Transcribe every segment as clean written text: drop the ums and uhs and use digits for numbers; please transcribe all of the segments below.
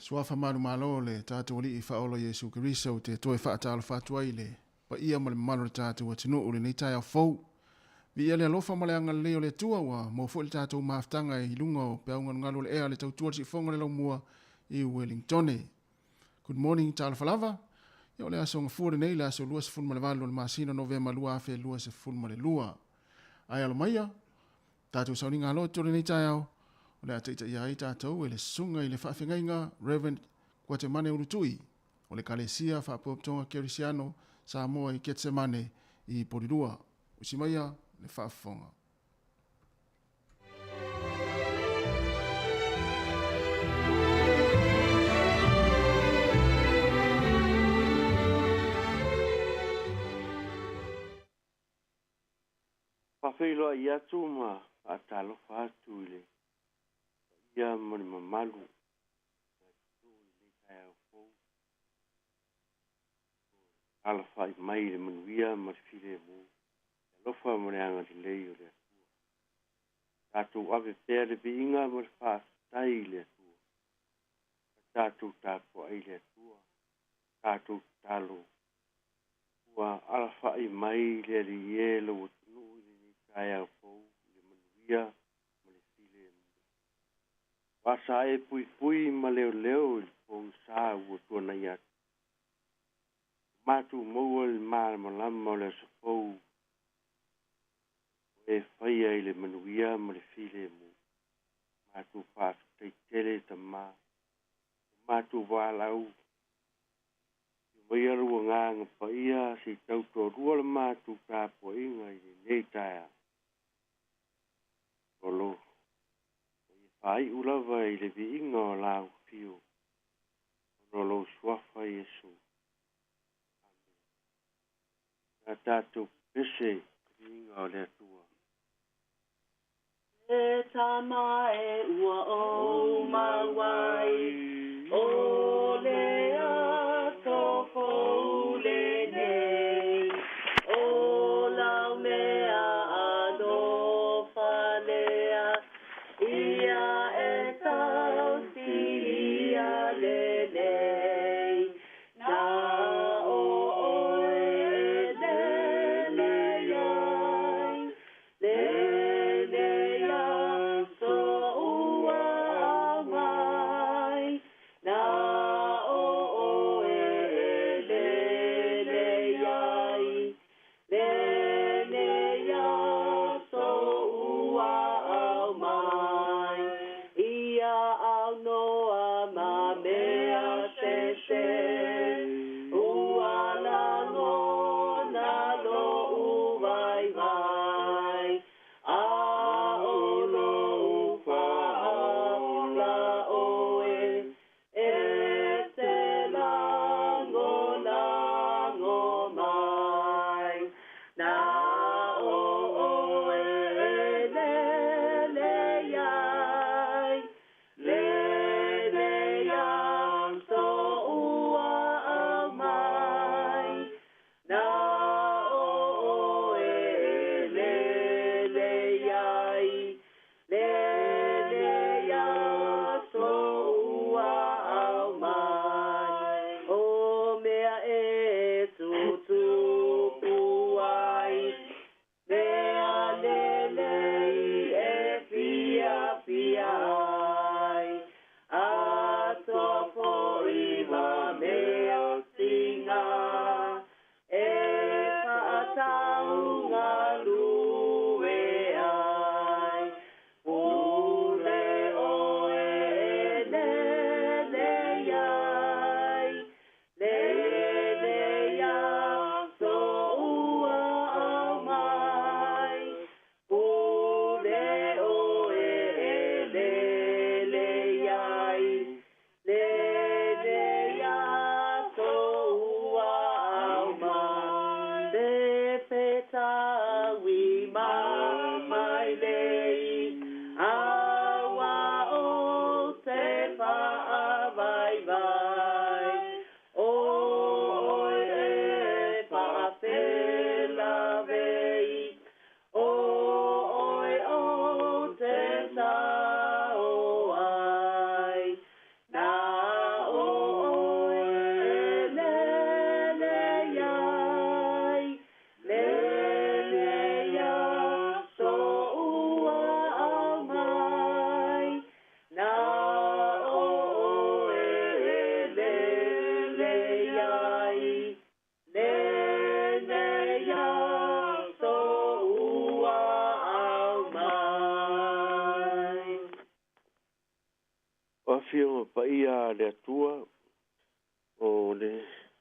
suafa malu malo le tātou li I whaolo Yesu Kiriso te toe whaatalo whātua I le pa ia ma le malo le tātou atinu o le nei tai au fau. Vi ia le alofa ma le anga leo le tua wa mo fo le tātou maftanga I lunga o pe aunga ngalo le ea le tautua si fonga le lau mua I Wellingtone. Good morning tālo falava. Ia o le aso ngafua le nei le aso lua se fulma le valo le masina novema lua afe lua se fulma le lua. Ai alo maia, tātou sauninga alo tole nei tai au. O le ata ia I tātou e le sunga I le whaafengainga Reverend Guatemane Urutui. O le kalesia whaapoptonga Kerisiano sa moa I Getsemane I Porirua. Usimaia le whaafonga. Whawhelo I atu ma atalo whātu I le ia mani mamalu ala whai mai le manuia ma le file mo lofa mo le anga di lei o le atua tātou ave pēr le viinga ma le whaastai le atua tātou tāpo ai le atua tātou talo ua ala whai mai le li ielo o tunu I le tai au pou le manuia ma le file mo wasa e pui pui ma leo leo I pou sa ua tuana I atu matu moua le maa malama o le asafou e whaia I le manuia ma le file mo matu whaaftei ta maa matu wālau mai arua nganga pa ia si tauto rua le matu kāpo inga I le neitaia olo ai ulava I le viinga o lau fio nolo swafa Yesu na tātou pese viinga o le atua e tama e ua o mawai o le ato fou le nei o lau mea alofa lea ia e tau si a le nei na o e le nei ai le nei ai so ua mai na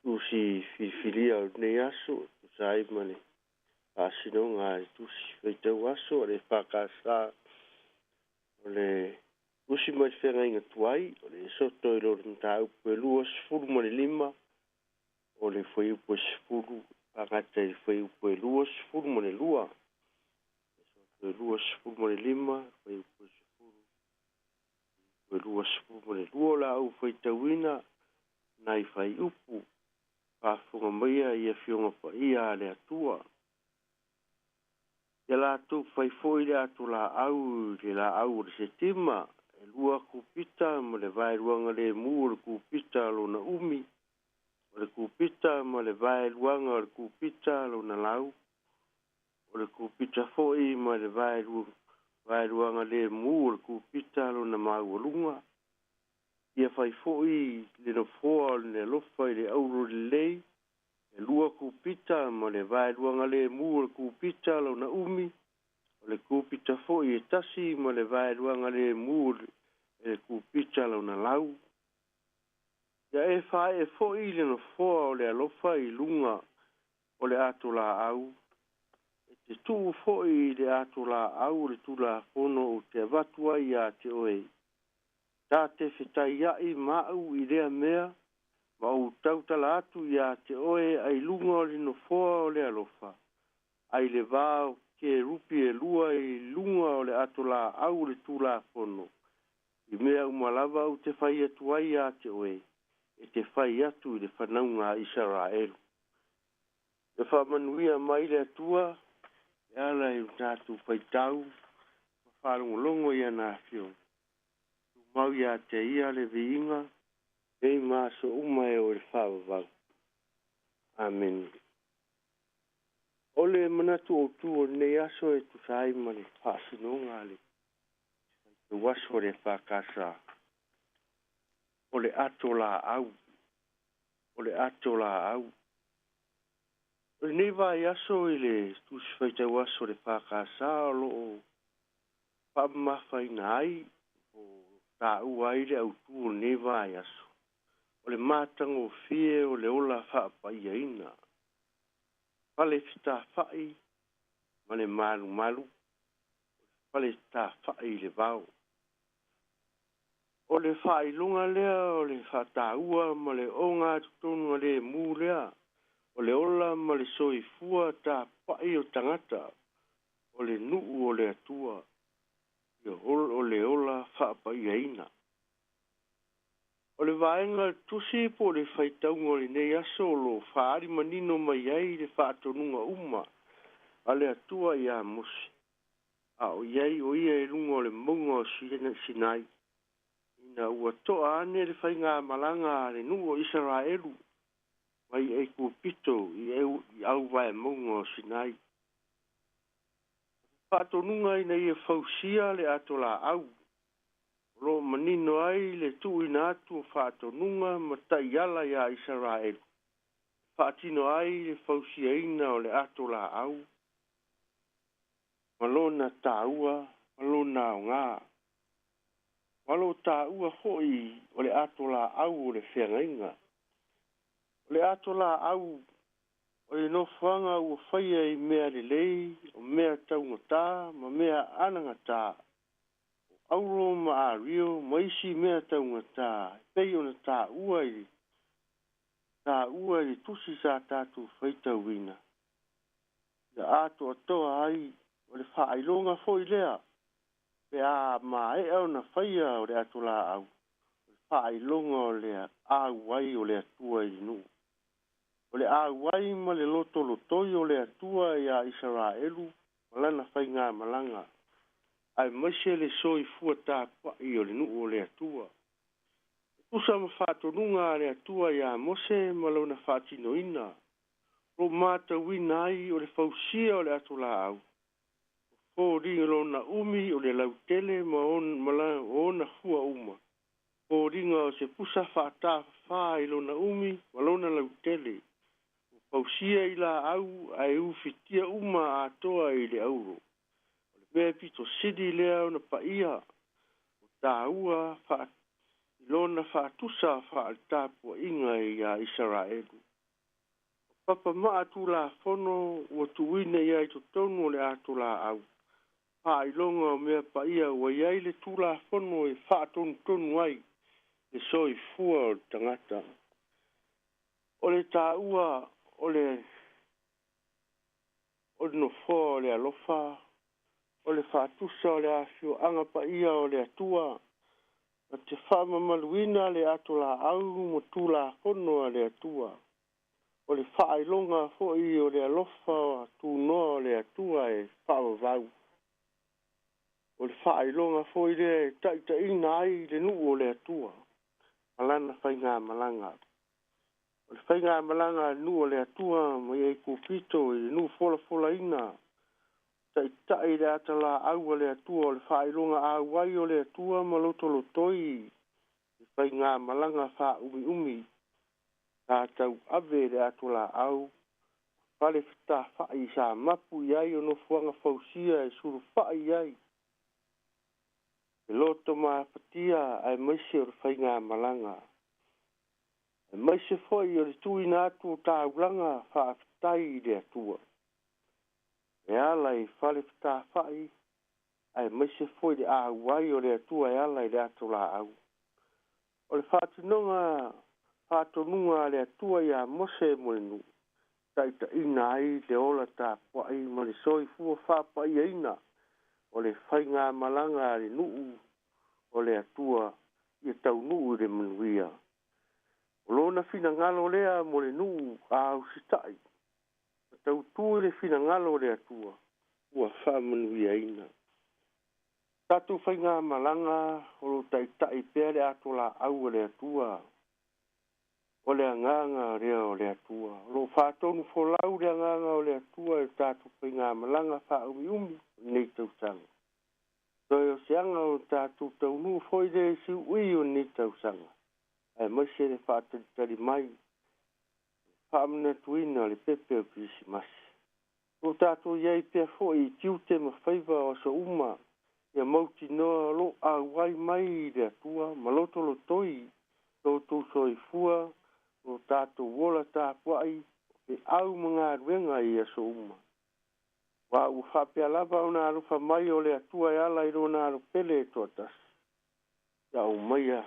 tusi fifilia o nei aso, sai mani. Asino ngā tusi feitau aso, le whakasa, o le tusi mai whenga inga tuai, o le soto i lor nta upe lua sifuru mani lima, o le whai upe sifuru, angata i whai upe lua sifuru mani lua. Soto i lua sifuru mani lima, whai upe sifuru, upe lua sifuru mani lua la au feitauina, nai whai upu. Whafunga maia ia fionga pa ia le atua. Ia la tu whai foi le atu la au le se tima. E lua kupita ma le vai ruanga le mu le kupita lo na umi. O le kupita ma le vai ruanga le kupita lo na lau. O le kupita foi ma le vai ruanga le mu le kupita lo na maualunga. Ia whai foi le no foa le lofa i le auro le lei. E lua kupita ma le vai ruanga le mu le kupita lo na umi. O le kupita foi e tasi ma le vai ruanga le mu le kupita lo na lau. Ia e whae e foi le no foa o le alofa i lunga o le ato la au. E te tuu foi le ato la au le tula fono o te avatua i a te oe. Tā te whetai ai mau i rea mea, ma o tautala atu i a te oe ai lunga o le no foa o le alofa. Ai le vāo ke rupi e lua i lunga o le ato la au le tula fono. I mea umalava o te whai atu ai a te oe, e te whai atu i le whanaunga Israelu. E whamanuia mai le atua, e ala i tātu whaitau, whalongolongo i ana fio. Mau ia te ia le viinga, e maso umae o le whawawau. Amen. Ole manatu o tu o nei aso e tu sai mani whaasinonga le. Te waso le whakasa. Ole ato la au. Ole ato la au. Ole nei vai aso i le tu sifai te waso le whakasa o lo o whamawhaina ai. Ta uai le au tu o nei vai aso. O le mātango fie o le ola whaapaia. Pale fita whai, ma le malu. Pale fita whai le vau. O le whai lunga lea, o le whata ua, ma le onga tutonu le mū lea. O le ola, ma le soifua ta whai o tangata. O le nuu o le atua. O le ola whaapaia. O le vaenga tusi po le whaitaunga o le nei aso lo whaari manino mai ai le whaatonunga uma. A le atua i a mosi. A o iai o ia e lunga o le maunga o Sinai. Ina ua toa ane le whainga malanga le nuu o Israelu. Mai e kupito i au vai maunga o Sinai. Whaatonunga ina i e fausia le atola au. Lo manino ai le tu ina atu whaatonunga ma tai ala ia Israel. Whaatino ai le fausia ina o le ato la au. Malona tāua, malona o ngā. Malo tāua hoi o le ato la au o le whengainga. O le ato la au o le no whanga ua whaia i mea le lei, o mea taunga tā, ma mea ananga tā. Auro ma a rio, ma isi mea taunga tā, pei ona tā ua i tusi sa tātu whaita wina. Ia ato atoa ai, o le whaailonga foi lea, pe a ma e au na whaia o le ato la au. O le whaailonga o le au ai o le atua i nu. O le au ai ma le loto lotoi o le atua i a Israelu, malana whainga malanga. Ai maise le soi fua tā pai o le nuu o le atua. Usa ma whaatonunga le atua ia mose malona whaatino ina. Ro mata wina ai o le fausia o le atu la au. O ringa lona umi o le lautele ma ona hua uma. O ringa o se pusa whaata whaa i lona umi ma lona lautele. O fausia i la au ai ufitia uma atoa i le auro. Mea pito sidi lea ona paia. O tāua lona whaatusa whaatapua inga i a Israelu. Papa maa tu la fono o tu ine ia i tu tonu le atu la au. Pa ilonga o mea pa ia wa iai le tu la fono e wha tonu tonu ai. E so i fua o tangata. O le tā ua o le no fua o le alofa. O le whātusa o le afio anga pa ia o le atua. Na te whamamaluina le atu la au mo tu la fono a le atua. O le whailonga foi o le alofa tu noa o le atua e whaavau. O le whailonga foi le taita ina ai le nuu o le atua. Malana whainga malanga. O le whainga malanga nuu o le atua mo e kufito i le nuu fola ina. Taita i le atala au o le atua o le whailonga awai o le atua malotolotoi. Whainga malanga wha umi. Tātou ave le atula au. Pale whita whai sa mapu iai o no fuanga fausia e suru whai iai. E loto maa patia ai maise o le whainga malanga. E maise foi o le tuina atu o tāulanga wha whitai le atua. E ala i whale whita whai. Ai maise foi le awai o le atua e ala i le atula au. O le whatinonga whatonunga le atua ia mose moenu. Taita ina ai le ola tā pua i ma le soi fua whapa ia ina. O le whainga malanga le nuu o le atua ia tau nuu le manuia. O lona fina ngalo lea mo le nuu a au sitai. Tau tū le fina ngalo le atua ua wha manuia ina. Tatu whainga malanga o lo taitai pēr le atola au le atua. O le anganga rea o le atua. O lo whātonu wholau le anganga o le atua e tatu whainga malanga wha umi nei tau sanga. Toi o seanga o tatu tau nu foi le si ui o nei tau sanga. Ai maise le whātari mai. Whaamana tuina le pepe o pisi masi. O tatu iei pia foi tiute ma whaiva o sa uma. Ia mauti noa lo a wai mai le atua. Maloto lo toi. Lo tu soi fua. O tātou wola tāpuai, e au mga ruenga i aso uma. Wa u whapea lava o nā rufa mai o le atua e ala i ro nā rupele e tuatas. Ia o maia,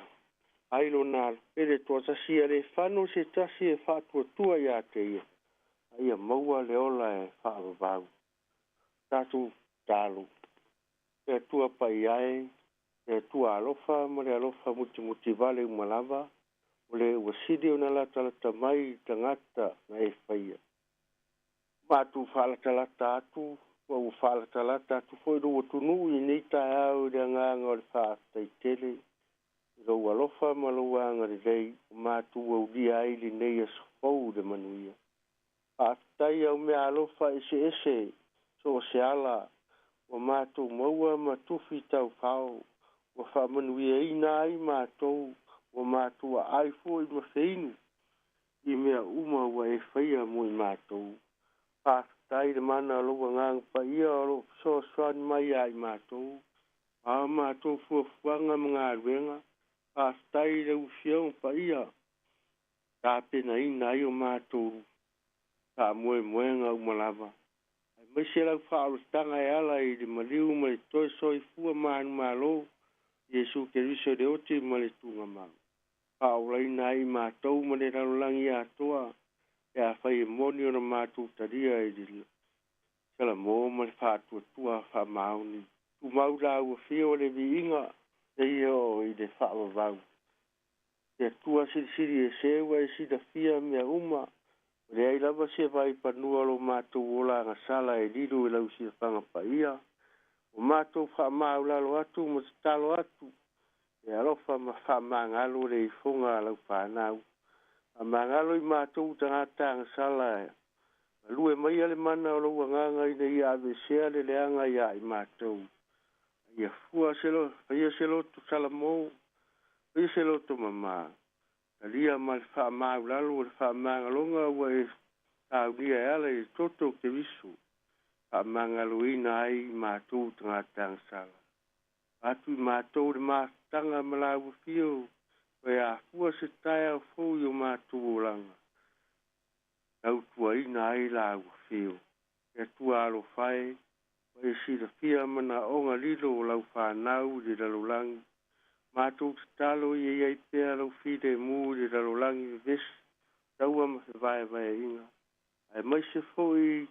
ai ro nā rupele tuatasi a le whano se tasi e whātua tua i a te ia. Ia maua le ola e whaavavau. Tātou tālu. E atua pai ai, e atua alofa, ma le alofa muti vale umalava. Ole ua sidi o na lata mai tangata na e whaia. Mātu whalatalata atu, wa u whalatalata atu, foi rua tunu i nei tae au rea nganga o le whaatai tele. Rau alofa malua anga rei, mātu au lia aili nei as fau de manuia. Whaatai au mea alofa ese, so se ala, wa mātu maua matufi tau whao, wa whamanuia ina ai mātou, o mātua ai fo i mawheinu. I mea uma wa e whaia mo i mātou. Pātai de mana loa ngang pa ia o lo so swan mai ai mātou. A mātou fuanga mga ruenga. Pātai de ufiong pa ia. Tā pena ina ai o mātou. Tā moenga umalava. Ai maise lau whaarutanga e ala i de maliu ma le toi soi fua manu malo. Yesu Keriso de oti ma le tunga mau. Paulai nai mātou ma le raulangi atoa. E a whai e moni o na mātou taria e dili. Kala mō ma le whātua tua wha mauni. Tu maura ua whio le vi inga. E o i le whaavavau. E tua siri e sewa e sida fia mea uma. Le ai lava se vai panua lo mātou ola nga sala e liru e lau si whanga pa ia. O mātou wha maula lo atu ma talo atu. E alofa ma wha mangalo le i fonga lau whanau. A mangalo i mātou tangata ang sala e. Lue mai ale mana o lau nganga i nei ave sea le leanga ia i mātou. Ia fua selo, ia selo tu salamo, ia selo tu mama. Alia ma le wha maulalo le wha mangalonga ua e tau nia e ala i toto ke visu. Wha mangalo ina ai mātou tangata ang sala. Atu i mātou le mātanga malawu fio, wai a fua se tae au fou i o mātou o langa. tau tuaina ai la ufio. E tua alo fai, e si da fia mana onga lilo o lau whanau di lalulangi. Mātou te talo i ei pēr lau fide mū di lalulangi ves, taua ma se vai inga. Ai mai se foi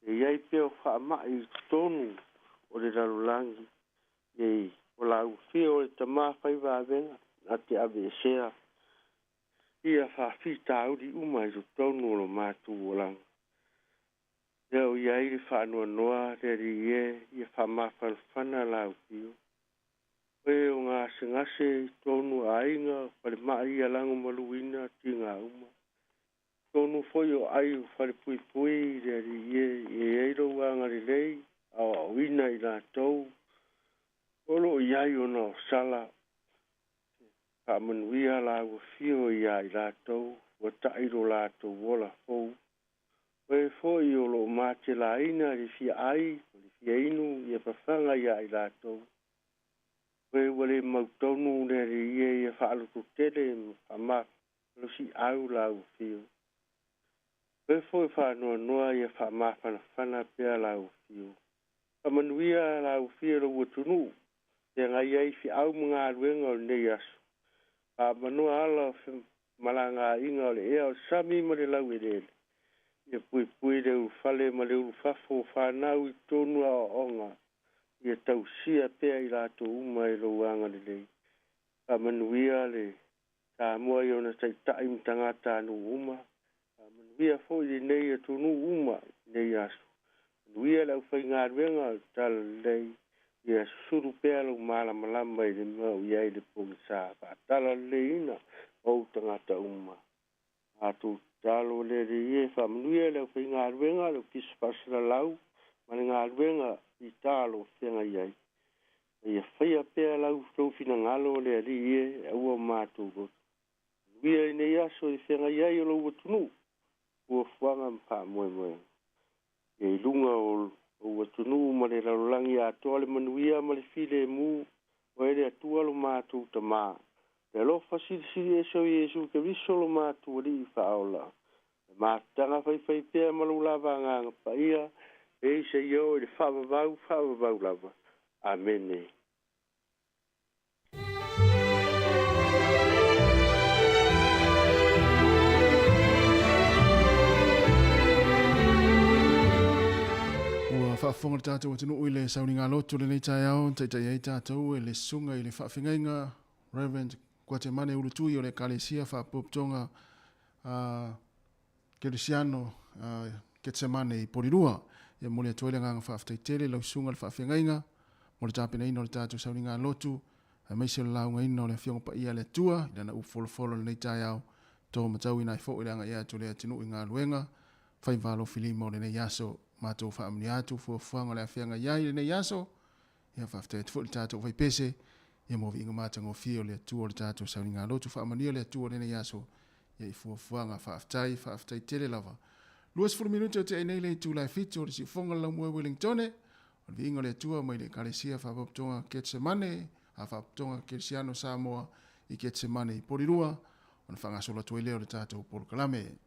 e iai pēr wha mai tonu o di lalulangi. Ei, o lau fio e tamā whai venga, a te ave e sea. Ia whawhita au di umai to tonu o lo mātou o langa. Leo iai li whanua noa, reri ia whamawhan whana lau fio. Peo ngā sengase tonu a inga, whare mai ia lango maluina ti ngā uma. Tonu foi o ai whare pui pui, reri ia eiro wanga li lei, au ina i la tau. Olo iai o no sala, ka manuia la ua fio ia i la tau, wa tairo la tau wola fau. Peo foi o lo mate la ina, li fia ai, li fia inu, ia pawhanga ia i la tau. Peo wale mautonu nere ia whaaluto tele, ma lo si au la ua fio. Peo foi whanua noa ia whamawhana whana pia la ua fio. Ka manuia la ua fio lo ua tunu, te ngai ai fi au mga aluenga o nei aso. Ka manua ala malanga inga o le ea o sami ma le lau e lele. Ia pui le ufale ma le ufafo whanau i tonu a onga. Ia tausia pea i lato uma i lo wanga le lei. Ka manuia le ka mua i ona taitai mtangata anu uma. Ka manuia fo i nei a tonu uma nei aso. Manuia le ufai ngā ruenga tala lei. Ia suru pea lo malama i le mau iai le pongsa. Ka tala lei ina o tangata uma. Atu talo le ie fa manuia le ufai ngā ruenga le kispasra lau. Mane ngā ruenga i talo whenga iai. Ia whaia pea lau tau fina ngalo le ali ie ua mātou roto. Wia i nei aso i whenga iai o lo ua tunu. Ua whanga mpa moe. Ia i lunga o ua tunu ma le lalulangi a toa le manuia ma le file mu. O ere atua lo mātou ta mā. Le lo fasili e so Jesu ke viso lo mātou li i whaola. Mātanga whai pea ma lo lava nganga pa ia. E se yo le whawawau lava. Amen. Ua whaafonga tātou atinu ui le sauninga loto le nei tai au, taitai ei tātou e le sunga i le whaafingeinga, Reverend Guatemane Urutui o le Kalesia whaapoptonga Kerisiano Getsemane i Porirua. Ia mole atoile ngā whaaftai tele, lau sunga le whaafingeinga, mole tāpena ino le tātou sauninga lotu, a meise le launga ino le fionga pa ia le tua, i dana ufolo le nei tai au, tō matau ina i fo i ranga ia tu le atinu i ngā luenga, whai valo filimo le nei aso, mātou whaamni atu, fuafuanga le awhianga iai le nei aso, ia whaaftai atu le tātou vai pese, ia movi inga mātanga o fio le atua le tātou sauninga lotu, whaamania le atua le nei aso, ia i fuafuanga whaaftai tele lava. Luas 4 minuto te nei le tu lai fitu o si fonga la mua Wellingtone o le inga le tua mai le Kalesia whapoptonga Getsemane a whapoptonga Kerisiano Samoa i Getsemane i Porirua o na whangasola tue leo le tātou Polokalame.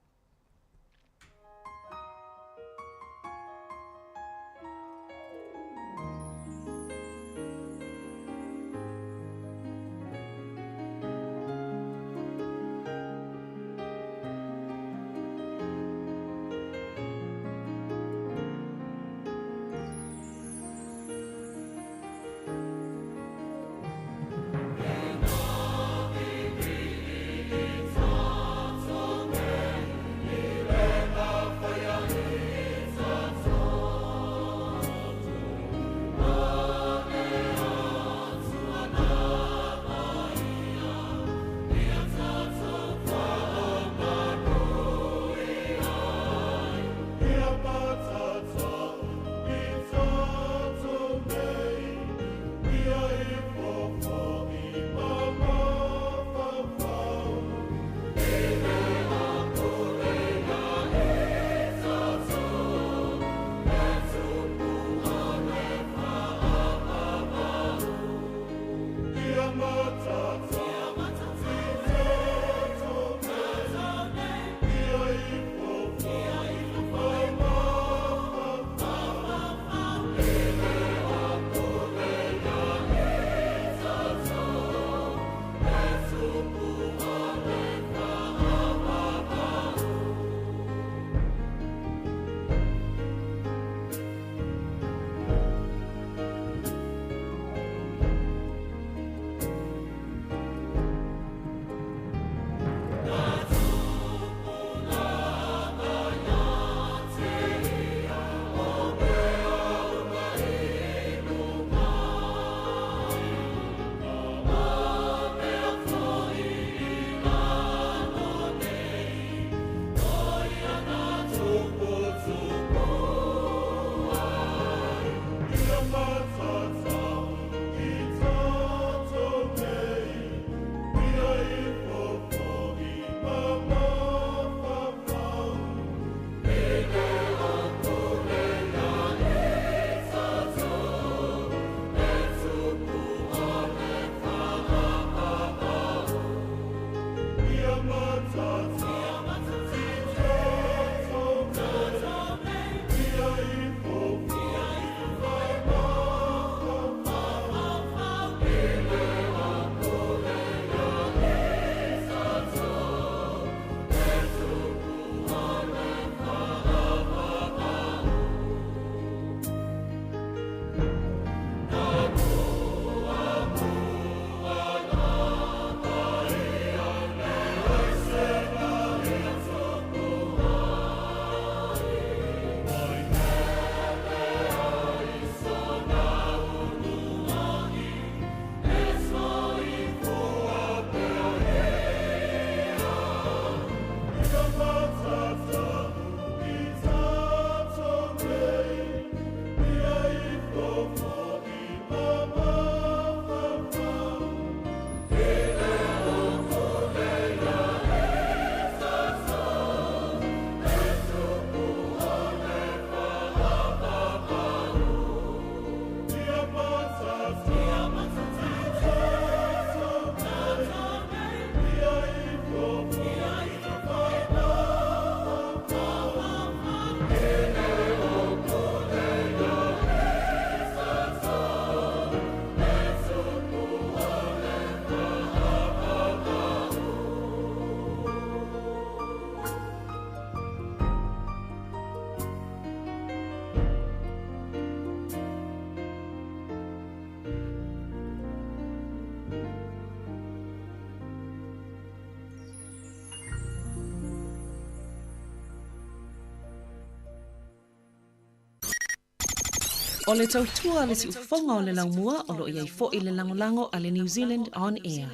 O le tautua le si ufonga o le laumua o lo iai fo i le langolango a le New Zealand On Air.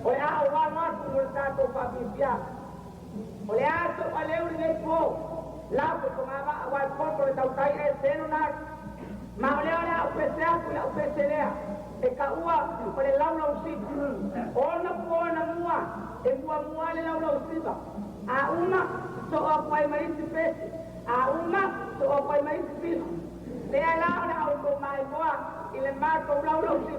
O le a o wa ma ku le tato pa pia. O le a to ale uri nei po. La ko ma va wa ko le tau tai e seno na. Ma o le a o pese a ku la o pese lea. E ka ua o le lau lau si. O na po na mua. E mua le lau lau si ba. A uma so o pai mai si pese. A uma so o pai mai si pese. Le a la o ko mai moa i le ma ko lau lau si.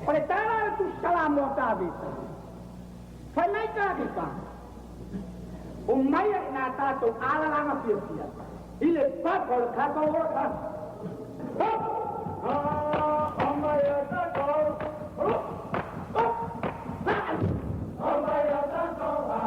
Oleh tara tu salam tabi. Fanai ka kita. Umay na tato ala lang apirtia. Ile pa kol kato ora. Umay tato. Umay tato la.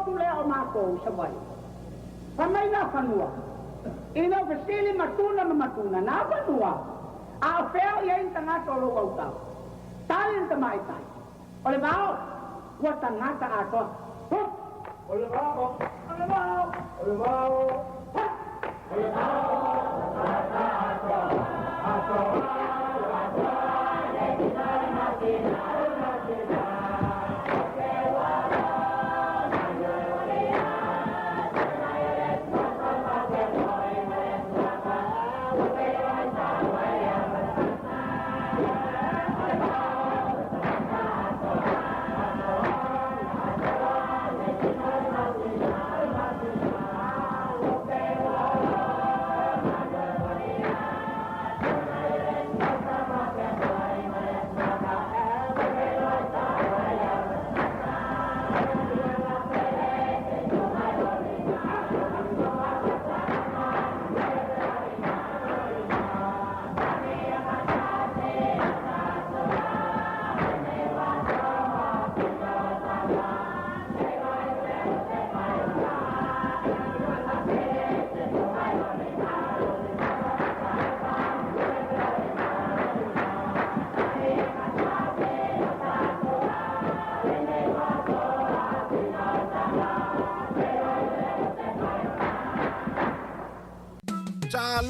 tu le o mako sa vai. Pamai na fanua. Ino fesili matuna na fanua. A feo ia intanga tolo kauta. Talin tamai tai. Ole bao, wa tangata ato. Ole bao.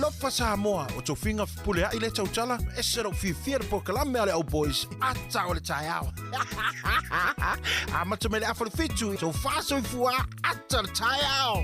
Lofa Samoa o tau finga pule ai le tau tala e sero fi fier po kalame ale au boys ata o le tai au a mata mele afo le fitu so faso i fua ata le tai au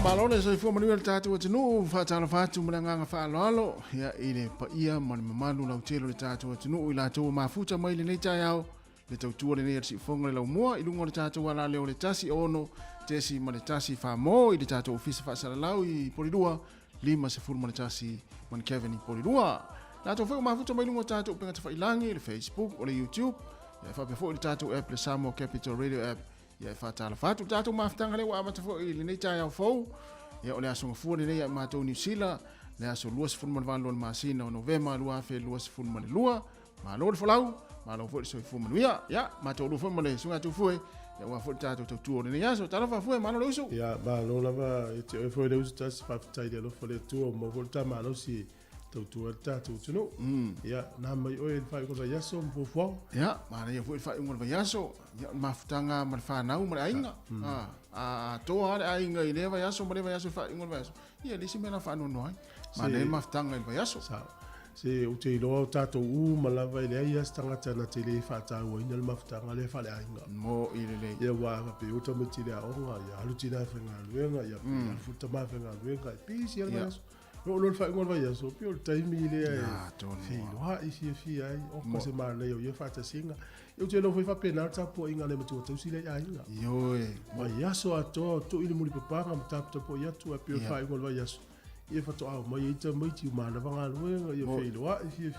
Malone so fu manuel tatu tunu fa tala fatu mlanga fa lolo ya ile pa ia man mamalu la utelo le tatu tunu ila tu mafuta mai le tai au le tautua le nei si fonga le mo i lungo le tatu wala le tasi ono tesi ma le tasi fa mo i le tatu ofisa fa sala lau i polidua lima se fulu ma le tasi man Kevin i polidua la tu fa mafuta mai lungo tatu penga fa ilangi le Facebook o le YouTube ya fa pe fo le tatu app le Samo Capital Radio app ya fa tala fatu tatu maftanga le wa ma tafo i le nei tai au fo ya ole aso fu le nei ma to New Zealand le aso luas fu man van masina o November lua fe luas fu man lua ma lo folau ma lo fo so fu man ya ma to lu fu man le sunga tu fu ya wa fo tatu to tu le nei aso tala fa fu ma lo so ya ba lo la ba e fo le usa tas fa tai de lo fo le tu mo fo ta ma lo si tu tatu tuno ya na mai o e fa ko ya so fo fo ya ma le fo fa ngol ya so ya maftanga ma fa na ma ainga to ale ainga i leva ya so ma leva ya so fa ngol va so ya le si me na fa no no ma le maftanga il va ya so se o te lo tatu u ma la va le ya stanga tana te le fa ta o inal maftanga le fa le ainga mo i le ya wa pe o to me ti le o ya lu ti na fa nga lu ya fu ta ma fa nga lu ka pi si ya o lo fa ngol vai so pio taimi le Ya, tonu. fi wa i fi ai o ko se ma le yo fa ta singa eu te lo foi fa pena ta po inga le tu tu si le ai inga Yo e. ma ya so ato tu ile muri papa ngam ta po ya tu a pio fa ngol vai so ia fa to a ma ia te mai ti ma na vanga lo ia fi lo wa i fi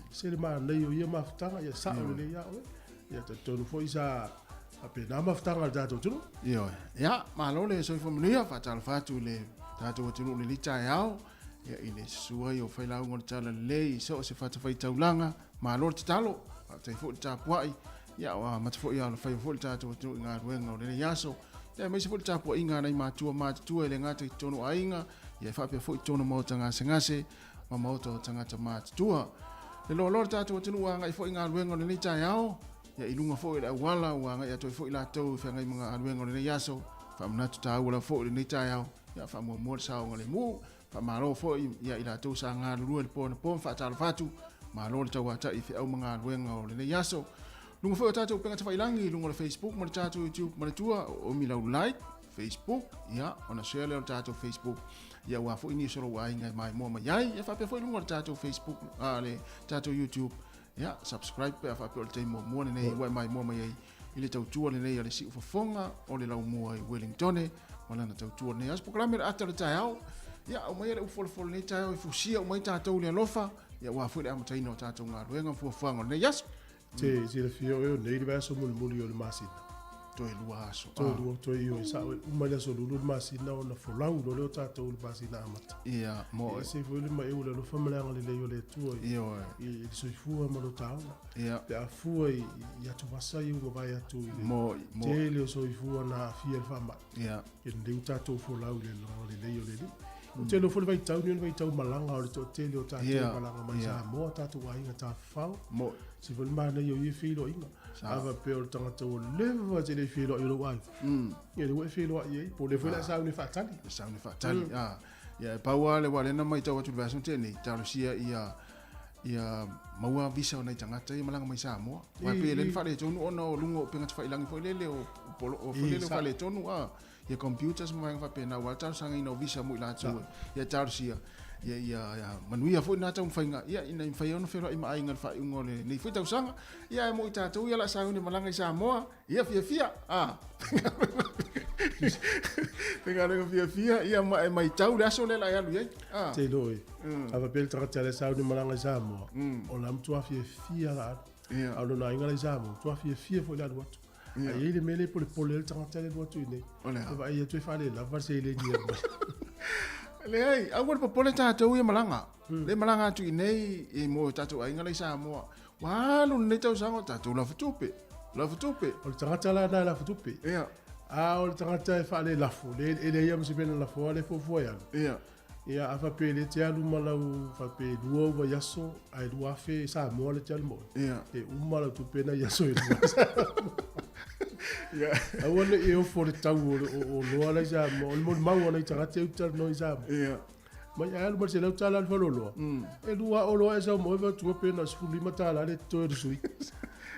se le ma le yo ia ma ftanga ia sa le ya o ia te tonu foi sa a pena ma ftanga da tu tu Yo e. Ya, ma lo le so familia fa tal fa tu le tatou tunu le lita yao. Ya ile sua yo fai lau ngol tala le so se fa fai taulanga ma lo te talo. Tai fo ta puai. Ya wa ma fo ya fai fo tatou tunu nga ruenga le yaso. Ya mai se fo ta puai nga nai ma tua le ngata tonu ainga. Ya fa pe fo tonu mo tanga sengase. Ma mo to tanga ma tua. Le lo tatou tunu nga fo nga ruenga le lita yao. Ya ilunga fo ila wala wa ya to fo ila to fa ngai mga ruenga le yaso. Fa mna ta wala fo le lita yao. Ya fa mo sa ngale mu. Fa malo fo ya ila to sa nga lu le pon fa ta fatu ma lo ta wa ta i fe au mga luenga o le yaso lunga fo ta to penga ta ilangi lunga le Facebook ma ta to YouTube ma tua o mi la like Facebook ya ona share le ta to Facebook ya wa fo ini solo wa inga mai mo ma yai ya fa pe fo lunga ta to Facebook le ta to YouTube ya subscribe pe fa pe o te mo ne wa mai mo ma yai ile tau tua le nei ale si fo fonga o le lau mo ai Wellington wala na tau tua ne as programa ata le tau ya o mai le fol nei tau fu sia o mai tatou le lofa ya wa fu le am taino tatou nga ruenga fu fango ne yas te le fio yo nei le vaso mo yo le masina to e lua aso to yo sa o mai so lu masina o na folau lo le tatou le masina amata ya mo se fu le mai o le famela le yo le tu yo i so fu mo lo tau ya pe a fu ya tu vasa yo go vai atu mo te le so fu na fiel fama ya e le tatou folau le yo le o te lo fo vai tau malanga o le to te le tatou malanga mai sa mo tatou ai ngata fau mo si vol ma yo i filo inga ava pe o tanga to leva te le filo i lo wai ye le filo ye po le filo sa ni fatali ya paua le wale na mai tau atu vaso te ni tau sia ia maua visa ona tangata i malanga mai sa mo wa pe le fa le tonu ona o lungo penga fa ilangi fo le o fo le fa le tonu ya computers mai fa pe na wa tau sanga ino visa mo la tu ya tau sia ya manuia fo na tau fainga ya ina fai ona fero i mai ngal fa ngole ni fo tau sanga ya mo ta tu ya la sa ni malanga i sa mo ya fia Penga le fia ia mai tau le aso le la ya lu ye te loi ava pel tra tele sa ni malanga sa mo o lam tu fia la a lo na inga sa mo tu fia fo la do ai le mele po le tra tele do tu ne va ia tu fa le la va se le ni le ai a wor po le ta tu ia malanga le malanga tu nei e mo ta tu inga le sa mo wa lu ne tau sa ta tu la futupe o tra tele na la futupe ia o le tangata e whaale lafo, le ia mse pena lafo, le fo ia. Ia a whape le te alu malau, whape lua ua yaso, ai lua fe sa moa le te alu mo. E umalau tu pena yaso e lua sa moa. A wane e ofo le tau o loa lai sa moa, o le mo mau anai tangata e utar noi sa moa. Mai a alu marse lau tala alfa loa. E lua o loa e sa moa, e tua pena sifuli matala le toe de sui.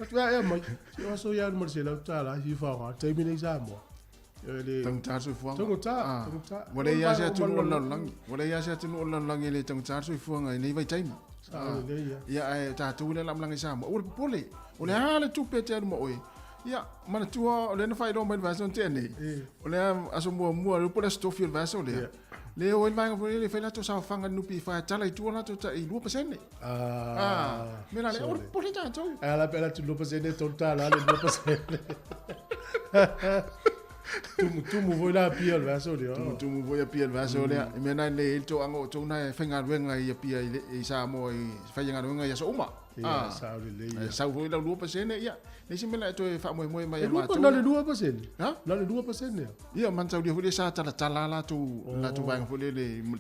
Tua e mai, se aso ia alu marse lau tala, hi whaonga, taimine sa moa. tang tar su fuang Tunggu tak. wala ya sia tu ulan lang ile tang tar su fuang ai nei vai time ya ai ta tu le lam lang sa mo ul pole ole ale tu pe te mo oi ya mana tu ole na fai do mai vason te nei ole aso mo le pole stofil vaso le o vai ngo le fai la to sa fanga nu pi fa tala tu na to ta i 2% ne mira le ul pole ta tu ala pela tu 2% total ale 2% tu mu voi la pia le vaso le tu mu voi pia le vaso le me na le to ango to na fenga wenga ia pia i sa mo i fai nga wenga ia so uma sa le sa voi la 2% ia ne si mela to fa mo mai ma to na le 2% na le 2% ia man sa dia sa tala la tu bang fo le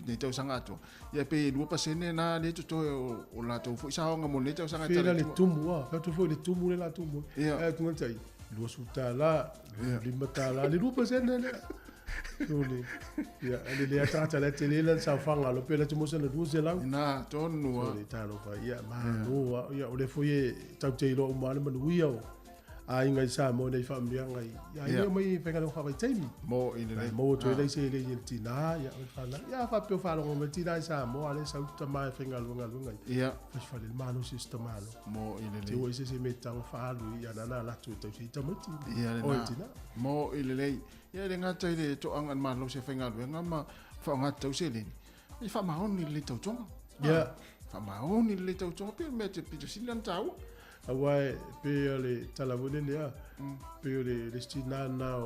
ni to sanga to ia pe 2% na le to o la to fo sa nga mo le to sanga tala le tumu ka to fo le tumu le la tumu tu ngai lua sutala, lima tala, le 2% ne. Tuli. Ya, le ata le tele la sa fanga lo pela tu mosa le 12 la. Na tonu. Le talo fa ya ma no ya o le foi tau te lo ma le manuia o. ai ngai sa mo nei fa mia ngai ya mai venga no fa taimi mo in le mo to le se le tina ya fa na ya fa pe fa lo mo tina sa mo ale sa uta mai venga lo ngai ya fa le mano sistemalo mo in le te o se me tang fa lu ya na la tu to si tamati ya le tina mo in le ya le ngata ile to ang an ma lo se venga lo ngama fa ngata se le i fa ma on le to tong ya fa ma on le to tong pe me te pito silan tau awai pe le talavone le pe le stina na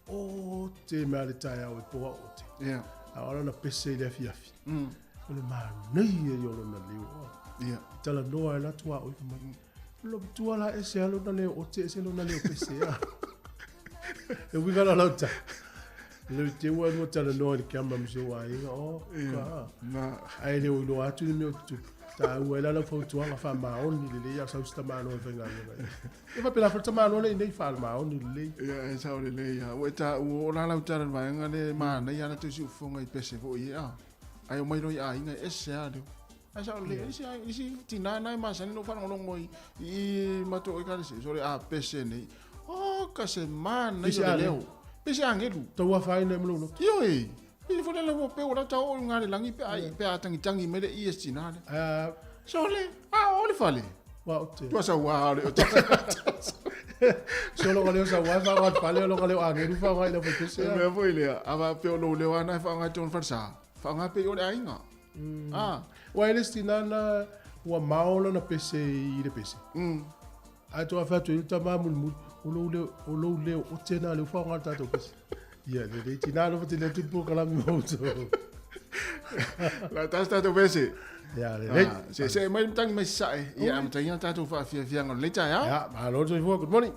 o te mare tai au po o te ya ahora na pese le fiafi le ma nei yo lo na le ya tala no la tua o ma lo tua la ese lo na le o te ese lo na le pese ya e wi gala la ta le te wa mo tala no le kamba mse wa o ka na ai le o lo atu me o tu ta uela la foto nga fa maon ni le ya sa sta maon venga le e va pela foto maon le nei fa maon ni le ya sa le ya o ta o la la utara va nga le ma na ya na tu su fonga i pese vo ya ai o mai no ya inga ese a do ai sa le isi tina na ma sa no fa no mo i ma to e ka se so le a pese nei o ka se man na yo le pese angelu to wa fa ina mlo no yo e i fole le pe ora ta o ngare langi pe ai pe atangi tangi mele i estina so le o le fale wa o te tu sa wa le so lo le sa wa fa wa fale lo le a ngeru fa wa le pe se me foi le ava pe lo le wa na fa nga ton fa sa fa nga pe o le ainga wa le stina na wa maolo na pese i le pese ai to fa tu ta ma mul o lo le o tena le fa nga ta to pese ya le tina lo te le tu po kala mo to la tasta to pese ya le se mai tang mai sai ya am tang ta to fa fia ngol le cha ya ya ma lo so good morning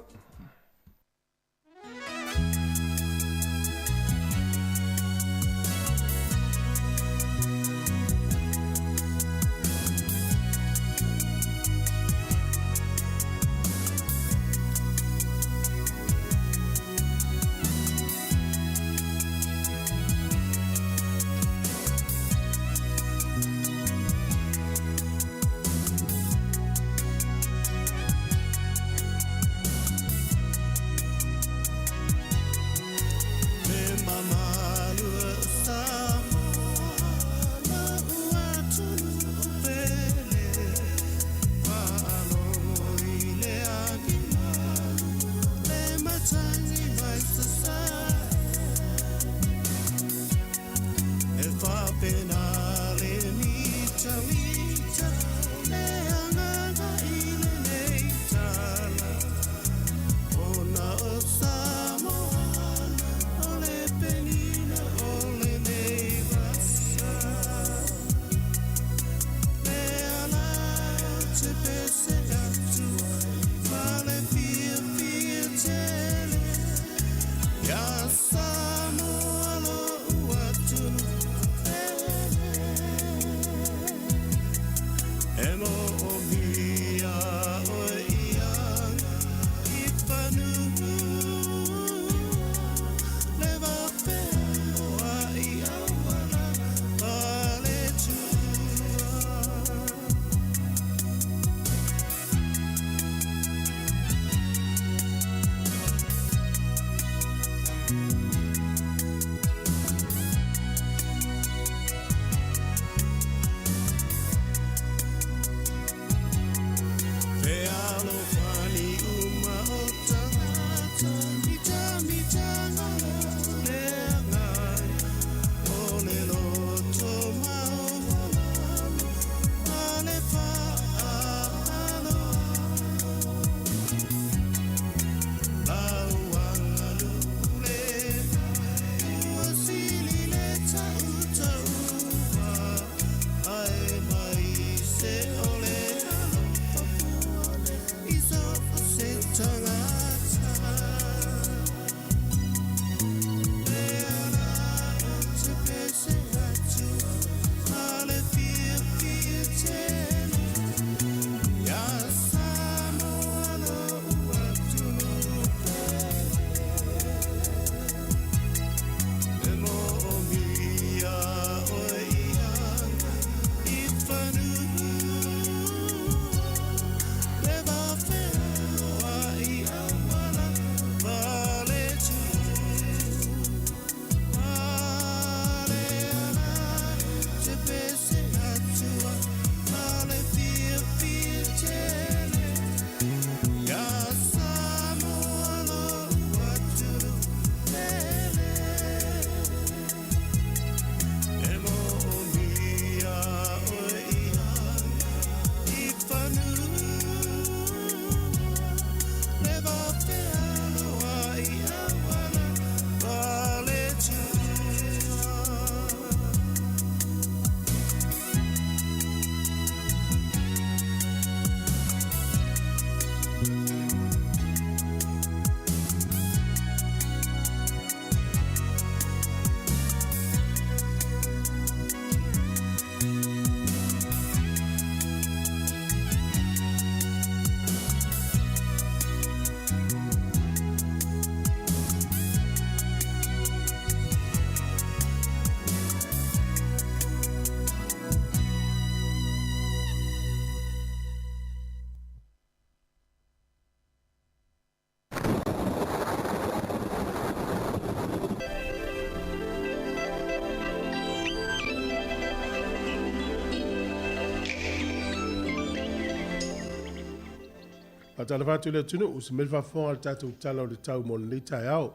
tala fatu le tunu us mel fa fon al tatu tala o le tau mon le tai au.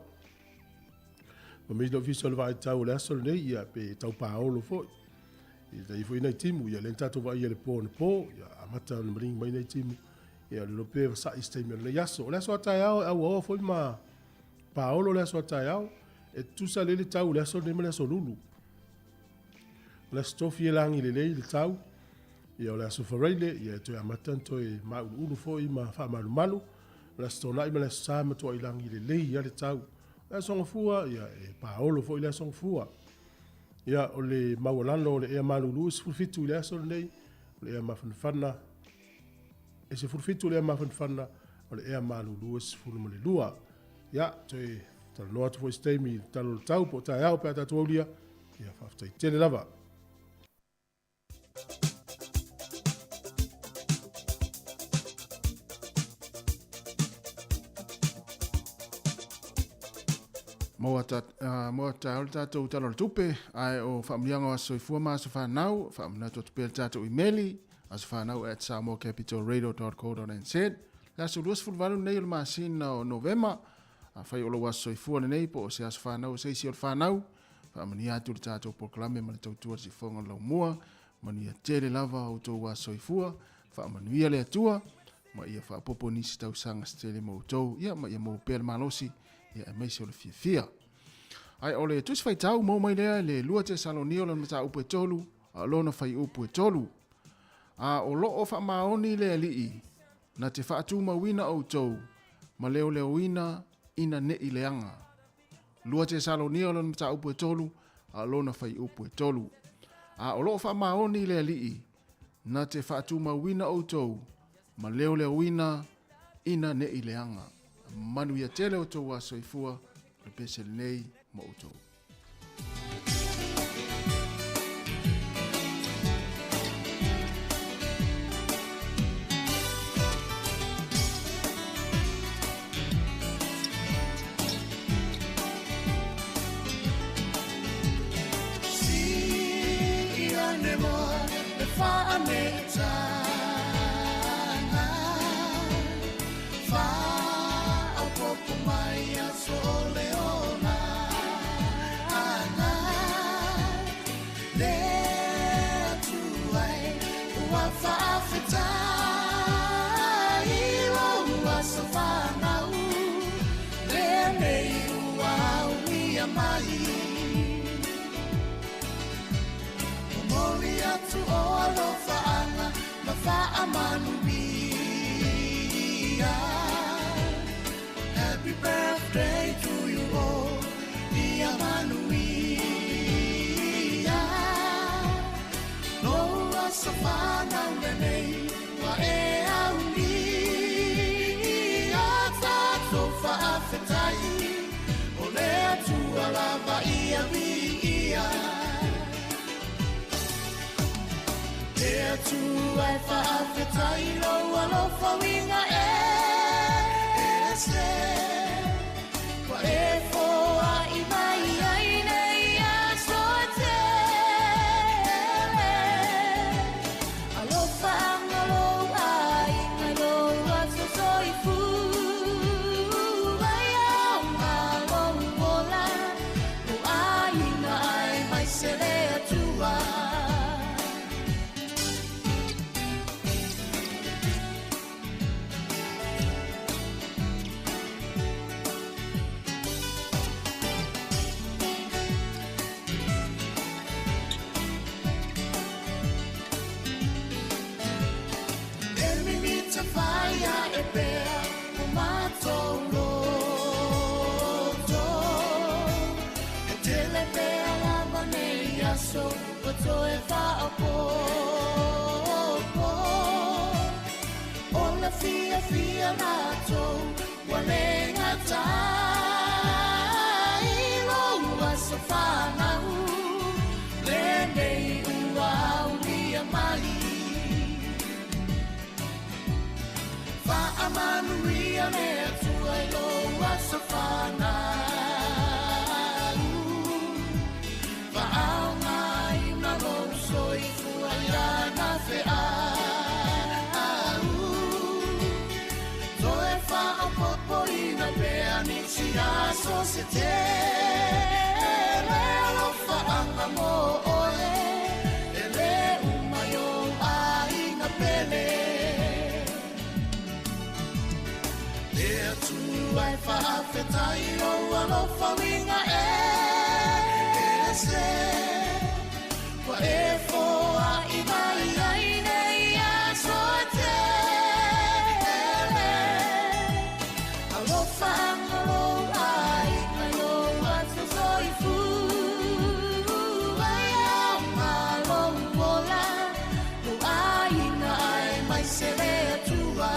Ma mi do fisol vai tau le sol ne ia pe tau paolo fo. Ia i foi nei timu ia le tatu vai le po ia amata le ring mai nei timu. Ia le pe sa istemi le yaso. Le so tai au foi ma paolo le so tai au e tu sa le tau le sol ne me le so lulu. Le stofi langi le tau. Ia le aso whareile, ia e toi amatanto e mau unu fo i ma wha malu malu. Le stona i ma le sama toa i langi le lei ia le tau. Le songa fua, ia e paolo fo i le songa fua. Ia o le maualano o le ea malu luis fulfitu i le aso nei. O le ea mawhanwhana. E se fulfitu le ea mawhanwhana o le ea malu luis fulmale lua. Ia, toi tala noa tu fo i steimi talo le tau po tae au pe ata tuaulia. Ia whaftai tele lava. Moa ta tātou talo tupe, ai o whaamlianga o soifua maa sa whanau, whaamna to tupe tātou emaili, as whanau at samocapitalradio.co.nz. La su luas fulvalu nei o le maasina o Novema, a whai olo wa soifua nei po o se as whanau, se isi o whanau, whaamani atu le tātou proklame ma le tautua si whonga lau mua, mani a tere lava o tō wa soifua, whaamanuia le atua, ma ia whaapopo nisi tau sanga stele mo tō, ia ma ia mo pēr malosi, ia e meisi o le fia. Ai o le tusi fai tau mō mai lea le lua te salonio lan mata upu e tolu, a lona fai upu e tolu. A o lo o wha maoni lea lii, na te whaatu mawina au tau, ma leo leo wina ina ne i leanga. Lua te salonio lan mata upu e tolu, a lona fai upu e tolu. A o lo o wha maoni lea lii, na te whaatu mawina au tau, ma leo leo wina ina ne i leanga. Manu ia tele o tō wa soifua, le pese nei mo o tō. Si ia ne moa, le wha ane ta. Happy birthday to you all, Ia Manuia. No asafana unenei, wa e auni. Ata tofa afetai, olea tu alava ia via. Ea tu ai fa afetai, lo alofa winga Wa e foa I mai ai nei a soatele Alofa angalo ai ngalo a sosoifu Ai au ngalo mola O ai na ai mai sele atua So if I Ola fia nato Walenga tai Loa sofana Lene ua ulia mai Fa amanuia me tua Loa sofana societe le alofa anga mo ole ele umayo ai na pele le tu ai fa afetai o alofa winga se wa e fo a ibai ai nei a sote alofa alo ai no what's so fu ai malo bola no ai na ai mai se le tua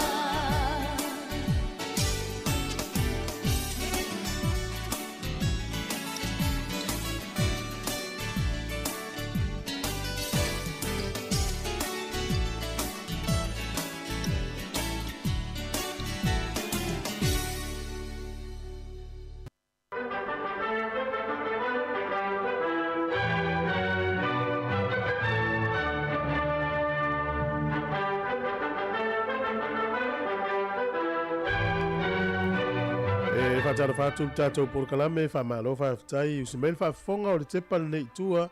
Tara fatu tatou polokalame faamalo faafetai usimel faafofoga o le tepa lenei tua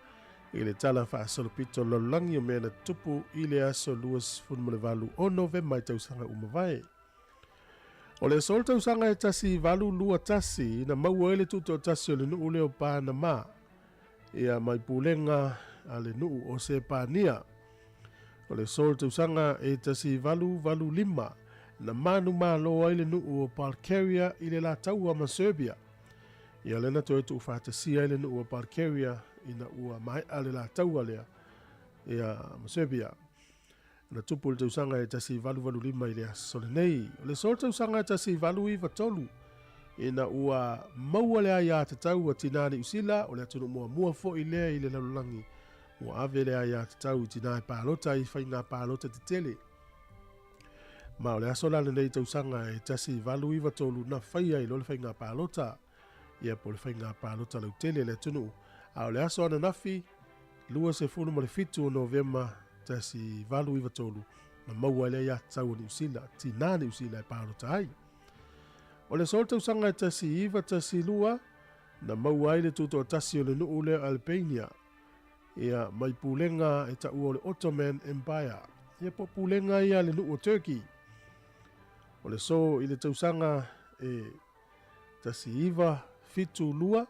i le tala faasolopito lololagi o mea na tupu i le aso 24 o Novema i tausaga uma vae. O le aso o le tausaga e tasi 2 tasi ina maua ai le tuto o tasi o le nuu leo Panama ia mai pulenga a le nuu o se pania. O le aso o le tausaga e tasi 2 na manu malo ai le nuu o Palcaria i le la taua ma Serbia. Ia lena to e tu whātasia i le nuu o Palcaria ina ua mai ale la taua lea ia ma Serbia. Na tupu le tausanga e tasi 2 i le asole nei. O le sol tausanga e tasi 2 ina ua maua lea ia te tau a tinani usila o le atunu mua fo i lea i le lalulangi. Ua ave lea ia te tau i tinai pālota i whainga pālota te tele. Ma o le aso lana nei tausanga e tasi 2 na whaia i lole whainga pālota. Ia po le whainga pālota lau tele le tunu. A o le aso ana nafi, lua se funu ma le fitu o Novema tasi 2 na maua le ia tau ni usila, tina ni usila e pālota ai. O le sol tausanga e tasi 2 na maua ai le tuto o tasi o le nuu le Albania. Ia mai pulenga e tau o le Ottoman Empire. Ia po pulenga ia le nuu o Turkey. O le so i le tausanga e tasi 2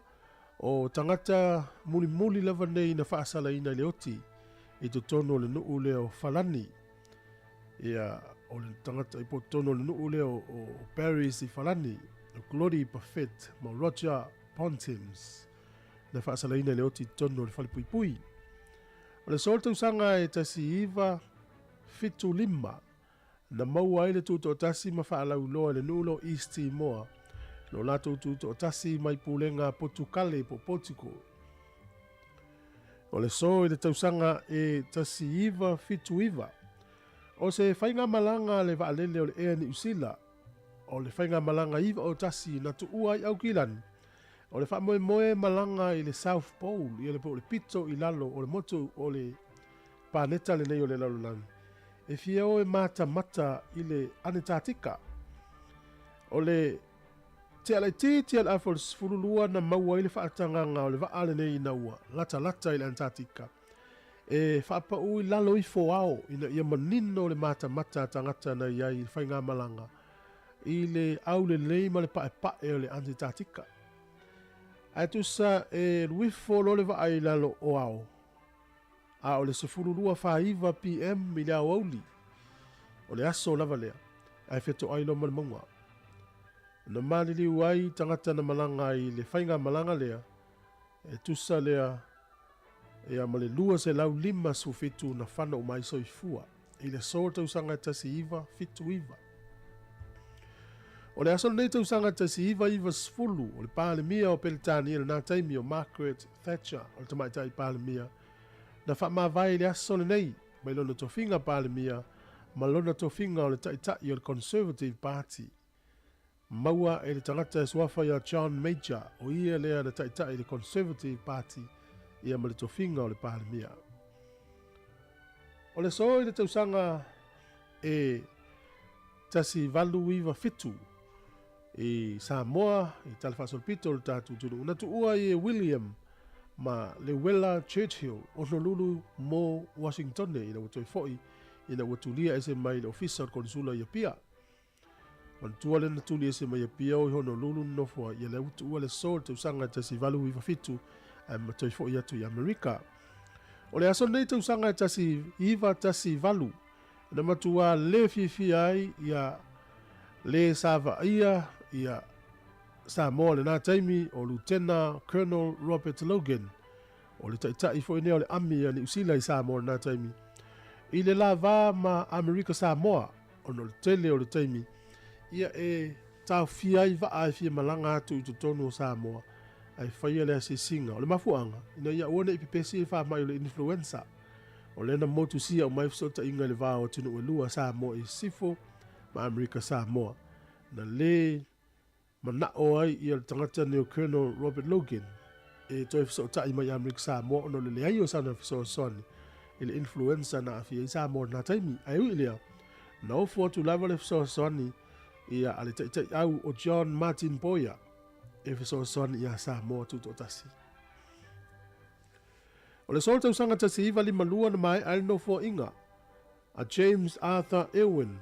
o tangata muli lava nei na whaasala ina le oti i to tono le nuu leo Falani. Ia o le tangata i po tono le nuu leo o Paris i Falani, o Glori Buffett, ma Roger Pontims, na whaasala ina le oti tono le whalipuipui. O le so tausanga e tasi 2 na maua ai le tuto o tasi ma whaalau loa le nulo East Timor. No lato tuto o tasi mai pulenga Portukale po Portugal. O le so i le tausanga e tasi 2 o se whainga malanga le waalele o le ea ni usila. O le whainga malanga iwa o tasi na tu uai au kilani. O le wha moe malanga i le South Pole i le po le pito i lalo o le moto o le paneta le nei o le lalolani. E fia o e mata i le Antarctica. O le te alai te ala for sfululua na maua i le whaatanganga o le waale nei na ua. Lata i le Antarctica. E whaapa ui lalo i foao ina ia manino le mata tangata na iai i whainga malanga. I le au le lei ma le pae o le Antarctica. Ai tusa e luifo lo le waai lalo o ao. A o le sefululua whaiva PM i le au auli. O le aso lava lea. Ai wheto ailo ma le maunga. Na malili uai tangata na malanga i le whainga malanga lea. E tusa lea. E a male lua se lau 5 su fitu na whana o mai soifua. I le soa tausanga tasi 2. O le aso nei tausanga tasi 2 sfulu. O le pāle mia o Peletania le nā taimi o Margaret Thatcher. O le tamaitai pāle mia. Na wha vai le aso le nei. Mai lona tofinga pāle mia. Ma lona tofinga o le taitai o le Conservative Party. Maua e le tangata e suafa ia John Major. O ia lea le taitai le Conservative Party. Ia ma le tofinga o le pāle mia. O le so i le tausanga e tasi 2. I Samoa, I Talfasolpito o tātou tunu. Na tu ua i William ma Lewela Churchill o Honolulu mo Washington ina watoi foi ina watulia ese mai na ofisa konsula ia pia. On tuale na tuli ese mai pia o Honolulu no fo ia le utu le sol te usanga te si valu i fafitu ma toi foi atu i Amerika. O le aso nei te usanga te si iva te si valu na matua le fifi ai ia le sava ia Samoa le nā taimi o Lieutenant Colonel Robert Logan o le taitai fo ineo le ami ni usila i Samoa le nā taimi i le lava ma Amerika Samoa o no le tele o le taimi ia e tau fia i vaa i fia malanga atu i tutonu o Samoa ai whaia le asisinga o le mafuanga ina ia uone i pipesi i wha mai o le influenza o le na motu sia o mai fisota inga le vaa o tunu e lua Samoa i sifo ma Amerika Samoa na le mana o ai i al tangata ni o Colonel Robert Logan e toi fisota i mai Amerika Samoa no le ai o sana fiso soni i le influenza na afia i Samoa na taimi ai ui lea na o fuatu lava le fiso soni ia ale taitai au o John Martin Boya e fiso soni ia Samoa tuto tasi. O le solta usanga tasi iwa lima lua na mai al no fo inga a James Arthur Irwin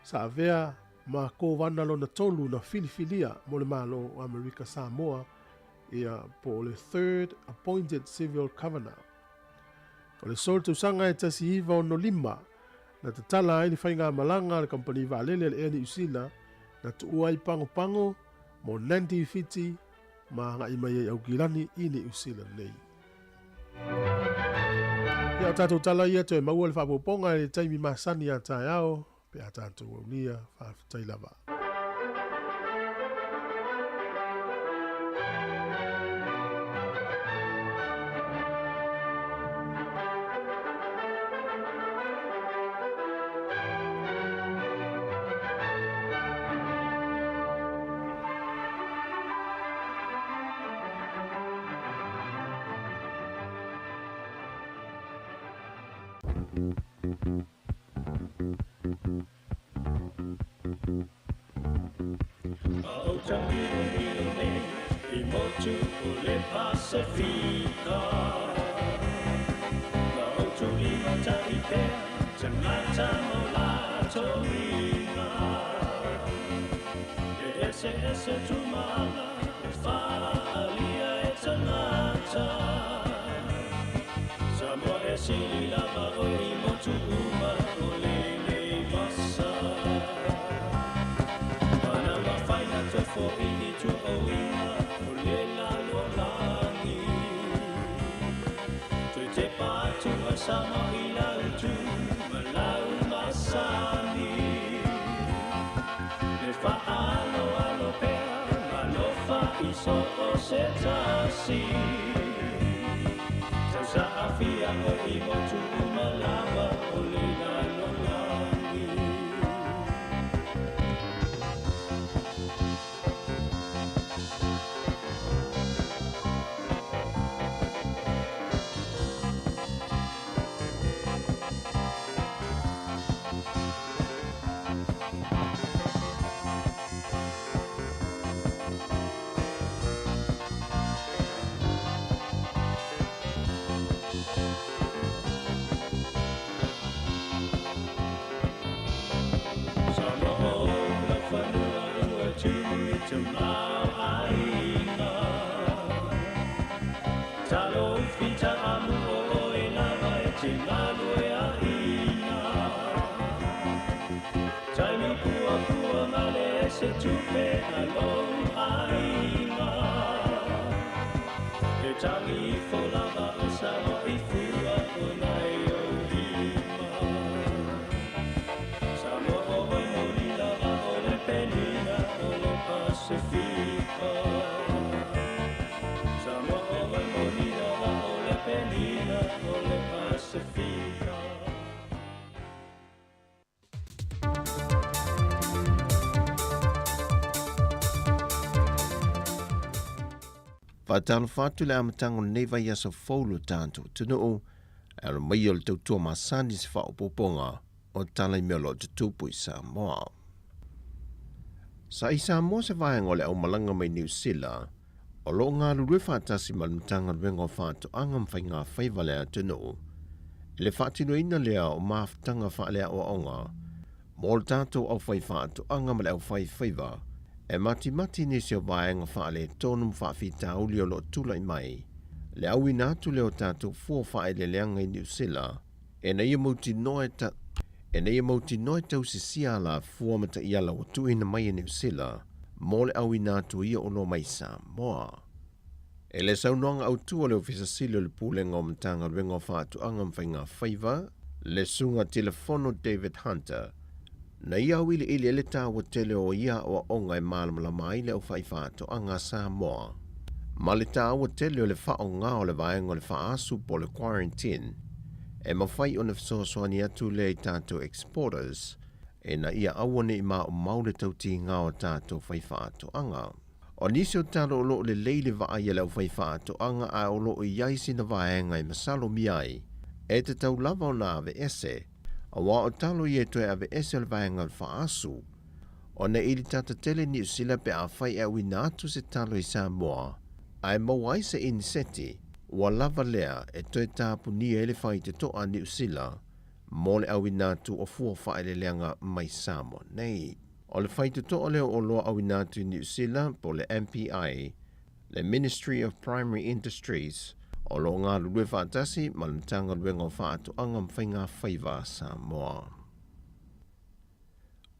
sa avea ma ko wana lo na tolu na filifilia mo le malo o Amerika Samoa ia po le third appointed civil governor. O le solta usanga e tasi iwa o no lima na te tala ai ni whainga malanga le kampani Valele le eni usila na tuua i pango mo Nandi Fiti ma nga ima i au kilani ini usila nei. Ia o tātou tala ia te maua le whapoponga e taimi masani a tai ao pe a tātou au nia whaafitai lava. Whaatalo whatu le amatango nei vai asa whaulu tātou tunu e mai o le tautua masani si whaopoponga o tala i melo te tupu i Samoa. Sa isa mo se vaenga o le au malanga mai New Zealand, o lo ngā lulue whātasi malimtanga ruenga o whātu angam whai ngā whaivalea tunu. Le whātino ina lea o māwhtanga whaalea o aonga, mō le tātou au whai whātu angam le au whai whaiva, e mati ni se o vaenga whaale tōnum whaafita uli o lo tula i mai, le au inatu leo tātou fua whaele leanga i New Zealand, e na ia mauti noe tau se sia la fua mata iala o tuina mai i New Zealand, mō le au inatu ia o no mai Samoa. E le saunonga au tua leo fisasilo le pūlenga o mtanga ruenga o whaatu angam whai ngā whaiva, le sunga telefono David Hunter, na ia au ili ele tā wa tele o ia o onga e mālamala mai le au whai whaatu anga Samoa. Ma le tā wa tele o le wha o ngā o le vaenga o le wha asu po le quarantine, e mawhai o na fisosoani atu le tātou exporters, e na ia awane i mā o maule tauti ngā o tātou whai whaatu anga. O nisi o talo o loo le leile wa aia lau whai whaato anga a o loo i aisi na vaenga i masalo miai. E te tau lava o na ave ese, a wā o talo i e toe ave ese o le vaenga o whaasu. O na ili tata tele ni usila pe a whai e winatu se talo i Samoa, a e mawai se iniseti, wa lava lea e toe tāpu ni ele whai te toa ni usila, mo le a winatu o fua whai le leanga mai Samoa nei. O le whaitu toa leo o loa awinatu New Zealand po le MPI, le Ministry of Primary Industries, o lo ngā lulue whaatasi ma le mtanga luenga o whaatu angam whainga whaiva Samoa.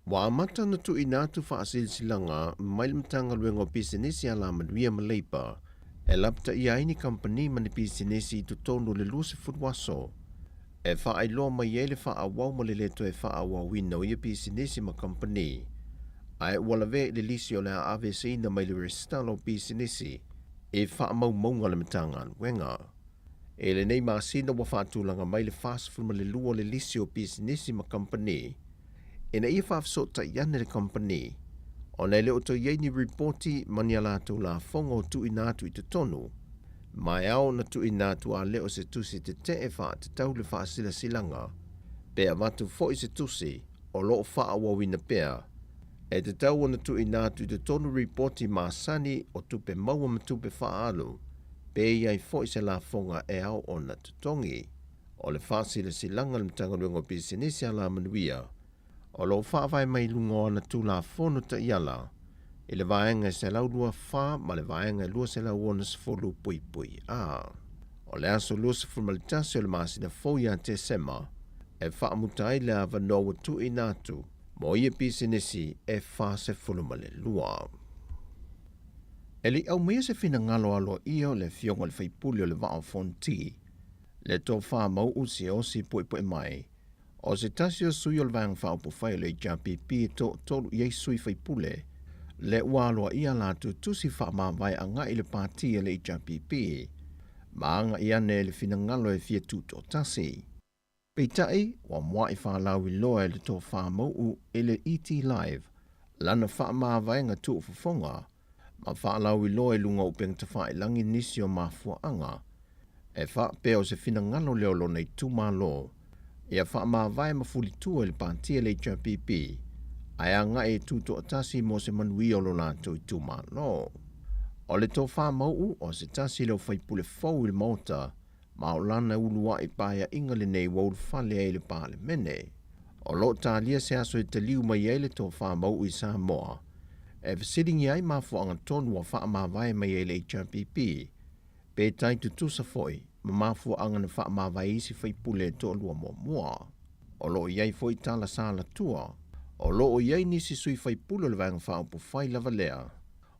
Wa amata na tu inatu whaasilsilanga mai le mtanga luenga o pisinisi ala manuia maleipa, e lapta ia ini company mani pisinisi tu tonu le luse futwaso, e whaailoa mai ele whaawau ma le leto e whaawau wina o ia pisinisi ma company, ai wala ve le lisi o le ave seina mai le restalo pisinisi e wha mau maunga le matangan wenga. E le nei maasina wa whaatulanga mai le fast ma le lua le lisi o pisinisi ma company. E na ia whaafsota iane le company. O nei le oto iei ni reporti mani ala tu la fonga o tu inatu i te tonu. Mai au na tu inatu a leo se tusi te te e wha te tau le wha sila silanga. Pea watu fo i se tusi o loo wha awawina pea. E te tau ana tu inatu i te tonu reporti maasani o tupe maua ma tupe whaalu, pe iai fo i se la fonga e au o na tutongi. O le whaasila silanga le mtanga rungo pisinisi ala manuia, o lo whaavai mai lungo ana tu la fono ta iala, e le vaenga se lau lua wha, ma le vaenga lua se lau ona se folu pui pui a. O le aso lua se formalitasi o le maasina foia te sema, e whaamutai le ava noa tu inatu, mo ia pisinisi e whase fulumale lua. E li au mea se fina ngalo alo ia le fionga le whaipuli o le vao fonti, le tō wha mau usi osi pui pui mai, o se tasi o sui o le vang whao po whai le JPP to tolu iei sui whaipule, le waloa ia la tusi wha maa vai a ngai le pātia le JPP, ma anga ia ne le fina ngalo e fia tuto tasi. Peitai, wa mua I whaalawi loa le tō whamau e le ET Live, lana wha vai ngā tū ufafonga, ma whaalawi loa lunga upeng ta wha langi nisi o mafua anga, e wha peo se fina ngalo leo lo nei tūma lo, ia wha vai mafuli tua le pātia le JPP, ai anga e tūto atasi mo se manui o lo nātou I tūma lo. O le tō whamau o se tasi leo whaipule fau il mauta, ma o lana ulua I pāia inga le nei waul whale e le pāle mene. O lo tālia se aso e te liu mai e le tō whamau I Samoa. E visiting iai mafuanga tonu wa whaamawai mai e le HRPP. Pe tai tutusa foi, ma mafuanga na whaamawai isi whaipule tō lua mua. O lo iai foi tala sāla tua. O lo o iai nisi sui whaipule le vanga whaupu whai lava lea.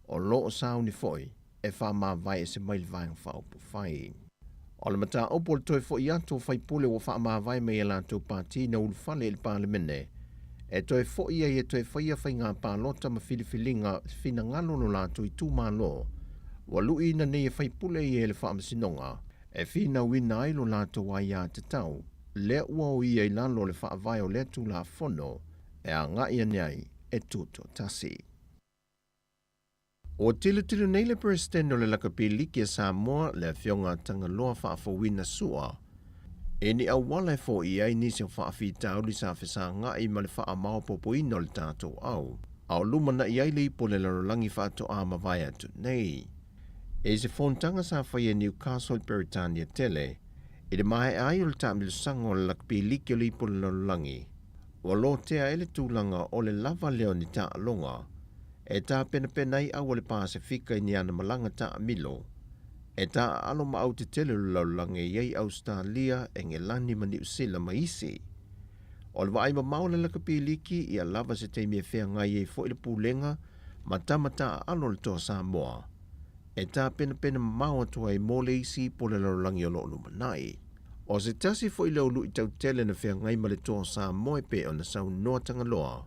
O lo o sauni foi, e whaamawai e se mai le vanga whaupu whai. O le mata opo le toi fo I ato whaipule wa whaamawai mai e lantou pāti na ulufale il pālemene. E toi fo ia e toi whaia whai ngā pālota ma filifilinga fina ngalo no lantou I tūmā lo. Wa lui na nei e whaipule I le whaamasinonga. E fina wina ai lo lantou ai a te tau. Le ua o ia I lalo le whaavai o le tu la fono. E a ngā ia nei e tuto tasi. O tilu nei le presidente o le lakapiliki a Samoa le fionga tanga loa whaafawina sua. E ni awala e fo I ai nisi o whaafitau li sa whesa ngai ma le whaamao popoina o le tātou au. Au luma na iai le ipo le larolangi whaatoa mawai atu nei. E se fontanga sa whaia Newcastle Peritania tele, e de mahe ai o le tāmilu sanga o le lakpiliki o le ipo le larolangi. Wa lo tea ele tūlanga o le lava leo ni tā alonga, e tā pena ai au le Pasifika i ni ana malanga tā amilo, e tā alo ma au te tele le larolangi iei Australia e nge lani ma New Zealand ma isi. O le waai ma maule la kapiliki ia lava se teimi e whea ngai e fo i le pūlenga ma tamata alo le toa Samoa. E tā pena mau atua e mole isi po le larolangi o loo manai. O se tasi fo i leo lu i tau tele na whea ngai ma le toa Samoa e pe o na sau noa tangaloa.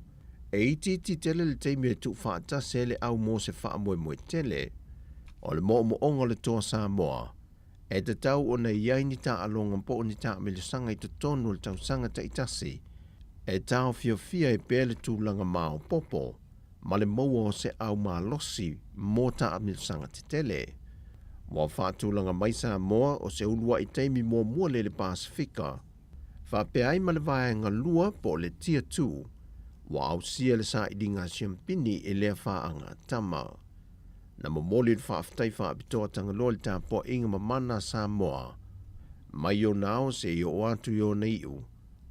E iti tele le teimi e tuk whaata se le au mo se wha moe tele. O le mo onga le toa Samoa. E te tau o na iai ni tā alonga po o ni tā me le sanga i te tonu le tau sanga ta itasi. E tau fia e pele tūlanga mao popo, ma le maua o se au maa losi mō ta amirsanga te tele. Wa whātūlanga mai Samoa o se ulua i teimi mua le Pasifika. Whape ai ma le vaenga lua po le tia tū, wa au sia le sa idinga siampini e lea whaanga tama. Na momoli le whaaftai whaapitoa tangaloa le tā po inga mamana Samoa. Mai o nao se i o atu i o neiu,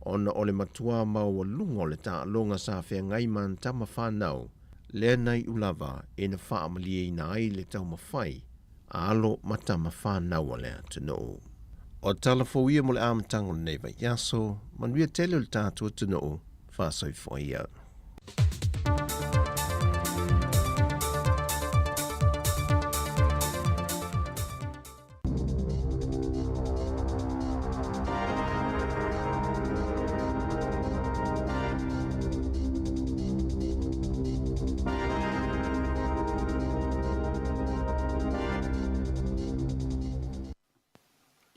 ona ole matua mau lungo le ta longa sa whea ngai man tama whanau, lea nei ulava e na whaamalie i na ai le tau mawhai, a alo matama whanau lea tino. O talafo mo le amatango nei vai yaso, manuia tele le tātua tino, whasoi whaia.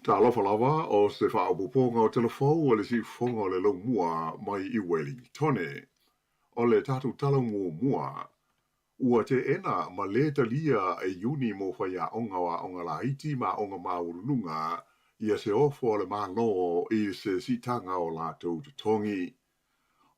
Ta alofa lava o se whaapuponga o telefou o le si fonga o le lau mua mai i Wellingtone. O le tatu tala mua, ua te ena ma le talia e yuni mo whaia onga wa onga la iti ma onga maulunga ia se ofo o le malo i se sitanga o la tau tongi.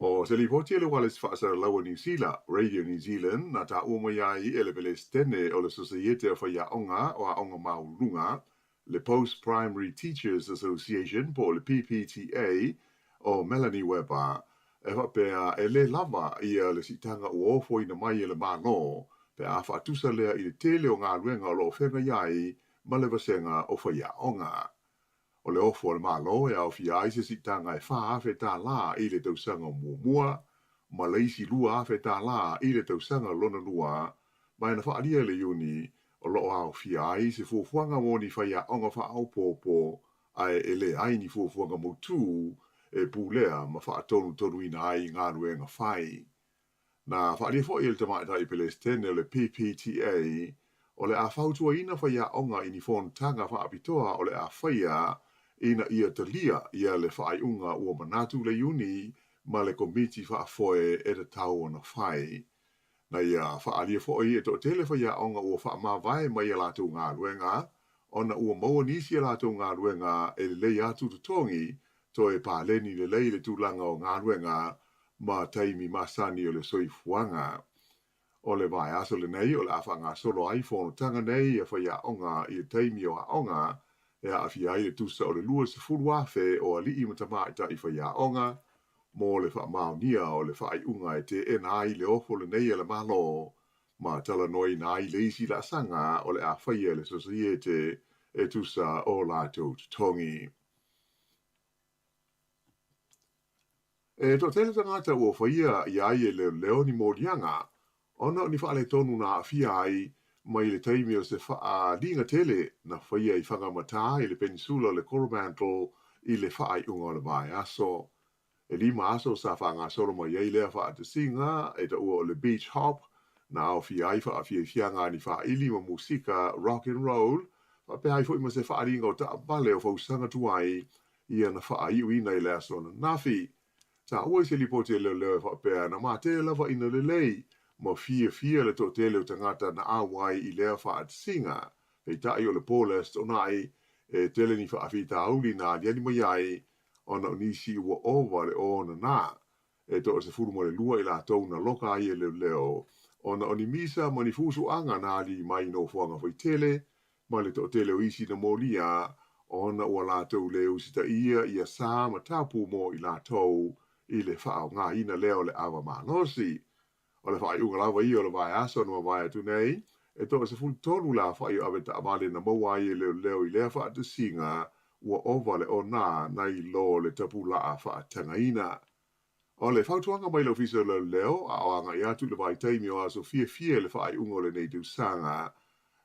O se li poti ele wale se whaasara laua New Zealand, Radio New Zealand, na ta umayai ele pele stene o le Societe o whaia onga o a onga maulunga, le Post-Primary Teachers Association po le PPTA o Melanie Weber e whapea e le lava ia le sitanga o ofo ina mai e le mano pe a whaatusa lea i le tele o ngā ruenga o lo whenga iai ma le vasenga o whaia onga. O le ofo le malo e au fiai se sitanga e whaafe tā la i le tausanga mua, ma le isi lua afe tā la i le tausanga lona lua, mai na whaalia le uni o lo au fiai se fuafuanga mo ni whaia onga wha au popo ai ele ai ni fuafuanga mo tū e pūlea ma wha tonu ina ai ngā ruenga whai. Na wha alia fo i le tamaita i Palestine le PPTA o le a whautua ina whaia onga i ni whontanga wha apitoa o le a whaia ina ia talia ia le whaai unga ua manatu le uni ma le komiti wha afoe e te tau ona whai. Na ia whaalia fo i e to tele whaia onga ua wha mawai mai a lātou ngā ruenga, ona ua maua nisi a lātou ngā ruenga e le lei atu tutongi, to e pāleni le lei le tūlanga o ngā ruenga ma taimi masani o le soifuanga. O le vai aso le nei o le awha ngā solo iPhone tanga nei e whaia onga i le taimi o a onga, e a awhi ai le tusa o le lua se furu afe o a li i matamaita i whaia onga, mo le wha maonia o le whaai unga e te ena ai le ofo le nei le malo, ma tala noi na ai le isi la sanga o le a whaia le Societe e tusa o lātou tongi. E to tele tangata ua whaia i ai e leo ni mōrianga, ona ni whaale tonu na awhia ai mai le taimi o se wha linga tele na whaia i whangamata i le peninsula le Coromandel i le whaai unga o le vai aso. E lima aso sa whanga soro mai ei lea wha te singa e ta ua o le beach hop na au fi ai wha fianga ni wha ili ma musika rock and roll wha pe ai fo ima se wha ringa o ta bale o whausanga tuai ia na wha iu ina i lea sona nafi. Ta ua se li pote leo wha pe na ma te lava ina le lei ma fia le to te leo tangata na awai i lea wha te singa e ta i o le polest o nai e tele ni wha awhi ta auli na diani mai ai ona nisi ua ova le o na nā. e to se furu mo le lua i la tau na loka ai e leo. Ona oni misa ma ni fusu anga na li mai no fuanga foi tele, ma le to tele o isi na molia, ona ua la tau leo si ta ia sa ma tapu mo i la tau i le whao ngā ina leo le awa manosi. O le whai unga lawa i o le vai aso no vai atu nei, e to se fulu tonu la whai awe ta amale na maua i leo i lea wha atu singa, ua ova le o nā nai lo le tapu la a wha tanga ina. O le whautuanga mai lo fisa leo, a o anga i atu le vai taimi o aso fie le whai unga le nei sanga,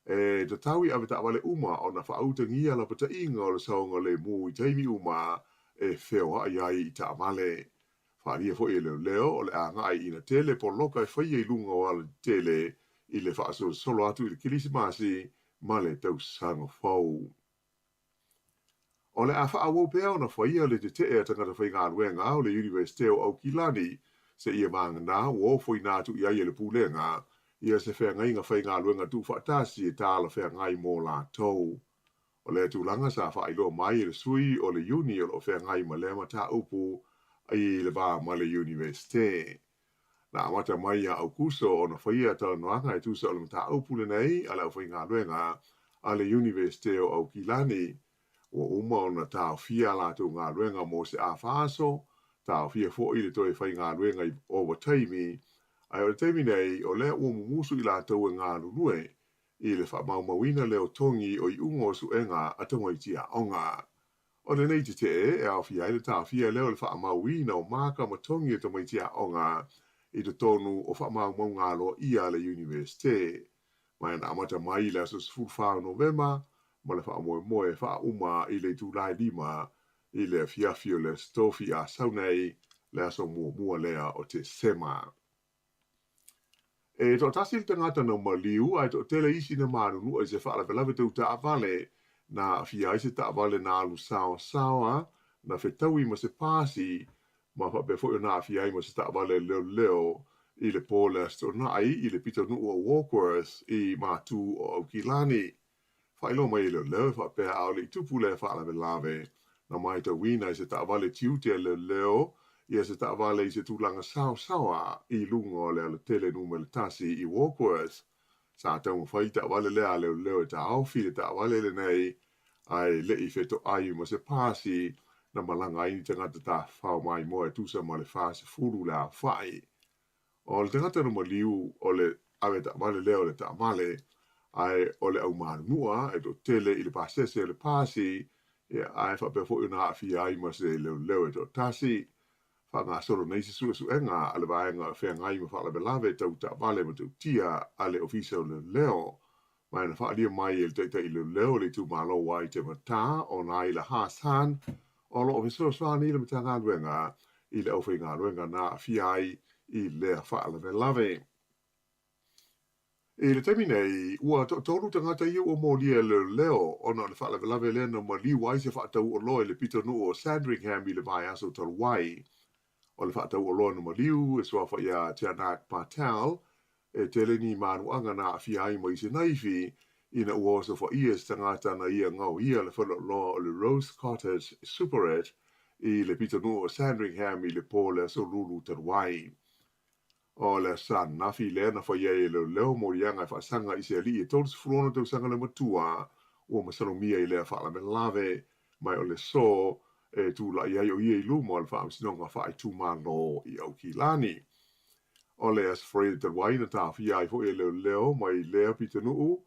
e te taui awe ta amale uma o na whautangia la pata inga o le saunga le mu i taimi uma, e wheo ai ai i ta amale. Wharia fo i leo o le anga ai ina tele po loka e whaia i lunga o ala tele i le whaaso solo atu i le kilisimasi ma le tau sanga fau. O le a whaawau pēo na whaia le te e tangata whai ngā ruenga o le Universite o Aukilani se ia mangana o fwoi nātu i aia le pūlenga ia se whea ngai ngā whai ngā ruenga tu whaatasi e tāla whea ngai mō la tau. O le tūlanga sa whailo mai le sui o le uni o le whea ngai ma lema tā upu ai le va ma le Universite. Na amata mai a Aukuso o na whaia tala noanga e tusa o le mata aupule nei ala o whai ngā ruenga a le Universite o Aukilani o uma o na tau fia la tu ngā ruenga mo se a whaaso, tau fia fo i le toi whai ngā ruenga i o taimi, ai o le taimi nei o lea ua mumusu i la tau e ngā rurue i le wha maumawina leo tongi o i ungo su enga a tonga i tia onga. O le nei te e au fia i le tau fia leo le wha mauina o maka ma tongi e tonga i tia onga i te tonu o wha mau ngalo i a le Universite. Mai na amata mai le aso sfurwhao Novema, ma le wha moe wha uma i le tūrai lima i le fiafio le stofi a saunei le aso mua lea o te sema. E to tasi te ngata no maliu ai to tele isi na marunu ai se wha la velave tau ta avale na fia isi ta avale na alu sawa na whetaui ma se pasi ma wha befo na fia i ma se ta avale leo i le pole astonai i le pito nu o Walkworth i matu o Aukilani. Whailo mai leo wha pēr au le tupu le wha la velave na mai ta wina i se ta avale tiutea leo ia se ta avale i se tūlanga sawa i lungo le ala tele numele tasi i Walkworth. Sa tau mwhai ta avale lea leo e ta aufi le ta avale le nei ai le i wheto ai ma se pasi na malanga i tangata ta whao mai moe tusa ma le whaase furu le a whai. O le tangata no maliu o le awe ta avale leo le ta amale ai o le au marunua e to tele i le pasese le pasi e ai wha pe fo una afi ai ma se leo e to tasi. Wha ngā soro nei se su enga ale vaenga whea ngai ma wha la belave tau ta vale ma tau tia ale ofisa o leo. Mai na wha alia mai e te i leo le tu malo wai te mata o na i la hasan o lo ofisa o swa ni le mata ngā luenga i le au whai ngā luenga na afi ai i le wha la belave. E le temi nei, ua tolu tangata i o molia leo ona le wha la belave le na ma li wai se wha tau o loe le pito nu o Sandringham i le vai aso talu wai. O le whaatau o loa na maliu e sua whaia Te Anak Patel e tele ni manu anga na awhi ai mo i se naifi ina ua oso whaia se tangata na ia ngau ia le whalo loa o le Rose Cottage Superette i le pita nu o Sandringham i le pō le aso lulu taruai. O le san nafi le na whaia e leo morianga e whaasanga i se ali e tolu sifurona tau sanga le matua ua masalomia i lea whaala me lave mai o le so e tu la ia o ia i lumo al wha sinonga wha i tūmano i Aukilani. O le as Fred te waina tā whia i ho e leo mai lea pitanuu,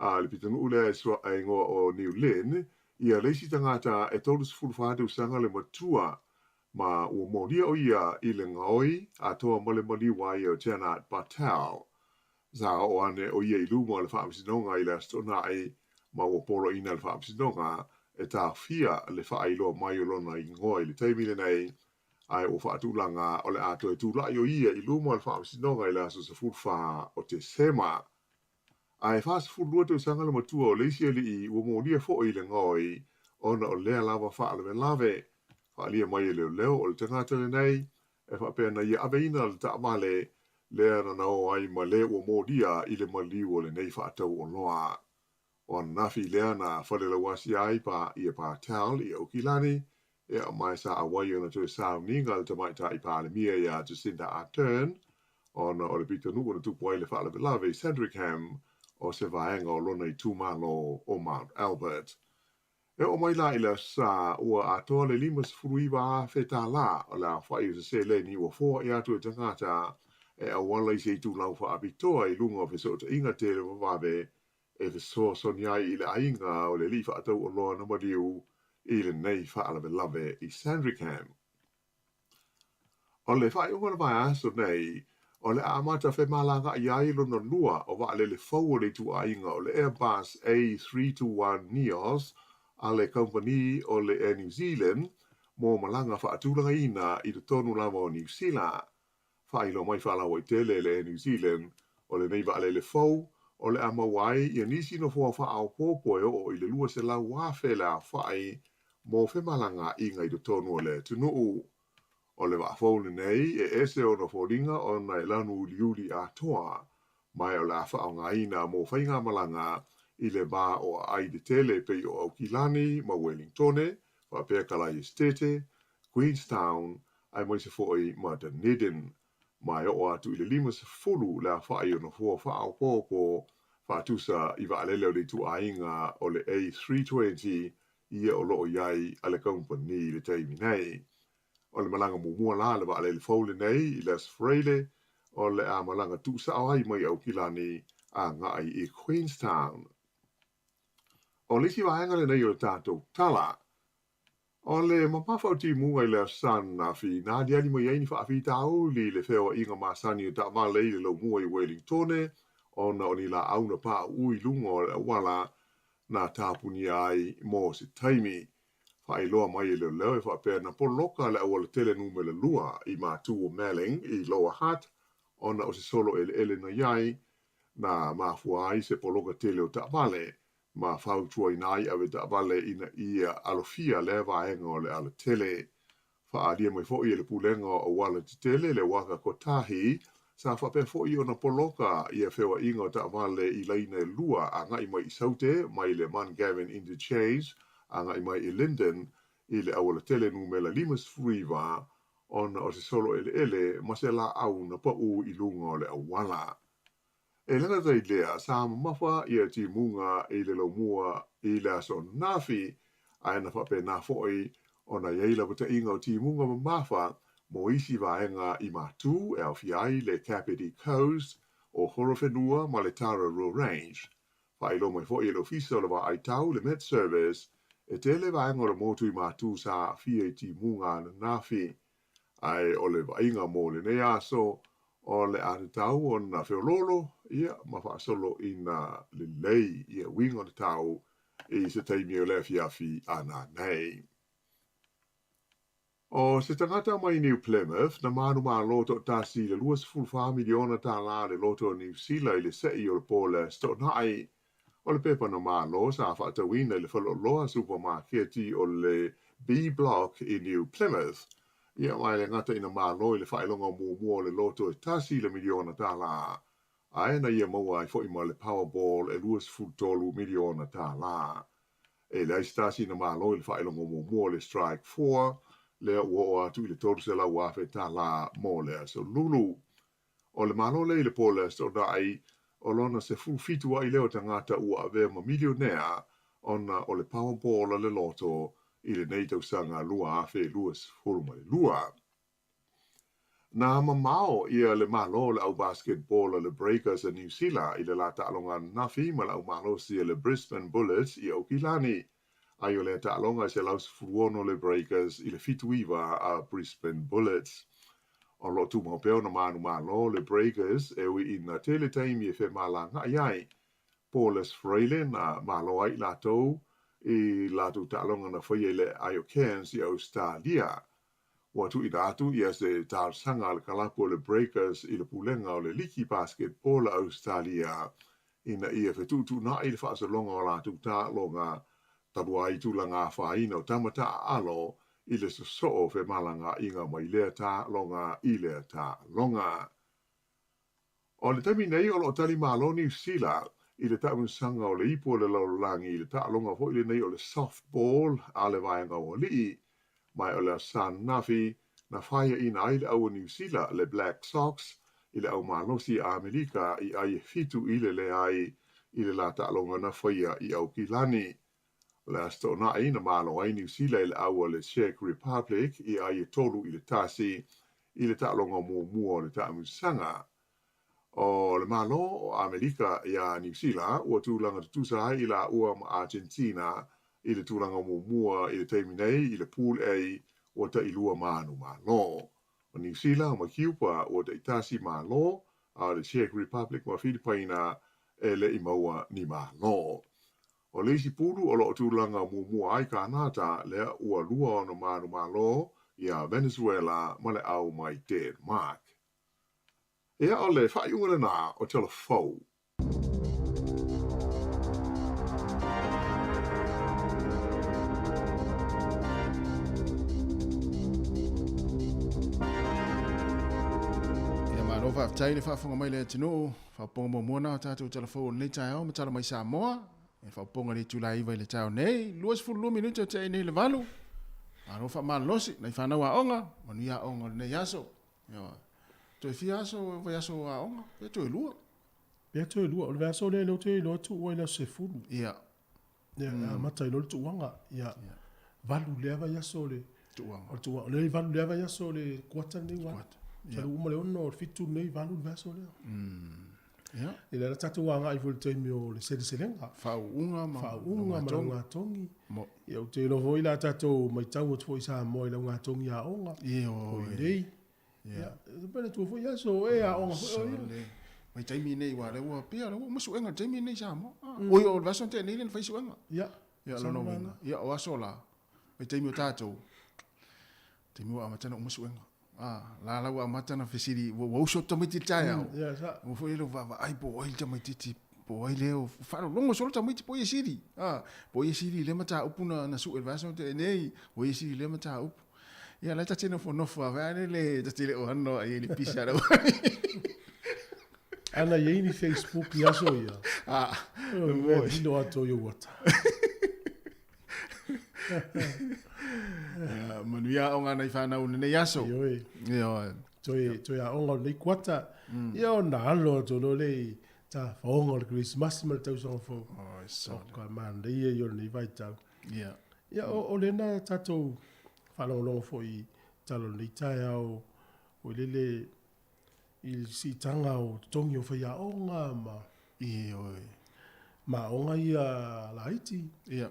a le pitanuu lea e sua e ngoa o New Lynn, i a leisi tangata e tolus fulwhātu sanga le matua, ma ua moria o ia i le ngaoi, a toa mole mali wai o Te Anak Patel. Za o ane o ia i lumo al wha sinonga i le astonai, ma ua polo ina al wha sinonga, e tā whia le whaailoa mai o lona i ngoi le teimile nei ai o whaatulanga o le ato e tūlai o ia i luma le whaamisinonga i le aso sa fulwha o te sema. Ai whaas fulua te sanga le matua o leisi ali i ua mōlia fo i le ngoi ona o lea lava whaalewe lave. Whaalia mai e leo o le tangata le nei e whaapena ia aveina le taamale lea na nao ai ma le ua mōlia i le maliu o le nei whaatau o loa. O nafi lea na whalela wasi ai pa i e Patel i Aukilani, Ia mai sa awai ona tu sa ninga te mai ta ipa le mia ia Jacinda Ardern ona o le pito nuku na tupu ai le wha le lave Sandringham o se vaenga o lona I tūmalo o Mount Albert. E o mai la ila sa ua atoa le 5 a whetā la o la whai o se le ni ua 4 i atu e tangata e awala I se tū lau wha apitoa I lunga o wheso ta inga te le wawawe e wheso soniai I le ainga o le li wha atau o loa na mariu I le nei wha le lave I Sandringham. O le whai unga le vai aso nei o le amata whe malanga I ai lona lua o wa le fau le tu ainga o le Airbus A321 Neos a le company o le Air New Zealand mo malanga wha atulanga ina I te tonu lama o New Zealand. Whai lo mai whala o I tele le Air New Zealand o le neiva le fau o le amawai I nisi no fua wha au pōpoe o I le lua se lau wafe la whai mo whe malanga inga I te tonu o le tunuu. O le wafau nei e ese o na fōringa o na lanu liuli a toa, mai o la wha o ngā ina mō whainga malanga I le ba o ai de tele pe o Aukilani, ma Wellingtone, wa pēr kalai Estete, Queenstown, ai mai se fōi ma Dunedin, mai o atu I le 5 la whai o na fua wha o pōpō, wha tusa I wa alele o le tu ainga o le A320 ia o loo iai a le company le teimi nei. O le malanga mumua la le wa le faule nei I les Freile o le a malanga tu sa ai mai Aukilani a ngai I Queenstown. O le si waenga le nei o le tātou tala. O le mapawhau ti munga I le san na fi nā diani mai aini wha afi tau li le whewa inga masani o ta malei le lau mua I Wellingtone o na o ni la auna pa ui lunga o le wala na tāpuni ai mo se taimi. Whai loa mai le leo e whapea na poloka le awala tele nume le lua I mātu o Melling I Lower Hutt o na o se solo ele na iai na mafua ai se poloka tele o Ta'avale ma whautua I nai awe Ta'avale ina ia alofia le vaenga o le ala tele. Whaadia mai fo I le pulenga o wala te tele le waka kotahi sa whapea fo I o na poloka ia whewa inga o Ta'avale I leina lua a ngai mai I saute mai le Man Gavin Interchange a ngai mai I Linden I le awala tele numela 5 ona o se solo ele ma se la au na pa u I lunga o le awala. E lana dai lea sa mawha ia ti munga I le lau mua I le aso nafi a ena whape na foi ona yeila wata inga o ti munga mawha mo isi vaenga I matu e au fiai le Kapiti Coast o Horowhenua ma le Tara Rural Range. Whailo mai foi le ofisa le wa ai tau le Met Service e tele vaenga o le motu I matu sa fia ti munga na nafi ai o le vainga mo le ne aso o le ane tau o na whiololo ia ma whaasolo I na le lei ia winga le tau I se taimi o le fiafi ana nei. O se tangata mai New Plymouth na manu maa loto tasi le 2.5 miliona ta la le loto New Zealand I le sei o le pole sto nai o le pepa na maa lo sa whaatawina le whaloloa supermarketi o le B-Block I New Plymouth. Ia mai le ngata ina malo I le whailonga mua le loto e tasi le miliona ta la. Aena ia maua I fo I ma le Powerball e 2.2 miliona ta la. E le aistasi ina malo I le whailonga mua le Strike 4, le ua o atu I le toru se la wafe ta la mo le aso lulu. O le malo le I le pole so dai, o lona se fufitu ai leo tangata ua ave ma milionea, ona o le Powerball le loto, I le nei tausanga lua afe luas huruma le lua. Na mamao ia le malo le au basketball le Breakers a New Zealand I le la ta'alonga nafi ma le au malo si le Brisbane Bullets I Aukilani. Ai o le ta'alonga se lau furuono le Breakers I le fituiva a Brisbane Bullets. O lo tu maupeo na manu malo le Breakers e ui ina tele taimi e fe malanga iai. Paulus Freile na malo ai latou I latu ta'alonga na whaia le Iocans I Australia. Watu I datu ia se tārsanga le kalapo le Breakers I le pulenga o le liki basketball Australia. Ina ia whetutu na I le whaasalonga o latu ta'alonga tarua I tūlanga whaina o tamata alo I le sosoo whe malanga inga mai lea ta'alonga I lea ta'alonga. O le tami nei o lo tali malo New Zealand I le ta'amusanga o le ipo le laulangi I le ta'alonga fo I le nei o le softball a le vaenga o lii. mai o le San Nafi na whaia ina ai le au New Zealand le Black Sox i le au malosi a Amerika i ai fitu i le ai i le la ta'alonga na whaia i au Kilani. Le asto na ina malo ai New Zealand i le au le Czech Republic i ai tolu i le tasi i le ta'alonga mua le ta'amusanga. O le malo o Amerika ia New Zealand ua tūlanga tutusa i la ua ma Argentina i le tūlanga mua i le teimi nei i le pool A ua ta ilua manu malo. O New Zealand ma Cuba ua ta itasi malo a le Czech Republic ma Filipina e le imaua ni malo. O le isi pulu o lo tūlanga mua ai Kanata le ua lua ono manu malo ia Venezuela ma le au mai Denmark. Ia o le whaiunga na o tala fau. Ia malo whaafitai le whaafunga mai le tino, whaaponga mona o tātou tala fau nei tai au, ma tala mai Samoa, e whaaponga le tūlai iwa i le tau nei, 22 minuto te nei le valu. Malo whaamalosi, nei whanau a onga, manu ia onga nei aso. Ia to fia so vai so a onga pe to lua o le so le no te lo tu o ina se fulu ia mata lo tu wanga ia valu leva ia so le tu wanga o tu le valu leva ia so le kwata ni wa sa u le ono fitu nei valu va so le ia ile la tatu wanga i vol te mio le se selenga fa unga ma nga tongi ia o te lo voi la tatu mai tau o foi sa mo ile nga tongi a onga ia o dei ia pena tu foi aso e a onga mai taimi nei wa le wa pia le mo suenga taimi nei sa mo o yo va son te nei le fai suenga ia lo no winga ia o aso la mai taimi o tato taimi wa matana mo suenga la wa matana fesiri wo uso to mai titaya ia sa o foi lo va ai po oil to mai titi po ai le o fa longo solo to mai po yesiri po yesiri le mata upuna na su elvason te nei o yesiri le mata up ia la tatino fo no fa vale le tatile o hanno ai li pisara ana yeni Facebook ya so ia no ato yo what manu ia onga nei fana un nei aso ia to ya onga nei kwata ia na lo to lo le ta fonga Christmas mal tau so fo so ka man de yo nei vai tau ia o le na tato whanau fo i talo ni tai au o lele i si tanga o tongi o whaia onga ma onga i a laiti ia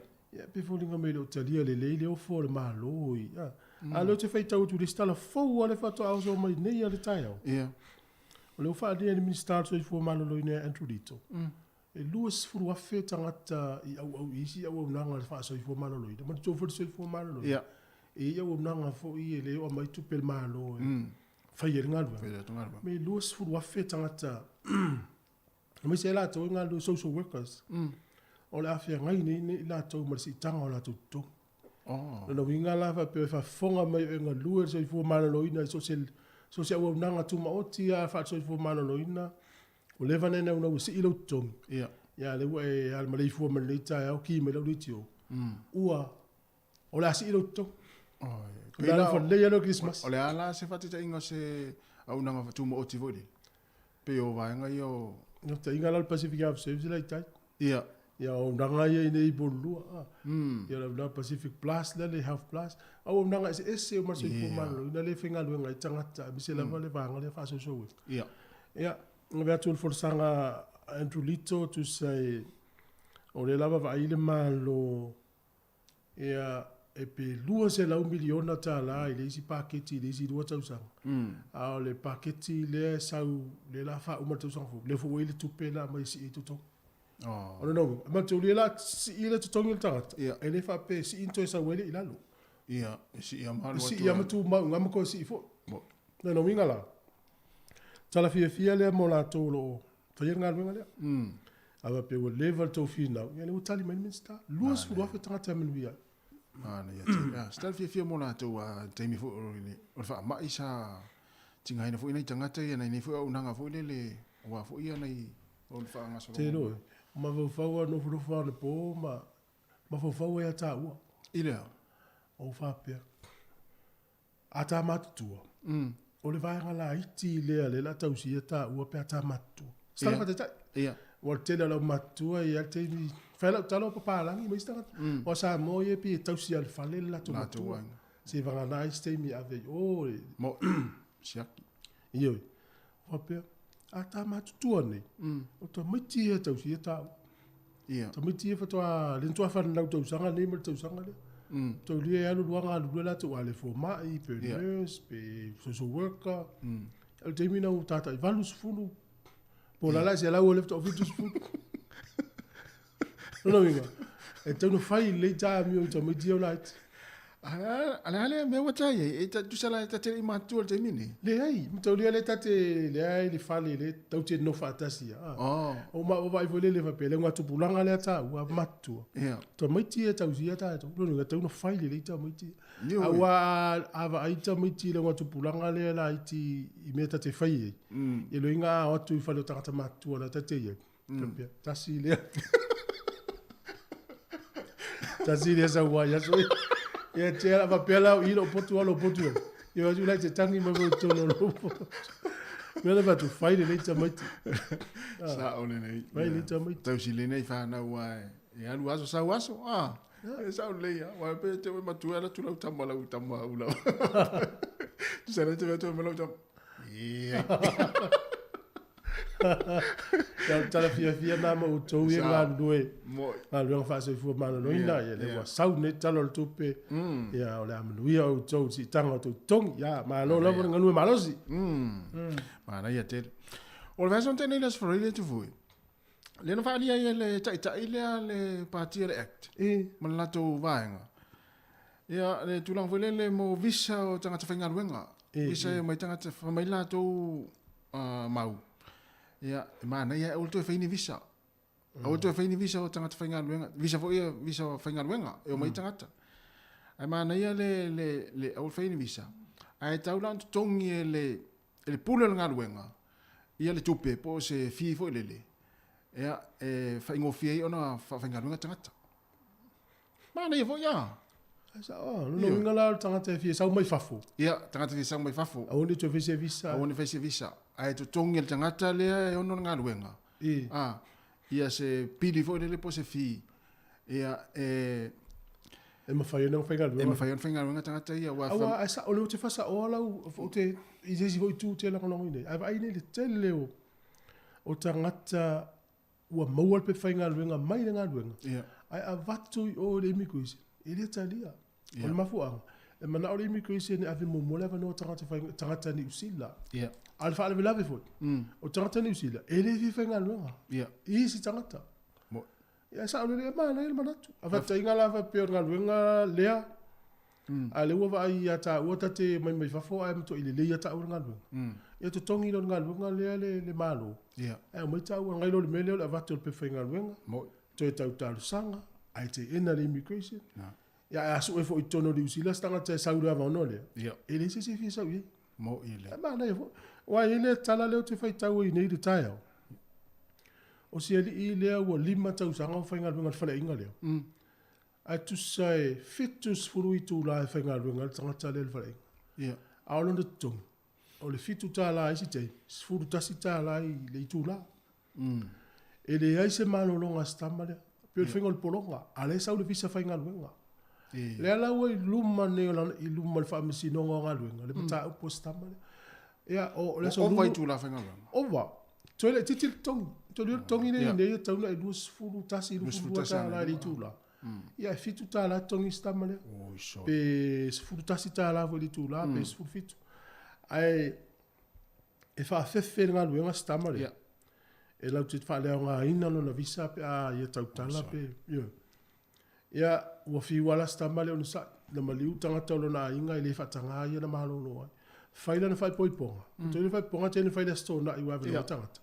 pe fōringa me leo talia le leile o fōre ma loi a leo te whaitau tu le stala fau ale whato au so mai nei a le tai au o leo whaadia ni ministar so i fō malo loi nea Andrew Lito e luas furu afe tangata i au isi au nanga le wha so i fō malo loi ma tu fōre so i fō malo loi e ia o nanga fo i le o mai tupel malo fai ngalwa me luas furu afe tangata me se la to ngalu social workers o la afia ngai ni la to mar si tanga o la to no winga la fa pe fa fonga mai nga luer so fu malo loina so se o nanga tu ma oti a fa so fu malo loina o le vane na no si ilo tong ya le we al mali fu ma le ta o ki me lo ditio ua o la si ilo tong la fa le ya Christmas o le ala se fa te inga se au nanga tu ma oti voli pe o va nga yo no te inga la Pacific Ave Service la tai ya o nanga ye nei bolu ya la Pacific Plus le Health Plus o nanga se o ma se fu malo na le finga lu nga tangata bi se la va le vanga le fa so ya nga tu for sanga Andrew Lito to say o le lava va ile malo ya e pe lua se la 1 miliona ta la ile si paketi ile si 2,000 a le paketi le sau le la fa 1,000 fu le fu ile tu pela mai si tu to no ma tu le la si ile tu tong il tangata e le fa pe si into sa wele ila lo si ia mal si ia tu ma ngam ko si fo no winga la tala fia le mo la to lo fa yenga winga le ava pe o level to fina ya le utali mai minsta luas fu fa tangata men via ya stel fia mo la to taimi fu ni o fa ma isa tinga ina fu ina tangata ia nei fu o nanga fu le wa fu ia nei o fa nga so te no ma fa no fu fa le po ma fa ya ta u ile o fa pe ata matutua. O le vai ngala iti le la tausia ta ua pe ata matua. Stala fa tata. Ia. Wa tele la matua ia te ni fela talo pa langi mai stala. O sa mo ye pi tausia le fale la tu matua. Se va na este mi ave o mo siaki. Io. Wa pe ata matutua ne. O to miti e tausia ta. Ia. To miti e fa to le to fa na to sanga ne mo to sanga le. To lia alu luanga alu la to ale fo mai pe nurse pe social worker. El termina o tata i valus fulu. Po la se la o left of it fulu. No winga. E tonu fai le ta mi o to me dio light. Ale me wata ye e ta tu sala ta te ma tu te mini. Le ai, mi to lia le ta te le ai le fali le tau te no fantasia. O ma o vai vole le va pe le ngatu bulanga le ta wa matu. To mai ti e tau sia ta to no ngatu no fai le ta mai ti. Awa ava ai ta mai ti le ngatu bulanga le la ai ti i me ta te fai. E lo inga o tu fa le ta matu la ta te ye. Ta si le. Ta si le sa wa ya so. Ia te ala va pela i lo potu alo potu. Ia ju lai te tangi ma vo tono lo. Mele va tu fai le ta mai. Sa ole nei. Mai le ta mai. Tau si le nei fa na wa. E alu aso sa waso. E sa ole ya. Wa pe te ma tu ala tu la tama la tama ula. Tu sa le te ve tu me lo tam. Ia. Tala fia na mo to ye nga doe. Nga lo fa se fu ma no ina ye le wa sau ne talo le tupe. Ya o le amnu ya o to si tanga to tong ya ma lo lo nga no ma lo si. Ma na ya te. O le son tene les for ile tu fu. Le no fa dia ye le tai le party le act. Ma la to vaenga. Ya le tu lang vele le mo visa o tanga te finga wenga. Visa mai tanga te mai la to mau. Ja, maar nee, jij wilt even visa. Wilt even visa o tanga te wenga. Visa fo ia visa finga wenga. E o mai tanga. Ai maar nee le wilt even visa. Ai tauland tongi le pula nga wenga. Ia le tupe po se fi fo le. Ja, fingo fi ona finga wenga tanga. Maar nee fo ja. Sa no ngala tanga te fi sa mai fafo. Ja, tanga te fi sa mai fafo. Oni to visa. Oni visa. Ai to tongi le tangata le ono nga luenga. Ia se pili fo le po se fi. Ia ma fai no fai galu. Ma fai no fai galu tangata ia wa. Awa asa ono te fasa ola o te i se vo tu te la kono ine. Ai vai ne tele o tangata wa mawal pe fai galu nga mai nga luenga. Ia. Ai avatu o le mikuisi. Ile talia. O mafuanga. E mana o le mikuisi ne ave mo mola va no tangata ni usila. Ia. Alfa ale lave fo. O tangata ni usila. Ele vi fenga longa. Ia. I si tangata. Mo. Ia sa ole mana ele manatu. Ava tainga lava pe nga longa lea. Ale wa vai ata o tate mai fafo ai to ile le ata o nga longa. Ia to tongi lo nga longa lea le malo. Ia. Ai mai ta o ngai lo mele o ava to pe fenga longa. Mo. To ta uta sanga. Ai te ena le immigration. Ya asu e fo itono di usila stanga te saudi ava no le. Ia. Ele se fi sa wi. Mo ile. Mana e fo. Wa ile tala leo te fai tau i nei de taio. O si ali i lea ua lima tau sanga o whainga luenga te whale inga leo. Ai tu sai fitus furu i tū la e whainga luenga te tangata leo le whale inga. Ia. A olanda tongi. O le fitu tā la isi tei. Furu tasi tā la i le i tū la. E le ai se malolonga stama lea. Pio le whainga le polonga. A le sau le visa whainga luenga. Le ala ua i luma neo lana i luma le whaamisi nonga ngā luenga. Le pata upo stama lea. Ya o le so vai tu la fenga. Ova. Toile titil tong. Toile tongi ne ne tauna e duas fulu tasi lu fulu ta la di tu la. Ya fitu ta la tongi stamale. Oh so. Pe fulu tasi ta la vo di tu la pe fulu fitu. Ai e fa fefe nga lu nga stamale. Ya. E la tu fa le nga ina no na visa pe a ya tau tala pe. Yo. Ya wo fi wala stamale on sa na maliu tanga tolo na inga ile fa tanga ya na malo no. Faila na fai poiponga. Tōne fai ponga tēne fai le sto na iwa vele tangata.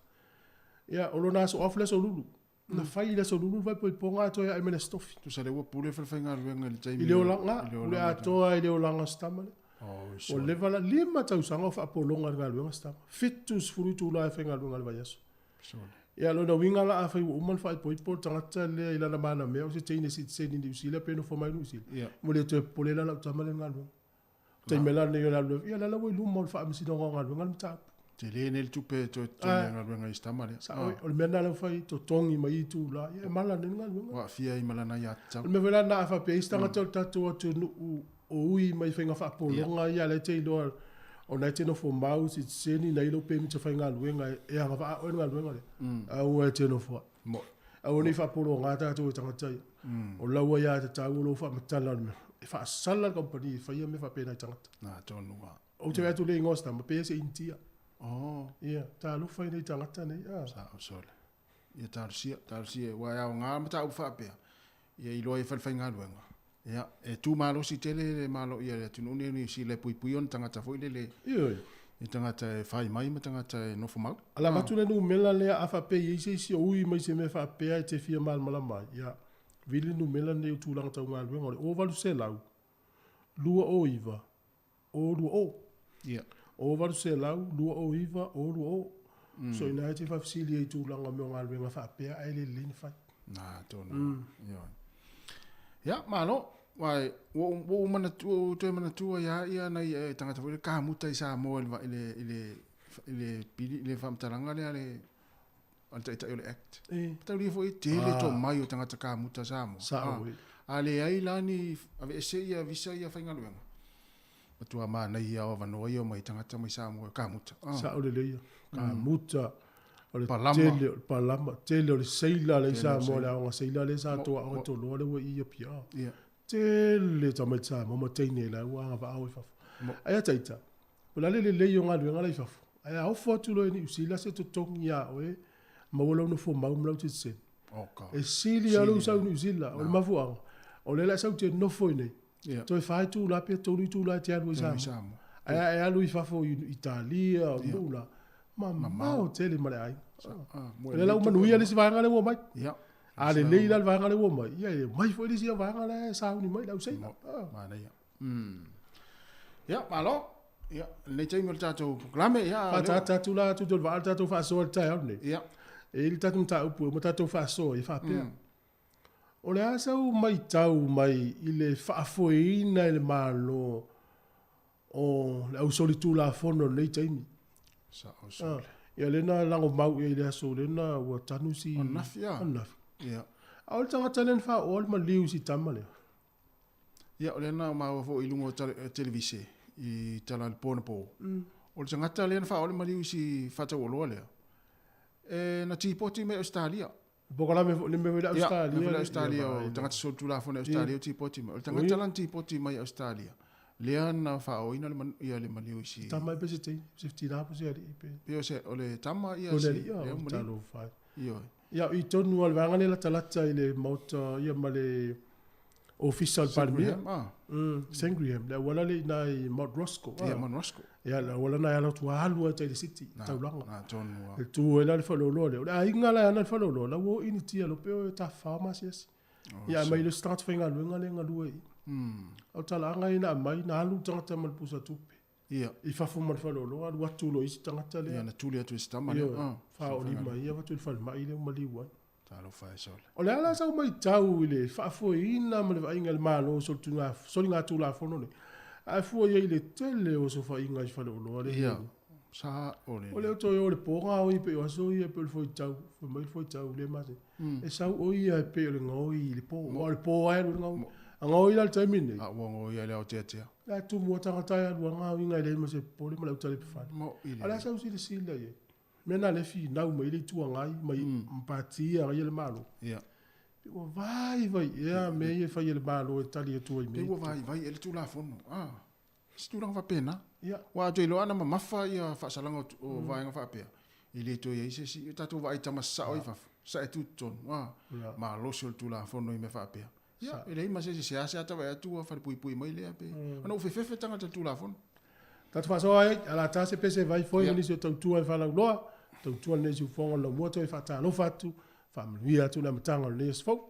Ia, olo nā so off le so lulu. Na fai le so lulu fai poiponga to ia imene stofi. Tu sa le ua pule fai whainga ruenga le taimi. I leo langa, ule atoa i leo langa stamale. O levala lima tau sanga o wha polonga ngā ruenga stama. Fitus furutu la e whainga ruenga le vai aso. Ia, lo na winga la a fai uman fai poipo tangata le ilana mana mea o se teine si tseni ni usila peno fo mai ni usila. Mo le to e pole la utamale ngā ruenga. Te mela ne la ia la we lu mo fa msi no nga lu ngal ta. Te le ne tu pe to nga lu nga istama le. Sa o le mena le fai to tongi mai tu la ia mala ne ngal lu. Wa fia I mala na ya tsa. Me vela na fa pe istanga to tatu to o ui mai fenga fa po longa ia le te do o na te no fo mau si seni na ilo pe mi te fenga lu nga e nga fa o nga lu nga le. A o te no fo. Mo. A o ni fa po longa ta to tanga tai. O la wa ya te tau lo fa matala me. Fa sala company fa ia me fa pena tangata na tonu wa o te atu le ngosta ma pe se intia oh ia ta lu fa nei tangata nei sa o sole ia tarsia wa ya nga mata u fa pe ia I loi fa nga luenga ia e tu malo si tele le malo ia le tu ni si le pui on tangata foi le ia I tangata e fai mai ma tangata e no fo mau ala matu le no mela le a fa pe i se ui mai se me fa pe ai te fia mal mala mai ia vili no mela ne tu langa tau ngal wenga o valu se lau lua o iva o lua o ia o valu se lau lua o iva o lua o so ina te fa fisili e tu langa me ngal wenga fa pe ai le lin fa na tonu ia malo wai wo mana tu ia na tanga tu ka muta I sa mo ile pili le fam talanga le anta ita ile act ta li foi tele to mai o tanga ka muta sa mo ale ai lani ave se ia visa ia fainga luenga matua ma na ia o vano ia mai tanga mai sa mo ka muta sa o le ia ka muta o le palama tele o le seila le sa mo le o seila le sa to o to lo le ia pia tele ta mai sa mo tene la wa va o fa ai taita o la le yo nga luenga la fa ai au fotu lo ni usila se to tongia o ma wala no fo mau mlau tse e sili alo sa New Zealand o mafuanga o le la sa te no fo nei to fa tu la pe to tu la te alo sa ai alo I fa fo Italia o lula ma o tele male ai le la manu ia le si va ngale wo mai ale le la va ngale wo mai ia mai fo le si va ngale sa ni mai la usai ma na ia malo ia le te mo tato programe ia ta tu la tu va ta tu fa so ta ne ia e il tatu ta upu mo tatu fa so I fa pe o le asa u mai tau mai I le fa foina le malo o le au solitu la fono nei taimi sa o so ia le na lango mau ia le so le na wa tanu si onafia ia au tanga talen fa o ma liu si tamale ia o le na ma fo ilungo televise I tala le pona po o le tanga le fa o ma liu si fata o lo le na tipoti me Australia. Bokola me Australia. Me Australia o tanga so tu la fo Australia tipoti me. O tanga talan tipoti mai Australia. Lea na fa o ina le man ia le maliu si. Tama pe se ti la po se ali pe. Pe se o le tama ia si. Le mo talo fa. Io. Ia I tonu al vanga le talata ile mota ia male official palmia. Sangriam. La wala le na Mount Roscoe. Ia Mount Roscoe. Ia la wala na ala tu alu te city taulanga na tonu e tu ela le falo lo le a inga la na falo lo la wo initi lo pe ta pharmacies ia mai le start finga lu nga le nga lu e o tala nga ina mai na alu tanga mal pusa tupe ia I fa fu mal falo lo alu watu lo isi tanga tale ia na tuli tu sta mal fa o li mai ia watu fal mai le mali wa talo fa sol o le ala sa mai tau ile fa fu ina mal va inga malo so tu nga so nga tu la fono le a fu ia ile tele o so fa inga fa lo le ia sa o le to o le ponga o I pe o so ia pe foi tau foi mai foi tau le mas e sa o ia pe le ngoi le po o le po ai no ngau ngoi la termine a wo ngoi ia le o te la tu mo tanga tai a ngau inga le mo se po le mo tele pe fa mo ile ala sa o si le ye mena le fi na mai le tu ngai mai empati a ia le malo ia o vai ia me ia fa ia le malo e tali tu ai me o vai ele tu la fono Sturang fa pena. Ia. Wa jo lo ana mafa ia fa salanga o vai nga fa pe. Ile to ia se si ta to vai tama sa oi fa. Sa tu ton. Wa. Ma lo sol tu la fono I me fa pe. Ia, ile ma se se asa ta vai tu fa pui mai le pe. Ana o fe tanga tu la fono. Ta fa so ai ala ta se pese vai foi ni se tu ai fa la loa. Tu ne se fo lo moto e fa ta lo fa tu. Fa mia tu na mtanga le se fo.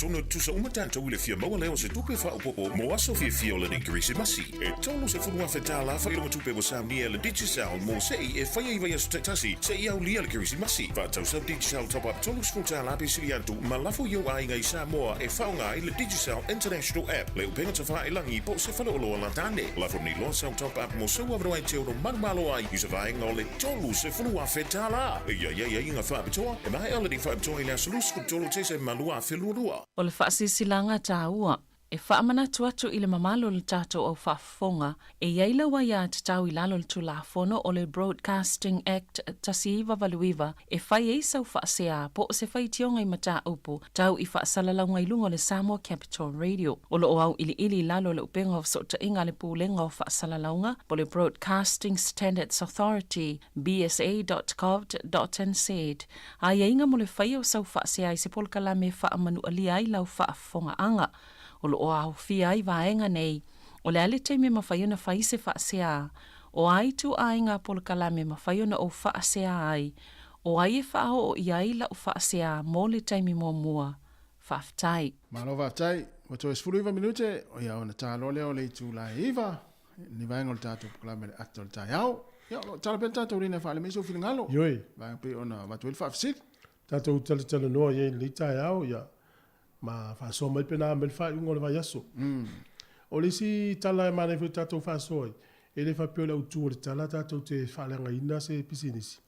Tono tusa umata tau le fia maua leo se tupe fa upopo mo aso fia le ni Krismasi. E tolu se funua fetala fa ilo tupe mo samnia le digital mo sei e fai vai aso tetasi se ia ulia le Krismasi. Fa tau sa digital top up tolu sfuta la pesiliantu malafu yo ai ngai Samoa e faunga i le digital international app. Le upenga te fa ilangi po se falo lo la tane. La for ni lo sa top up mo so avro ai te no malo ai. Isa vai ngole tolu se funua fetala. Ya inga fa bitoa. E mai ala di fa bitoa ila solus ku tolu te se malua felurua. O le whaasisilanga tāua, e whaamana tuatu i le mamalo le tātou au whaafonga, e iaila wa ia te tau i lalo le tulafono o le Broadcasting Act tasiiwa valuiwa, e whai e sau whaasea po o se whai tionga i mata upu, tau i whaasalalau i lunga le Samoa Capital Radio. O lo au ili lalo le upenga o sota inga le pūlenga o whaasalaulaunga, po le Broadcasting Standards Authority, bsa.gov.nz. A inga mo le whai o sau whaasea i se polkala me whaamanu alia i lau whaafonga anga. O lo au fia ai vaenga nei, o le ale te me mawhaiona whaise whaasea, o ai tu ai ngā polkala me mawhaiona o whaasea ai, o ai e whao o iai la o whaasea mō le taimi mō mua, whaftai. Malo whaftai, o to esfuru iwa minute, o ia ona tā lole o le tu la iwa, ni vaenga o le tātou polkala me le ato le tai au, ia o tala pēn tātou rina whaale meso whiringalo. Yoi. Vaenga pe ona watuil whaafsit. Tātou tala noa iei le tai au, ia. Ma fa so mai pena me fa ngol va yaso o le si tala e mane fu tato fa so e le fa pe le utu le tala tato te fa le ngaina se pisinisi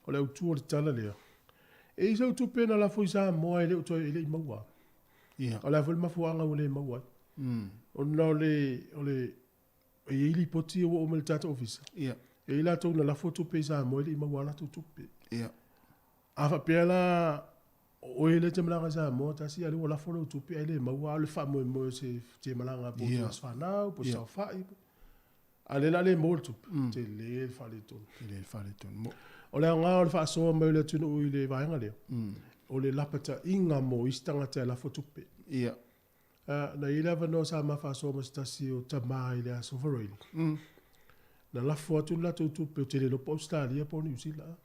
o le utu le tala le e so tu pena la fu sa mo e le utu e le maua o la fu ma fu anga o le maua Ona ole e ili poti o me tata office. Ia. E ila tau na la foto pe sa mo ili ma wala tu tupe. Ia. Afa pela o ele te malanga sa mo ta si ali wala foto tupe ele ma wala fa mo se te malanga po fa na po sa fa. Ale la le mo tupe. Te le fa le ton. Te le fa le ton. Ole nga ole fa so mo le tunu o ile va nga le. Ole lapata inga mo istanga te la foto tupe. Ia. Na ila vano sa mafa so mo stasi o tama ile a sovereign. Na la foto la tu pe te le posta ali po New Zealand.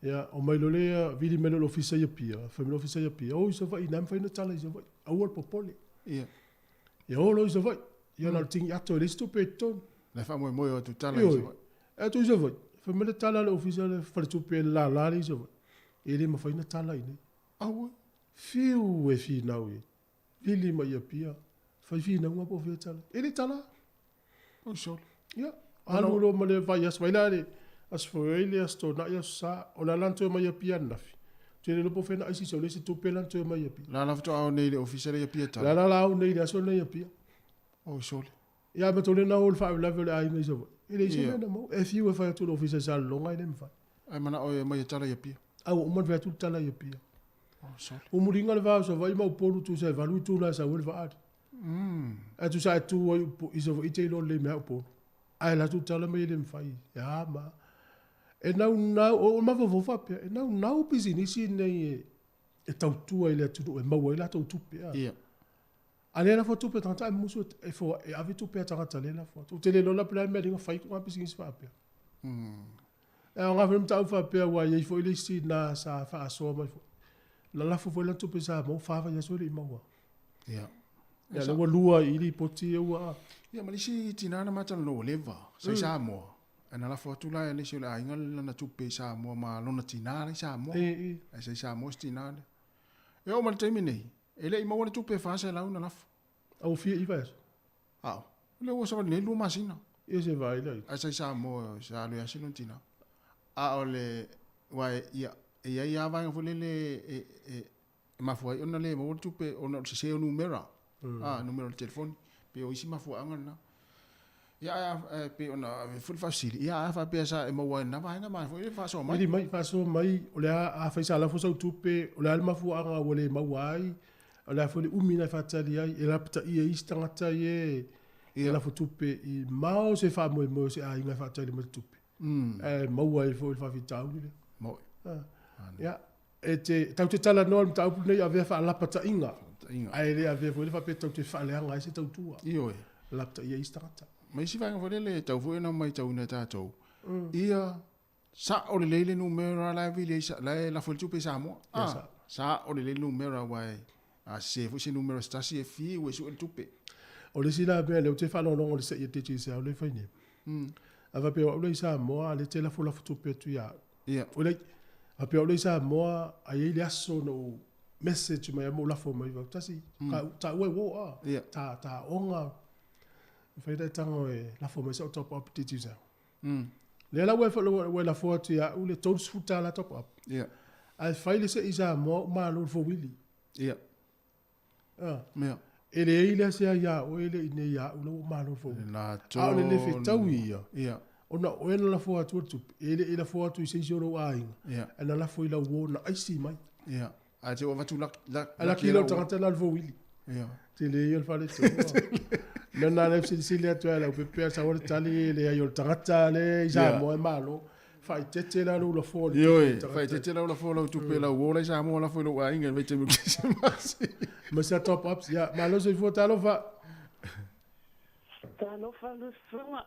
Ya o mai lo le vidi melo office ya pia, family office ya pia. O so vai nam fa ina tala so vai. A wor popole. Ia. Ya o lo so vai. Ya na ting ya to le stupeton. La fa mo o tu tala so vai. E tu so vai. Family tala le office le fa tu pe la so vai. Ele ma fa ina tala ine. A wo. Fiu e fi na we. Vili ma ya pia. Fa fi na po fe tala. Ele tala. O so. Ya. Alo lo ma le vai as vai la le. As foi ele as to na ya sa o la lanto ma ya pia na fi. Te le po fe na isi so le si tu pe lanto ma ya pia. La la foto au nei le official ya pia tala. La au nei le so le ya pia. O so. Ya ma to le na o fa la le ai nei so. Ele so na mo. E fi we fa tu official sa longa nem fa. Ai mana o ma ya tala ya pia. Au o ma fa tu tala ya pia. O so. O muringa le va so vai ma polu tu se valu tu na sa wel va ad. E tu sa tu o iso ite lo le me po. Ai la tu tala me le fai. Ya ma. E nau o ma vo fa pe. E nau business nei e tau tu ele tu e ma wa la tau tu pe. Ia. Ale la foto pe tanta muso e fo e ave tu pe tanta le la foto. Tu le lo la plan me dinga fai ko business fa pe. E nga vem tau fa pe wa ye fo ile si na sa fa so ma fo. La fo la tu pe sa mo fa ya so le ma wa. Ia. Ya le wa lua ili poti e wa. Ia ma lisi tinana mata no leva. Sai sa mo. Ana la foto la le sio la inga na tupe sa mo ma lona tinana sa mo. E sai sa mo tinana. E o mal terminei. Ele ima wana tupe fa sa la una la. Au fia i vai. Ah. Le wo sa le lu masina. E se vai le. A sai sa mo sa le asino tina. A ole wa ia ia va fo le ma fo ona le mo tupe ona se o numero. Numero de telefone. Pe o isi ma fo angana. Ya pe ona full facile. Ya fa pe sa mo wa na va na ma fo fa so mai. Mai fa so mai o le a fa sa la fo so tupe o le ma fo anga o le ma wai. O le fo le umina fa tali ai e la pata i istanga ta ye. E la fo tupe i mao se fa mo se a inga fa tali mo tupe. Ma wai fo fa vitau le. Mo. Ya e te tau te tala no tau nei ave fa la pata inga. Ai le ave fo le fa pe tau te fa le anga ai se tau tua. Io e. La pata i istanga ta. Mai si vanga fo le tau fo na mai tau na tatou. Ia sa o le numero la vile sa la fo tupe sa mo. Sa o le numero wai. A se fo se numero sta si e fi we su tupe. O le sila be le te fa no le se ye te se o le fa ni. Ava pe o le sa mo le te la fo tupe tu ya. Ia. O le a pe o le sa mo a ye le aso no message mai mo la fo mai va ta si. Ta we wo a. Ta onga. Fai da tango e la fo mai sa top up te tu sa. Le la we fo we la fo tu ya o le to futa la top up. Ia. Ai fai le se isa mo ma lo fo wili. Ia. Mea. Ele ile se ya o ele ine ya o lo malo fo. Na to. A le fe tawia. Ia. Ona o ena la fo atu tu. Ele la fo atu se joro ai. Ia. Ana la fo ila wo na ai si mai. Ia. A te o vatu la ala kilo tanga la fo wili. Ia. Te le yo fa le to. Na le se le atu ala pe pe sa o tali le yo tanga le isa mo malo. Fai tete la lo fo. Yo, fai tete la lo fo lo tu pe la wo la sa mo la fo lo ai ngai vete mo kisi. Ma sa top ups ya, ma lo se fo talo fa. Talo fa lo sua.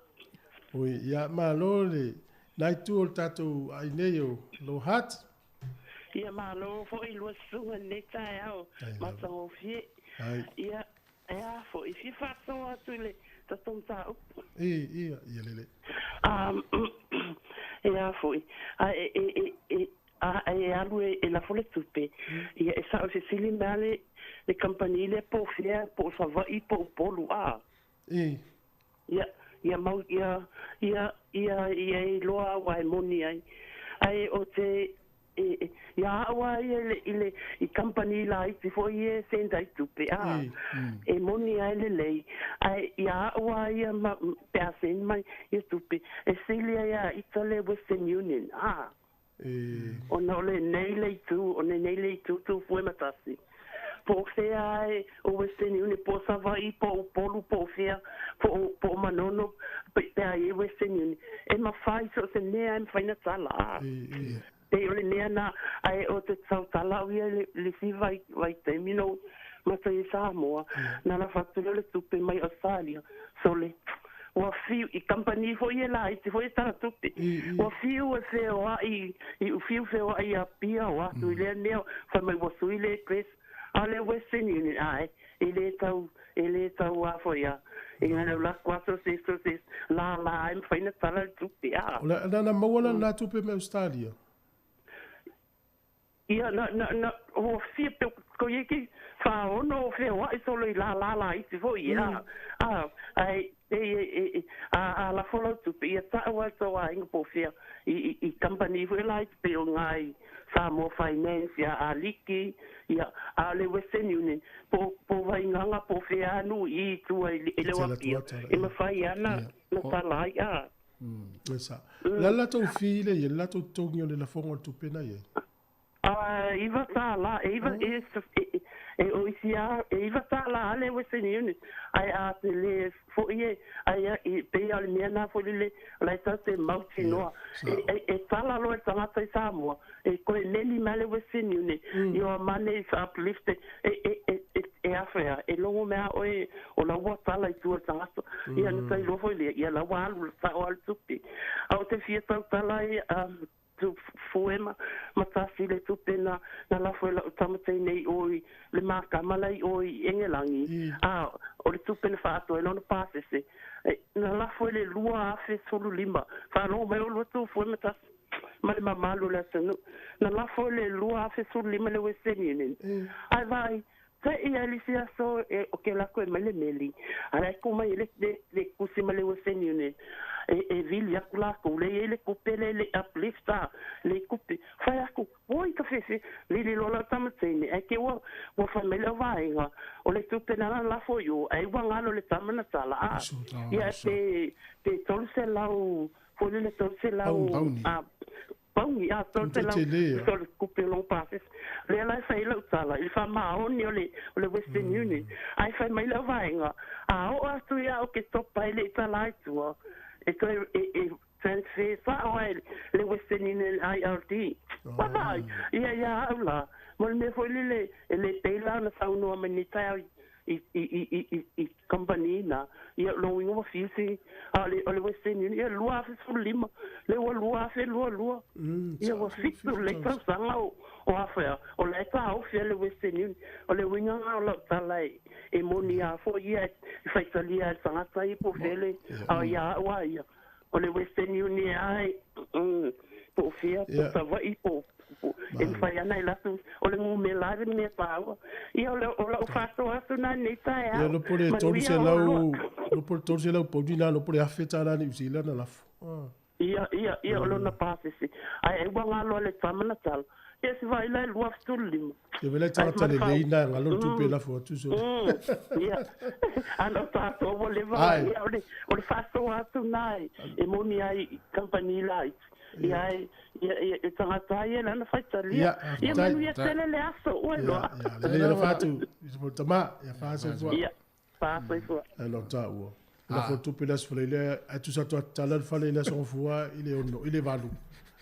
Oui, ya ma lo le nai tu o tato ai ne yo lo hat. Ya ma lo fo i lo sua ne tai au. Ma sa o fie. Ya fo i fi fa so tu le ta tom ta op. Ia le. Ia foi. Alu e la folle tupe. Ia e sa o se sili male le compagnie le po fia po sa va i po lu a. Ia mau ia loa wa moni ai. Ai o te ia wa ile I company la I foi e senda tupe e moni ai le ai ia wa ia ma person mai e tupe e silia ia Italy Western Union ona ole nei le tu foi matasi po fe ai o Western Union po savai po fea po manono pe ai Western Union e ma fai so se ne am faina sala e ole ne na ai o te tala ia le si vai termino ma sai Samoa na la fattura le tupe mai Australia so le o fiu I company foi lá I foi estar tupe o fiu e feo I fiu feo ai a pia o tu le neo fa mai o suile Chris ale Western Union ai ele tau a foi a e ana la 466 la I'm fine tala tupe ola na mawala na tupe me Australia ia na o fiu ko yeki fa ono feo ai solo la I foi ai a la follow to be a tawa so I po fia I company we like pe ngai Samoa Finance a liki ia a le Western Union po vai nganga po fia nu I tu ele wa pia e ma fai ana na tala ia esa la to file ye la to tongi le la fonga tu pena ye iva tala iva o isia iva tala le Western Union ai a le fo ie ai pe al miana fo le la te mauti no e tala lo tala sai Samoa e ko neli male Western Union your money is uplifted e afea e longo mea o la wa tala I tu tala ia no sai lo fo le ia la wa sa o al tupi au te fia tala tu foema matasi le tupena na la foela tamate nei oi le maka malai oi engelangi o le tupena fato e lona pasese na la foele lua afe solo lima fa no me o tu foema tas ma le mamalu la senu na la foele lua afe solo lima le Western Union ai vai te ia lisia so o ke la ko meli ara ko mai le kusima le Western Union e vili akula ko le kupele le uplifta le kupi fa aku oi ka fese le lola tamatene e ke wo famela vai o le tupena la fo yo ai wanga le tamana sala ia te tolse lau fo le tolse lau Pauni a tolse lau tol kupi long passes le la sai lau sala il fa ma oni le Western Union ai fa mai la vai o astu ia o ke topa ile tala tu e transfer fa le Western Union IRD wai ia aula mol me foi le pela na sa no amenita I company na ia lo wingo fisi le Western Union ia lua fe lima le lua fe lua ia was fitu le ka sanga o afa o le ka o fe le Western Union o le winga la talai e monia fo ia fa italia sanga sai po fele ia wa ia o le Western Union ai po fia po savai po e fai ana I lasu o le ngumelare me pao ia o la faso asu na neta ia lo pole torse lau po dina lo pole afeta na New Zealand na lafu ia o lo na pasisi ai wanga lo le tamana tal ia se vai la lua stullim e vele tata le leina ngalo tupe la fo tu so ia ano tato o le vai ia o le faso asu nai e moni ai company light ia tangata ia na faitalia ia manu ia tele le aso o lo le fatu mo tama ia fase fo ia fase fo no ta o la foto pelas fo le a tu sa to tala fale la son fo il est valu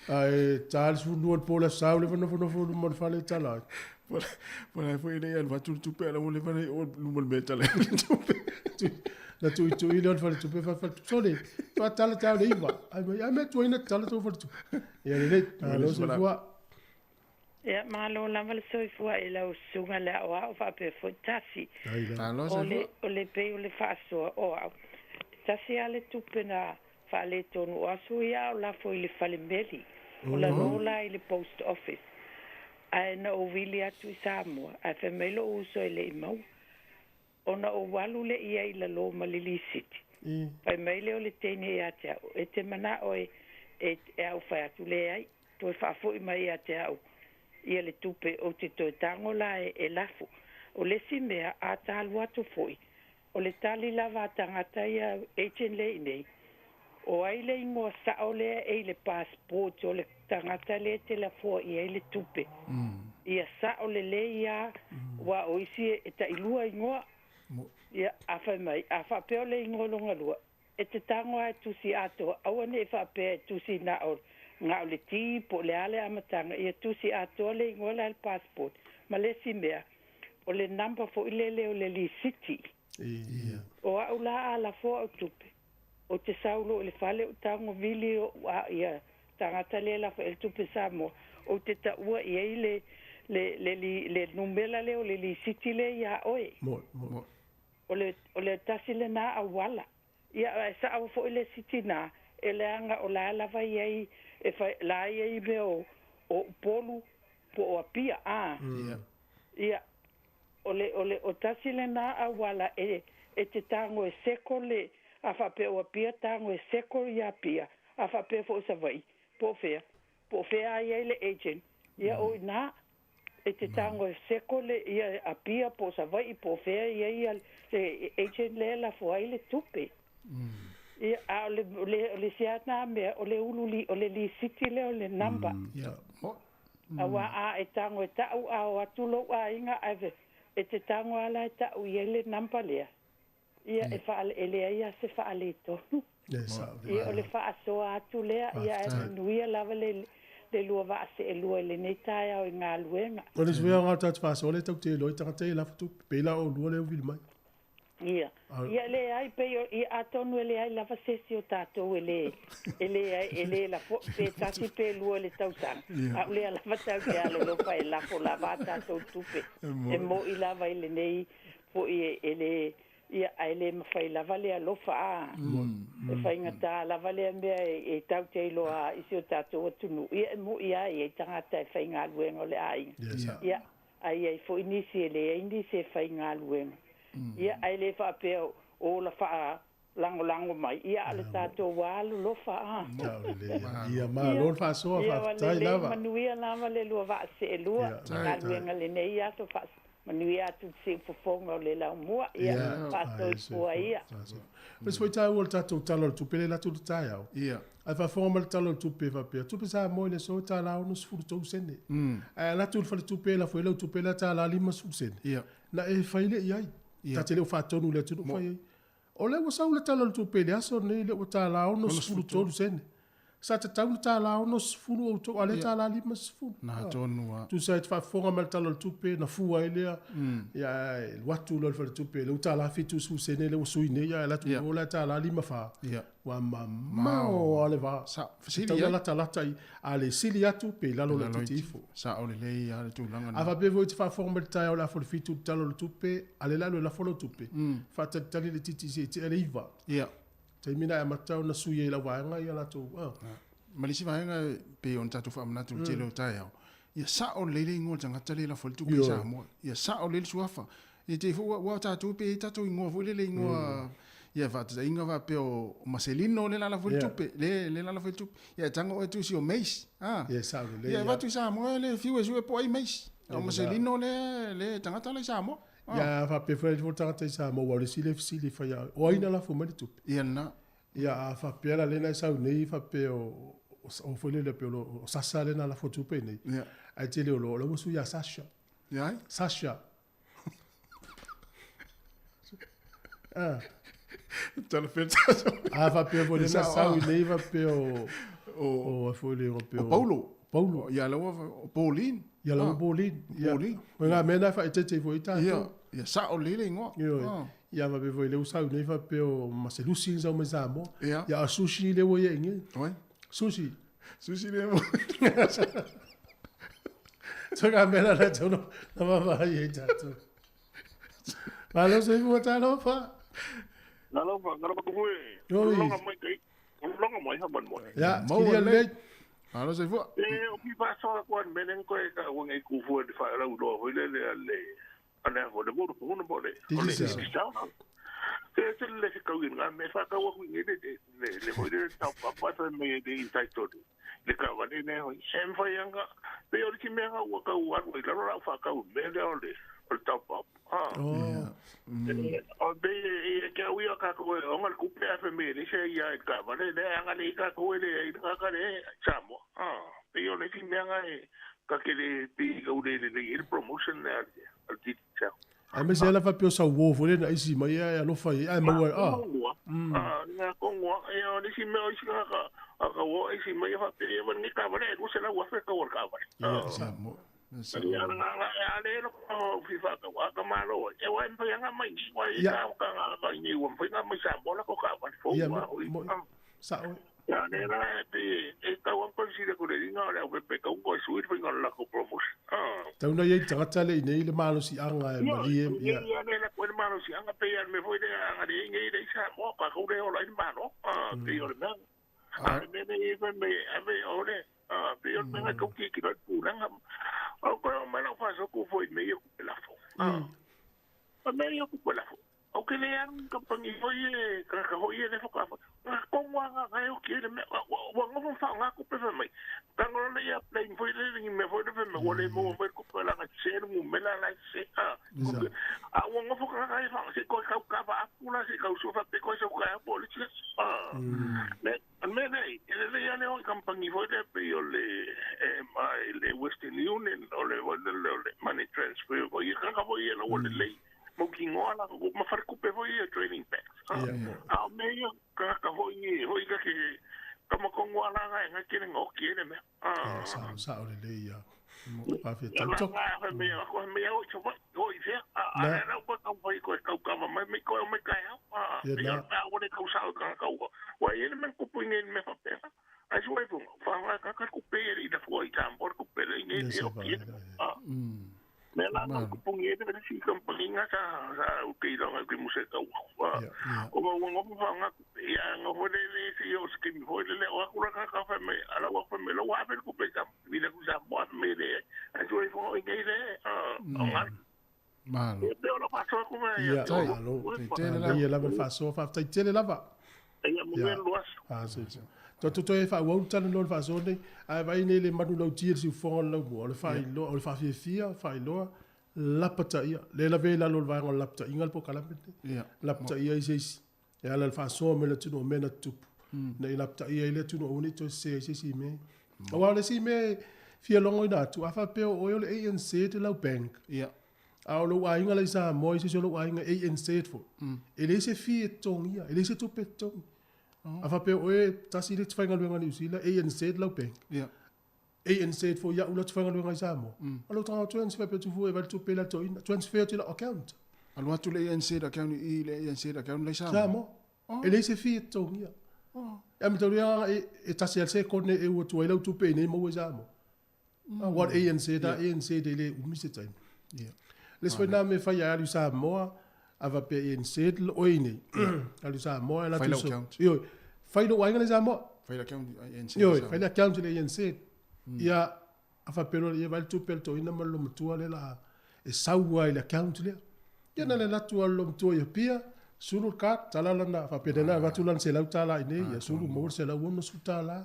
ai Charles fu no po la sa le no mo fale tala Poi ile ia va tu pe la mo le fale o mo metale na tu ile on fale tu pe fa sole to tala tala iva ai me tu ina tala to fo tu ia le lo se fo ia malo la mal so fo ila o sunga la o fa pe fo tasi o le pe o le fa so o tasi ale tu pena fa le tonu asu ia la fo ile fale meli o la nola ile post office ai na o vili atu Samoa a fe melo uso ile mau ona o walu le ia ila lo malili city pai mele o le tene ia te e te mana o e au fa atu le ai to fa fo i mai ia te au ia le tupe o te toe tango la e lafu. O le si mea a talu atu foi. O le tali lava tangata ia echen le nei. O ai le ingoa sao lea e le passport o le tangata le te la fua ia le tupe. Ia sao le ia wa o isi e ta ilua ingoa. Ia afa mai, afa peo le ingoa longa lua. E te tango ai tusi ato, awane e fa pe tusi na o nga o le ti po le ale amatanga. Ia tusi ato le ingoa le passport. Ma le si mea, o le number fo ilele o le li city. O a ula ala fo o tupe. O te saulo le fale o tango vili o ia tangata le la fo el tupe samo. O te ta ua ia le numela le o le li city le ia oe. O le tasi le na a wala. Ia sa au fo le city na e le anga o la lava ia e fa la ia be o polu po o pia ia o tasi le na a wala e te tango e seko le a fa pe o pia tango e seko ia pia a fa pe fo sa vai po fea ia le agent ia o na e te tango e seko le ia a pia po sa vai po fea ia le agent le la fo ai le tupe ia a le siana me o le ululi o le li city le o le number awa a e tango e tau a o atulo a inga ave e te tango ala e tau i ele nampa lea ia e faale elea ia se faale tonu ia o le faasoa atu lea ia e nuia lava le lua vaase e lua le nei tae au i ngā luenga o le svea ngā tatu faasoa le tau te loi tangata i lafa tu pela o lua le uvili mai ia le ai pe i atonu le ai lava sesi o tatou ele la fo pe tasi pe lua le tautanga a le lava tau te alo lo fa la fo lava tatou tupe e mo i lava ile nei fo i ele ia ele ma fa lava le lo fa e fa ingata lava le me e tau te lo a isi o tatou tunu ia mo ia e tangata e fa inga luenga le ai ia ai fo inisi ele inisi fa inga luenga ia ai le fa pe o la fa lango mai ia le tato walu lo fa ia ma lo fa so fa tai lava manuia lava le lo va se lua na luenga le nei ia to fa manuia tu se fo fonga le la mo ia fa to po ia mas foi tai o tato talo tu pele la tu tai au ia ai fa forma talo tu pe va pe tu pe sa mo le so ta la no sfu to sene la tu fa tu pe la foi la tu pe la ta la lima su sene ia na e fa ile ia ta te le fa tonu le tu fai o le wa saula tala tu pele aso ne le wa tala ono sfulu tolu sen sa te tau tala ono sfulu o to ale tala lima sfulu na tonu wa tu sa te fa fonga mal tala tu pe na fua ile ya watu lo fa tu pe le tala fitu su sen le su ne ya la tu o la tala lima fa wa mama o ale va sa fasili la tala tai ale sili atu pe la lo le tifo sa o le le ya tu langa ava be vo te fa fonga mal tala la fo fitu tala tu pe ale la lo la fo tu pe fa te tali le titi se te riva te mina e matau na suye la wanga ia la tu malisi vaenga pe on tatu fa mna tu telo tai au ia sa o le le ngol tanga tale la fol tu pe sa mo ia sa o le suafa ia te fu wa tatu pe tatu ngo fu le ngo ia va te inga va pe o Marcelino le la fol tu pe le la fol tu ia tanga o tu si o mes ia sa le ia va tu sa mo le fiu e su po ai mes o Marcelino le tanga tale sa mo ia fa pe foi volta te sa mo wale sile fa ya o ina la fo mali tu ia na ia fa pe la le na sa nei fa pe o foi le pe o sasa le na la fo tu pe nei ai te le o lo su ya Sasha tala feta fa pe vo le na sa nei va pe o foi le o pe Paulo ia lo Pauline ia lo Pauline nga mena fa te foi ta ia sa o lele ngo ia va be voi le usa nei fa pe o maselusi za o mezamo ia sushi le wo ye ngi sushi le mo Toga mena la tono na va ye ta tu Malo se fu ta lo fa na lo fa ngara ko foi longa mai kai longa mai ha ban mo ya mo le Alo se fu o pi pa so ko menen ko ka wo ngai ku fu de fa ra u do ho le ana ho de mo ko no bo le te le se ka win me fa ka wo ngai le ho de ta pa pa me de inside to le ka wa ne ho sem fa yanga pe o ki me ha wa ka wa wa la ra fa ka me le o le o top up o be e ka wi ka ko o ngal ku pe fa me ni se ya ka wa ne anga le ka ko le ka le chamo pe o le ki me nga ka ke le pi ka u le le promotion le al ti cha ai me se la fa pio sa wo fu le na isi mai ya lo fa ai ma wa na ko wa e o ni si me o si ka wo isi mai fa pe e ni ka wa le u se la wa fa ka wa ka wa sa mo ya na le lo ko fi fa ka wa ka ma lo e wa me nga mai ni wa ka ni wa fa nga mai sa mo la ko ka wa fo wa sa ya ne na e ka wa ko si le ko le nga le o pe ka ko su i fa la ko promotion tau na ye tata le nei le malo si anga e mali ya ne la ko le malo si anga pe ya me foi de anga de ngai de sa mo ka ko le o la malo pe yo le na ne ne e me ave o le pe yo me ka ki ki pu na o ko me la fa so ko foi me yo la fo me yo ko la fo o que le han compagnie foi ka ho ye le fo ka ko wa ga yo ki le me wa ngo fa nga ko pe me tango le ya plain foi le ni me foi de me wo le mo me ko la ga cher mo me la la se a wa ngo fa ga fa se ko ka ba pula se ka so fa pe ko so ka po le me le ya le o compagnie foi de pe yo le Western Union o le money transfer o ye ka bo ye lo le mo kingola ko ma far ku pe voi training packs me yo ka ho ka ke kama ko ngwala nga ke ngo ke ne me sa o le ya pa fe tanto me yo cho ho se na ko ka voi ko ka ma me ko me ka ya o le ka sa ka wa ye me ku pu ne me fa pe ai so e fa ka ku pe i da foi ka por ku pe ne yo ke me la no ku ngi de si company nga sa o ke lo nga ku mu se ka o ngo fa nga ya ngo ho le si o ski mi ho le o ku ka ka fa me ala wa fa me lo wa pe ku pe ka vi le ku sa bo me de a jo i fo ngi de malo de lo pa so ku me ya malo te la fa so fa te la va ya mo me lo so to e fa wo tan no fa so ne ai vai ne le manu lo tir si fo lo mo le fa lo le fa fa lo la pata ia le la vela lo va la pata ingal po kala pete la pata ia i se ya la fa so me le tu no me na tu ne la pata ia le tu no oni to se si me o le si me fia longo da tu afa pe o le ANC te la bank a lo wa inga le sa mo se lo wa inga ANC fo ele se fi tong ia ele se tu pe tong afa pe oe tasi le tfanga luenga ni usila ANC lau peng ANC fo ya ula tfanga luenga samo alo tra transfer pe tu fu e val tu pe la to in transfer to la account alo tu le ANC account i le ANC account le samo ele se fi to ya ya mi to ya e tasi se ko ne e o tu ila tu pe ne mo samo what ANC da ANC de le umi se time les fo na me fa ya lu samo ava pe ANC oine alu samo la tu so yo fai do wanga za mo fai la account ANC yo fai la account le ANC ya afa pelo ye val tu pelto ina malo mtua le la e sawa ile account le ya na la tu lo mtua ya pia sulu ka tala na fa pedena va tu lan se la tala ine ya sulu mo se la wono su tala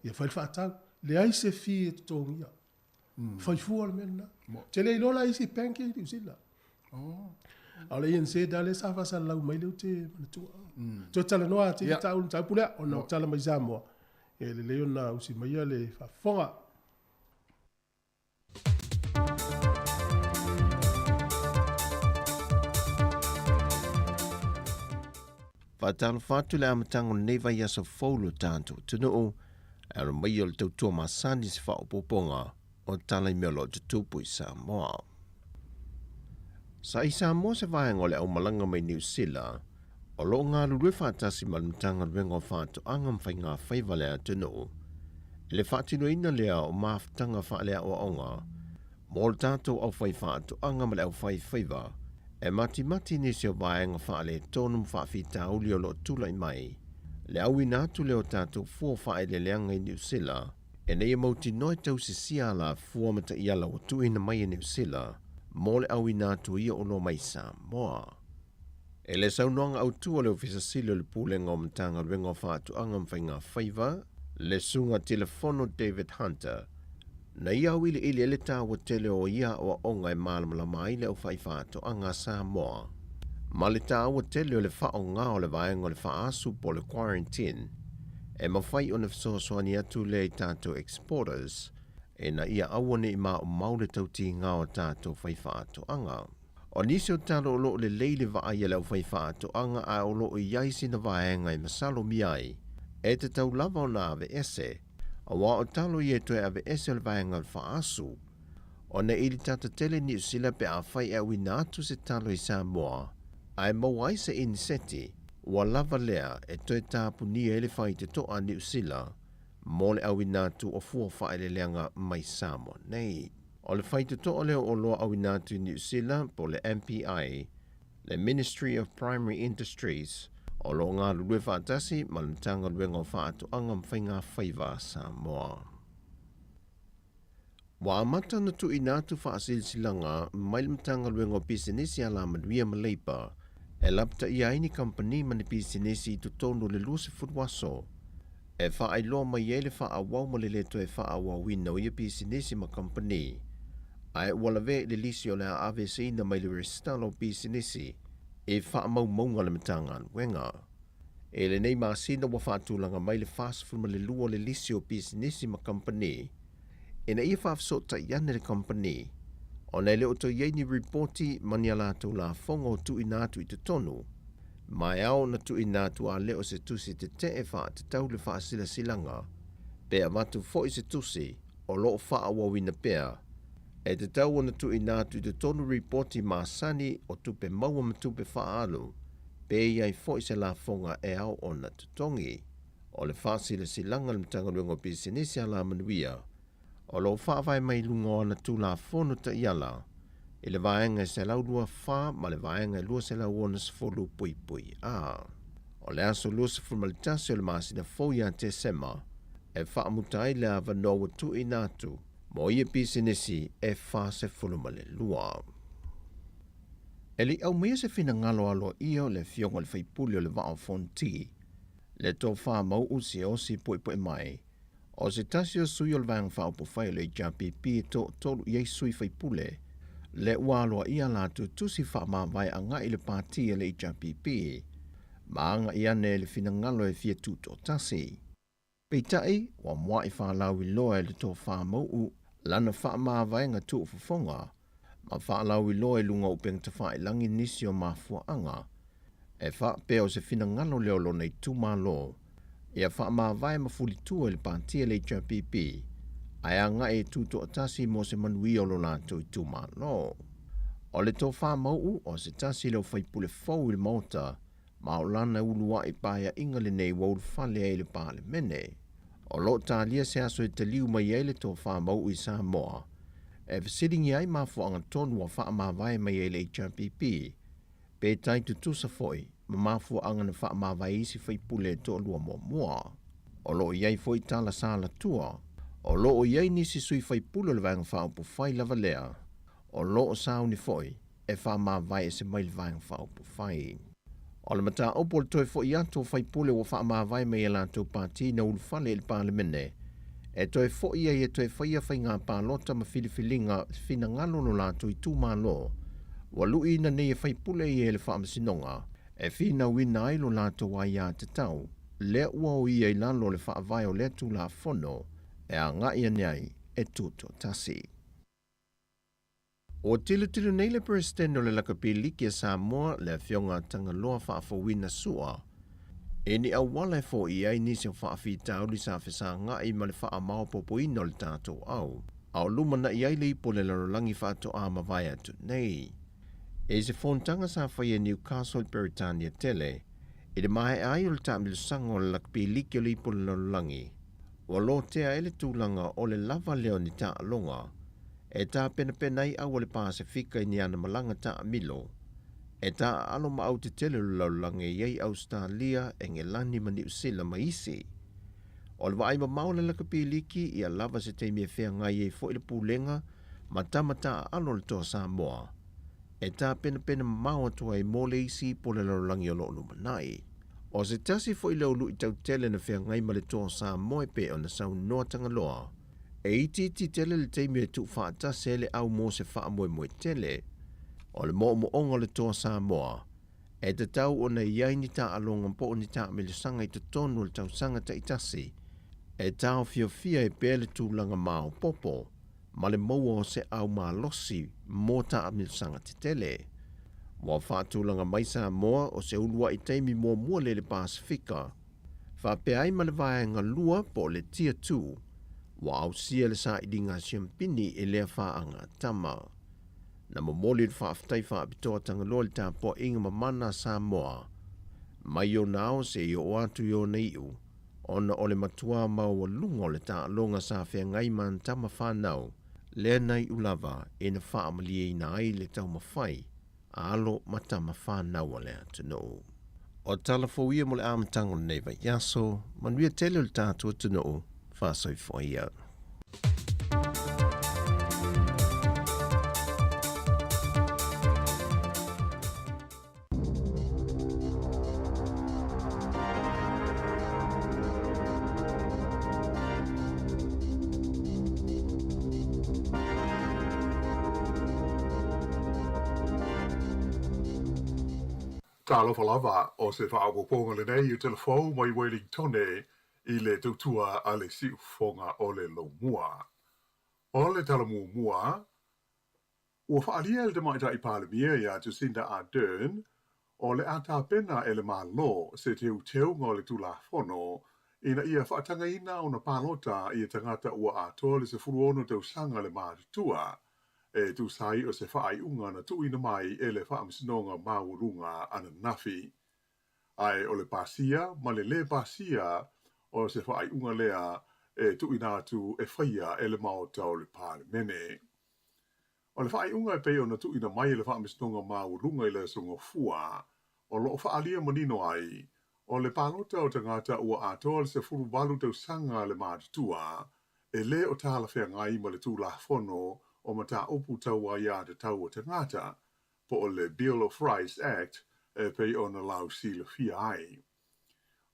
ya fai fa ta le ai se fi to ya fai fu al menna te le lo la isi penki di usila ale yen se dale sa fa sa la mai le te tu to tala no ati ta un ta pula o no tala mai zamo e le le na usi mai le fa fonga Fatal fatu le amatango neva ya so folo tanto tunu o era mai o te tu masani se fa opoponga o tala melo te tupu sa moa. Sa isa mo se vai ngole au malanga mai New Zealand o lo ngā lue whātasi malimtanga rengo whātu angam whai ngā whaiwale a tunu. Le whātino ina lea o māwhtanga whaalea o onga, mō le tātou au whai whātu angam le au whai whaiwa, e mati ni se o vāenga whaale tōnum whawhita uli o lo tūlai mai. Le au inatu leo tātou fua whae le leanga i New Zealand, e nei mauti noi tau se siala fua mata iala o tuina mai i New Zealand, mō le au inatu ia o no mai sa moa. E le saunoanga au tua leo fisa silo le pūlenga o mtanga rengo whātu angam whai ngā whaiva, Le sunga telefono David Hunter, na ia wili ili ele tawa tele o ia o onga e malamala mai le o whaifato anga Samoa. Ma le tawa tele o le whao ngā o le vaenga o le whaasu po le quarantine, e mawhai o na whasosoani atu le i tātou exporters, e na ia awane i maa o maule tauti ngā o tātou whaifato anga. O nisi o talo o loo le leile vaai le o whaifato anga a o loo i yaisi na vaenga i masalo miai, e te tau lava o na ave ese, a wā o talo i e toe ave ese o le vaenga o whaasu, o na ili tata tele ni usila pe a whai e wina atu se talo i Samoa, a e mawai se inseti, wa lava lea e toe tāpu ni e le whai te toa ni usila, mo le awinatu o fua whae le leanga mai Samoa nei. O le whai te toa leo o loa awinatu ni usila po le MPI, le Ministry of Primary Industries, o lo ngā lulue whaatasi ma le mtanga luenga o whaatu anga mwhainga whaiva Samoa. Wa amata na tu inatu whaasilsilanga mai le mtanga luenga o pisinisi ala maduia maleipa, e lapta i aini company mani pisinisi i tutono le luse futwaso, e wha loa mai ele wha awau ma le leto e wha awau wina o ia pisinisi ma company, a e walave le lisi o le AVC na mai le restalo pisinisi, e wha mau maunga le matanga wenga. E le nei maasina wa whaatulanga mai le fast food ma le lua le lisi o pisinisi ma company, e na ia whaafsota iane le company, o nei le oto yeini reporti mani ala tu la fonga o tu inatu i te tonu, mai au na tu inatu a leo se tusi te te e wha te tau le wha sila silanga, pe a matu fo i se tusi o loo wha awawina pea, e te tau na tu inatu i te tonu reporti maasani o tupe maua matupe wha alu, pe iai fo i se la fonga e au o na tutongi, o le wha sila silanga le mtanga luengo pisinisi ala manuia, o lo wha vai mai lunga o na tu la fono ta iala, i le vaenga se lau lua wha, ma le vaenga lua se lau ona se folu pui pui a. O le aso lua se formalitasi o le masina fōia te sema, e wha mutai le ava noa tu inatu, mo ia pisinisi e wha se folu male lua. E li au mea se fina ngalo alo ia le fionga le whaipuli o le vao fonti, le tō wha mau usi osi pui pui mai, o se tasi o sui o le vaenga wha upo whai le JPP to tolu iei sui whaipule, le waloa ia la tusi wha ma vai anga i le pātia le JPP, ma anga ia ne le fina ngalo e fia tuto tasi. Peitai, wa mua i wha lau i loa le tō wha mau lana wha ma vai nga tu ufufonga, ma wha lau i loa i lunga upeng ta wha i langi nisi o mafua anga, e wha peo se fina ngalo leo lo nei tu ma lo, ia wha ma vai ma fuli tua le pātia le JPP, ai anga e tuto atasi mo se manui o lo lato i tuma no. O le tō wha mau o se tasi leo whaipule fau i le mauta, ma o lana ulua i pāia inga le nei wau whale e le pāle mene. O lo tālia se aso e te liu mai e le tō wha mau i Samoa, e visitingi ai mafu anga tonu wa wha ma vai mai e le HRPP, pe tai tutusa foi, ma mafu anga na wha ma vai isi whaipule tō lua mua. O lo iai foi tala sala tua, o loo iei nisi sui whaipule le vanga whaupu whai lava lea, o loo sauni foi, e wha ma vai e se mai le vanga whaupu whai. O le mata opo le toi fo i ato whaipule wa wha ma vai me e lato pāti na ulufale il pālemene, e toi fo ia e toi whaia whai ngā pālota ma filifilinga fina ngalo no lato i tū mā lo, wa lui na nei e whaipule i e le whaamasinonga, e fina wina ailo lato wa ia te tau, lea ua o ia i lalo le wha vai o lea tu la fono, e a ngā ia nei e tuto tasi. O tilu nei le presidente o le lakapiliki a Samoa le fionga tanga loa whaafawina sua, e ni awala e fo i ai nisi o whaafitau li sa whesa ngā i ma le wha mao popo ino le tātou au, au luma na i ai le ipo le larolangi whaato a mawai atu nei. E se fontanga sa whaia Newcastle Peritania tele, e de mahe ai o le tāmilu sanga o le lakapiliki o le ipo le larolangi, wa lo tea ele tūlanga o le lava leo ni ta alonga, e ta pena i awa le Pasifika i ni ana malanga ta amilo, e ta alo ma au te tele laulanga iei Australia e nge lani ma New Zealand ma isi. O le waai ma maule la kapiliki i a lava se teimia whea ngai e fo i le pūlenga, ma tamata alo le toa Samoa, e ta pena mau atua e mole isi po le laulangi o lo lumanai. O se tasi fo ilo lu i tau tele na whea ngai ma le toa sa moe pe o na sau noa tanga loa. E iti ti tele le teimi e tu wha atase le au mo se wha moe moe tele. O le mo onga le toa sa moa. E te tau o na iai ni ta alonga po ni ta me le sanga i te tonu le tau sanga ta itasi. E tau fia e pele tūlanga mao popo. Ma le maua o se au maa losi mō ta me le sanga te tele. Wa whaatūlanga mai sa moa o se ulua i teimi mua le Pasifika. Whapeai ma le vaenga lua po le tia tū. Wa au sia le sa i dinga siampini e lea whaanga tama. Na momoli le whaaftai whaapitoa tangaloa le tāpua inga mamana sa moa. Mai o nao se i o atu i o neiu. Ona o le matua mau o lungo le ta longa sa whea ngai man tama whanau. Lea nei ulava e na whaamalie i na ai le tau mawhai. Alo matama whanau lea tino. O talafo ia mo le amatango nei vai yaso, manuia tele o le tātua tino, whasoi whaia. Talo falava o se whaapoponga le nei i telefou mai Wellingtone i le tautua a le siufonga o le Lomua. O le talamu mua, ua whaalia le tamaita i Palemia ia Jacinda Ardern, o le ata pena e le malo se teu ngā le tula fono, ina ia whaatanga ina o na palota i tangata ua ato le se furuono tau sanga le mātua, e tu sai o se whaai unga na tuina mai e le whaamsinonga maurunga ana nafi. Ai o le pasia, ma le pasia o se whaai unga lea e tuina atu e whaia e le maota o le Palemene. O le whaai unga e pei o na tuina mai e le whaamsinonga maurunga i le songo fua, o lo whaalia manino ai, o le palota o tangata ua ato le se furu walu tau sanga le mātua, e le o tāla whea ngai ma le tūla fono o mata opu tau a ia te tau o tangata, po o le Bill of Rights Act e pei o na lau sila fia ai.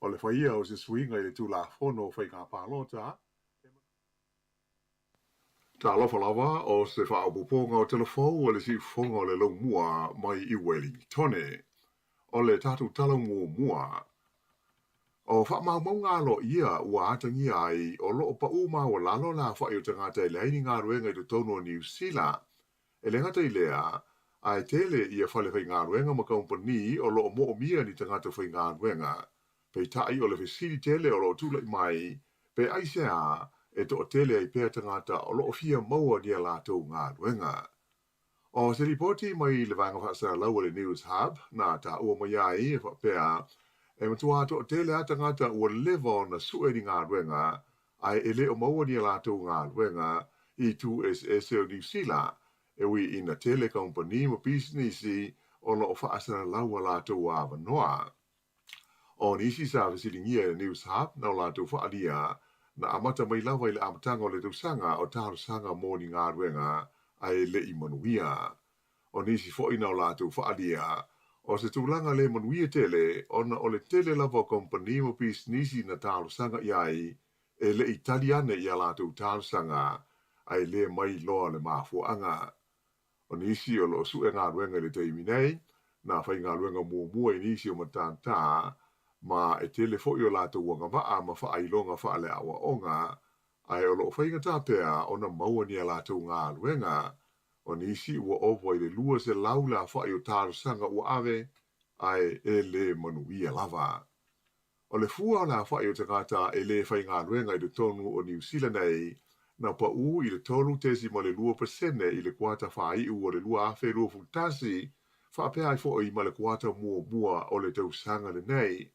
O le whaia o se swinga i le tūla fono whai ngā palota. Tā lofa lava o se whaapuponga o telefou o le si fonga o le Lomua mai i Wellingtone. O le tatu tala mua. O whaamau ngā lo ia ua atangi ai o lo o pa uma o lalo la whai o tangata i leini ngā ruenga i te tono o New Zealand. E le ngata i lea, ai tele ia whale whai ngā ruenga ma kaumpani o lo o mo o mia ni tangata whai ngā ruenga. Pei tai o le whisiri tele o lo o tula i mai, pe aisea e to o tele ai pēr tangata o lo o fia maua ni a lātou ngā ruenga. O se ripoti mai le vanga whaasara lau le News Hub, nā tā ua mai ai e whapea, e matua ato o tele ata ngata ua lewa na sue ni ngā ruenga, ai e le o maua ni a lātou ngā ruenga i 2SS o New Zealand, e ui ina tele company ma businessi o lo o whaasara lau a lātou a wanoa. O nisi sa visiringia e News Hub, na o lātou whaalia, na amata mai lawa i le amatanga o le tausanga o tāru sanga mō ni ngā ruenga, ai le i manuia. O nisi fo'ina o lātou whaalia, o se tūlanga le manuia tele, ona o le tele lava o kompani mo pis nisi na tālu sanga iai, e le italiane i a lātou tālu sanga, ai le mai loa le mafuanga. O nisi o lo sue ngā ruenga le teimi nei, na whai ngā ruenga mua i nisi o matanta, ma e tele fo'i o lātou wanga waa ma whaailonga whaale awa onga, ai o lo whainga tāpea o na maua ni a lātou ngā ruenga, o nisi ua opo i le lua se laula whai o tāru sanga ua ave, ai e le manuia lava. O le fua la whai o tangata e le whai ngā ruenga i le tonu o New Zealand nei, na pa u i le tolu tesi ma le lua persene i le kuata whai u o le lua afe lua fultasi, whapea ai fo i ma le kuata mua o le tau sanga le nei,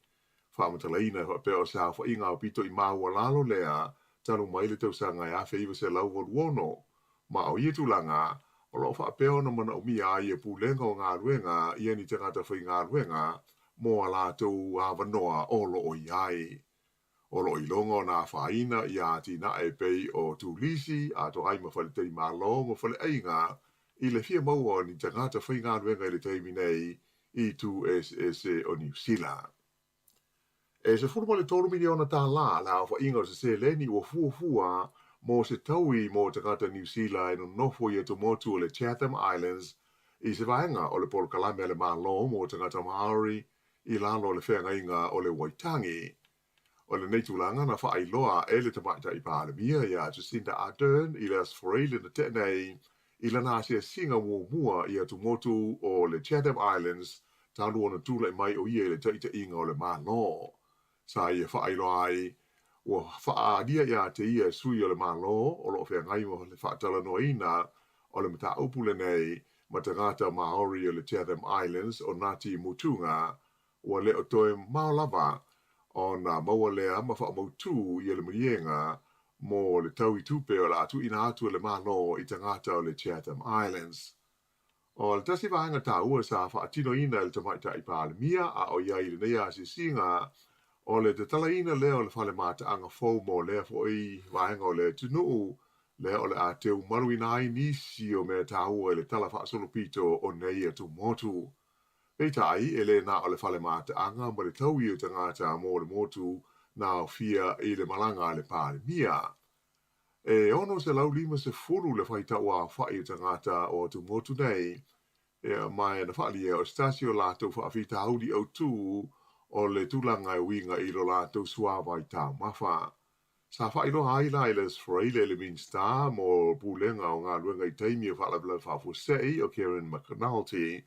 whamatalaina whapea o sa whai ngā pito i māua lalo lea, tanu mai le tau sanga e afe iwa se lau waluono, ma o ia tūlanga, o lo whapea o na mana o mia i e pūlenga o ngā ruenga, i ani tangata whai ngā ruenga, mō a lātou a wanoa o lo o iai. O lo i longa o nā whaina i a tina e pei o tūlisi, a to ai ma whale tei mālo, ma whale einga, i le fia maua ni tangata whai ngā ruenga i le teimi nei, i 2SS o New Zealand. E se furu mo le 3 miliona tā la, la fa inga se se leni ua fua mo se taui mo te kata New Zealand no nofo i to motu o le Chatham Islands i se vaenga o le Polo Kalame le malo mo te kata Maori i lalo le whenga inga o le Waitangi. O le neitulanga na wha ailoa e le tamaita i Pālemia ia Jacinda Ardern i le Asforeile na tenei i la nāsia singa mua i atu motu o le Chatham Islands tālu ona tūla i mai o ia le taita inga o le malo. Sa ia wha ailoa ai ua whaadia ia te ia sui o le malo o lo whea ngai mo le whaatala noina o le mata upule nei ma te ngata Maori o le Chatham Islands o Ngāti Mutunga ua le o toe maolava o na maua lea ma wha mautu i le murienga mo le tau i tupe o la atu ina atu le malo i te ngata o le Chatham Islands. O le tasi vaenga tā ua sa whaatino ina le tamaita i Pālemia a o ia i le nea si singa o le te talaina lea o le whale mata anga fau mo lea fo i vaenga o le tunuu lea o le a teu maru ina ai nisi o mea tā ua le tala whaasolo pito o nei atu motu. Peita ai e le na o le whale mata anga ma le tau i o te ngata mo le motu na o fia i le malanga le Pālemia. E ono se lau lima se furu le whaita ua whai o te ngata o atu motu nei e mai na whali e o stasio lato whaafita haudi au tū o le tūlanga e winga i lo lato suawa i tā mawha. Sa whairo haila i les Freile le Minsta mo pūlenga o ngā luenga i teimi o whalabla whafusei o Karen McNulty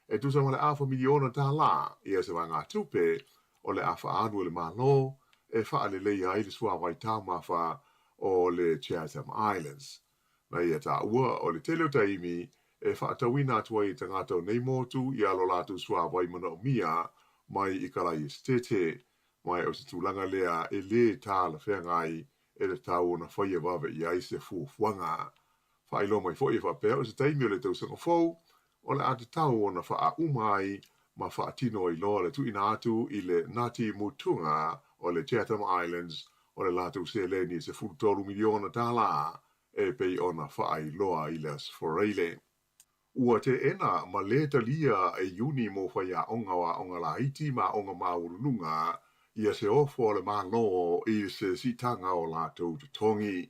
e tusa ma le awha miliona tā la i a se wanga tupe o le awha anu le malo e whaale lei ai le suawa i tā mawha o le Chatham Islands. Na ia tā ua o le teleo taimi e whaatawina atua i tangata o nei motu i alo latu suawa i mana o mia mai i kalai estete, mai o se tūlanga lea e le tā la whengai e le tau na whaia wawe i aise fuafuanga. Whailo mai fo i whapea o se taimi o le tausanga fau, o le ate tau o na wha umai ma wha tino i loa le tuina atu i le Ngāti Mutunga o le Chatham Islands o le latu se leni se 12 miliona tā la e pei ona wha ai loa i le Asforeile. Ua te ena ma le talia e uni mo whaia onga wa onga la iti ma onga maurunga ia se ofo le malo i se sitanga o la tau tongi.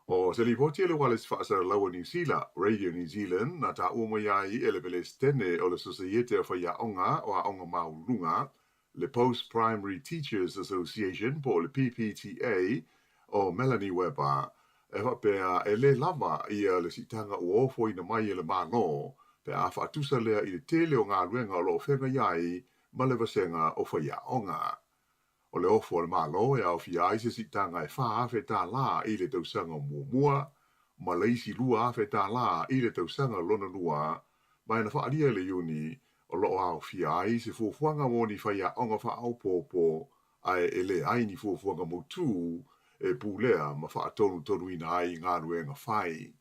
O se li poti ele wale se whaasara laua New Zealand, Radio New Zealand, na ta umaiai ele bele stene o le Societe o whaia onga o a onga maurunga, le Post Primary Teachers Association po le PPTA o Melanie Webber, e whapea e le lava ia le sitanga o ofo ina mai e le malo, pe a whaatusa lea i le tele o ngā ruenga o lo whenga iai ma le vasenga o whaia onga. O le ofo le malo e au fia ai se sitanga e whaafe tā la i le tausanga mua, ma le isi lua afe tā la i le tausanga lona lua, mai na whaalia le uni o lo au fia ai se fuafuanga mo ni whaia onga wha au popo ai e le ai ni fuafuanga mo tū, e pūlea ma whaatonu ina ai ngā ruenga whai.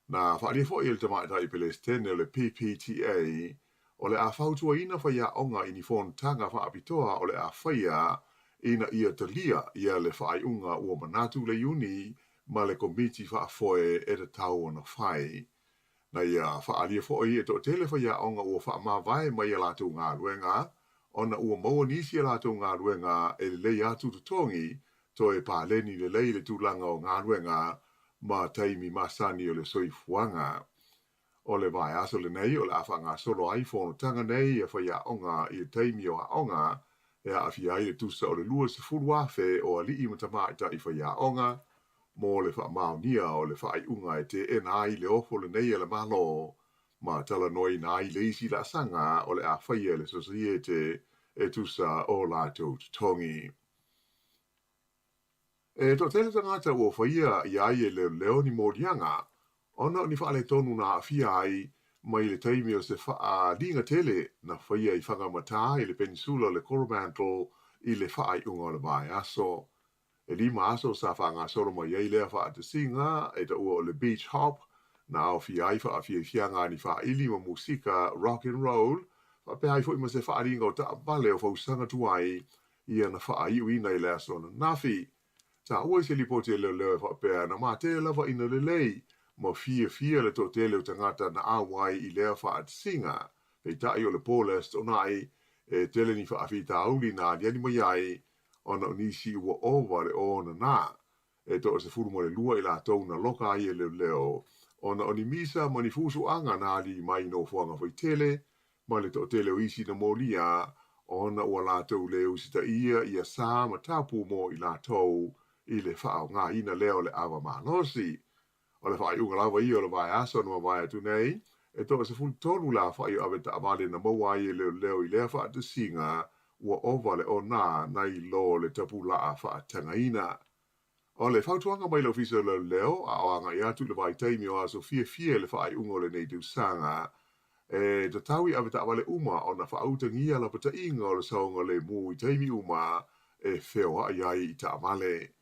Na whaalia fo i le tamaita i Palestine o le PPTA, o le a whautua ina whaia onga i ni whontanga whaapitoa o le a whaia ina ia talia ia le whaaiunga ua manatu le uni ma le komiti whaafoe e te tau ona whai. Na ia whaalia fo i e to tele whaia onga ua whaamawai mai a lātou ngā ruenga, ona ua maua nisi a lātou ngā ruenga e le lei atu tutongi, to e pāleni le lei le tūlanga o ngā ruenga ma taimi masani o le soifuanga. O le vai aso le nei o le awha ngā solo iPhone tanga nei e whaia onga i taimi o a onga e a awhi ai le tusa o le lua se furu afe o a li i matamaita i whaia onga mo le wha maonia o le wha unga e te ena ai le ofo le nei e le malo ma tala noi na ai le isi la sanga o le a whaia le societe e tusa o lātou tongi. E to tele tangata ua whaia i ai e leo leo ni mōrianga, ona ni whaale tonu na awhia ai mai le taimi o se wha linga tele na whaia i whangamata i le peninsula le Coromandel i le whaai unga o le vai aso. E lima aso sa wha ngā soro mai ei lea wha te singa e ta ua o le beach hop na au whia ai wha awhia whianga ni wha ili ma musika rock and roll, wha pe ai fwoi ma se wha ringa o ta abale o whausanga tuai i ana wha iu ina i lea sona nafi. Ta ua se li pote leo leo e whapea na mā te lava ina le lei, ma fia le tō te leo tangata na awai i lea wha at singa, pei tai o le pōlest o nai, e tele ni whaafi tauli nā diani mai ai ona nisi ua owa le o na nā e to se furu mo le lua i la tau na loka ai e leo ona oni misa ma ni fusu anga nā li mai no fuanga fai tele ma le to tele o isi na molia ona ua la tau leo sita ia sā ma tapu mo i la tau i le whao ngā ina leo le awa manosi o le whai unga lawa i o le vai aso na vai atu nei e to se fulu tonu la whai o awe ta amale na maua i leo i lea wha te singa ua ovale o nā nai lo le tapu la a wha tanga ina. O le whautuanga mai lo fiso leo a o anga i atu le vai taimi o aso fie le whai unga le nei tu sanga e te taui awe ta amale uma o na wha autangia la pata inga o le saunga le mu i taimi uma e wheo ai i ta amale.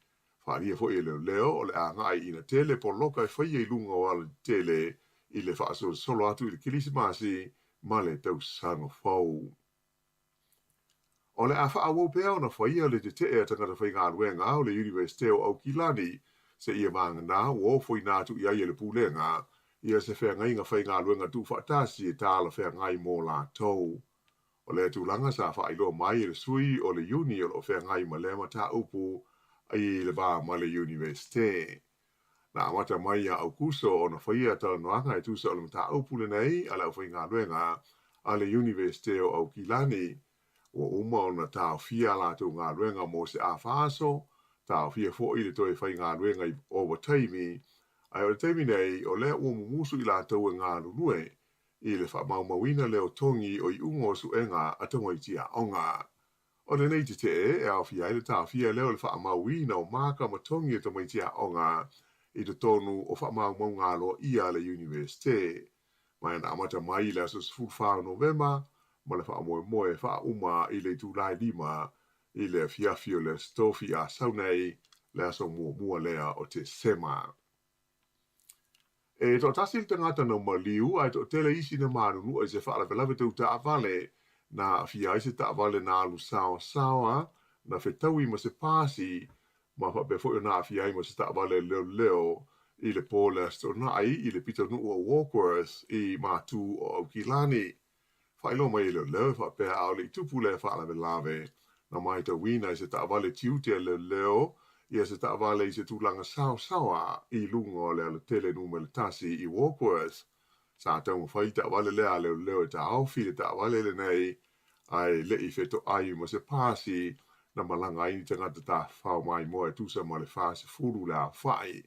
Wharia fo i leo o le a ngai ina tele po loka e whaia i lunga o ala tele i le whaaso solo atu i le kilisimasi ma le tau sanga fau. O le a wha awau pēo na whaia le te te tangata whai ngā ruenga o le Universite o Aukilani se ia maanga nā o fwoi nātu i aia le pūlenga ia se whea ngai ngā whai ngā ruenga tu whaatasi e tāla whea ngai mō la tau. O le tūlanga sa wha ilo mai le sui o le uni o le whea ngai ma lema tā upu ai le ba ma le Universite. Na amata mai a aukuso o na whaia tala noanga e tusa o le mata aupule nei ala whai ngā ruenga a le Universite o Aukilani o uma o na tau fia la tu ngā ruenga mo se a whaaso, tau fia fo i le toi whai ngā ruenga i over taimi, ai o le taimi nei o lea ua mumusu i la tau e ngā lulue i le wha maumawina leo tongi o i ungo su enga a tongo i tia onga. O le nei te e au fia i le tau fia leo le wha mawina o maka ma tongi e tongo i tia onga i te tonu o wha mau ngalo i a le Universite. Mai na amata mai le aso sfulwhao Novemba, ma le wha moe wha uma i le tūlai lima i le fiafio le stofi a saunei le aso mua lea o te sema. E to tasil te ngata na maliu ai to tele isi na manunu ai se wha la velave tau ta avale na fia ise ta avale na alu sawa na whetaui ma se pasi ma wha pe fo na fia ma se ta avale leo i le pole astonai i le pita nu o Walkworth i matu o Aukilani. Whailo mai leo wha pēr au le tupu le wha la velave na mai ta wina i se ta avale tiutia leo ia se ta avale i se tūlanga sawa i lungo le ala tele nume le tasi i Walkworth. Sa tau mwhai ta avale lea leo e ta aufi le ta avale le nei ai le i feto ai ma se pasi na malanga ini tangata ta whao mai moe tusa ma le whaase furu la whai.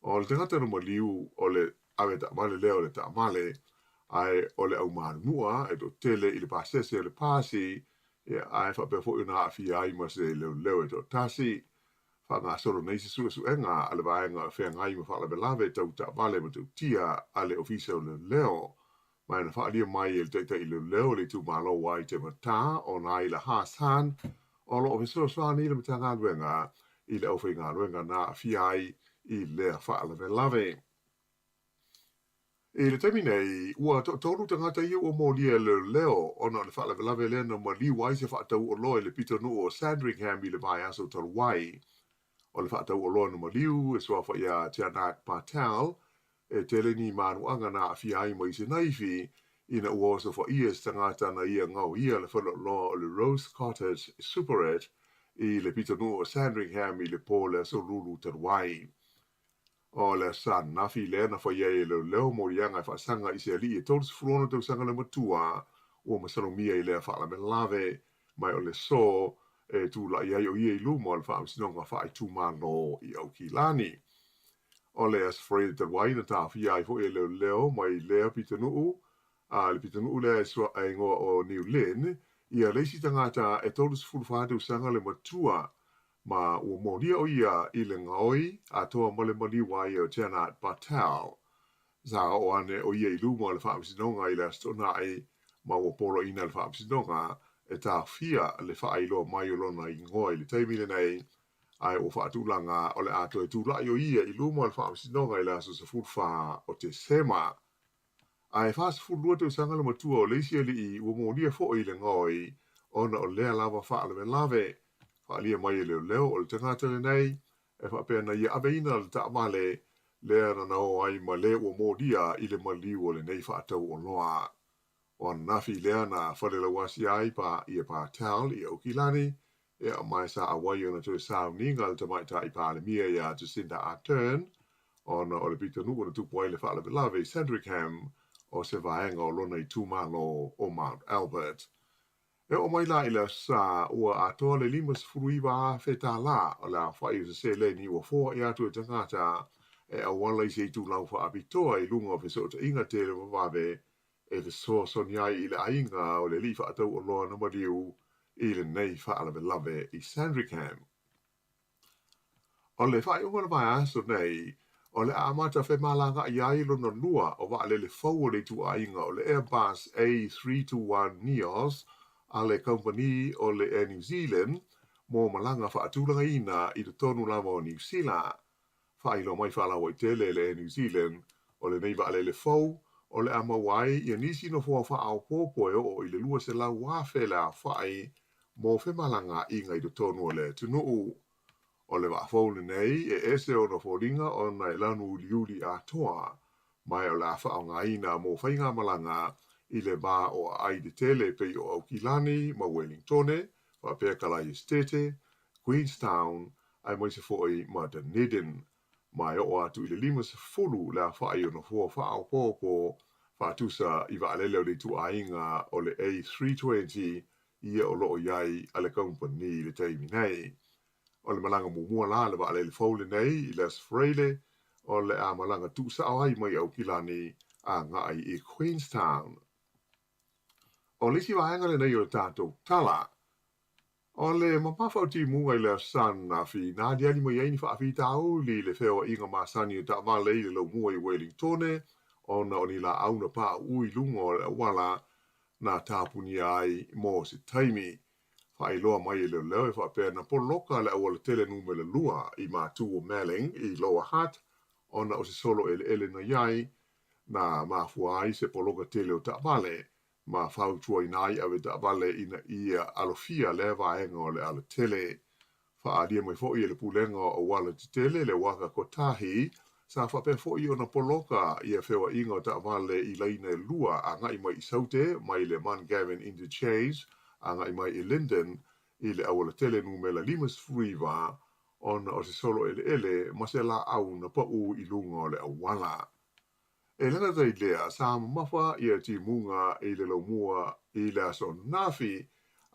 O le tangata na maliu o le awe ta avale leo le ta amale ai o le au marumua e do tele i le pasese o le pasi e ai whape fo ina awhi ai ma se leo e do tasi. Wha ngā soro neisi su enga a le vaenga a whea ngai ma wha la belave tau ta vale ma tau tia a le ofisa o le leo. Mai na wha mai e le teita i le leo le tu malo wai te mata o na i le hasan o lo ofisa o swani i le mata ngā luenga i le awhi ngā luenga na awhi ai i le wha la belave. E le temi nei, ua tolu tangata ia o mōlia le leo ona le wha la belave le na ma li wai se wha tau o loe le pita nu o Sandringham i le vai aso talu wai. O le whaatau o loa ma liu e swafa ia Te Anak Patel e tele ni manuanga na awhi ai mo i se naifi ina ua oso fa ia stangata na ia ngau ia le whana loa o le Rose Cottage Superette i le pita nu o Sandringham i le pōle so lulu tarwai. O le san nafi le na fa ia e leo morianga e whaasanga i se ali e tōlis furona tau sanga le matua ua masalomia i le whaala me lave mai o le so e tu la ia o ia i lumo al wha sinonga wha i tūmano i Aukilani. O le as Fred te waina ta whia i fo e leo mai lea pitanuu, a le pitanuu lea e swa e ngoa o New Lynn, ia leisi tangata e tolus fulwhatu sanga le matua, ma ua moria o ia i le ngaoi, a toa male mali wai o Te Anak Patel. Za o ane o ia i lumo al wha sinonga i le astonai, ma ua polo ina al wha sinonga, e tā whia le whaailoa mai o lona i ngoi le teimile nei ai o whaatulanga o le ato e tūlai o ia i luma le whaasinonga i le aso sa fulwha o te sema. Ai whaasa fulua te usanga le matua o leisia li i ua mōlia fo i le ngoi ona o lea lava whaale me lave. Whaalia mai e leo o le tangata le nei e whaapea na ia aveina le taamale lea na nao ai ma le ua mōlia i le maliu o le nei whaatau o loa. o nafi lea na whalele wasi ai pa ia pa tal ia ukilani, e a mai sa awai ona tue sao ninga le tamaita i pa le mia ia Jacinda Ardern, ona o le pita nuku na tupu ai le whaale belave Sandringham o se vaenga o lona I tūmalo o Mount Albert. E o mai la ila sa ua atoa le 5 a feta la o la whai o se le ni ua 4 e atu e tangata e a wala I se I tūlau wha apitoa I lunga o fesota inga te le mawave e te soa soniai I le ainga o le li wha atau o loa na mariu I le nei whaala belave I Sandringham. O le whai unga na mai aso nei, o le amata whe malanga I ailo na lua o wa le fau o le tu ainga o le Airbus A321 Neos a le company o le Air New Zealand mo malanga whaatulanga ina I te tonu lama o New Zealand. Whailo mai whaalawa I tele le Air New Zealand o le nei wa le fau o le amawai I nisi no fua whaao pōpoe o I le lua se lau wafe la whai mo whe malanga inga I te tonu o le tunuu. O le wafau le nei e ese o na fōringa o na lanu liuli a toa mai o la whao ngā ina mo whainga malanga I le ba o ai de tele pe o Aukilani, ma Wellingtone, wa Pekalai Estate, Queenstown, ai mai se foi ma Dunedin, mai o atu I le 5 la whai o na fua whao pōpō, whaatusa I wa alele o le tu ainga o le A320 ia o loo iai a le company le teimi nei. O le malanga mumua la le wa alele faule nei I Les Freile, o le a malanga tu sa ai mai Aukilani a ngai I Queenstown. O lisi waenga le nei o le tātou tala. O le mapawhau ti munga I le san na fi nā diani mo iaini wha afi tāu li le whewa inga masani o ta wale I le lau mua I Wellingtone, o na o ni la auna pā ui lunga o le wala na tāpuni ai mo se taimi. Wha I loa mai le leo e wha pēr na poloka le awala tele nume le lua I mātu o Melling I Lower Hutt, o na o se solo ele na iai na mafua ai se poloka tele o ta wale. Ma whau tua I nai awe ta wale ina ia alofia le vaenga o le ala tele. Wha adia mai fo I le pulenga o wala te tele le waka kotahi, sa whape fo I o na poloka ia whewa inga o ta wale I leina lua a ngai mai I saute, mai le Mungavin Interchange, a ngai mai I Linden, I le awala tele numela 5 ona o se solo ele, ma se la au na pau I lunga o le awala. E lana tei lea, sa mawha ia ti munga I le lau mua I le aso nafi,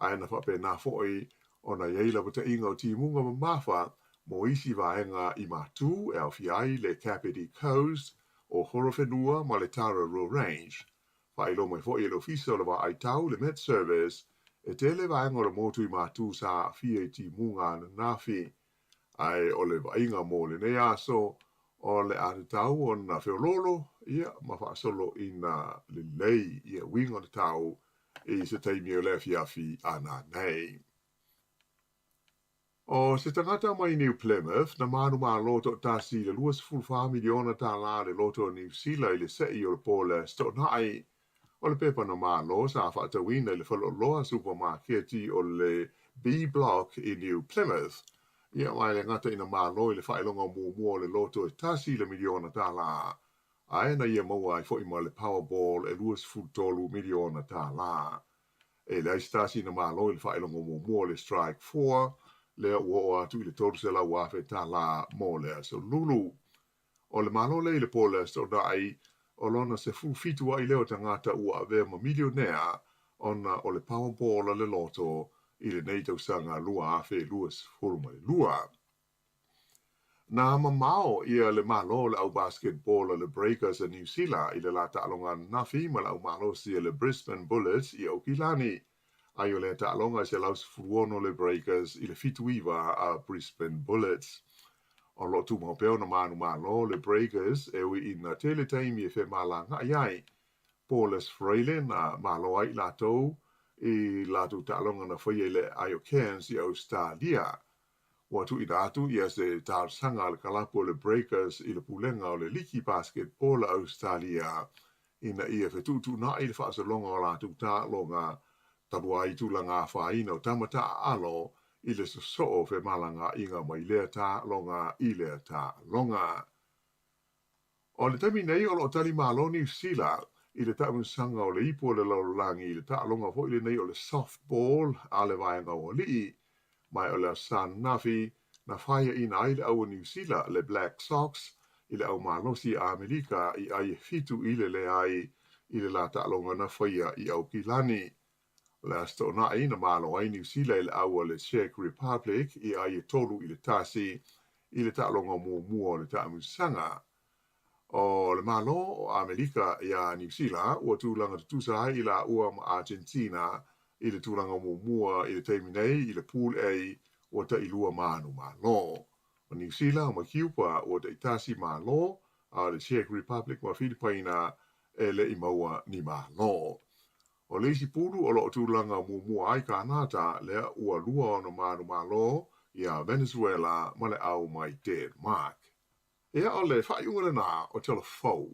a na whape na foi o na yeila pata inga o ti munga mawha mo isi vaenga I matu e au fiai le Kapiti Coast o Horowhenua ma le Tararua Range. Whailo mai foi le ofisa o le wa ai tau le Met Service e tele vaenga o le motu I matu sa fia ti munga na nafi. Ai o le vainga mo le ne aso o le atau o na whiololo, ia ma whaasolo I na le lei ia winga le tau I se teimi o le fiafi ana nei. O se tangata mai New Plymouth, na manu maa loto tasi le 2.5 miliona ta la le loto New Zealand I le sei o le pole sto nai. O le pepa na maa lo sa whaatawina I le whaloloa supermarketi o le B-Block I New Plymouth. Ia mai le ngata ina mālo I le whailonga mua le loto e tasi le miliona tā la. Aena ia maua I fo I ma le Powerball e 2.3 miliona tā la. E le aistasi ina mālo I le whailonga mua le Strike 4, le ua atu I le toru se lau afe tā la mō le aso lulu. O le mālo le I le pole sto dai, o lona se fufitua I leo tangata ua ave ma milionea, ona o le Powerball le loto, I le nei tau sanga lua afe luas fulmai lua. Na mamao ia le malo le au basketball le Breakers a New Zealand I le la ta'alonga nafi ma le au malo si le Brisbane Bullets I Aukilani. Ai o le ta'alonga se laus furuono le Breakers I le fituiva a Brisbane Bullets. O lo tu maupeo na manu malo le Breakers e ui ina tele taimi e fe malanga iai. Paulus Freile na malo ai latou I latu ta'alonga na whaia le Ayo Cairns I Australia. Watu I datu ia se tār sanga le kalapo le Breakers I le pulenga o le liki basketball Australia. Ina ia whetutu na I le whaasalonga o latu ta'alonga tabua I tūlanga whaina o tamata alo I le sosoo whe malanga inga mai lea ta'alonga I lea ta'alonga. O le tami nei o lo tali malo New Zealand i le taunsanga o le ipo le laulangi i le taalonga fo i le nei o le softball a le vaenga o lii, mai o le San Nafi na whaia i na aile au New Zealand le Black Sox i le au malosi a Amerika i ai fitu i le ai i le la taalonga na whaia i au Kilani. Le asto na ina malo ai New Zealand i le au le Czech Republic i ai tolu i le tasi i le taalonga mua o le taamusanga. O le malo o Amerika ia New Zealand ua tūlanga tutusa i la ua ma Argentina i le tūlanga mua i le teimi nei i le pool A ua ta ilua manu malo. O New Zealand ma Cuba ua ta itasi malo a le Czech Republic ma Filipina e le imaua ni malo. O le isi pulu o loo tūlanga mua ai Kanata lea ua lua ono manu malo ia Venezuela ma le au mai Denmark. Ea o le whaiunga na o tela fau.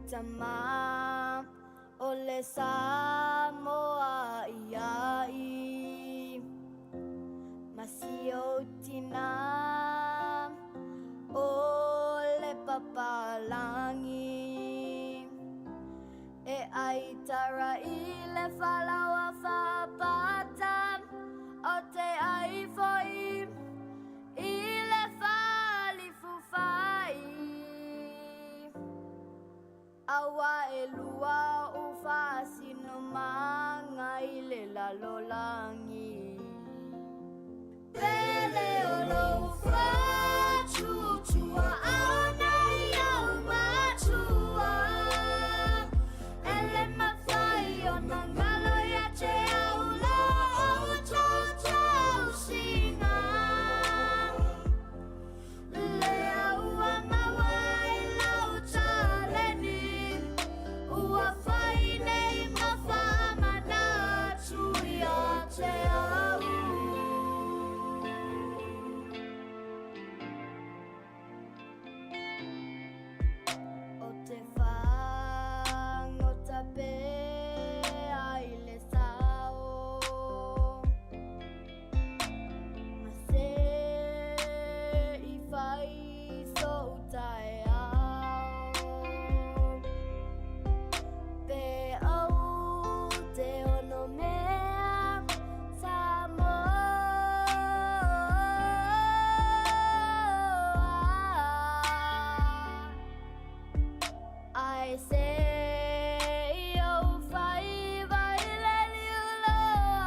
Tama ole Samoa iai Masio tina ole papalangi E ai tara ile falawa fapata O te ai foi ile fali fufai Awa elua ufa sino manga ile la lolangi Pele olo ufa chuchua aona ia umachua Ele mafai ona ngalo ya che aula o chocha usina Lea ua mawai lau chaleni Ua fai nei mawhama na tuia te au O te whangota pe ai le sao Ma se I whai so tae au Pe au te ono mea Samoa I say oh fai vai le liuloa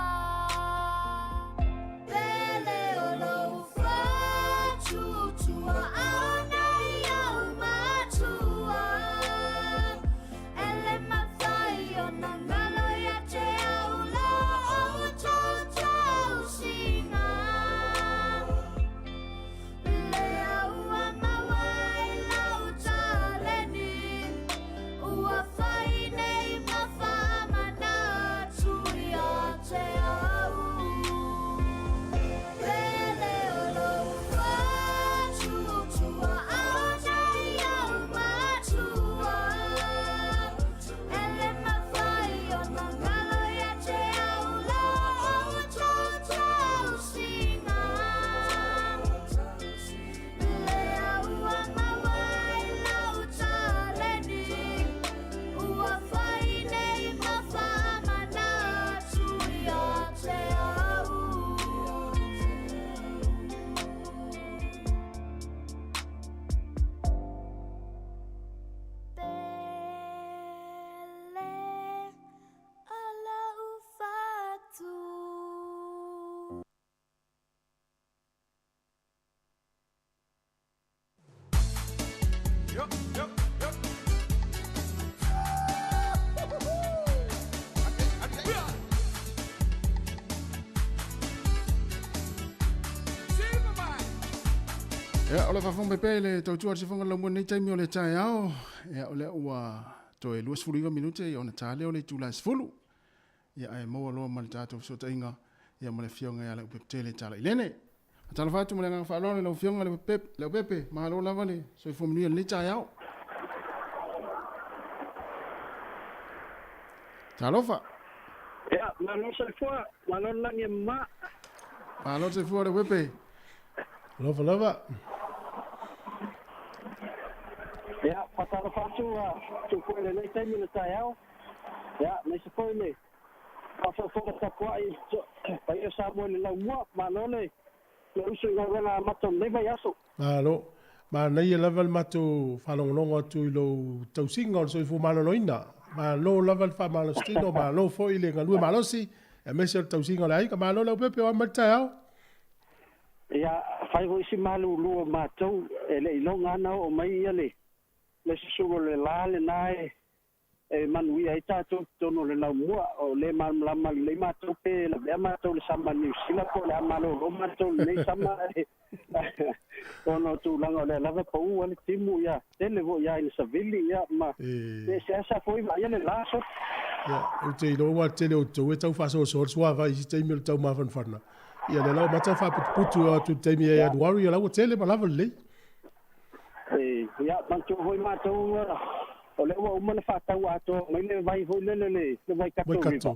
Pele olo fa chuchua aona iau matua Ele mawhai ona ngalo ya te aula o chocha usina Lea ua mawai lau taleni Ua Ya, ole fa fong pepe le tau tuar si fonga la mo nei taimi ole tai ao. Ya, ole ua to e luas furiga minute i ona tale ole tula sfulu. Ya, ai mo lo mal tato so tainga. Ya mo le fionga ya le pepe le tala ilene. Tala fatu mo le nga fa lo le fionga le pepe, ma lo la vale. So i fomni le tai ao. Talofa. Ya, malo se fua, malo langi ma. Malo se fua le pepe. Lova. Ya, patalo fatu tu ko le nei taimi le tai ao. Ya, nei se foi le. Paso fo ta kwai, pa ia sa mo le la mo, malo le. Le uso nga wala mato nei vai aso. Malo. Ma nei level mato falongonga tu lo tausinga so fu malo loina. Ma lo level fa malo stino, ma lo fo ile nga lu malo si. E mese tausinga lai ka malo le pepe o mai tai ao. Ya, fai ho isi malu lua matou, ele ilonga ana o mai ele. Le susugo le la le nae, e manui ai tātou tono le lau mua, o le lama le matou pe, le bea matou le sama New Zealand, po le amalo lo matou le sama, ono tu langa o le lava pa ua le timu ya, tele vo ya ina savili ya, ma, le se asa foi va ya le laso. Ya, o te ilo wa tele o tau, e tau faso o sor, suava isi te imi le tau mawhanwhana. Ia le lau mata fa putu a tu te mi e aduaru, ia lau o tele ma lava le. Ya, mantu hoi matou, o le ua umana whātau ato, mai le vai hoi le vai kato riva.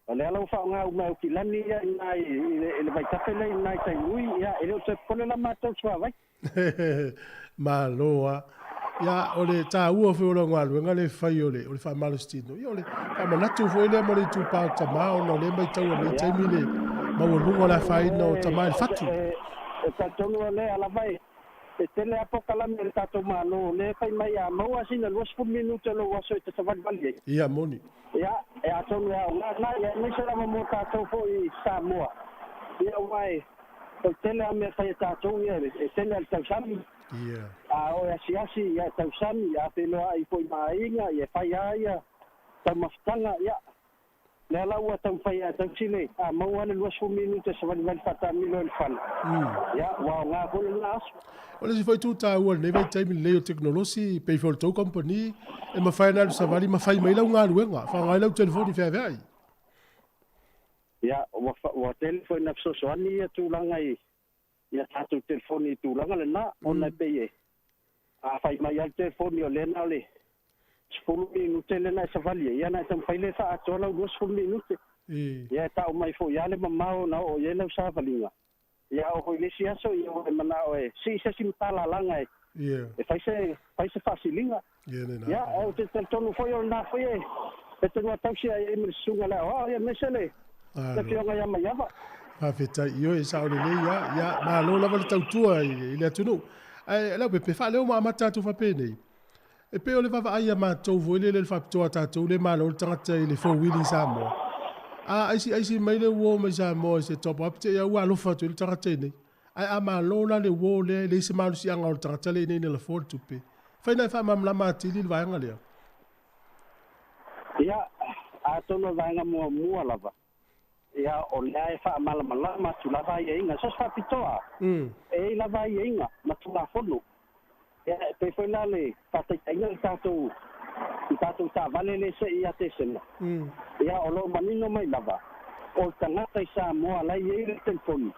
O le alau whao ngā umau ki lani ia, le vai kape le nai tai nui, ia, ele o te pone la matou sua vai. Ma loa. Ia, o le tā ua whi ora ngā luenga le whai o le wha malustino. Ia, o le whamanatu fo ele mo le tūpau tamao, no le mai tau a le taimi le mawalunga la whai no tamai le fatu. E tātonu le ala vai. E tele apokalame le tatou malo le kai mai a maua sina luas fu minuto lo waso te savali. Ia moni. Ia e atonu ya na ia me sera mo tatou fo i Samoa. Ia vai o tele ame kai tatou ia e tele al tausami. Ia. A o ya siasi ia tausami ia pelo ai foi mainga ia fai ia tamastanga ia. Le la ua tau fai a tau chile a maua le luas fu minuto savali fata milo el fan. Ia wa nga ko le nas. Ole se foi tuta ua nei vai taimi leo teknolosi pei for tau company e ma fai na savali ma fai mai la nga luenga fa ngai lau telefoni fa vai. Ya wa telefoni na so ani ya tu langa i ya tatu telefoni tu langa le na ona pei a fai mai al telefoni o le na le 10 minuto le na savali ya na tam fai le fa atola 2 minuto. Ya ta o mai fo ya le mamao na o ye le savalinga. Ya o hoi lesi aso i o mana o e si mtala langa e. E fai se fasilinga. Ya o te tonu foi o na foi e. E te nua tausi e me sunga la o ya mesele. Te fionga ya maiava. Feta io e sa o le ya ma lo la volta tua i le tunu. Ai la pe fa le o ma tatu fa pene. E pe o le va ai ma to vo le fa to tatu le ma lo tangata i le fo wili sa mo. Ai si mai le wo mai sa mo se top up te ya wa lo fa tu le tangata ni. Ai ama lo la le wo le se ma si anga o tangata le ni le fo tu pe. Fa na fa mam la ma ti li va nga le. Ya a tono va nga mo lava. Ya o le fa mala ma tu la va ye nga so fa pitoa. E la va ye nga ma tu la fono. Ya pe foi la le fa te nga tato ta vale le se ia te sena. Ya o lo manino mai lava. O tangata i Samoa lai ye le telefoni.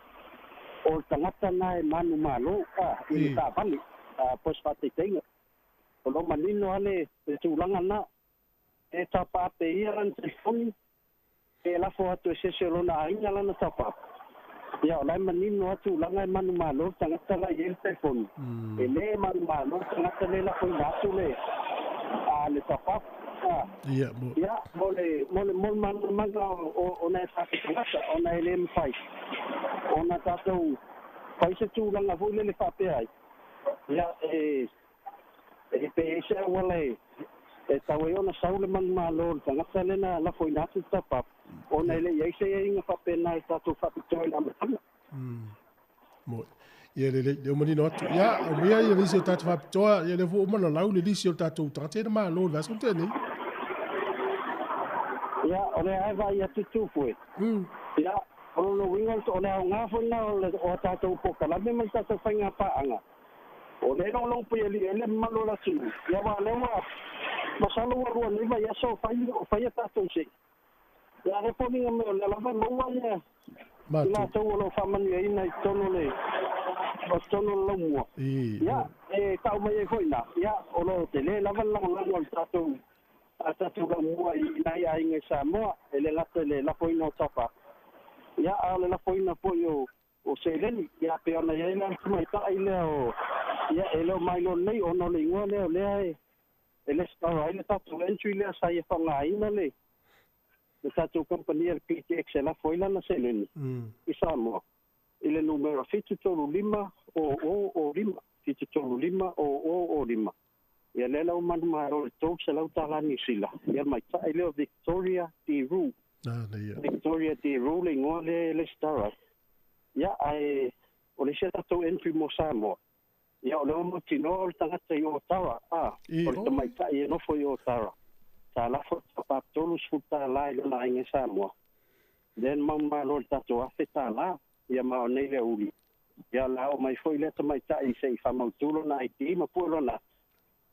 O tangata na e manu malo i ta vale pos fa te nga. O lo manino ale te ulanga na e tapa pe ia ran telefoni. E la fo atu se lo na ainga lana tapa. Ya o lai manino atu ulanga e manu malo tangata la ye le telefoni. E le manu malo tangata le la fo atu le le tapa. Ya mole manga o na fa o na ele mfai. O na tato fai se tu langa vo le fa pe ai. Ya e pe se wala e tawe ona saule man malo tanga selena la foi na tu tapa. O na ele ye se inga fa pe na tato fa pe toi na. Mo ia le mani no ya o mea ia lisi o tatu whapitoa ia le vo umana lau le lisi o tatu tangate na maa loo vasa o tēne ia o le aiva ia tutu fue ia Ono no winga to le nga fo na o tatou po kala me man tatou fainga paanga. O le long pe ele malo la su. Ya wa le wa masalo wa ro ni va ya so fai tatou se. Ya re po ni me la va mo wa ya. La to lo fa man ye ina tono le. O tono lo mo. Ya ka mo ye foi na. Ya o lo te le la va la tatou. Tatou ga mo ina ya inga sa mo ele la foi no topa. Ya ale la foi na po yo o selen ya pe ona ya ina mai ta ile o ya ele mai lo nei ono le ngone le ele sta ile ta tu entry le sa ye fa ngai na le ta tu company el PTX la foi la na selen isa mo ile numero fitutolu lima o lima fitutolu lima o lima ya le la man ma ro to se la ta la ni sila ya mai ta ile Victoria di Roo Victoria di ruling ole le star. Ya ai ole se tatou entry mo Samoa. Ya ole mo tino tanga te o tawa. Ole te mai tai no foi o tawa. Ta la fo pa tolu sfuta la ile la inge Samoa. Den mamma lo tatou afeta la ya ma nei le uli. Ya la o mai foi le te mai tai se fa mau tulo na iti ma pulo na.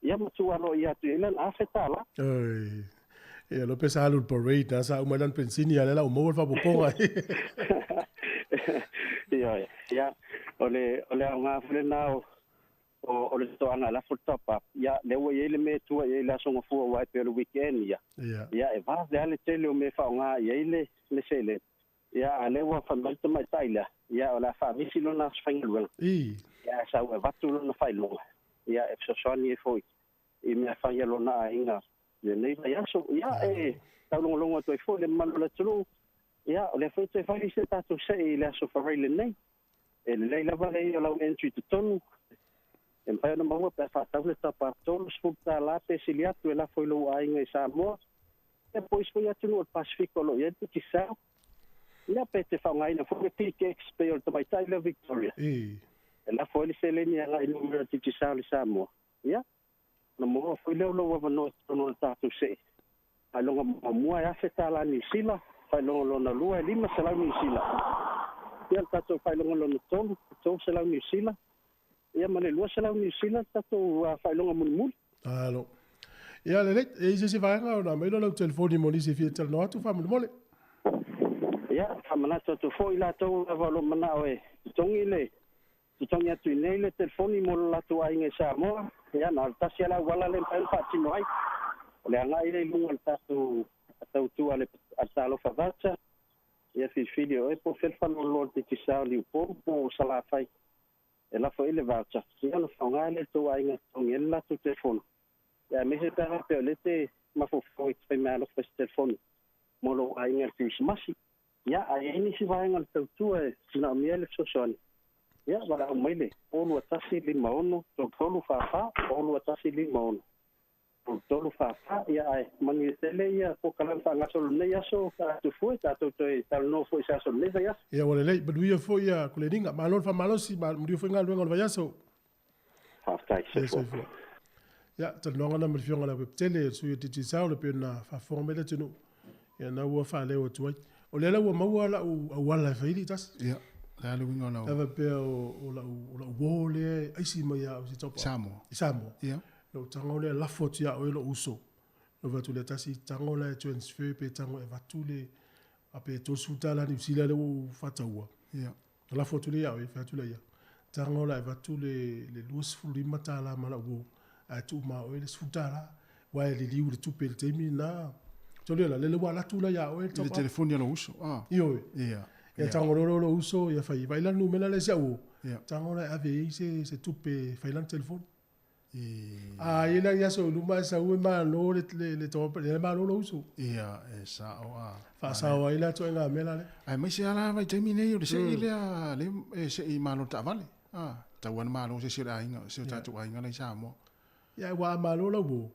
Ya mo tu alo ya tu ile afeta la. Ya lo pesa alul parade na sa umanan pensini ala la mo fa poponga. Ya ole nga fle na o le to ana la fotopa ya le wo ile me tu ye la songo fu wa pe weekend ya e va de ale tele o me fa nga ye ile le sele ya ale wa fa mal to mai taila ya ola fa visi lo na sfangel ya sa wa va tu lo na fa lo ya e so soni foi e me fa ye lo na inga le nei ya so ya ta lo to fo le mal la tulu ya le foi te fa se ta to se le so fa le nei le la va le la entry to tonu en pa no mo pa fa ta le ta pa tonu sfuta la te silia tu la foi lo ai ngai sa mo e pois foi atu no Pacifico lo ye ti sa la pe te fa ngai na foi te expel to mai Tyler Victoria la foi le seleni la numero ti sa le sa mo ya no mo foi lo wa no ta tu se alonga mo ya se ta la ni sila fa lo na lua lima se la ni sila ya tato fa lo no to se la ni sila ya mane lua se la ni sila tato fa lo mun alo ya le e se va na me lo telefoni mo ni se fi tel no tu fa mo le ya fa mana to fo ila to va lo mana we tongile tongia tu nei le telefoni mo la tu ai nge sa mo ya na ta se la wala le pa ti noi le anga ile lunga tato tu ale atalo fa vacha ya fi video e po fel fa no lo ti sa li po sala fai e la foi le vacha ya no fa ngale tu ai nge tongela tu telefoni ya me se ta pe le te ma fo foi pe ma lo telefoni mo lo ai nge Christmas ya ai ni si vai ngal tu e na miele so son ya wala umele onu atasi lima ono tolu fa onu atasi lima ono tolu fa ya ai mani tele ya ko kala fa ngaso ne ya so ka tu foi ta to tal no foi sa so ne ya wala le but we foi ya kuledinga malon fa malo si mal muri foi ngal ngol va so fa tai se ya tal no ngana mri ngala pe tele su ye titi sa le pe na fa forme le tenu ya na wo fa le o tu o le la wo ma wala wala fa ili tas ya la lu ngona ava pe o la wole ai si ma ya o si topa samo ya no tango le la foto ya o lo uso no va tu le tasi tango le transfer pe tango e va tu le ape to suta la ni sila le o fatawa ya la foto le ya o fa tu le ya tango la va tu le lus fuli mata la mala wo a tu ma o le suta la wa le liu le tu pe le temi na to le la le wa la tu la ya o le telefoni ya lo uso io ya tango lo uso ya fai vai la numela le sia o tango la ave se tu pe fai la telefoni ila ya so luma sa u ma lo le to le ma lo uso sa o fa sa o ila to nga mela le ai mai se ala vai termine yo se ile le se i ma lo ta vale ta wan ma lo se ai nga se ta tu ai nga le sa mo ya wa ma lo bo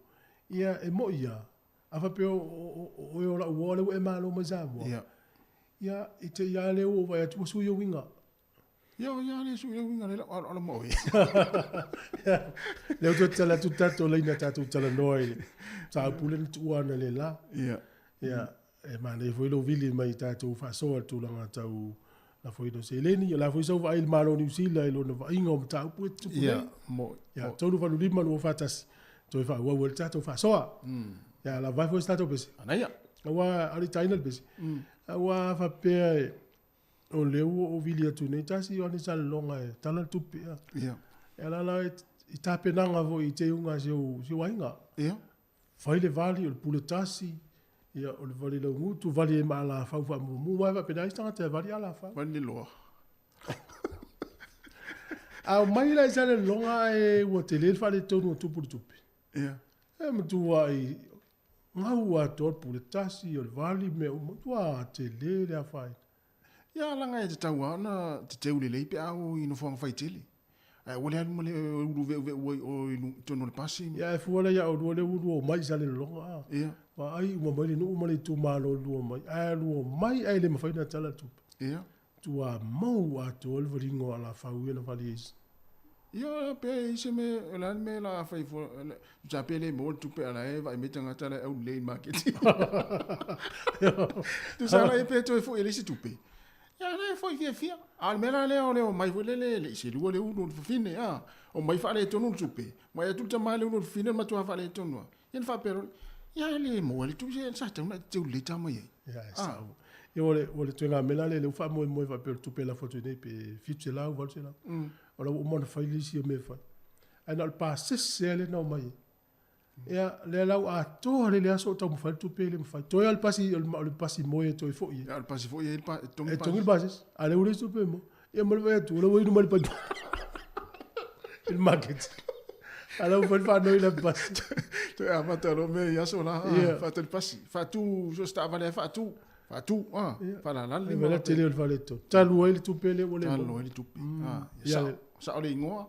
ya e mo ya afa pe o la wo le e ma lo ma sa mo ya ite ya le o va tu su yo winga yo ya le su yo winga le ala mo le to tala tu tato le ina tato tala noi sa pulen tu ana le la ya E mana foi lo vili mai tātou whasoa tūlanga tau la foi no seleni, la foi sau vai malo New Zealand lo no inga o tau pu tu. Ya, mo. Ya, tau no lima no fatasi. Toi fa wa wel tātou whasoa. Ya, la vai foi tātou besi. Anaya. Awa ari taina besi. Awa fa pe o leu o vili atu nei tasi o ni sal longa e tala tupi. Ya. Ela la i tapenanga vo i te unga se wainga. Ya. Fai le vali o le pule tasi. Ia o le vali lau ngutu, vali e maa la fau fa mu mai va pena istanga te vali ala fa. Vali loa. Au mai la isa le longa e ua te lele fa le tonu o tupu le tupi. Ia. E matua i ngau a tol pule tasi o le vali me o matua te lele a fai. Ia langa e te tau ana te teu le leipe au ino fuanga fai tele. Ai wale anu male uru ve o inu tono le pasi. Ia e fuala ia o le uru o mai sa le longa. Ia. Wa ai uma mai no uma le tu malo lu mai. Ai lu mai ai le mafai na tala tu. Ia. Tu a mau a tol vringo ala fau na vali. Ia pe se me la fai fo ja pe le mo tu pe ala e vai metanga tala au le market. Tu sa la e pe to fo ele si tu pe. Ya na foi fia. Al mena le o mai vo le se lu le uno fine ah. O mai fa le tonu tu pe. Mai tu ta mai le uno fine ma tu fa le tonu. Ien fa pero ya le mo le tu se sa ta una tu le ta mai. Ya sa. E ole tu nga mena le fa mo fa per tu pe la foto ne pe fiche la o volse la. Ora o mo fa li si o me fa. Ana al pa se le no mai. Ya le la a to le aso ta mo fa tu pe le mo fa. To al pasi mo e to fo. Ya al pasi fo e pa tongi pas. Tongi basis. Ale ure tu pe mo. E mo le tu lo no mal pa. Il market. Alors on va nous la passe. Tu as amateur mais ya so la. Fa te pasi. Fa tu so sta vale fa tu. Fa tu ah. Fa la la. Le la tele va le to. Ta lo il tu pe le wole. Ta lo il tu pe. Ah. Sa ole ngoa.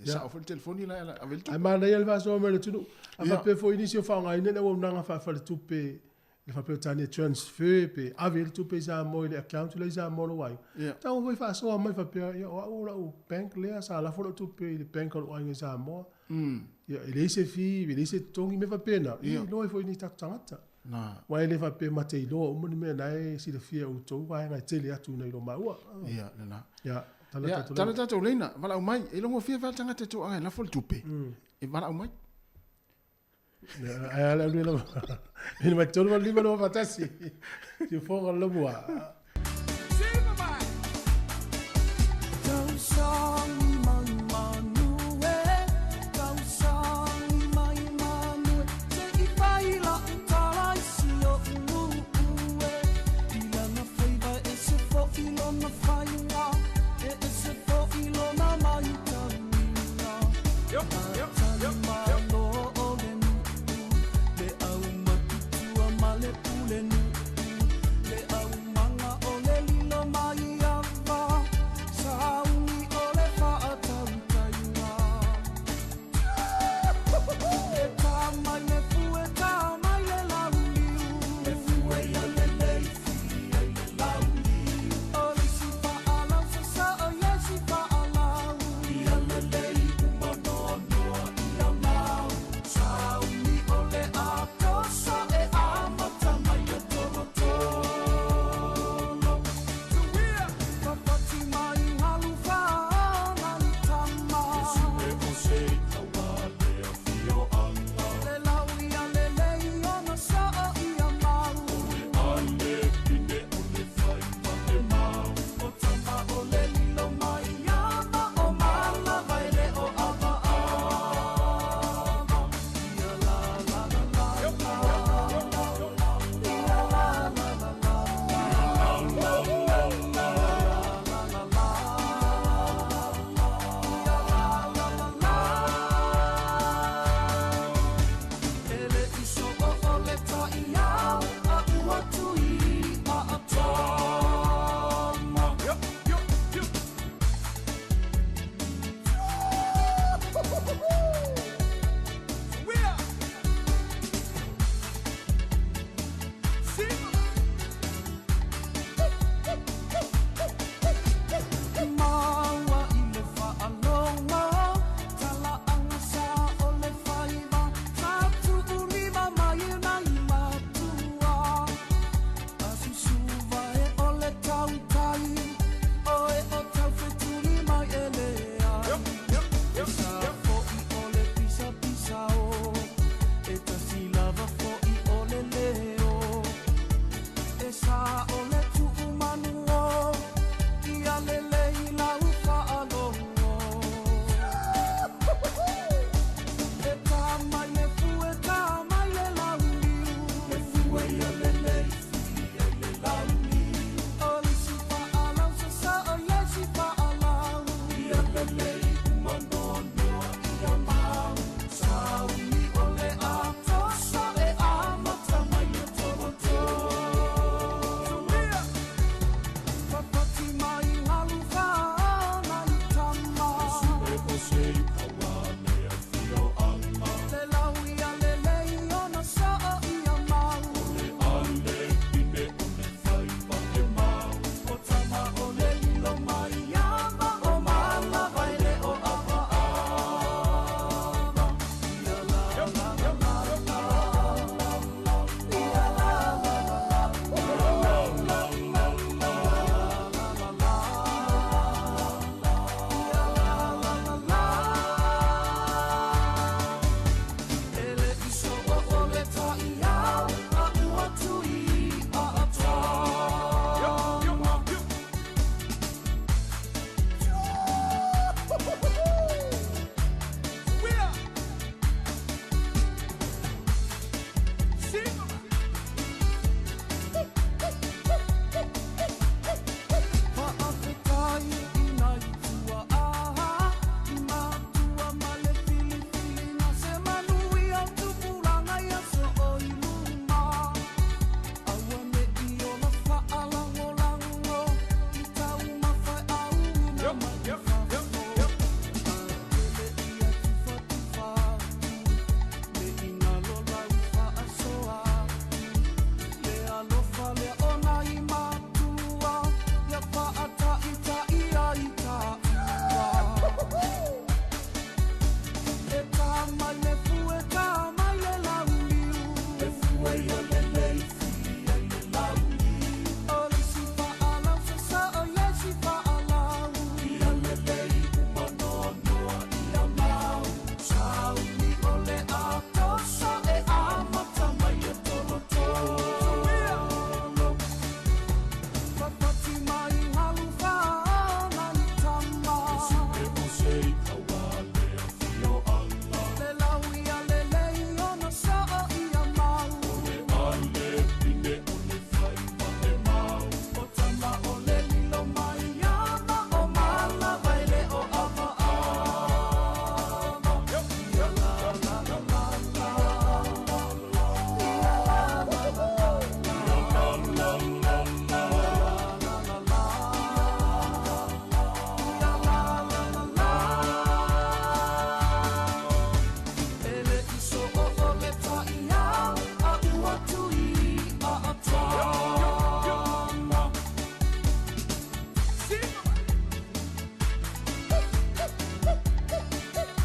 Sa o telefoni la avel tu. Ai mana ia va so me le tu. Ava pe fo inisio fa nga ine o nanga fa le tu pe. Le fa pe tani transfer pe avel tu pe sa mo le account le sa mo lo wai. Ta o fa so mai fa pe o bank le sa la fo tu pe le bank o wai sa mo. Ya ele se fi, ele se tongi me fa pena. I no e fo ini ta tangata. Na. Wa ele fa pe mate lo o mo me nai si le fia o to wa nga tele atu nei lo maua. Ya na. Ya. Tala tata ulena, wala umai, e longo fia fa tangata to ai la fo tupe. E wala umai. Ai ala lu lo. Ni ma tolo va lima lo fatasi. Ti fo lo bua.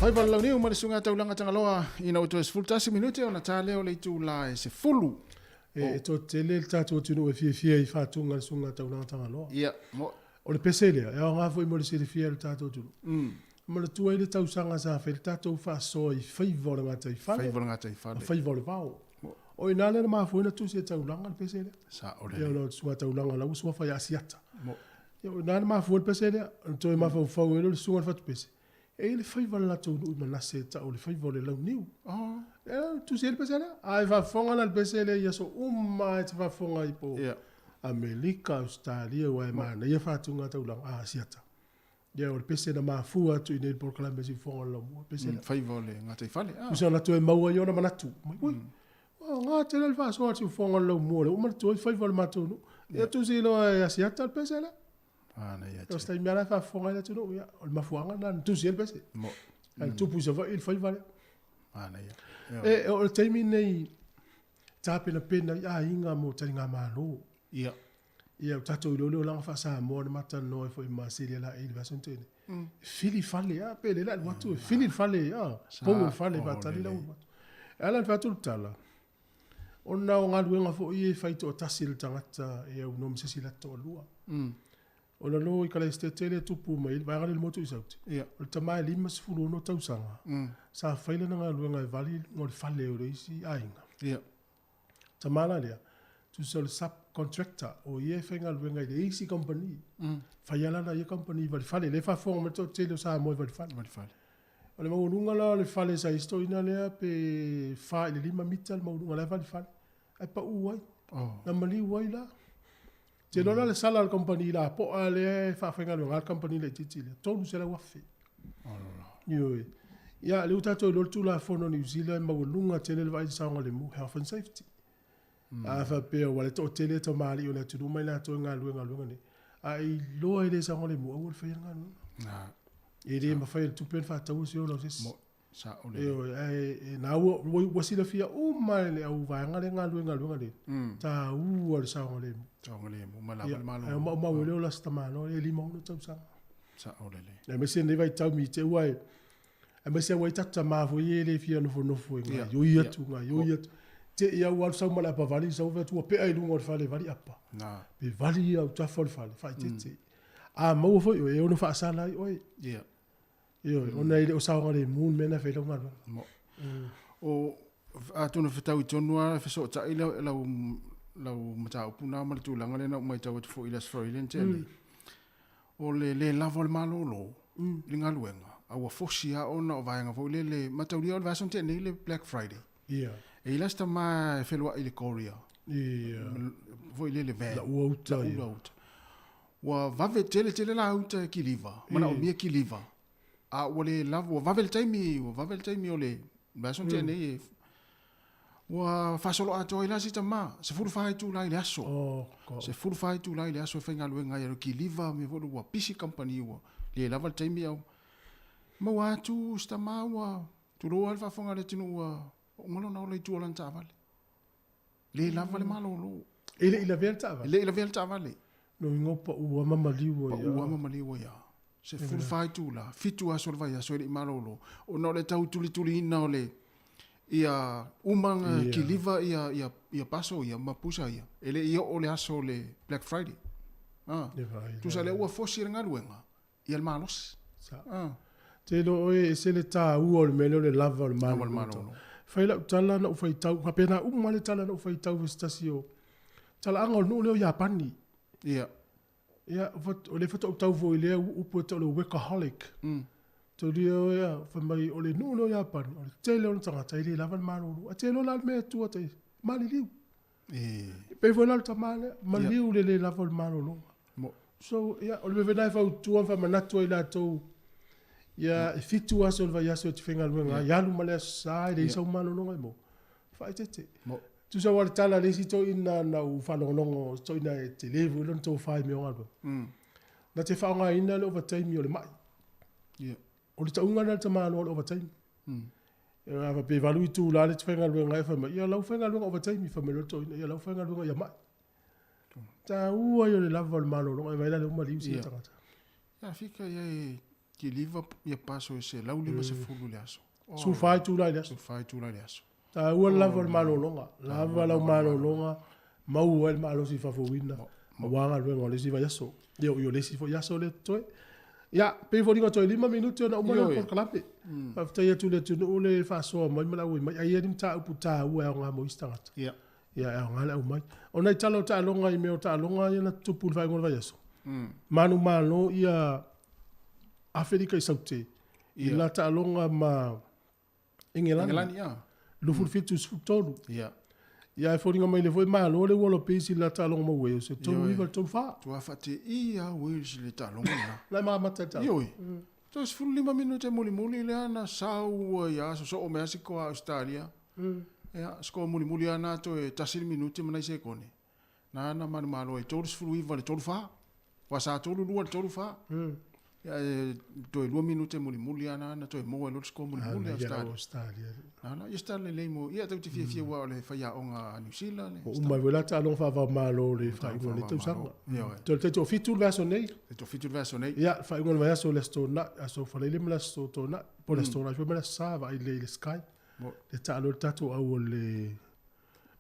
Hai wala lau niu marisunga taulanga tangaloa ina o toes full tasi minute ona tāleo le tū la e se fulu. E to te le tātou tunu e fia i whātunga le sunga taulanga tangaloa. Ia. O le peselea, e o ngā fwoi mo le sere fia le tātou tunu. Ma le tua i le tausanga sa whai le tātou whaasoa i whaivola ngā tai whale. Whaivola ngā tai whale. Whaivola vau. O i nāle na mawhoi na tūsi e taulanga le peselea. Sa o le. E o na sunga taulanga lau sua whai asiata. E o nāle mawhoi le peselea, o toi mawhoi whau e lo le sunga whatu pese. E le whaivola la tō nui manase ta o le whaivola lau niu. Tūsi e le peselea. Ai whafonga na le peselea ia so umma e te whafonga i po. Amerika, Australia, wai mana, ia whātunga taulanga asiata. Ia o le pese na mafua tu i nei proklame si fonga lau mua. Whaivole ngā te whale. Usa na tu e maua i ona manatu. Ngā te le whaasoa tu fonga lau mua. O mana tu e whaivole matonu. Ia tu si loa e asiata le pese la. O stai mea fa fonga i tu no. O le mafuanga na tu si e le pese. Al tu pusa va il whaivole. E o le teimi nei tāpena pena ia inga mo tari ngā mālo. Ia. Ia o tatou lolo langa fa sa mo ma tan no fo ma seria la e va sontene. Fili fale ya pele la watu fili fale ya. Po fale va tali la uma. Ala fa tu tala. Ona o ngadu nga fo i faito tasil tangata e o nom se sila to lua. Ona lo i kala estetele tu pu mai va ngale moto isauti. Ia. O tama lima se fulu no tausanga. Sa faile nga luenga vali no fale o isi ainga. Ia. Tamala dia. Tu sol subcontractor o ie fenga luenga de easy company. Faiala na ie company va fale le fa fong meto tele sa mo va fale. Ole mo lunga la le fale sa historia le pe fa le lima mital mo lunga la va fale. Ai pa uai. Na mali uai la. Te no le sala al company la po ale fa fenga luenga al company le titile. Tolu se la wafi. Yo. Ya le utato lo tu la fono New Zealand mo lunga tele va sa ngale mo health and safety. Fa pe o le to tele to mali o le tu mai la to nga luenga ni ai lo ele sa ngole mo o fe nga no na ele ma fa tu pen fa ta usi o lo sis sa o le ai na wo si le fia o mai le au va nga le nga luenga ni ta u o sa ngole mo ma la malo ma o le o la sta ma no e limo no ta sa o le le me se ne vai ta mi te uai a me se wai ta ma vo ye le fia no fo nga yo ia tu nga yo ia te ia wal sa mala pa vali sa o tu pe ai lungo fale vali apa na pe vali au ta fol fale fa te a mo fo yo e ono fa sala oi ia yo ona ile o sa ngale moon mena fe lo ngalo o a tonu fetau i tonu a fe so ta ile la mata o puna mal tu langa le na mai tau fo ile Australian tele o le lavol malolo linga luenga a wa fosia ona o vaenga fo le mataulia o vason tele le Black Friday ia e lasta ma felua ile Korea. Ia. Voi le ve. La uauta. Wa vave tele la uta kiliva. Mana o mia kiliva. A wale lavo vavel taimi ole. Bason tene. Wa fasolo ato ila sita ma. Se furu fai tu la ile aso. Se furu fai tu la ile aso fenga luenga ya kiliva me vodu wa pisi company wa. Le laval taimi au. Ma wa tu sta ma wa. Tu ro alfa fonga le tinu wa. Ngolo na ole tu lan tavale. Le lava le malo lo. Ele ila vel tavale. Le ila vel tavale. No ngopa u mama liwo ya. U mama liwo ya. Se full fight la. Fitu aso va ya so le malo lo. O no le tau tuli ina ole. Ia umang kiliva ia paso ia mapusa ia. Ele ia ole aso le Black Friday. Tu sa le ua fosi nga luenga. Ia le malos. Te lo e se le ta u ole melo le lava le malo. Faila tala na ufai tau kapena umale tala na ufai tau stasio tala anga no leo Japani ia vat ole foto tau vo ile upo to le workaholic to dio ia fa mai ole no Japani ole tele on tanga tele lava mano a tele la me tu ate mali liu pe vo la tamale mali u le lava mano no so ia ole ve na fa tu fa manatu ila to ia fitu aso va yaso te fenga luenga ya lu male sai de so malo no mo fa tete tu sa wa tala le si to ina na u fa no to ina te level on to 5 me albo na te fa nga ina le overtime yo le mai o le taunga na te malo overtime ia va pe valu tu la le te fenga luenga fa ia la fenga luenga overtime fa me lo to ia la fenga luenga ya mai ta u yo le lava malo no vai la le uma liu si tangata ya fika ye ki liva ia paso e se lau lima se fulu le aso. Su fai tu lai le aso. Su fai tu lai le aso. Ta ua lava le malolonga. Lava lau malolonga. Mau el malo si fafouina. Wanga luenga le si vai aso. Yo le si foi aso le toe. Ya, pe fo dinga toe 5 minuti na umana ko kalape. After ya tu le tu le fa so mai mala ui mai ai dim ta uputa ua nga mo istanga. Ya. Ya nga la umai. Ona talo ta longa I me ta longa ya na tu pul vai ngol vai aso. Manu malo ia Afrika I saute. I la ta longa ma Engelani ya. Lufu fitu tolu. Ya. Ya fo dinga mai le foi malo le wolo pesi la ta longa mo we se to viva to fa. Tu afate ia we le ta longa na. La ma matata. Yo. Tu es fulu 5 minuti muli le ana sau ya so o Mexico Australia. Ya, sko muli ana to e tasili minuti mana se kone. Na malo e todos fulu viva le tolu fa. Wa sa tolu lua le tolu fa. Ya to e 2 minuti muli ana na to e mo e lo sko muli Australia. Na ia le mo ia te fia wa le fa ya onga New Zealand. O mai vela ta long fa va malo le fa ngol le tusanga. To te fitu verso nei. Te fitu verso nei. Ya fa ngol va so le sto na so fa le mla sto to na po le sto na fa mla sa va le sky. Le ta lo tato au le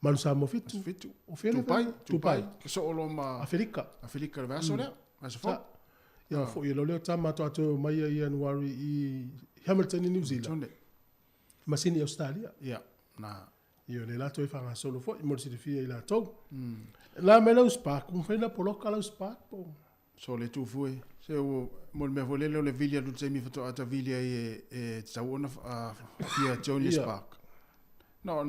manu sa mo fitu. O fele tu pai. So o lo ma Afrika le verso le. Verso fa. Ya fo ye lo le tama to ato mai I January I Hamilton in New Zealand. Masini Australia. Ya. Na io le lato e fa nga solo fo mo si fia I la to. La me lo spark, un fena poloka lo spark. So le tu fue. Se o mo me vole le vilia du mi foto ata vilia e sa ona fia Johnny Spark. No.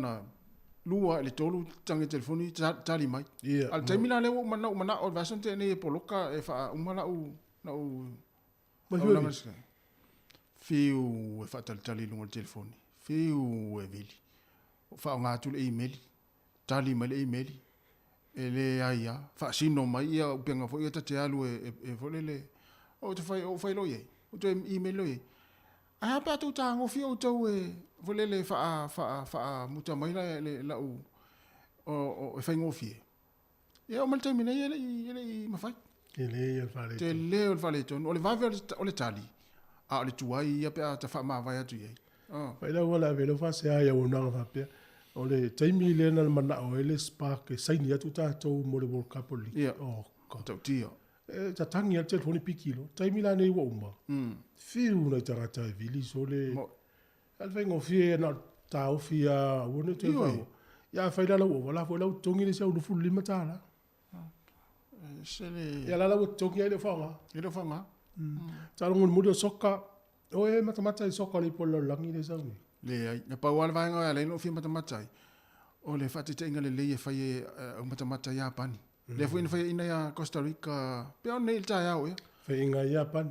Lua le tolu tangi telefoni tali mai. Al termina le o mana o version te ne poloka e fa umala u na u fiu e fa tali lungo telefoni. Fiu e vili. Fa nga tu le email. Tali mai le email. Ele aia. Fa sino mai ia upenga fo ia te alu e volele. O te fai lo ye. O te email lo ye. A pa tu tango fio to e volele fa muta mai la u o e fai ngofie. Ia o mal termina ele ma fai. Ele il fale. Te le o fale ton. O le va o le tali. A o le tuai ia pe ta fa ma vai atu ye. Fai la wala velo fa se ai o na fa pe. O le taimi le na mana o ele spark e sai ni atu ta to mo le World Cup li. Ia. O ko tio. Ta tangi al telefoni pikilo. Taimi la nei wa uma. Fiu na tarata vili so le. Al vengo fie na ta o fia wona te fa. Ya fai la o wala fo la tongi le se o fu lima tala. Sele. Ya la tongi ele fa. Ele fa ma. Ta ngol mudo sokka. O e mata sokka le polo langi le sa ni. Le na pa wala vai nga le no fia mata. O le fati te ingale le fai o mata ya pani. Le fui fai ina ya Costa Rica. Pe on nei ta ya o. Fai inga ya pan.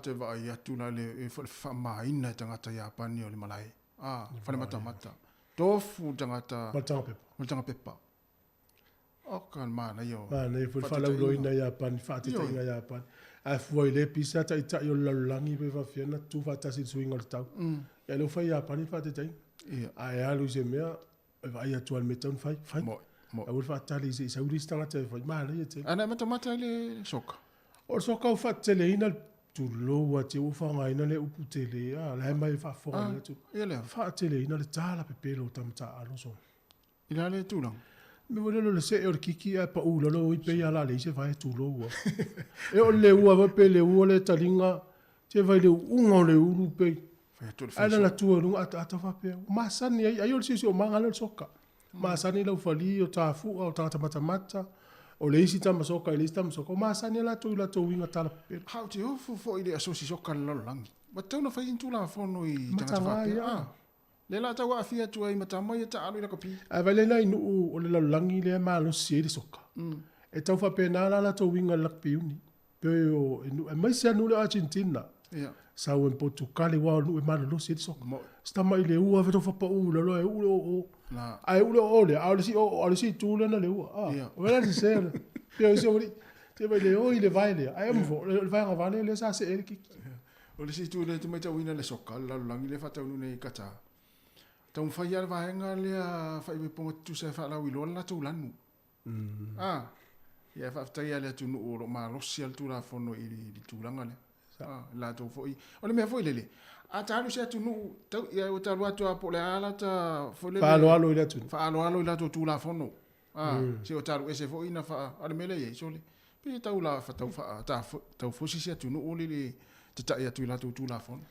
Te vai ya tu na le fa ma ina tangata ya pani o le malai. Fa le mata. Tofu tangata. Matanga pepa. O kan mana yo. Mana fu fa la lo ina ya pan fati te inga ya pan. A foi le pisa ta ita yo langi pe fa fiena tu fa ta si swing or tau. Ya lo fai ya pan fati te. A ya lu se mea vai ya tu al meton fai. A ul fa ta li se sa uri sta te fa mana ye te. Ana mata le soka. O soka o fa te le ina tu lo wa te u fa nga ina le upu te le la mai fa fo le tu. Ele fa te le ina le tala pe pelo tamta alo so. Ina le tu lang. Me vole le se or kiki a pa u lo i pe ya la le se vai tu lo wa. E o le u va pe le u le talinga te vai le u le u pe. Ana la tu ru ata fa pe. Ma sani ai o si o manga le soka. Ma sani la fali o ta fu o ta mata. O le isi tama soka i le isi tama soka. Ma sani la tu winga tala pe. How te ofu fo i le asosi soka le langi. Ma tau na fai intu la fono i tangata fa pe. Le la tau a fia tu ai matama i ta alu i la kopi. A vale na inu o le langi le ma lo si e soka. E tau fa pe na la tu winga lak pe uni. Pe o e mai se anu le Argentina. Sa o en Portugal wa no e ma lo si e soka. Sta mai le ua veto fa pa u lo e u ai u o le si tu le na le ua. O vela si se. Pe o si o te vai le o i le vai le. Ai am fo le vai nga vale le sa se e ki. O le si tu le te mai tau ina le soka la langi le fa tau nu nei kata. Tau fai al vaenga lea fai me ponga tu se fa la wilo la tu lanu. Ya fa tai ale tu no ro ma lo si al tu la fono i tu langa le. la to foi o le me foi lele a talu se tu nu tau ia o talu atu a po le ala ta foi lele fa alo i la tu la fono se o talu ese foi na fa ale mele ye sole pe tau la fa tau fa tau fosi se tu nu o le ta ia tu la tu la fono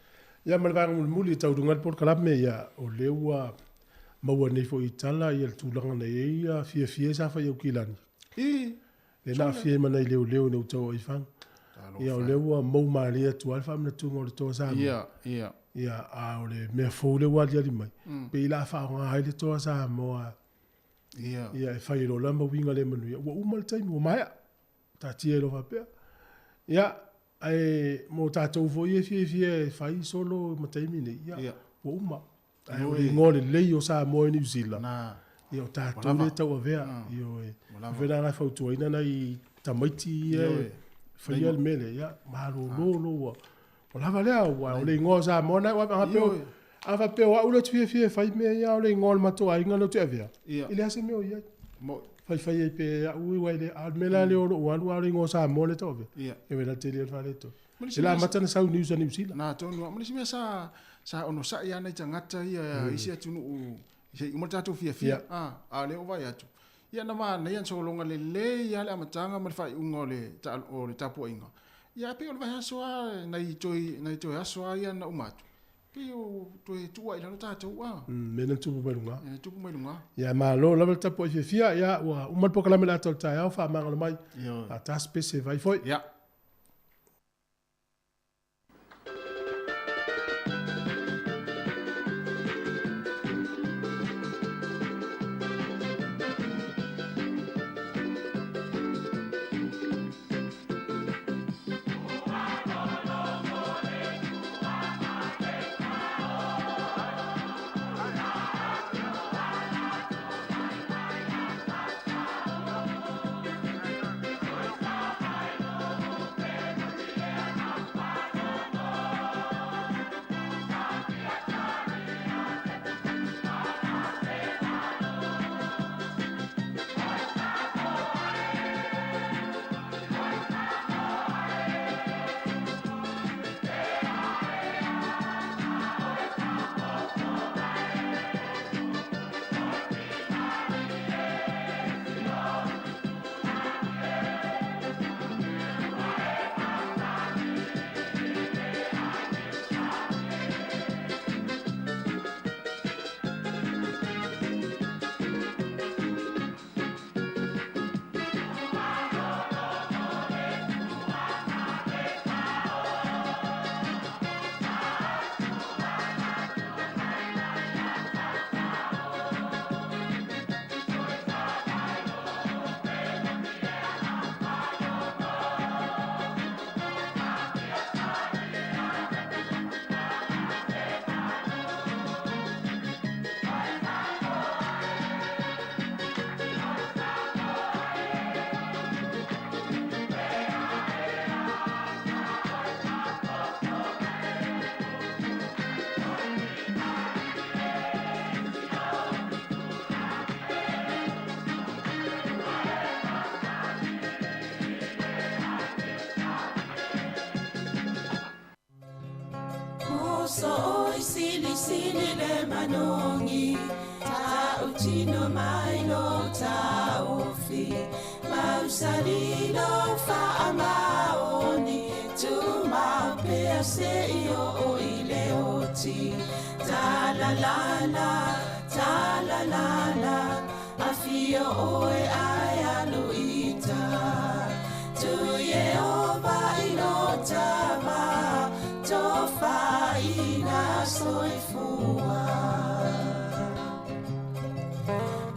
ia ma va muli tau dungal por kala me ia o leua maua nei foi tala ia tu langa nei ia fie sa fa yo kilani le na fie mana i leo no tau i fang ia o leua mau maria tu alfa na tu ngol to sa ia a o le me fo le wa dia di mai pe la fa nga hai le to sa mo ia fa i lo la mo winga le manu ia o mal tai mo mai ta tie lo va pe ia ai mo ta to vo ye fie fai solo ma tai mine ia o ma ai o ngol le yo sa mo ni zila ia ta to le ta o vea io vera na fa tu ina nai tamaiti fai al mele ia ma lo o lava lea o le ngol sa mo na wa ha pe ava pe wa ulo fie fai me ia o le ngol ma to ai ngalo te avea ile ase me o ia mo fai pe ui wai le al mela le o wa le ngol sa mo le to avea e vela te le fa le to ila matana sa news ani usila na to no mo le sa ono sa ia nei tangata ia isi atu no se mo tatu fia a le o vai atu ia na ma nei an so longa le ia le amatanga ma fai ungo le ta o le tapu inga ia pe o vai so nei toi aso ia na umatu pe o toi tua ila ta tu me na tupu mai lunga ia ma lo la tapu fia ia wa umal pokala me la to ta ia fa mangalo mai a ta spese vai foi ia so sili sili le manongi ta utino mai lo ta ofi mausali lo fa amaoni tu ma pe se io o ile oti ta la la afio o e aya lo ita tu ye o ba inota ma tofa ina soifua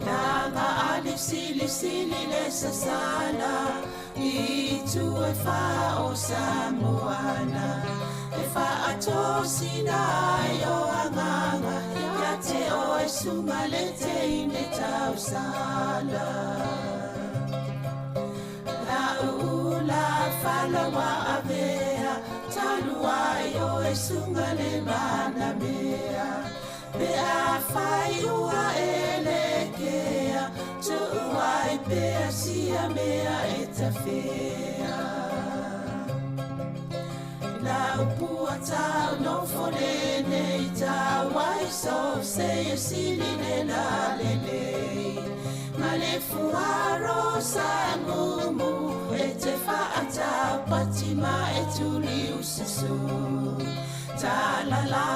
nanga alif sili le sasana itu e fa o samoana e fa atosina yo anganga ya te o e sumalete ine tausala la ula fala wa avea talua yo e sungale mana mea pe a fai ua elekea tu ai pe sia mea etafea la upua tau no fore nei tau wai so se sili le la le le ma le fuaro sa mumu e te whaata patima e tuli usisu ta la la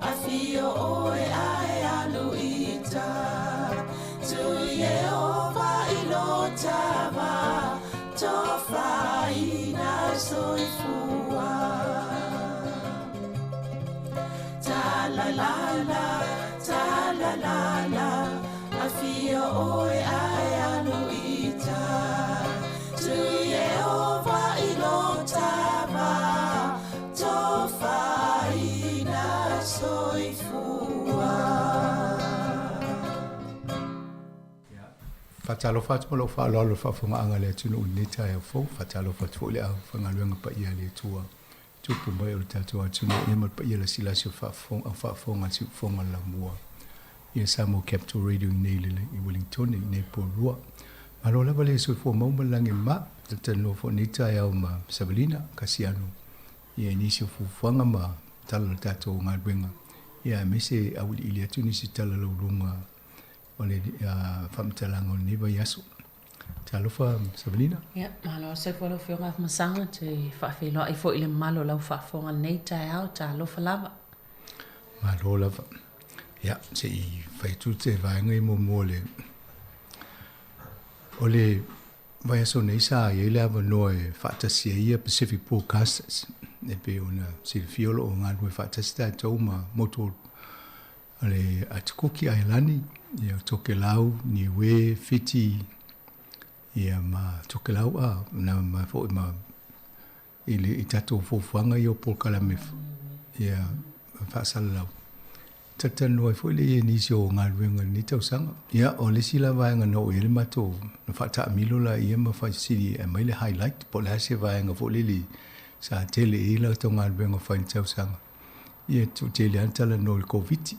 a fio oe ai aluita tu Yehova ilotava tofa ina soifua ta la la a fio oe ai aluita tu Yehova ilotava tofa ina soifua fatalo fatu lo fa lo fa funga anga le tunu unita ya fo fatalo fatu le a funga lo pa ia le tua tu pu mai o tatu tunu e mo pa ia la sila si fa funga si funga la mua ia samo capital radio nei le i Wellington nei Porua malo la vale so fo mo malangi ma tano fo nita ya ma Sabrina Kasiano ia inisio fu funga ma talo tatu ngadwenga ia mese a wili ile tunu si tala lo lunga ole famtalango ni va yasu talofa Sabrina ya malo se fo lo fiona masanga te fa filo ai fo ile malo la fa fonga nei tai au talofa lava malo lava ya se fai tutte vai ngai mo mole ole va yasu nei sa ye lava noi fa tasia Pacific Broadcasters ne pe una se fiolo o ngadwe fa tasta toma motor ale atikuki ailani ia tokelau ni we fiti ia ma tokelau na ma fo ma ile itato fo fanga yo por kala me ia fa salau tatano fo ile ni sio ngalwenga ni tau sanga ia ole sila va nga no ile mato no fa ta milo la ia ma fa sili e mai le highlight po la se va nga fo lili sa tele ila to ngalwenga fa tau sanga ia to tele antala no covid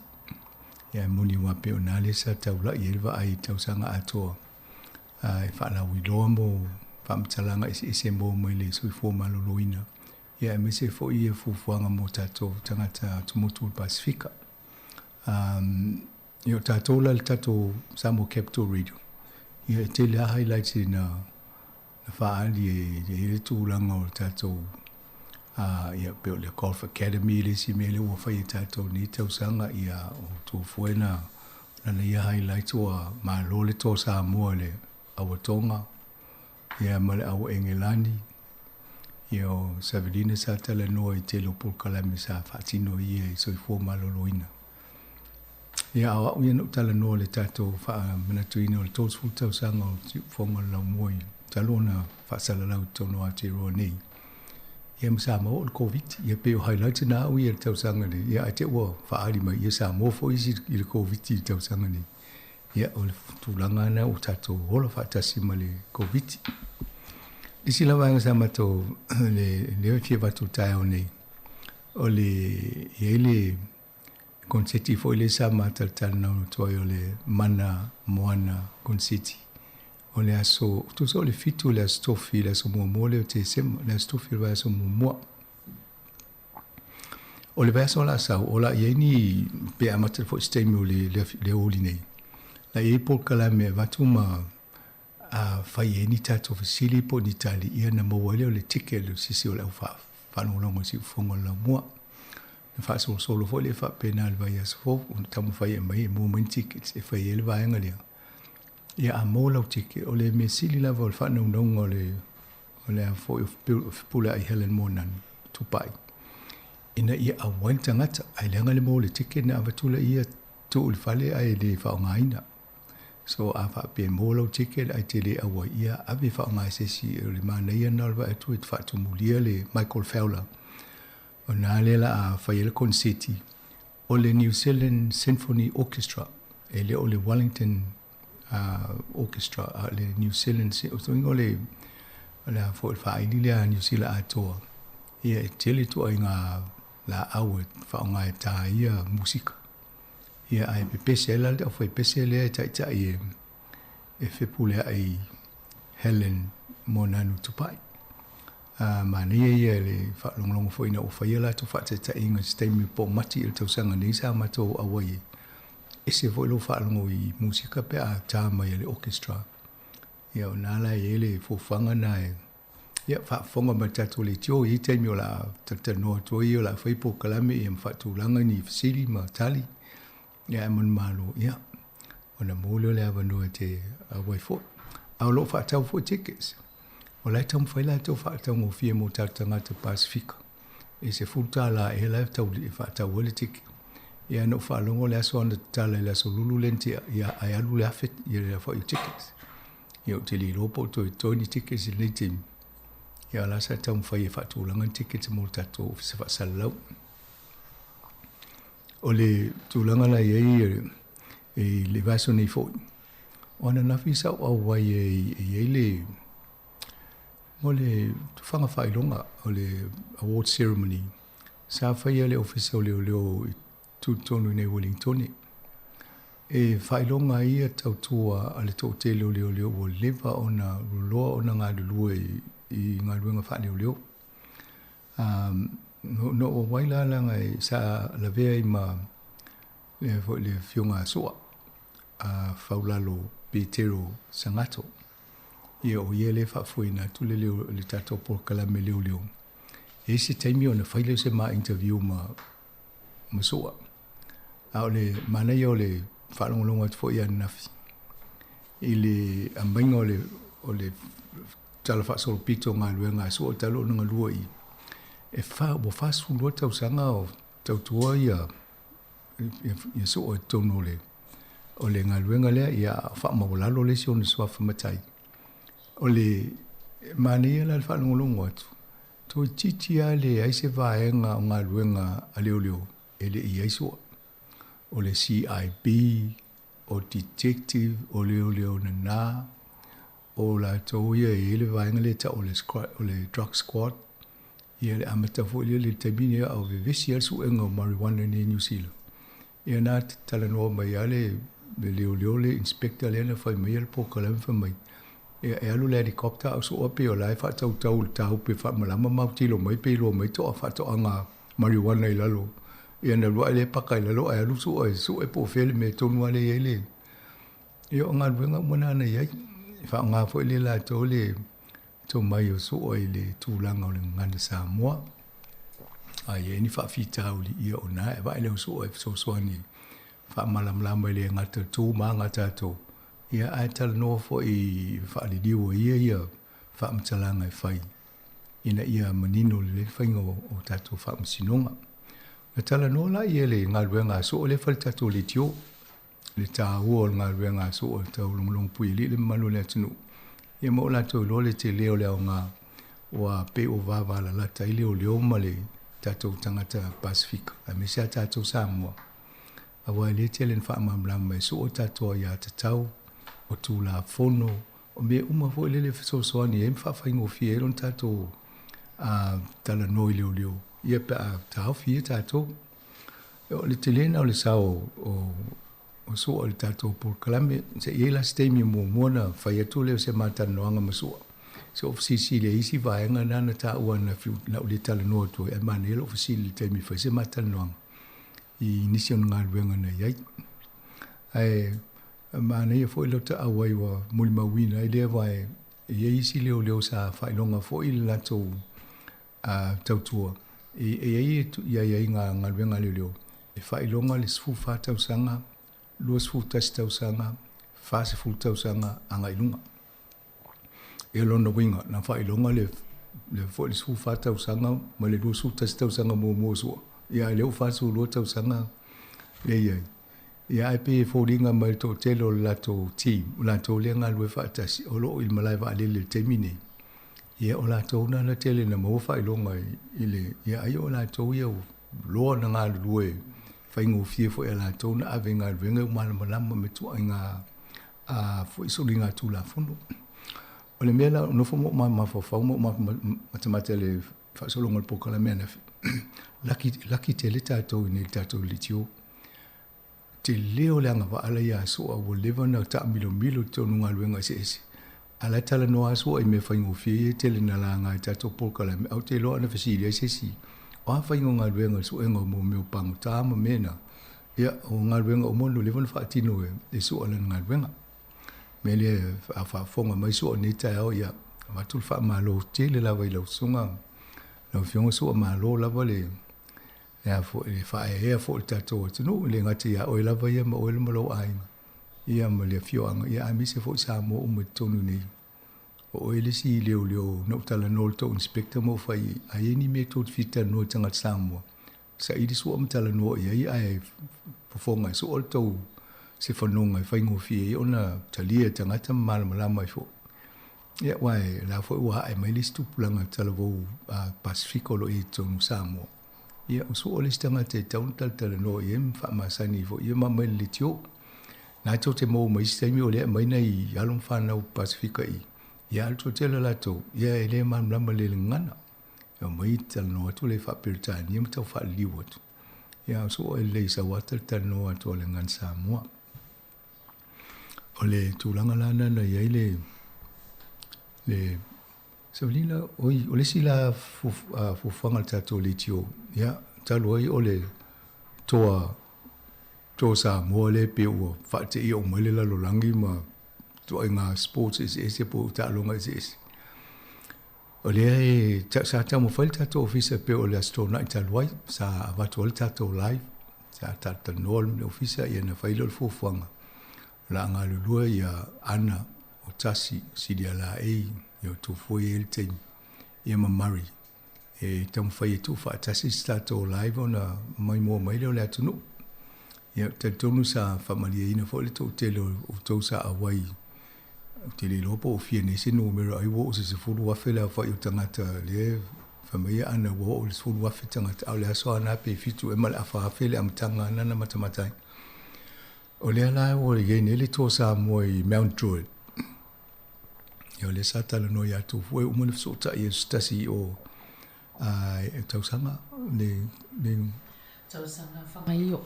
ya muni wa pe onale sa taula yelva ai tausanga ato ai fa la wilomo fam talanga ise mo mele so fo maloloina ya me se fo ie fu fuanga motato tangata tumutu Pacifica yo tatola tato samo capital radio ya tele highlights na fa ali ile tu langa tato ia pe le Golf Academy le si mele o fa tato ni tausanga ia o tu fuena na ia highlight wa ma lole to sa mo le awatonga ia male au Engelani io Savelina sa tele no i telo por kala me sa fatino ia so fo maloloina ia au ia no tele no le tato fa mana tuino le tos fu tausanga o fo malo mo talona fa sala la tono a tiro nei ia sa mo o covid ia pe o highlight na o ia tau sanga ni ia ate wo fa ali mai ia sa mo fo isi il covid tau sanga ni ia o tu langa na o tato hola fa tasi male covid isi la vanga sa mato le fie va tu tai o nei o le ele konseti fo le sa mata tal na to le mana moana konseti o le aso tu so le fitu le stofi le so mo le te sem le stofi va so mo o le verso la sa o la yeni pe amata fo stemi le oline la e por kala me va tu ma a fa yeni tato fasili po ni tali ia na mo le ticket si si o la fa no longo si fongo la mo fa so solo fo le fa penal va ya so tamu fa ye mai mo tickets e fa ye le va ngalia ia a mola tike o le mesili la vol fa no o le fo pula ai Helen Monan tupai ina ia a wanta ngata ai lenga le mo le tike na avatula ia tu ul fale ai le fa ngaina so a fa pe mola tike ai te le awa ia ave fa ngai se si le mana ia nalva tu it fa tu mulia le Michael Fowler ona le la a fa ile concert o le New Zealand Symphony Orchestra ele o le Wellington orchestra le New Zealand so ngole la fo fa ili le New Zealand ato ia tele to inga la awe fa nga ta ia musika ia ai pepesela le fo pepesela ta e fe pule ai Helen Monanu tupai ma ni le fa long foi na o fa la to fa te inga stem po mati il to sanga ni sa ma to awai e se foi lo fa long I musica pe a ta ma le orchestra ia na la ele fo fanga na ia fa fonga ma tatu le tio I te mi la te no to I la foi po kalame e fa tu langa ni siri ma tali ia mon malo ia ona molo le ava no te awai fo au lo fa tau fo tickets o lai tam fai la to fa tau mo fie mo tanga te Pacifica e se futa la e la tau li fa tau wale ticket ia no fa longo le aso ana tala le aso lulu lente ia ai alu le afet ia le fa tickets ia te li lopo to ni tickets le tim ia la sa tam fai fa tu langa tickets mo tato se fa salau o le tu langa la ia e le vaso nei fo ona na fisa o wai e le mo le fanga fai longa o le award ceremony sa fai le official le tu tonu nei Wellington e fai longa ia tau tua ale to te le o leva ona lo ona nga lu I nga luenga fa le no o wai la nga sa la vea ma le fionga soa a faulalo Petero Sangato ia o le fa fuina tu le tato por kala me leo e se taimi ona faile se ma interview ma soa a le mana yo le fa longa fo ia nafi ile ambainga o le tala fa so pito nga luenga so talo nga luoi e fa bo fa su lo tau sanga o tau tua ia so o tono o le nga luenga le ia fa ma bola lo le si on so fa matai o le mania la fa longo atu to titi ale ai se va nga luenga ale oleo ele ia so o le CIB o detective o le na o la to ia ele va ngale ta o le drug squad ia le amata fo le tabini au vivisial su engo marijuana ni New Zealand ia na tala no mai ale le inspector le na fa mai po kala fa mai e alu le helicopter au so ope o lai fa tau pe fa malama mautilo mai pe lo mai to fa to anga marijuana I lalo ia na lo le pakai lalo ai alu so e po fele me tonu ale ele io nga venga mona na ia fa nga fo le la to le to mai o so le tu langa o le ngana Samoa ai ni fa fita o ia ona e va le so ni fa malam le ngata tu ma ngata to ia ai tal no fo I fa le dio ia fa mtalanga e fai ina ia manino le faingo o tatu fa msinonga na tala no la ia le ngalwenga so le fa tatu le tio le ta o ngalwenga so o tau long pui le malu le tunu ia mo la to lo le te leo le nga wa pe o va la ta ile o leo male tatu tangata Pacific a me sa tatu Samoa a wa le te len fa mamla mai so o tatu ia tatau o tu la fono o me uma fo le so ni em fa ingo fiero tatu a tala no ile o leo ia pe a tau fie tatu o le te lena o le sao o so o le tatu por kalame se ia la stemi mo mona fa ia tu le se mata noanga masua se ofisi le isi vaenga na ta wana fiu na le tala no to e manelo ofisi le te mi fa se mata noanga I nision ngal wenga na ia ai mana ia foi lo ta awai wa mulma wina ile vai ia isi leo sa fa longa foi la to a tautua ia nga venga leo e fa longa le sfu fa tau sanga lo sfu tau sanga fa se fu tau sanga anga ilunga e lo no winga na fa longa le fo le sfu fa tau sanga ma le lo sfu tau sanga mo so ia le fa su lo tau sanga le ia pe fo linga mai to telo la to team la to lenga lo fa tasi o lo il malai va le termine ia o la to na tele na mo fa longa ile ia ai o la to ia lo na nga lue fa ingo fie fo la to na avenga venga mal me tu nga a fo iso linga tu la fondo o le mela no fo ma fo mo matematele fa so longa po kala mena laki tele tato ni tato litio te leo le anga va ala ia so a wo leva na ta milo to nunga luenga se ala tala no aso e me faingo fi te le na la nga tato polkala me au te lo ana fasili e sesi o faingo nga luenga so engo mo me pangu ta ma mena ia o nga luenga o mo le von fa tino e so ala nga luenga me le fa fonga mai so ni ta o ia ma tul fa malo te le la vai lo sunga lo fiongo so ma lo la vale ya fo e fa e fo tato no le ngati ya o la vai ma o le mo lo ai ia ma le fioanga ia a mi se fo sa mo mo tonu nei o ele si leo no tala no to inspector mo fai ai ni me tot fita no tanga samo sa i so am tala no ia ai performa so all to se fononga fai ngo fi ona talia tanga mal mala mai fo ia wai la fo wa ai mai listu pulanga tala vo pacifico lo i tonu samo ia so ole stanga te tala no ia fa masani fo ia ma mai litio na to te mo mai semi ole mai nei alum fa na pacifica i ia to te la to ia ele man lama le ngana ia mai tal no to le fa pertani ia to fa liwot ia so ele sa water tal no to le ngan sa mo ole tu langa lana na ia le so lila oi ole sila fu fanga tato le tio ia tal oi ole to sa mo le pe o fa te i o mele la lo langi ma to nga sports is po ta longa is o le sa mo falta to office pe o le astronaut ta loi sa va to ta to live sa ta nol office ia na failo fo fanga la nga lu ia ana o tasi si dia la yo to fo el te ia ma mari e tam fai tu fa tasi sta to live ona mai le atu ia te tonu sa familia ina fo le to te lo to sa awai te le lopo o fie ne se numero ai wo se fulu wa fela fa yo tangata le familia ana wo o fulu wa fe tangata au le so ana pe fitu e mal afa fele am tanga na matamatai o le ala o le ne le to sa mo i Mount Druitt yo le sa tala no ya tu fo o mo so ta ye stasi o ai tau sanga le Tausanga whangaio.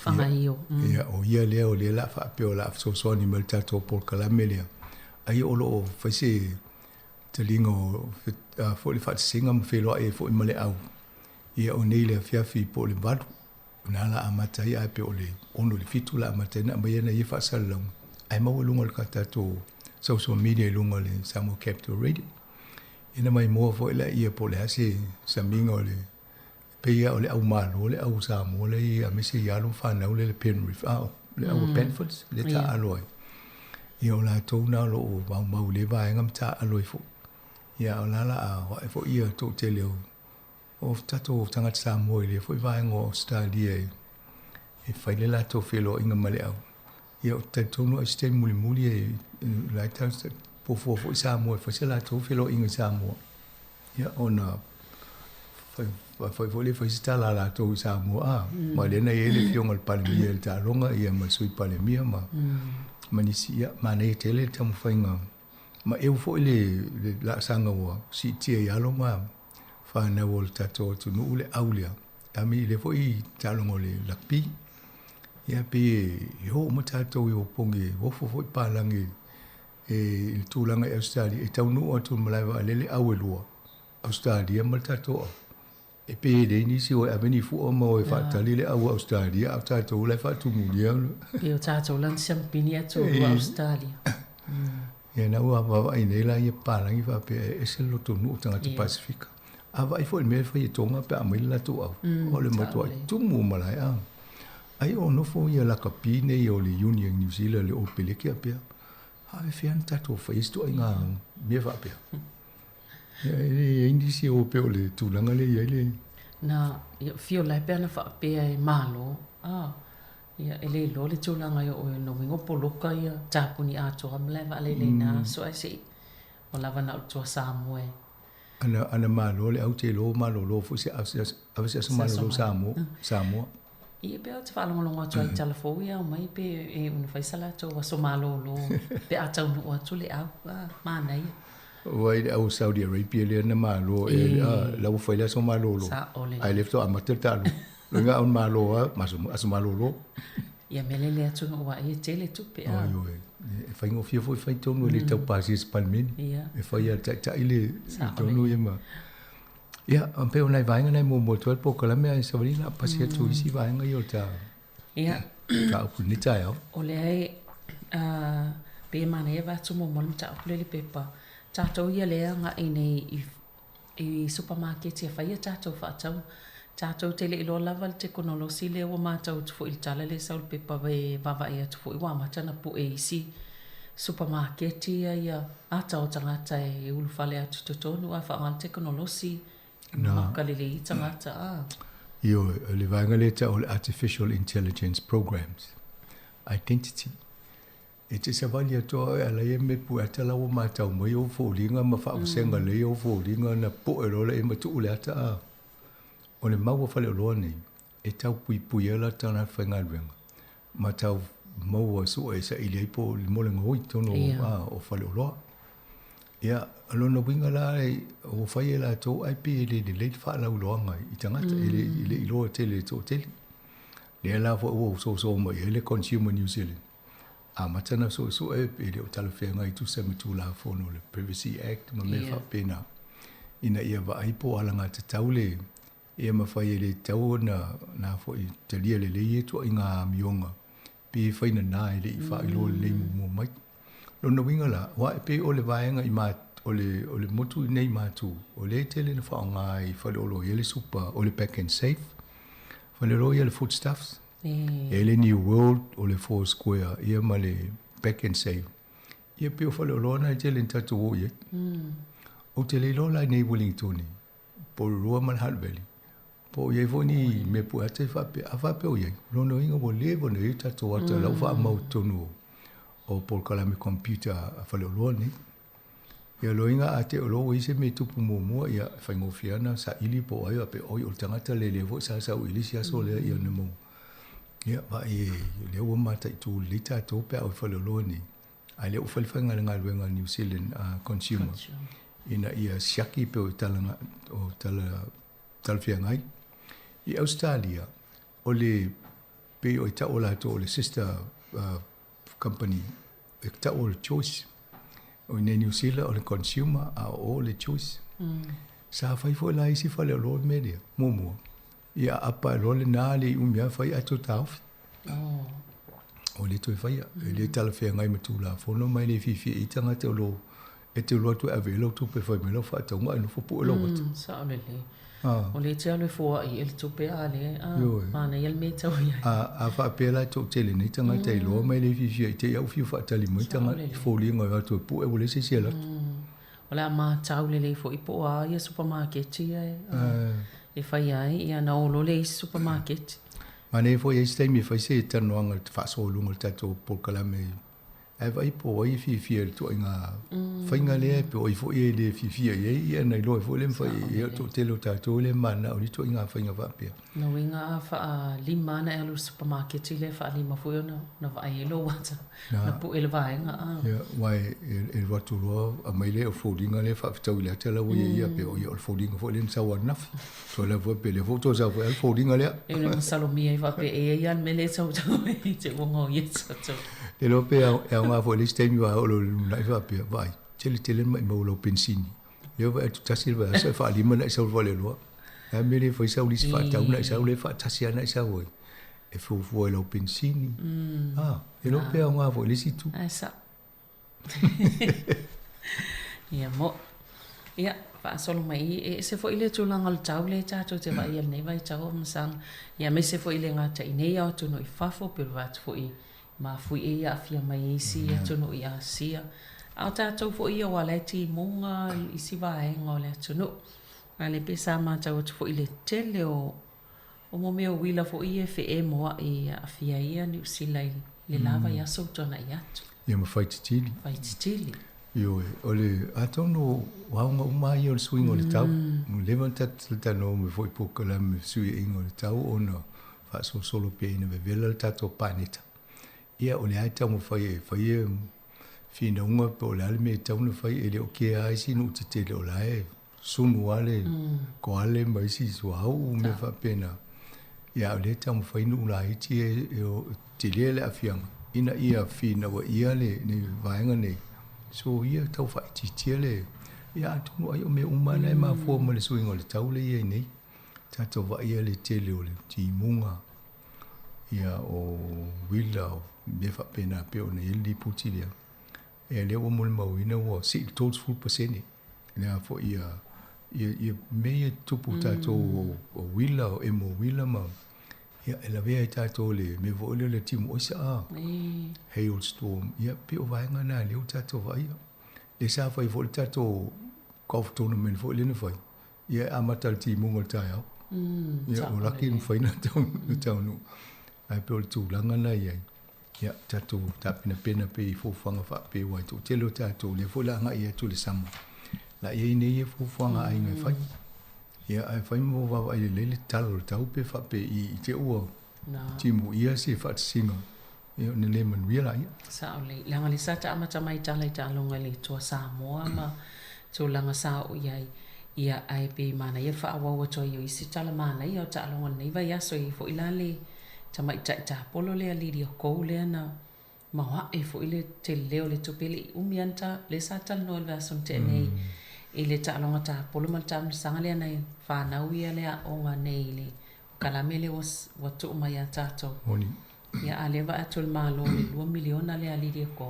Whangaio. Ia, o ia lea o lea la wha apeo la so so ni mal tato por kalame lea. Ai o lo whaise te lingo fo le whati singa ma wheloa e fo i male au. Ia o nei lea whiawhi po le wadu. Nā la amata ia apeo le ono le fitu la amata na mai ana ia whaasala lau. Ai maua lunga le ka tato social media lunga le Samoa Capital Radio. Ina mai mua fo ila ia po le hase sa minga o le peia o le au malo, le au Samoa, le a mese i alo whanau le Penrith, le au Penfords, le ta aloi. Ia o la tau nā lo o mau le vaenga ta aloi fo. Ia o la a hoa e fo ia tō te leo. O tato tangat Samoa le fo i vaenga o Australia e whaile la tō whelo inga male au. Ia o te tono e stei muli e lai tau po fo i Samoa, fo se la tō whelo inga Samoa. Ia o na foi foi sta la to sa mo ma le na ele fiong al palmi el ta longa ia ma sui palmi ma manisia ma ne tele tam fainga ma eu foi le la sanga wa si tie ya lo ma fa na volta to tu no le aulia ami le foi ta longo le la pi ia pe yo mo ta to yo pongi wo foi palangi e tu langa Australia e tau no tu malava le awelua Australia ma ta to e pe de ni si o aveni fu o mo e fatali le au Australia au ta to le fa tu mundial e o ta to lan champini a to Australia e na wa va ai nei la e pa la i va pe e se lo to no tanga te Pacifica a va i fo me fa i tonga pe a mai la to au o le mo to tu mu mala a ai o no fo ia la capine i o le Union New Zealand le o pele ke pe a e fian ta to fa isto inga me va pe e indisi o pe o le tūlanga le ia le. Nā, ia fio lai pēna wha pēa e mālo. Ia ele lo le tūlanga o no wingo poloka ia tāpuni atoa mlai wa le nā so ai si. O lava na utua Samoa. Ana mālo le au te lo mālo lo fu se avese asa mālo lo Samoa. Ia pēa te whaalongolongo atua i talafo ia o mai pe e una whaisala atua wa so mālo lo pe atau no atu le au. Māna ia. Wai au Saudi Arabia le na malo e la foi la so malo lo ai lefto amateur talo lo nga un malo maso malo lo ia melele atu no wa e tele tu pe Fai ngo fia fai tonu le tau pasis palmini. E fai ta ile tonu ia ma. Ia, ampe ona vainga nei mo tual po kala mea sa vali na pasia tu isi vainga yo ta. Ia. Ta ku ni ta yo. Ole ai pe mana e va tu mo mo ta le pepa. Ta to ia le nga nei i supermarket ia fai ta to fa tau. Ta to tele ilo level teknolosi le o ma tau tu il tala le sa pepa ve va va ia tu wa ma tana pu e si supermarket ia ata o tangata e ulu fale atu totonu a fa ngan teknolosi. No. Kalili tangata Yo le vanga le ta artificial intelligence programs. Identity. It is a value to ala ye me pu atala o ma tau mo yo fo linga ma fa usenga le yo fo linga na po e rola e ma tu le ata. O le mau fale lo ni e tau pui ala tana whainga ruenga. Ma tau mau su e sa ili po le mo le ngoi tono o fale lo. Ia, alona winga la o whai la tō ai pi le le wha lau loanga i tangata le iloa tele tō tele. Le la fo o so mo i le Consumer New Zealand. A matana so e le o tala whenga i tu semitu la fono le Privacy Act ma me wha pena. Ina ia wa aipo alanga te taule ia ma whai le tau na fo i te lia le e to inga mionga. Pi whaina nā le i wha ilo le mo mai. Lona winga la, wa e pe o le vaenga i mat, o le motu nei matu, o le tele na whaonga i whale olo i le super, o le Pack and Safe, whale olo i le foodstuffs, e le New World, o le Four Square, ia ma le Pack and Safe. Ia pe o whale olo na i tele tatu o ie. O tele ilo la nei Wellington, po rua man Hutt Valley. Po iei voni me pu ate whape, a whape o iei. Lona winga wo le vona i tatu ata lau wha mau tonu o Paul Kalame computer a whale o loa ni. Ia loinga a te o loa i se me tupu mua ia whaingofiana sa ili po ai a pe oi o tangata le levo sa u ili si aso lea ia ne mo. Ia wa e leo o mata i tu lita tō pe au whale o loa ni. A leo whalewhanga le ngā luenga New Zealand consumer. Ina ia siaki pe o tala whiangai. I Australia, o le pe o i ta o lato o le sister company e ta o le Choice o ne New Zealand o le consumer a o le Choice sa fai fo la isi fa le lo media mo ia apa lo le na le umia fai atu taf o le to fai le tala fe ngai matu la fo no mai le fifi i tanga te lo e te lo tu avelo tu pe fai me lo fa ta ngai no fo po lo wat sa le o le tia le fo i el tupe ale mana i el me tau ia a fa pela to tele ni tanga te lo mai le fifi te au fiu fa tali mo tanga fo li ngai to pu e le se se la o la ma tau le fo i po a ia supermarket ia e fai ai ia na o lo le supermarket ma ne fo ia stai mi fai se tano anga fa so lungo tato Paul Kalame e vai po ai fifi to inga fainga le pe oi fo ie le fifi ia na lo fo le fai ia to telo tato le mana o to inga fainga va pe no inga fa lima na elo supermarket le fa lima fo na va ai lo wata na po ele vai nga ia wai el watu lo a mai le fo dinga le fa tau le tela o ia pe oi o fo dinga fo le sa wa na so le fo pe le fo to sa fo el fo dinga le e le salomia va pe e ia me le sa te wo ye sa e lo pe e nga fo le stemi wa o lo na fa pe vai tele mai mo lo pensini yo va tu tasilva sa fa lima na sa vole lo a me le fo sa ulis fa ta una sa le fa tasia na sa oi e fo lo pensini e lo pe nga fo le situ sa ia mo ia fa solo mai e se fo ile tu langa tau le ta tu te vai nei vai tau msang ia me se fo ile nga ta nei au tu no i fa fo pe va fo i ma fui e a fia mai si tu no i a sia au ta tu fo i o le ti monga i si vai ngole tu no ale pe sa ma ta tu fo ile tele o mo me o wila fo i e fe e mo i a fia ia ni si lai le lava ia so tona ia ia ma fai tili yo ole atono waunga umai o swing o le tau levanta ta no me foi po kala me sui ingo le tau ona fa so solo pe ina vela tato paneta ia ole ai tau fai fina unga po le me tau no fai ele o ke ai sinu te le olai sunu ale ko ale mai si so au me fa pena ia ole tau fai no lai ti e te le afianga ina ia fina wa ia le ni vaenga ne so ia tau fa ti le ia tu ai o me umana ma fo mo le swingo le tau le ia nei tato va ia le tele o le ti munga ia o wila me fa pena pe o ne ili puti le e le o mo le mawina o si tots full percent ne fo ia me tupu tato o wila o emo wila ma ia ela vea tato le me vo le timu o sa hailstorm ia pe o vaenga na le tato va ia le sa fa vo tato golf tournament vo le foi ia amatal timu ngol tayo ia o lakin foi na tau no ai pe o tu langa na ia ia tato tapina pena pe fo fanga fa pe wa tu telo tato le vo langa ia tu le sama la ia ne ia fo fanga ai ngai fai ia ai fai mo va ai le talo tau pe fa pe I te ua timu ia se fa singa ia ne le man wia ia sa ole langa le sa ta ama mai ta le ta longa le to Samoa ma to langa sa o ia ai pe mana ia fa wa to yo isi tala mana ia ta longa nei va ia so I fo ilale ta mai ta polo le ali dio ko le na ma wa e fo ile te leo le to pele umianta le sa ta no va son te nei ile ta longa ta polo man tam sanga le nei fa na uia le o nga nei le kalamele was watu mai tato oni ia aleva atul malo le 2 miliona le ali de ko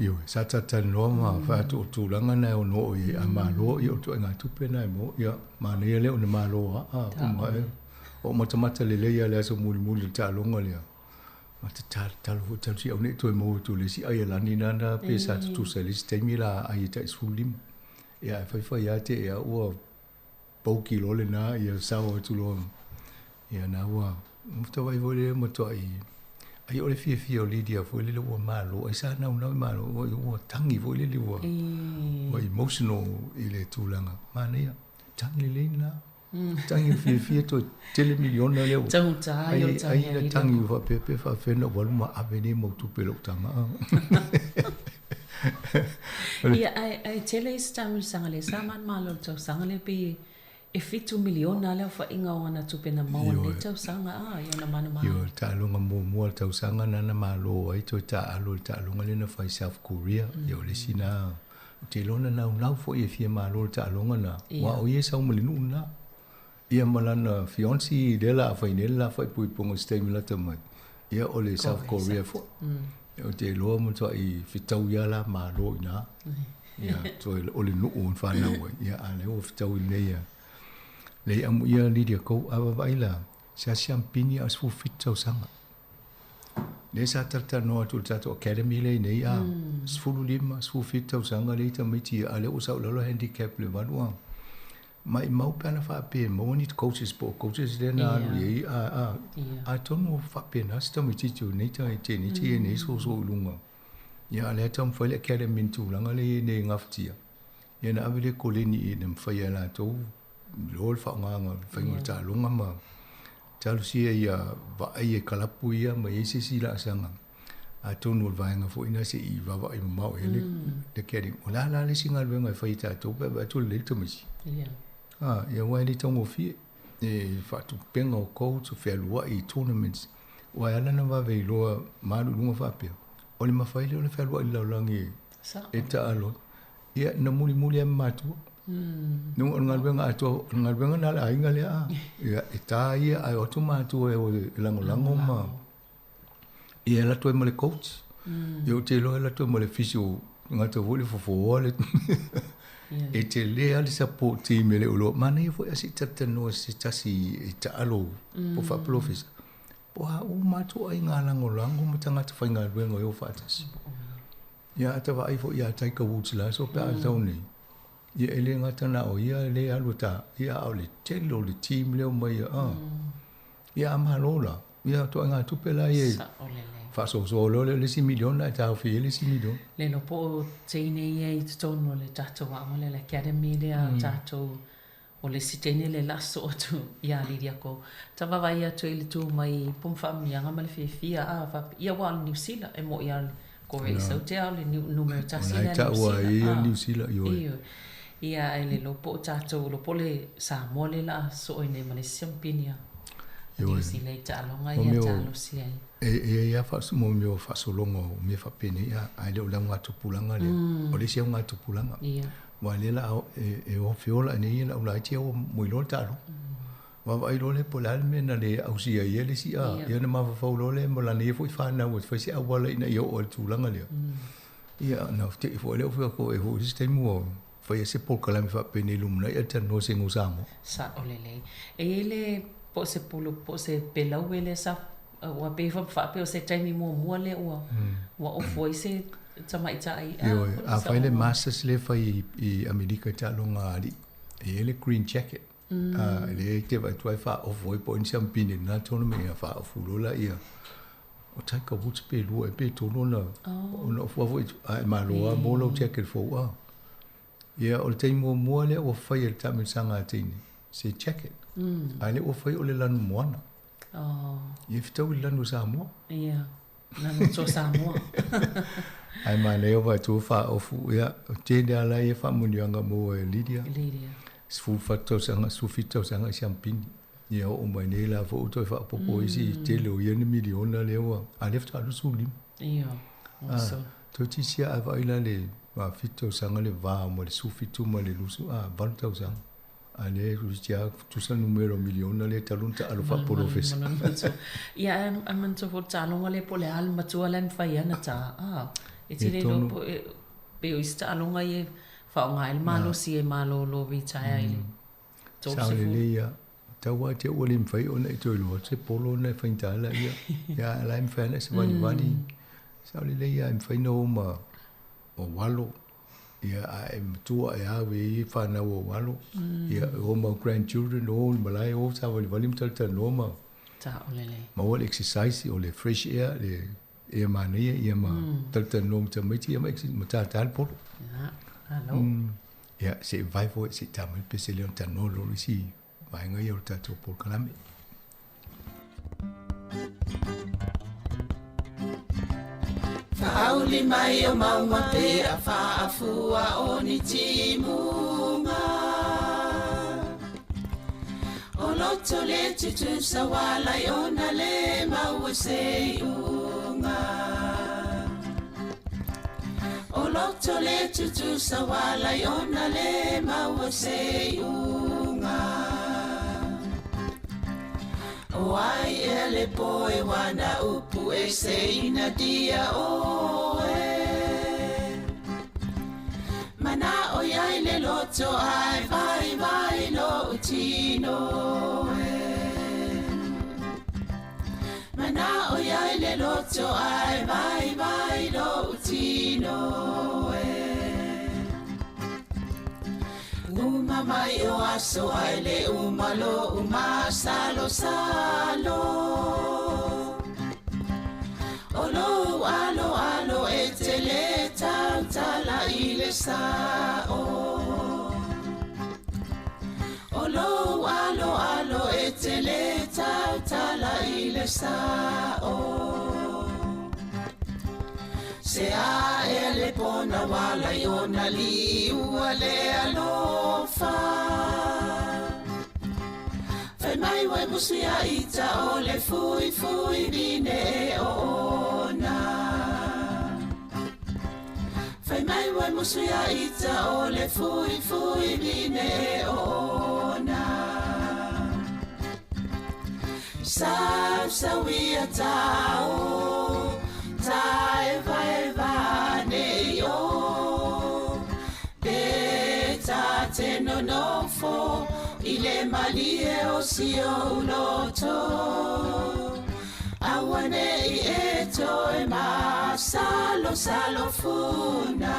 yo sa ta no ma fa tu langa na o no I amalo yo to nga tu pena mo ia ma ne le o malo o mata le le ia le so muli ta longa le mata ta lo ta si o ne to mo tu le si ai la ni na pe sa tu se le stemila ai ta sulim ia fa ia te ia o po kilo le na ia sa o tu lo ia na wa muta vai vole mo to ai o le fia o lidia foi le o malo ai sa na malo o tangi foi le o emotional ile tulanga mania tangi le na tangi fia to tele miliona le ai tangi va pe fa fe no vol ma aveni mo tu pelo tama ia ai tele stamul sangale saman malo to sangale pe e fitu miliona le fa inga ona tupena mau ne tau sanga ia na mana yo ta longa mo tau sanga na malo ai to ta longa le na fa South Korea yo le sina te lona na fo e fia malo ta longa na wa o ye sa mo le na ia malana fiancé de la fa inela fa pui pongo stemila tamai ia o le South Korea fo o te lo mo to I fitau ia la malo ina ia to o le no on fa na ia ale o fitau ia le amu ia li dia ko ava vaila sa champagne as fu fitau sanga le sa tarta no tu tato academy le nei a sfulu lima sfu fitau sanga le tamiti ale o sa lo handicap le vanua mai mau pana fa pe mo ni coaches le na ye a tono fa pe na sta mi ti nei ta te ni ti nei so lunga ya le tam fa le academy tu langa le ne ngaftia ya na avile koleni ne mfa ya la to lol fa nga fa ngol ta lunga ma talu sia ia va ai kalapu ia ma isi sila sanga a tonu va nga fo ina se I va I ma ele de kering ola la le singa le nga fa ita to ba to le to misi ia wa ni tongo fi e fa tu penga o ko to fe lua I tournaments wa ala na va ve lo ma lu lunga fa pe o le ma fa ile o le fe lua I la langi eta alo ia na muli ma tu no ngal benga na la inga le ia eta ia ai automatu e o lango ma ia la to mo le coach eu te lo la to mo le fisio ngal to vole fo le e te le ali support team le lo mane fo asi tata no si tasi ta alo po fa profis po o ma to ai ngalango lango mtanga to fa ngal benga yo fa tasi ia ta va ai fo ia tai ka wutsla so pa ta ni ia ele ngata na o ia le aluta ia o le telo le team le o mai ia amalola ia to nga tu pela ia fa so lo le 6 miliona ta fi le 6 miliona le no po tene ia I tono le tato wa le academy le tato o le sitene le laso tu ia li dia ko ta va vai atu ile tu mai pom famia nga male fia fa ia wa New Zealand e mo ia ko e so te le numero tasi le New Zealand yo ia ele lo po tato lo po le Samoa le la so ine Malaysia pinia Yo si le talonga ia talo sia. Ia fa mo mio fa solongo me fa pene ia ai le ulang atu pulanga le. O le sia ngatu pulanga. Ia. Wa le la o fiola ni la ula ti o mo lo talo. Wa vai lo le polal me na le au sia ia le sia. Ia na ma fa lo le mo la ni fo fa na wo fa sia wala ina yo o tulanga le. Ia na te fo le fo ko e ho sistem mo. Fa ia se por kala me fa pene lumna ia tan no se ngusamo. Sa olele. E le po se pulu po se pelau ele sa wa pe fa pe o se taimi mo le wa o foi se tama ita ai a fa le masters le fa i America ta longa ali e le green jacket le te va tu fa o foi po in champine na tono me fa o fulola ia o tai ka but pe lu e pe tono na o fo foi ai ma lo mo lo jacket fo wa ia o te mo le o fa il tamin sanga tini se jacket ale o fa o le lan moana Ia fitau i lanu Samoa. Ia, lanu tō Samoa. Ai ma leo vai tō wha ofu ia, tēne ala ia wha munianga mo e Lydia. Lydia. Sufitau sanga champini. Ia o mai nei la fo tō wha popo isi te leo ia ni miliona leo. A lefta alu sulim. Ia, oso. Tō tisia a vai la le, ma fitau sanga le vā mo le sufitu ma le lusu, valutau sanga. Ale rusia tusa numero miliona le talunta alfa profes. Ia man to for talonga le pole al matua le mfai na ta. E tire lo pe o ista alonga ye fa nga el malo si e malo lo vitaya ile. Sa le ia tawa te o le mfai ona to lo se polo na fainta la ia. Ya la mfai na se vani. Sa le ia mfai no ma o walo. Ia ai tua ia we fa na o walo ia o ma grandchildren o malai o sa vali mtal tan no ma ta olele ma o exercise o le fresh air le e ma ne ia ma tal tan no ta mai ti ma ta tal por ya hello ia se vai vo se ta mai pe se le tan no lo si vai nga ia ta to por kalame Fauli mai o maua pe a whaafua o ni timunga O loto le tutu sa wala i ona le maua se unga O loto le tutu sa wala i ona le maua se unga O ai e le poe wana upu e se ina dia o e Mana o iai le loto ai vai lo utino e Mana o iai le loto ai vai lo utino e Uma mai o aso ai le umalo salo Olo alo e te le tala i le sao Olo alo e te le tala i le sao Se a e le pona wala i ona li ua le alofa Fai mai wai musu ia ita o le fui bine e ona Fai mai wai musu ia ita o le fui bine e ona Sa wia tau Ta eva ne yo Beta te no fo Ile malie o si o loto Awane I eto e ma salo funa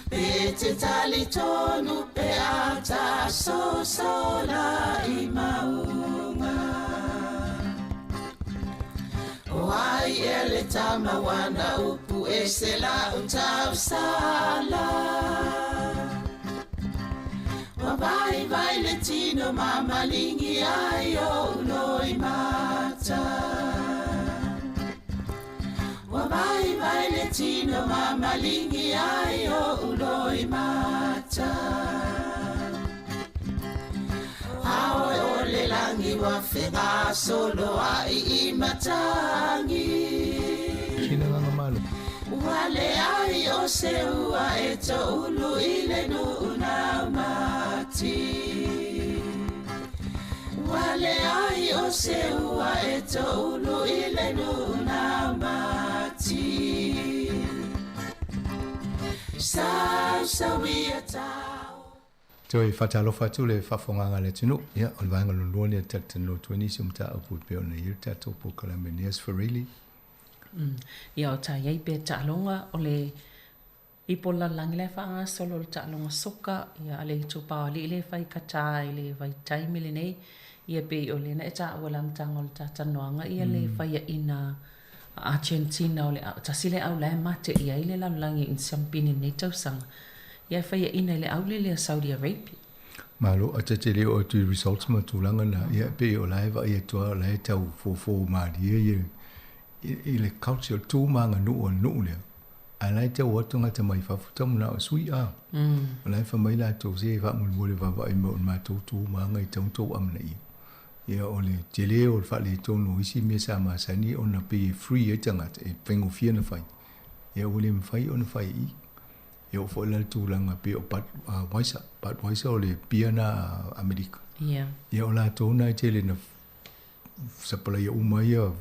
Bete tali tonu pe ata so sola I maunga Wai ele tama wana upu e se la utau sala Vai le tino mama lingi ai o loi mata Vai le tino mama lingi ai o loi mata Ao o le langi ua whenga solo ai I matangi. Kina nganga malo. Wale ai o se ua e to ulu I le nuna mati. Wale ai o se ua e to ulu I le nuna mati. Sa wia tau. Toi fatalo fatu le fafonga le tino. Ya, on va ngalo lone tat no 20 sumta apu pe on ir tato po kala menias for really. Ia o ta iei pe ta longa o le I pola langi le wha solo le ta longa soka ia ale I tupa li le whai kata I le vai taimi le nei ia pe o le na e ta walam tanga o le ta tanoanga ia le whai ina Argentina o le tasile au le mate ia I le langi in sampini nei tausanga ia whai ina le au le Saudi Arabia. Malo ata te leo o tu results ma tūlanga na ia pe o lai wa ia tua lai tau fō maari ia I le culture tū manga nuu lea. A lai te watunga te mai whawhutamu na o sui a. O lai whamai la tō se wha mule wawa I mo ma tō tū manga I tau tō amna I. Ia o le te leo o le whale tōno isi mea sa maasani o na pe free e tangata e whengo fia na whai. Ia o le mwhai o na whai I. Ia o whaila tūlanga pe o Pat Waisa o le pia na Amerika. Ia o la tōna I te le na sapala ia umai ia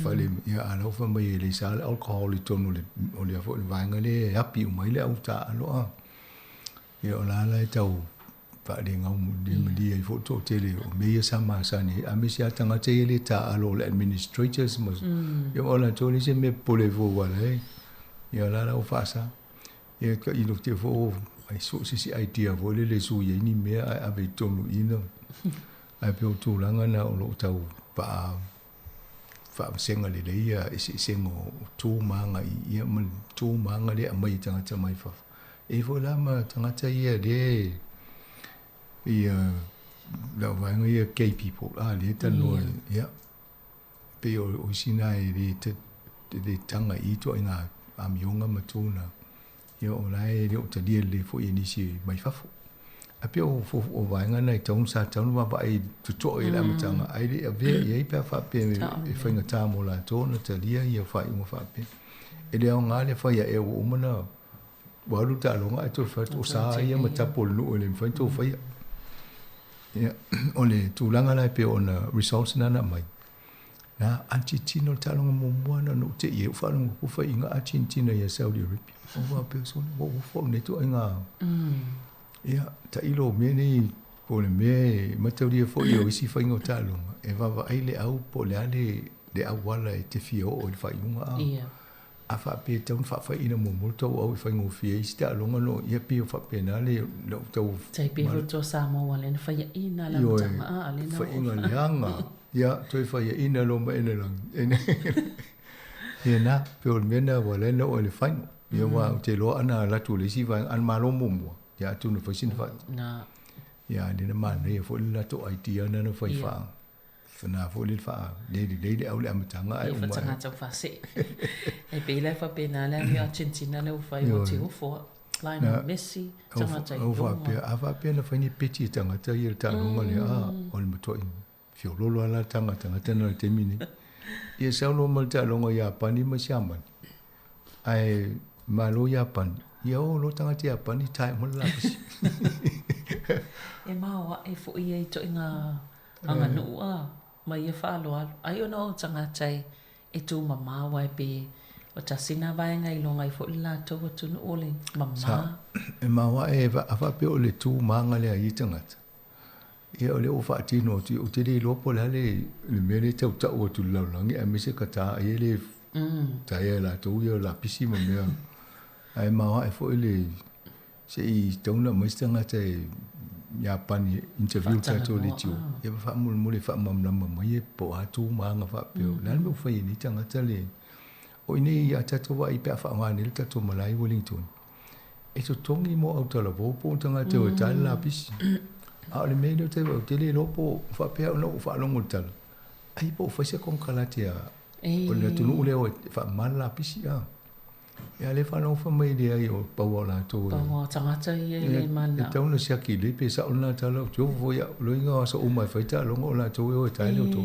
Fale ia ala fa mai le sal alcohol I tono le o le fo le vanga le api mai le au ta alo a ia la la tau pa le ngau de mali I fo to tele o me ia sama sani a me sia tanga te le ta alo le administrators mo ia ola to le se me pole vo wala ia la o fa sa ia ka I lo te fo ai so si idea vo le su ia ni me a ve tono ino ai pe o tu langa na o lo tau pa fa senga le ia sengo tu manga ia man tu manga le mai tanga mai fa e vola ma tanga ia de ia la vanga ia gay people le tano ia pe o sinai de tanga I to ina amionga matuna ia o lai le o tali le fo ini si mai fa Ape o vanga nei tau sa tau ma ba I tuto I la matanga ai le ave ia pe fa pe e fa ngata mo la to na talia ia fa mo fa pe e le nga le fa ia e o mana wa lu ta longa to fa to sa ia mata pol no le fa to fa ia ole tu langa la pe on results na mai na Argentina ta longa mo mo na no te ia fa longa ku fa inga Argentina ia Saudi Arabia o va pe so mo fo ne to inga ia ta ilo me nei po le me matauria fo I o isi whaingo tālunga e wawa ai le au po le ale le au wala e te fio o le whainunga a a wha pe taun wha ina mo multo au I whaingo fia isi tālunga no ia pe o wha pe na le no tau tai pe roto sa mo wale na whaia ina la matanga a ale na whainga leanga ia toi whaia ina lo ma ene lang ia na pe o le mena wale na o le whaingo ia wa te loa ana latu le si whainga an malo mumua ya tu no fasin fa na ya ni na man ne fo la to idea na no fa fa na fo le fa le au le amatanga ai fa tanga tau fa se e pe la fa pe na la mi Argentina le fa I ti fo Lionel Messi tanga tai o fa pe ava pe na fa ni peti tanga tai il ta no le a o le moto in fio lo la tanga tana te mini e sa lo mal ta lo ya pani ma shaman ai malo ya pan ia o lo tanga te apa ni tai mo la pisi e maua e fo ia I to inga anga no a mai e fa lo ai o no tanga tai e tu mama wa pe o ta sina vai ngai lo ngai fo la to tu no ole mama e maua e va pe o le tu manga le ai tanga ia o le o fa ti no ti o te le lo po le mele te o ta o tu la langi a mise kata ai le tai la to ia la pisi mo me ai maua e fo le se I tauna maistanga te Japan interview ta to le tio e fa mo le fa mam lama mai po atu manga fa pe la me fa ni tanga tele o ni ya ta to wa I pe fa ma ni ta to malai Wellington e to tongi mo au tala vo po tanga te o ta la pis a le me no te o te le lo po fa pe no fa lo ngol tal ai po fa se kon kala te a o le tu no le o fa mal la pis ya Ya le fa no fa mai dia yo pa wala to. Pa wa tangata ye le mana. Tau na sia ki le pe sa ona ta lo jo vo ya lo inga so umai fa ta lo ngola to yo ta le to.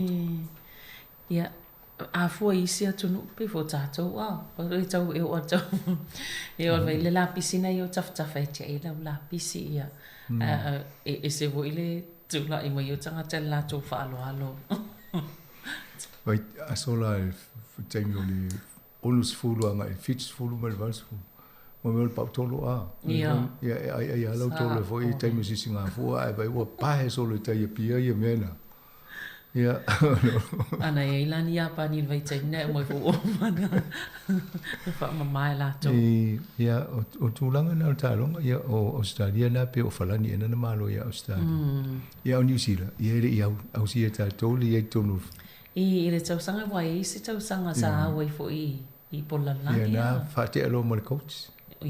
Ya a fo isi atunu pe fo tato wa o le tau e o tau e o le la piscina yo taf taf e che la pisi ya e se vo ile tu la i mo yo tanga tela to fa alo alo vai a sola tengo le onus fulu anga e fits fulu mal vals fu mo me pa tolo a ya lo tolo fo i tengo si singa fo ai vai o pa e solo te pia ye mena. Ja. Ana e ilani ya pa ni vai tei ne mo fo mana. Fa mai la to. Ja, o tulanga na talonga ya o Australia na pe o falani ena na malo ya Australia. Ya o New Zealand. Ya au si ta toli e tonu. I le tau sanga vai se tau sanga sa wai fo i polala. Ya na fa te alo mo coach. O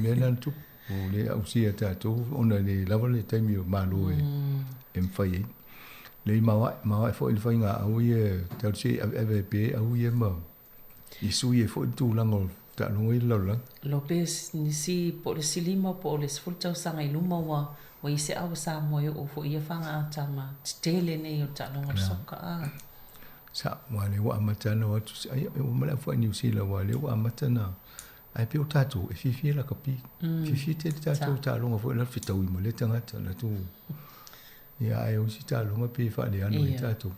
mena tu o le au si ta to ona le lava le taimi o malo e em fai. Le mawa fo il fainga au ye tau si ave pe au ye ma i sui fo tu lango ta no i lo la Lopez ni si po le silima po le sful tau sanga i luma wa i se au sa mo o fo ia fanga tama tele ne o ta no soka sa wa le wa matana wa tu ai o mala fo ni usi la wa le wa matana ai pe o tatu e fifi la kapi fifi te tatu ta longa fo la fitau i mo le tanga ta tu ya ai o si talo ma pe fa le ano i tatu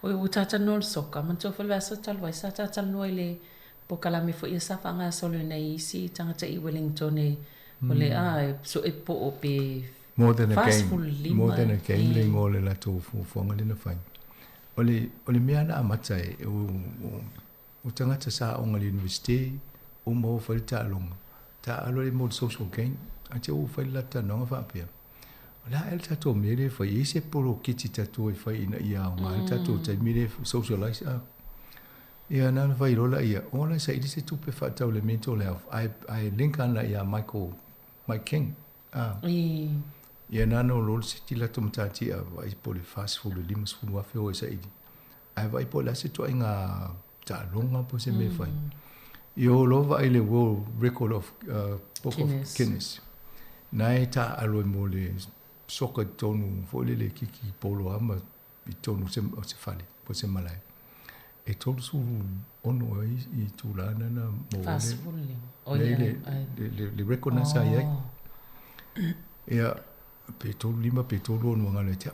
o tata no soka man to fa la sa tal vai sa tata no ile po kala me fo ia sa fanga solo nei si tanga ta i Wellington e ole so e po o pe more than a game le ngole la to fu ngale na fa ole me ana amata e o tanga ta sa o ngale university o mo fa ta longa ta alo le mo social game a te o fa la ta no fa pe la el tato mere fa ese polo kiti tato e fa ina ia nga tato ta mere socialize ia na fa irola ia ona sa ide se tupe fa tau le mental health I link an la ia Mike King ia na no lol se tila tum tati a vai pole fast food limus fu wa fe o sa ide ai vai pole se to inga ta longa po se me fa io lo va ile world record of book of Guinness nai ta alo mo le soka tonu folele kiki polo ama i tonu se fale po se malai e tolu su ono i tulana na mo le recognize ai ya pe tolu lima pe tolu ono ngale tia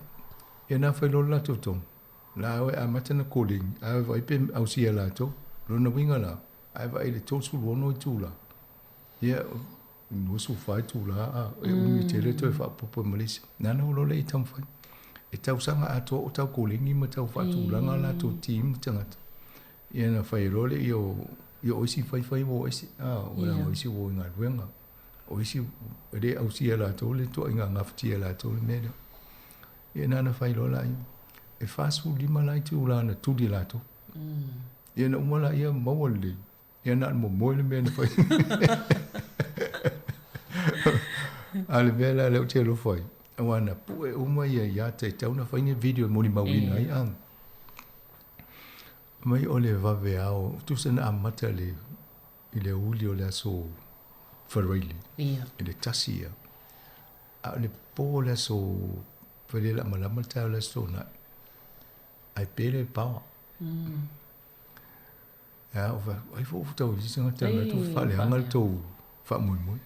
e na fa lo la toto la a matana calling a vai pe au sia la to lo na winga la a vai le tolu su ono tula ya no su fai tu la e uni tele to fa popo malis na no lo le tam fa e tau sanga ato tau kolingi ma tau fa tu la ngala to team tanga e na fai lo le yo oisi fai wo oisi ora oisi wo nga wenga oisi re au si la to le to nga ngafti la to le me e na fai lo la e fa su di malai tu la na tu di la to e na umala ia mawali e na mo le me na fai ale bela le te lo foi wana pu e uma ia te tau na faine video mo ni mawina ai ang mai ole va veao tu sen amata le ile uli ole so farili ile tasia ale po le so fele la mala mata le so na ai pele pa ya ova ai fo tu singa tanga tu fale hangal tu fa muy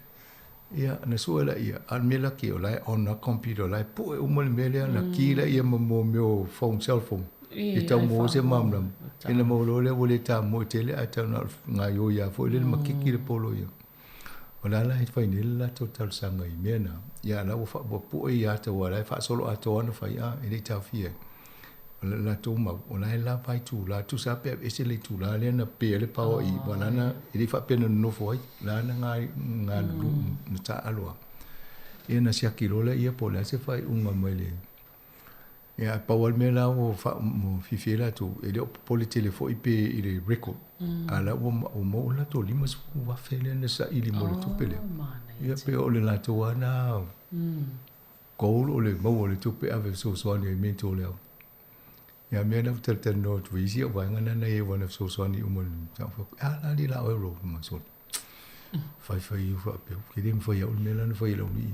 ia na suela ia al mela ki o lai on na computer lai pu e umol mele na ki la ia mo meu phone cell phone e tau mo se mamlam ina mo lo le wole ta mo tele a tau na nga yo ya fo le makiki le polo ia ola la fa ni la total sanga i mena ia la fa bo pu ia ta wala fa solo a to na fa ia e ta fie la to ma ona la vai tu la tu sa pe e se le tu la le na pe le pa i banana e fa pe no foi la na nga lu ta aloa e na sia kilo le ia po la se fa un mele ya pa wal me la o fa mo fi la tu e le po le telefo i pe i le record ala o mo la to limas wa fele na sa i li mo le tu pele ia pe o le la to ana ko o le mo le tu pe ave so so ni me to le Ya me na tel no twisi o wanga na na e wana so so ni umon ta fo ala di la euro ma so fai u fa pe ke dim fo ya ul me la fo ya lo ni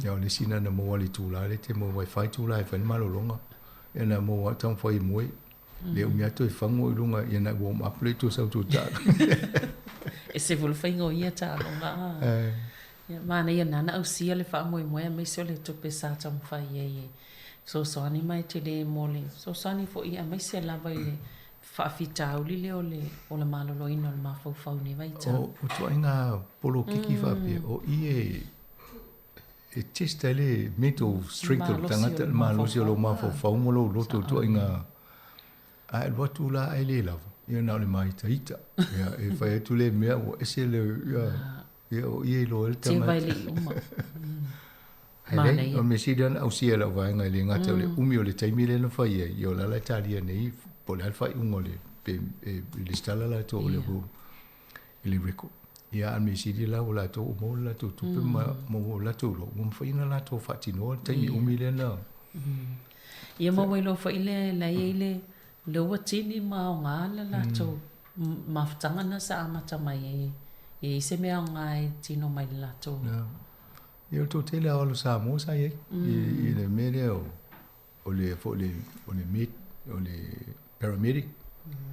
ya le sina na mo wali tu la le te mo wifi tu la fa ma lo longa ya na mo wa tang fo i mo le u me to i fango i longa ya na warm up le tu sa tu ta e se vol fango ia ta longa ya mana ya na au sia le fa mo me so le to pe sa tang fa ye so ani mai te le mole so ani fo ia mai se lava ile fa fitau le o le malolo ino le mafau ni vai ta o tu ainga polo kiki fa pe o ie e testele meto strict tangata malo si lo mafau mo lo tu ainga ai lo tu la ai le lava ia na le mai taita ia e fa tu le mea o ese le ia o ie lo el tama vai le uma Hele, o me sidan au sia la vanga le ngata le umi o le taimi le no fai yo la la talia nei po le alfa ungo le pe le stala la to le bu le reko ia me sidi la o la to mo la to tu pe mo la to lo mo fai na la to fati no taimi umi le na ia mo we lo fai le la ile le watini ma nga la to maftanga na sa amata mai e se me ngai tino mai la to Io to tele o sa mo sa ye i le mele o le fo le mit o le paramedic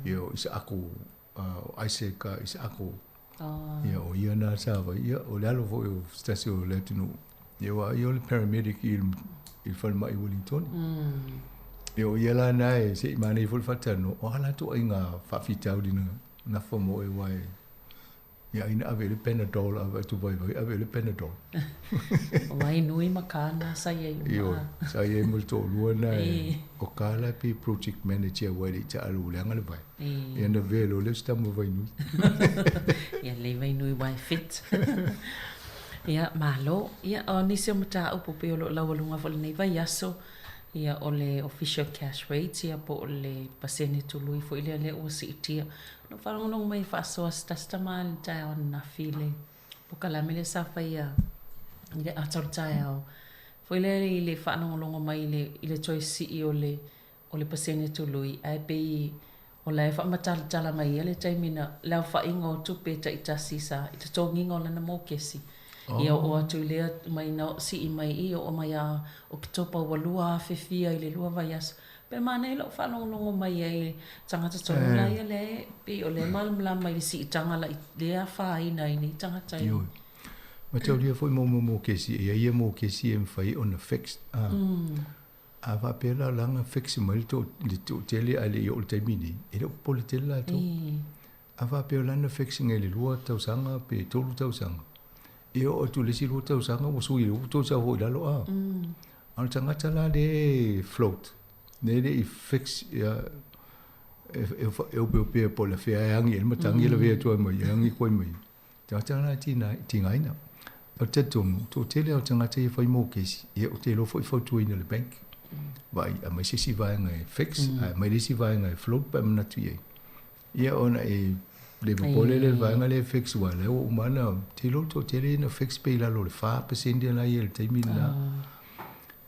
io is aku Isaac is aku io o ia na sa va io o le alo fo stasio le tinu io le paramedic il fa mai Wellington io ia la na se mani fo fatano o ala to inga fa fitau dina na fo mo e wai ia ina ave le Panadol ave tu vai ave le Panadol Wai nui makana sa ye io sa ye molto luana o kala pe project manager wali ta alu langa le vai ia na velo le sta mo vai nui ia le vai nui vai fit ia malo ia oni se mata upo pe lo la walunga fo nei vai aso ia o le official cash rate ia po le pasene tu lui fo ile le o sitia no fa no mai fa so sta mal ta on na file po kala mele sa fa ia ile ator ta o fo ile fa no longo mai ile choice o le pasene tu lui ai pe o le fa matal tala mai ile taimina la fa ingo tu pe ta itasi sa ita tongingo na mo kesi ia o atu lea mai na si i mai i o mai a o ki topa walua fefia i le lua vai aso. Pe mana e lau whanongongo mai e tangata tonu la ia le pe o le malamla mai le si i tanga la i lea whaina i ni tangata i. Ma tau lia foi mo kesi e ia mo kesi e mwhai on a fix. A va pela langa fix mai le to tele a le i o le taimini. E le pole tele la to. A va pela langa fixing e le lua tausanga pe tolu tausanga. Io o tu le si lo tau sanga mo sui lo to sa ho la lo a al tanga tala de float ne de fix ya e o pe po la fe yang il matangi le ve to mo yang i ko mo ta tala ti ngai na o te to tele o tanga te foi mo ke si e o te lo foi tu in le bank vai a mai si vai ngai fix a mai si vai ngai float pa na tu ye ia ona e le pole le vanga le fix wala o mana te lo to te na fix pe la lo le fa percent na ye te mina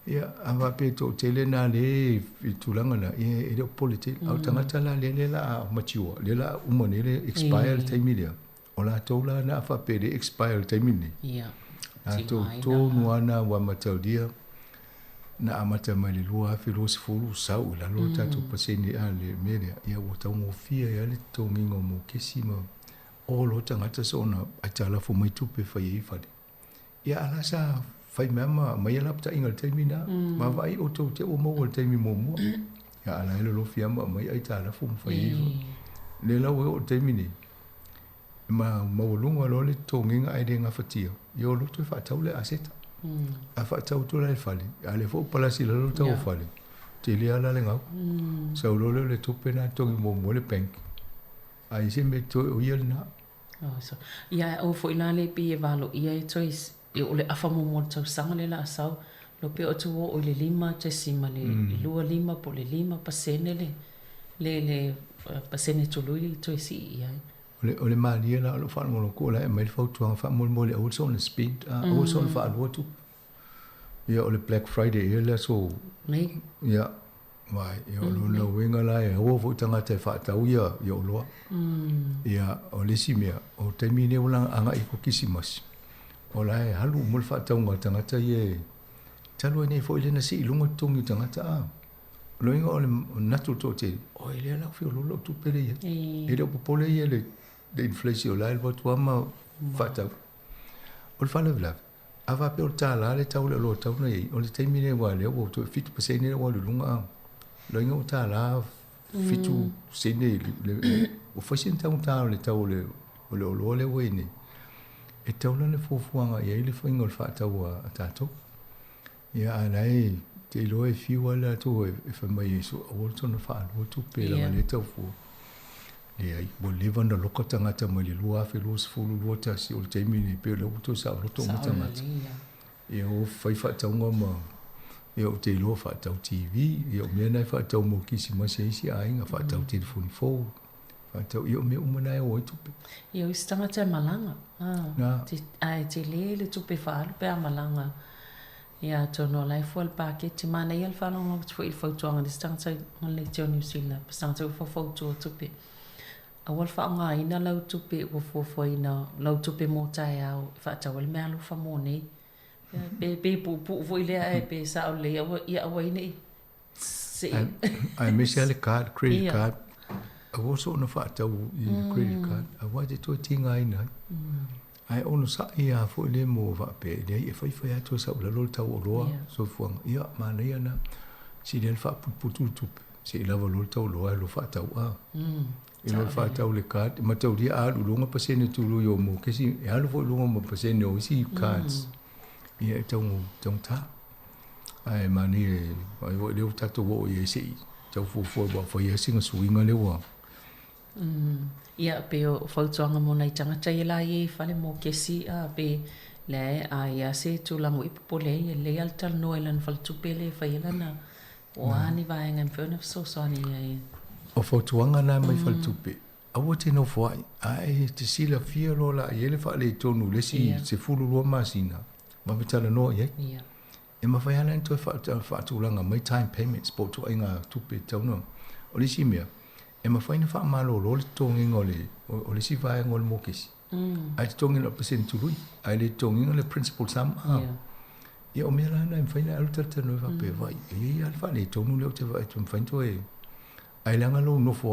ia ava pe to te le na le tulanga na e le pole te au tanga tala le la matua le la umane le expire te mina o la to la na fa pe le expire te mina ia to nuana wa mataudia na amata mai le lua fi lo se fulu sau la lo tatu paseni ale mele ia o tau mo fia ia le tongingo mo kesima o lo tangata sona atala fo mai tupe fa ye fa ia ala sa fai mama mai la pta ingal termina ma vai o to te o mo o termi mo mo ia ala lo fia ma mai ai tala fo fa ye le la o termini ma lunga lo le tonginga ai de nga fatia yo lo to fa tau le aseta a fa tau tu la fale ale fo pala si lo tau fale te le ala le ngau sa lo le tu pena to mo le bank ai se me to o yel na so ia o fo ina le pi e valo ia e choice e o le afa mo tau sanga le la sau lo pe o tu o le lima te sima le lua lima po le lima pasene le pasene tu lui choice ia o le malia la lo fa ngolo ko la mai fo tu fa mo le o so le speed o so fa lo tu ia o le Black Friday ia le so nei ia Mai, yo lo winga la e ho fo tanga te fa tau ia yo lo. Ia o le simia o te mine ulang anga i ko kisimas. O la e halu mul fa tau nga tanga te ye. Talo nei fo ile na si lunga tungi tanga ta. Lo inga o le natu to te. O ile la fi lo tu pele ye. Ile po pole ye le inflation la il va tu ama fa tau. O le fa le vla. Ava pe o tala le tau le lo tau nei. O le te mine wa le o to 50% ne wa lunga. Lo inga o tala fitu sene o fasin tau tau le tau le o le wene e tau le fofuanga ia le fainga o fa tau a tato ia anai te lo e fiu ala tu e fa mai so o tona fa o tu pe la le tau fu ia i bo leva na loka tangata mai le lua fe los fu lua ta si o te mini pe le to sa lo to tangata ia o fai fa tau ngoma eu te lo fa tau TV eu me na fa tau mo kisi ma se si ai nga fa tau telefone fo fa tau eu me umana e o tu eu estava te malanga te ai te le tu pe fa pe malanga ia to no lai fo al paket te mana ia fa no fo il fo tu anga stanza on le te New Zealand stanza fo tu pe a wal fa nga ina lau tu pe fo ina lau tu pe mo tai au fa tau le me alu fa mo nei be pu voi le ai be sa le ia wai nei se ai me se le card credit card a wo so no fa tau i credit card a wa te to tinga ai na ai ono sa ia fo le mo va pe le e fai fai to sa lo tau lo so fu ia ma le na si le fa pu tu se la vo lo tau lo fa tau a e lo fa tau le card ma tau dia a lu nga pasene tu lo yo mo ke si e a lo vo lo mo pasene o si cards ia tong ta ai mani ai wo le tato wo ia si tau fu ba fo ia singa suinga le wa ia pe o fautuanga mo nei tanga tai la i fale mo kesi a pe le a ia se tu la mo ipole ia le altal no elan fal tu pele fa ia na o ani va en fona so ni ai o fautuanga na mai fal tu pe a wo te no fo ai te sila fia lo la ia fa le tonu le si se fulu lo masina ma vitala no ye e ma fa yana to fa tu langa mai time payments po tu inga tu pe tau no o le simia e ma fa ina fa malo lo tongi ngole o le si va ngol mo kisi ai tongi no percent tu lui ai le tongi ngole principal sum e o me la na fa ina alta te no va pe vai e al fa le tonu le te va tu fa to e ai langa lo no fo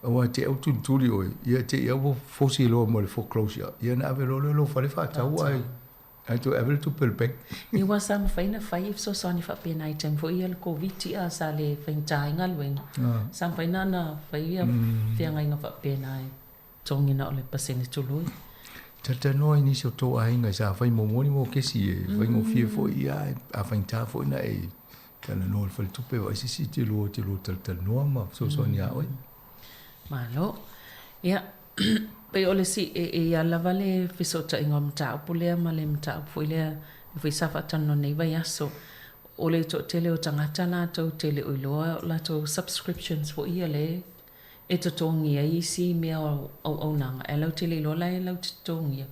o te au tu li o ia te ia fo si lo mo le foreclosure ia na ave lo fa le fa tau ai ai tu ever tu pelpek ni wa sam faina fai so ni fa pe nai tem fo il covid ti a sa le fain tai ngal wen sam faina na fai ia fianga inga fa pe nai tongi na le pasene tu lui tata no ni so to ai nga sa fai mo ni mo ke si fai mo fie fo ia a fain ta fo na e kana no fa tu pe va si ti lo tal no ma so ni a oi malo ia pe ole si e ala vale fisota ingom ta pule male mta fuile fi safa tanno nei vai aso ole to tele o tangata na to tele o lo la to subscriptions for ile e to tongi ai si me o nanga e lo tele lo la e lo tongi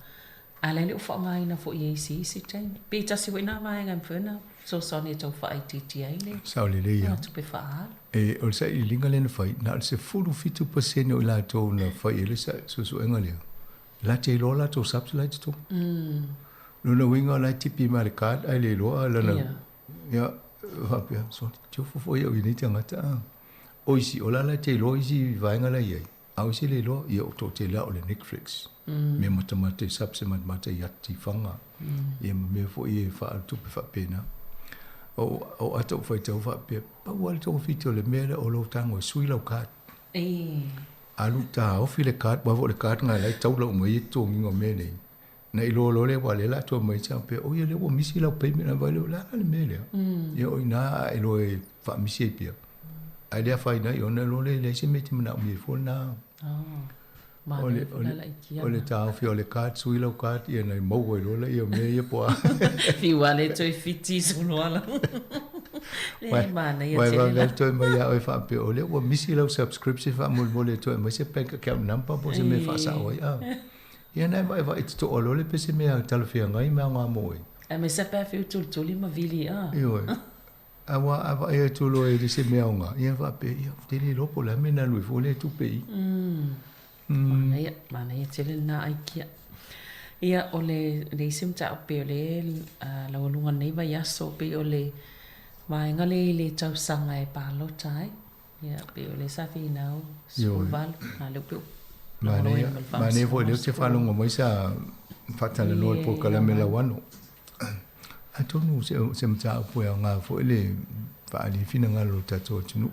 ala le fa mai na fo ye si ten pe ta si wena vai ngam fena so ni to fa ITT ai le sa le ya to pe fa e o sa i linga le fai na se fulu fitu percent o la to na fai ele sa so engale la te lo la to subsidize to no winga la tipi mar card ai le lo ala na ya va pia so tu fo yo ni te ngata o isi o la te lo isi vai ngala ye au si le lo yo to te la o le Netflix me motamate subse mate yati fanga ye me fo ye fa tu pe fa pena o ato foi tau fa pe pa wal to fito le mera o lo tango sui lo kat alu ta o file kat ba vo le kat nga lai tau lo mo ye to ngo me nei na i lo le wale la to mo cha pe o ye le o misi lo pe me na va le la le me le ye o ina e lo e fa misi pe ai le fa ina yo na lo le se me ti na mi fo na ole ta fi ole kat sui lo kat ye na mo go lo le ye me ye po fi wale to fiti so lo ala le mana ye se la to me ya o fa pe ole o misi lo subscription fa mo le to me se bank account number po se me fa sa o ya ye na va it to ole le pe se me tal fi ngai ma nga mo e me se pa fi tu li ma vili yo awa e tolo e se meonga ia va pe ia te le lopo la mena lui fo le tu pe mana ia tele na aikia ia ole le sim ta pe le la lunga nei va ya so pe ole vai ngale le tau sanga e pa lo tai ia pe ole sa fi nau val na le pu mane vo le te fa longa mai sa fatala no po kala mela wano atonu se mta po ya nga fo le pa ali fina nga lo tato tunu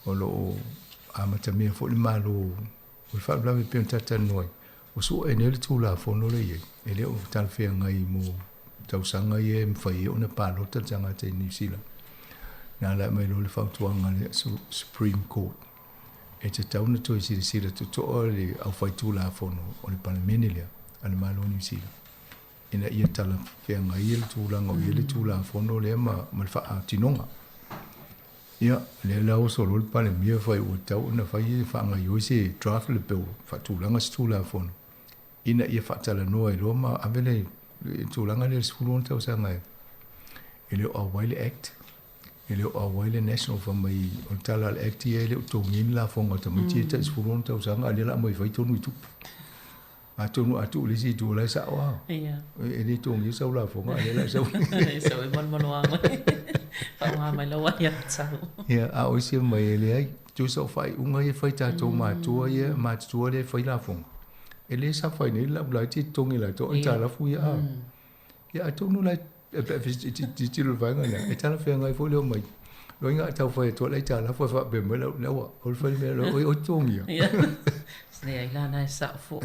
o lo amata me fo le malo o fa bla me pe tata noi o su e nele tu la fo no le ye ele o tal fe nga I mo tau sanga ye mfai o na pa lo tata nga te New Zealand na la me lo le fa tu nga le Supreme Court e te tau na to si tu to le au fai tu la fo no o le parlamento le al malo New Zealand ina ia tala whenga i ele tūlanga o ele tūlanga whono lea ma wha a tinonga. Ia, lea lau solo le pale mia whai ua tau na whai e whaanga i oise draft le peu wha tūlanga si tūlanga whono. Ina ia whaatala noa e loa ma awele tūlanga le sifurona tau sanga e. Ele o Awaile Act, ele o Awaile National whamai o tala al Act i ele o tōngini la whonga tamiti e tai sifurona tau sanga a lela mai whai tonu i tupu. Atu le si tu la sa wa. Iya. Ele tong ni sa la fo ma le la sa. Sa we mon wa. Pa wa mai lo wa ya sa. Ya, a o si mai le ai tu so fai unga ye fai ta to ma tu ye ma tu le fai la fo. Ele sa fai ni la bla ti tong la to ta la fu ya. Ya tu no la ti lo va nga. E ta la fe nga fo le mai. Lo nga ta fai to la ta la fo fa be me la wa. O fai me lo o tong ya. Ya. Sne ai la na sa fo.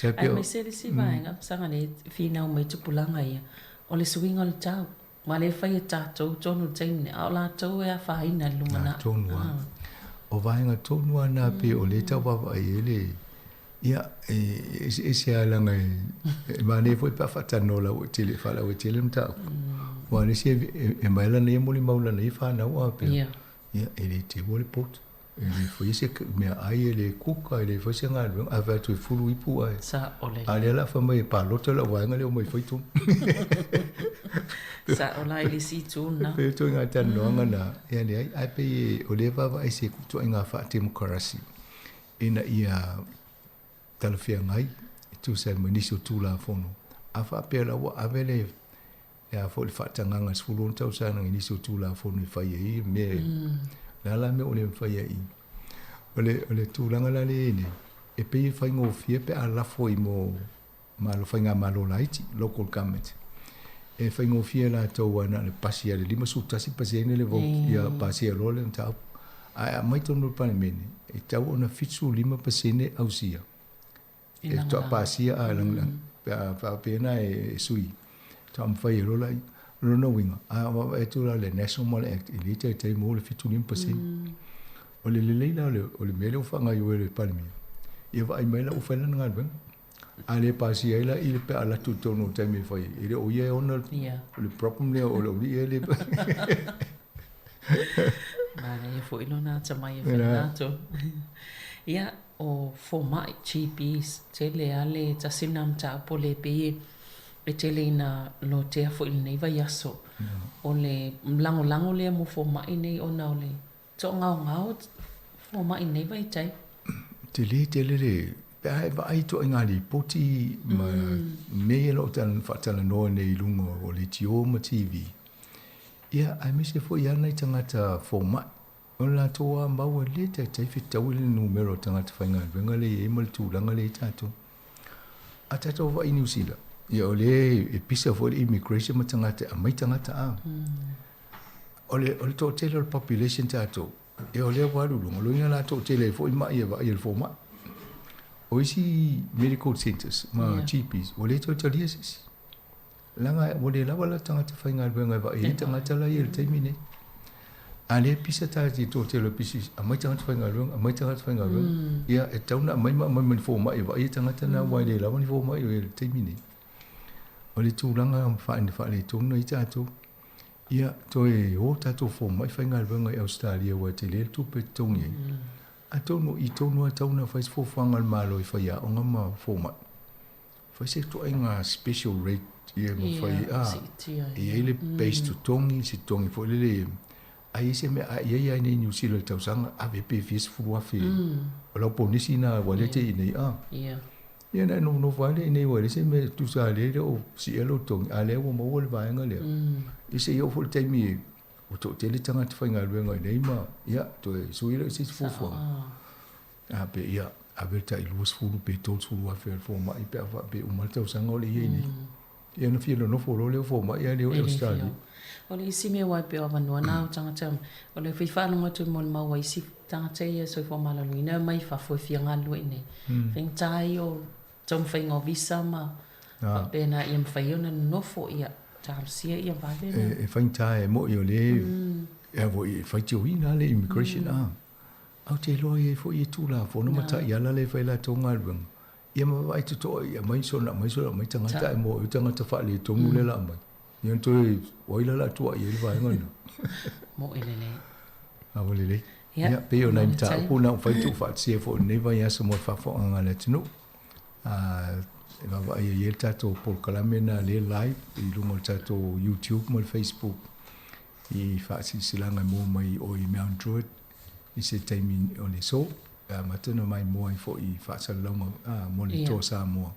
Ai me se si vaenga sanga le fina o me tupulanga ia o le swing o le tau ma le fai tato tonu tene o la tau e a faina lumana tonu o vaenga tonu ana pe o le tau papa ele ia e se ala ngai ma le foi pa fatano la o tele fala o tele mta wa le se e mai la ne mo le maula nei fa na o pe ia ele te wo le pot ele foi se me ai ele kuka ele foi se ngal a va tu fulu ipu ai sa ole ale la fa mai pa lo te la wa ngale o mai foi tu sa ola ele si tu na pe tu nga tan no ngana ia ne ai pe o le va vai se tu nga fa democracy ina ia talfia ngai tu se ministro tu la fono a fa pe la wa avele ya fo le fa tanga sfulu tau sa nga ministro tu la fono fa ye me la me o le fai ai o le tūlanga la le ne e pe i whai ngō fia pe a lafo I mo malo whai ngā malo laiti local government e whai ngō fia la tau ana le pasi a le lima sutasi pasi ene le vote ia pasi a role na tau a mai tono pane mene e tau ona fitsu lima pasi ene au sia e tau pasi a lang pa pena e sui tau mwhai e rola Rona winga. E tūra le National Act. I lita e tei mo le fitu limpa sen. O le leila o le mele o whanga i oe le palmi. I wa ai maila o whaila nga rweng. A le pasi aila I le pe ala tu tono o taimi whai. I le o ia ona o le problem lea o le uli e le. Mana e fo ilo nā tamai e whaila to. Ia o fo mai cheapies. Te le ale tasinam ta po le peye. E tele ina lo te afo ili nei vai aso. O le mlango lea mo fo mai nei o na o le. To ngao fo mai nei vai tai. Tele le. Pe ai va ai to ingali poti ma me lo tan fatala no nei lungo o le tio ma TV. Ia ai me se fo ia nei tangata fo mai. O la toa mau le te fitau le numero tangata whainga. Venga le e mal tu langa le tato. A tato va I New Zealand. Ia o le e pisa for immigration ma tangata a mai tangata a. O le to tele o population tato. E o le warulunga. Lo inga la to tele fo ima ia va ia fo ma. O isi medical centers ma GPs. O le to taliasis. Langa o le lawa la tangata whainga venga va ia tangata la ia le taimine. A le pisa tati to tele pisi a mai tangata whainga venga. A mai tangata whainga venga. Ia e tauna a mai mai fo ma ia va ia tangata na wai le lawa ni fo ma ia le taimine. O le tūlanga whaile tōna I tātou. Ia, toi o tātou fō mai whainga rwanga I Australia wa te lele tupe tōngi. A tōno I tōno a tauna whais fō whangal malo I whaia o ngā ma fō mai. Fai se to inga special rate ia mo fai ia ile base to tongi si tongi fo le ai se me ia nei New Zealand tau sanga ave pe fis fu fi lo ponisi na wale te nei ia na no vale nei wale se me tu sa le o si elo tongi ale o mo wale va nga le ise yo fo te mi o to te le tanga te fai nga luenga nei ma ia to so ile si fu pe ia aberta i luas fulu pe tol fulu a fer fo ma i pe va pe o malta o sanga o le ni ia no filo no fo le fo ma ia le o stadi o le isi me wai pe o vanua na o tanga tam o le fifa no tu mo ma wai si tanga te ia so fo mala ni na mai fa fo fia nga lu ni fing tai o tom fing o visa ma pe na ia fai ona no fo ia tam sia ia va e fing tai mo io le e vo i fai ti ina le immigration au te loa fo i tu la fo no mata ia la le fai la tonga rung ia ma vai tu to ia mai so na mai tanga ta mo tanga ta fa le tongu le la mai ia to oi la tu ia le vai ngona mo ele le a wo le ia pe o na ta ku na fai tu fa si fo ne vai ya so mo fa fo nga le tino e va vai ia ta to por kalamena le live i lu mo ta to YouTube mo Facebook i fa si silanga mo mai o i me Android i se taimi o le so matano mai mo i fo i fa sa longa mo le to sa mo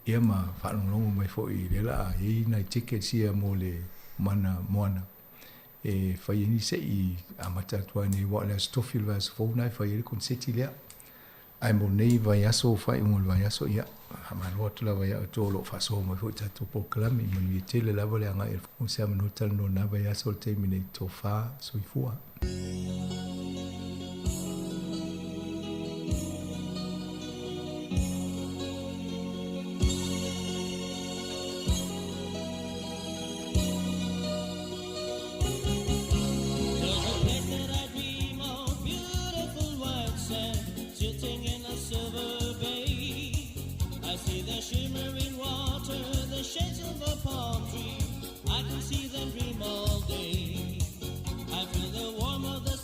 ia ma fa longa mai fo i le la i na ticket sia mo le mana moana e fa i ni se i amata tua ni wa le stofil vas fo na fa i con seti le ai mo nei vai aso fa i mo vai aso ia ma lo tu la vai to lo fa so mo fo ta to po klami mo ni tele la vole nga e o se no tal no na vai aso termine to fa so i fua Shimmering water, the shades of a palm tree, I can see them dream all day. I feel the warmth of the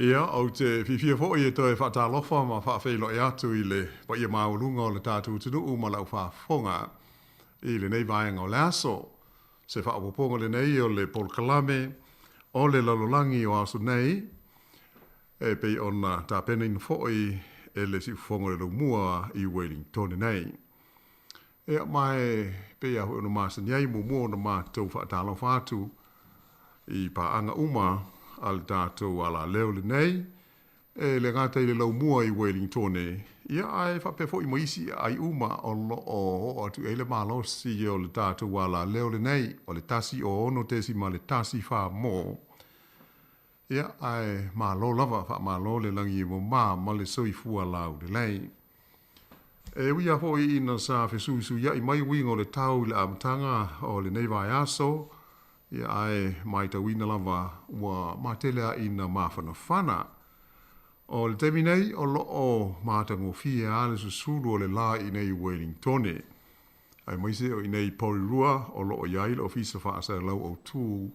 Ia, au te whiwhia fo i e toi whaatalofa ma whaafeilo e atu i le pa ia maulunga o le tātou tunu ma lau whaafonga i le nei vaenga o le aso. Se whaapoponga le nei o le Paul Kalame, o le lalolangi o aso nei, e pei ona tā pena ina fo i e le si whonga le lumua i Wellington nei. Ea mai pei ahu ono maasa niai mua na mātou whaatalofa atu i pa anga uma al tātou ala leo le nei, e le ngātai le lau mua i Wellington e. Ia ai whapefo i maisi ai uma o lo o atu e le malosi o le tātou ala leo le nei, o le tasi o ono tesi ma le tasi wha mō. Ia ai malo lava wha malo le langi mo ma le soifua lau le lei. E wia ho i ina sa fesuisu ia i mai wingo le tau le amtanga o le nei vai aso, ia ai mai ta wina lava ua matelea ina mawhana whana. O le temi nei o lo o mātango fie ale susuru o le la i nei Wellington. Ai maise o i nei Porirua o lo o iai le ofisa whaasa lau o tū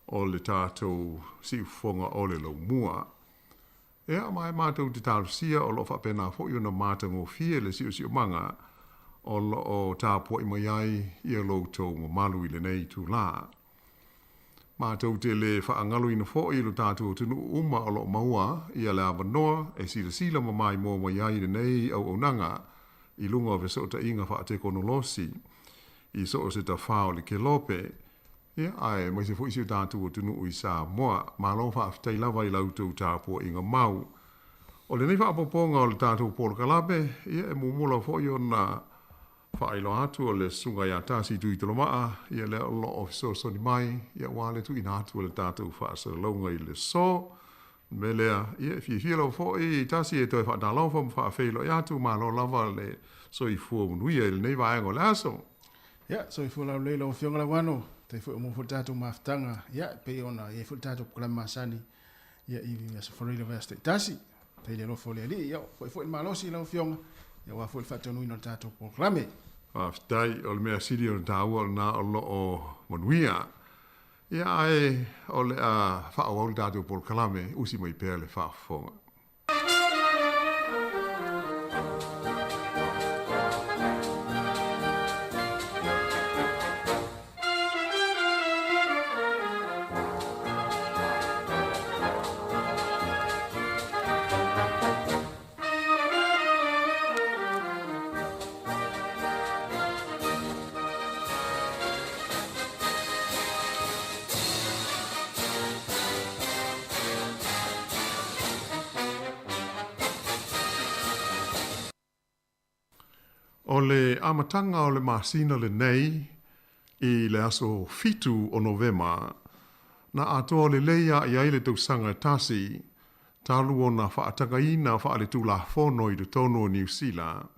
o le tātou si ufonga o le lau mua. Ea mai mātou te tālusia o lo whapena fo i ona mātango fie le si o manga o lo o tāpua i mai ai i a loutou mo malu i le nei tū la. Mātou te le whaangalu ina fo i lo tātou tunu uma o lo maua i a le awanoa e sila ma mai mō mai ai le nei au nanga i lunga o veso ta inga wha te konolosi i so o se ta whao le ke lope. Ia ai, mai se fo isi o tātou tunu i sa moa, ma lo wha aftai lawa i lautou tāpua inga mau. O le nei wha apoponga o le tātou Paul Kalame, ia e mumula fo i ona whaelo atu o le sunga ia tāsi tui tolo maa, ia le lo o so ni mai, ia wale tu ina atu o le tātou whaasa launga i le so, me lea, ia fia lau fo i tāsi e toi whaatalo wha whaafeilo i atu, ma lo lava le so i fua unuia i le nei vaenga o le aso. Ia, so i fua lau leila o fionga la wano, te fua mo fua tātou maftanga, ia, pe ona, ia fua tātou Kalama Masani, ia i asa whareila vesta i tāsi, te le lo fo le li, ia, fua i malosi lau fionga, ia wa fua i whaatonu ino tātou Paul Kalame. Aftai o le mea siri o le tāua na o lo o manuia. Ia ai o le whaau au le tātou Paul Kalame, usi mai pēr le whaafonga. O le amatanga o le masina le nei i le aso fitu o Novema na atoa le leia i aile tausanga tasi talu o na whaatanga ina wha le tūla whono i le tono o New Zealand.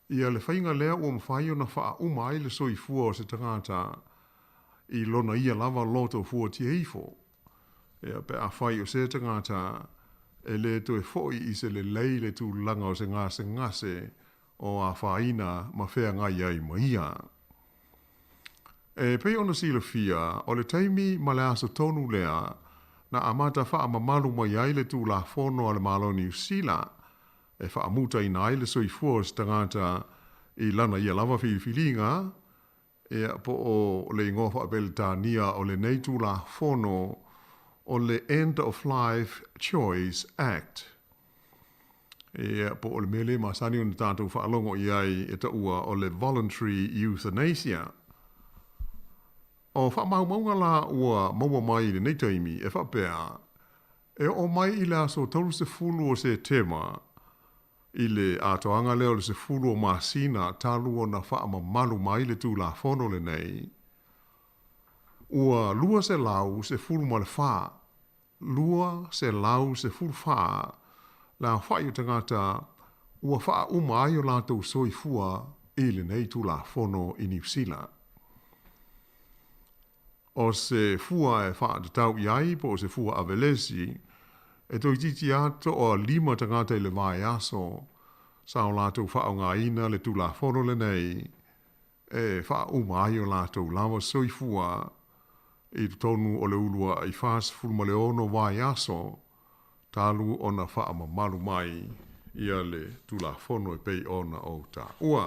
Ia le whainga lea o mwhai o na wha uma aile soi fua o se tangata i lona ia lava loto fua tia ifo. Ia pe a whai o se tangata e le to e foi i se le lei le tūlanga o se ngase o a whaina ma whea ngai ai maia. E pei ona sila fia, o le taimi ma le aso tonu lea, na amata wha ma malu mai ai le tū la whono ale malo New Zealand, e wha amuta ina ai le soi fuos tangata i lana ia lava whiliwhilinga, e po o le ingofa apel tānia o le nei tū la whono o le End of Life Choice Act. E po o le mele ma sani o tātou whaalongo i ai e ta ua o le Voluntary Euthanasia. O whaamaunga la ua maua mai le nei taimi e whapea, e o mai i le aso tauru se fulu o se tema, i le atoanga leo le se fulu o masina talu o na whaama malu mai le tū la whono le nei. Ua lua se lau se fulu ma le wha, lua se lau se fulu wha, la whai o tangata ua wha uma ai o lātou soi fua i le nei tū la whono i New Zealand. O se fua e wha te tau iai po o se fua avelesi, e toi titi ato o 5 tangata i le vai aso, sa o lātou wha o ngā ina le tū la whono le nei, e wha uma ai o lātou lawa soi fua i tonu o le ulua i whas fulma le ono vai aso, talu ona wha malu mai ia le tula fono e pei ona o ta ua.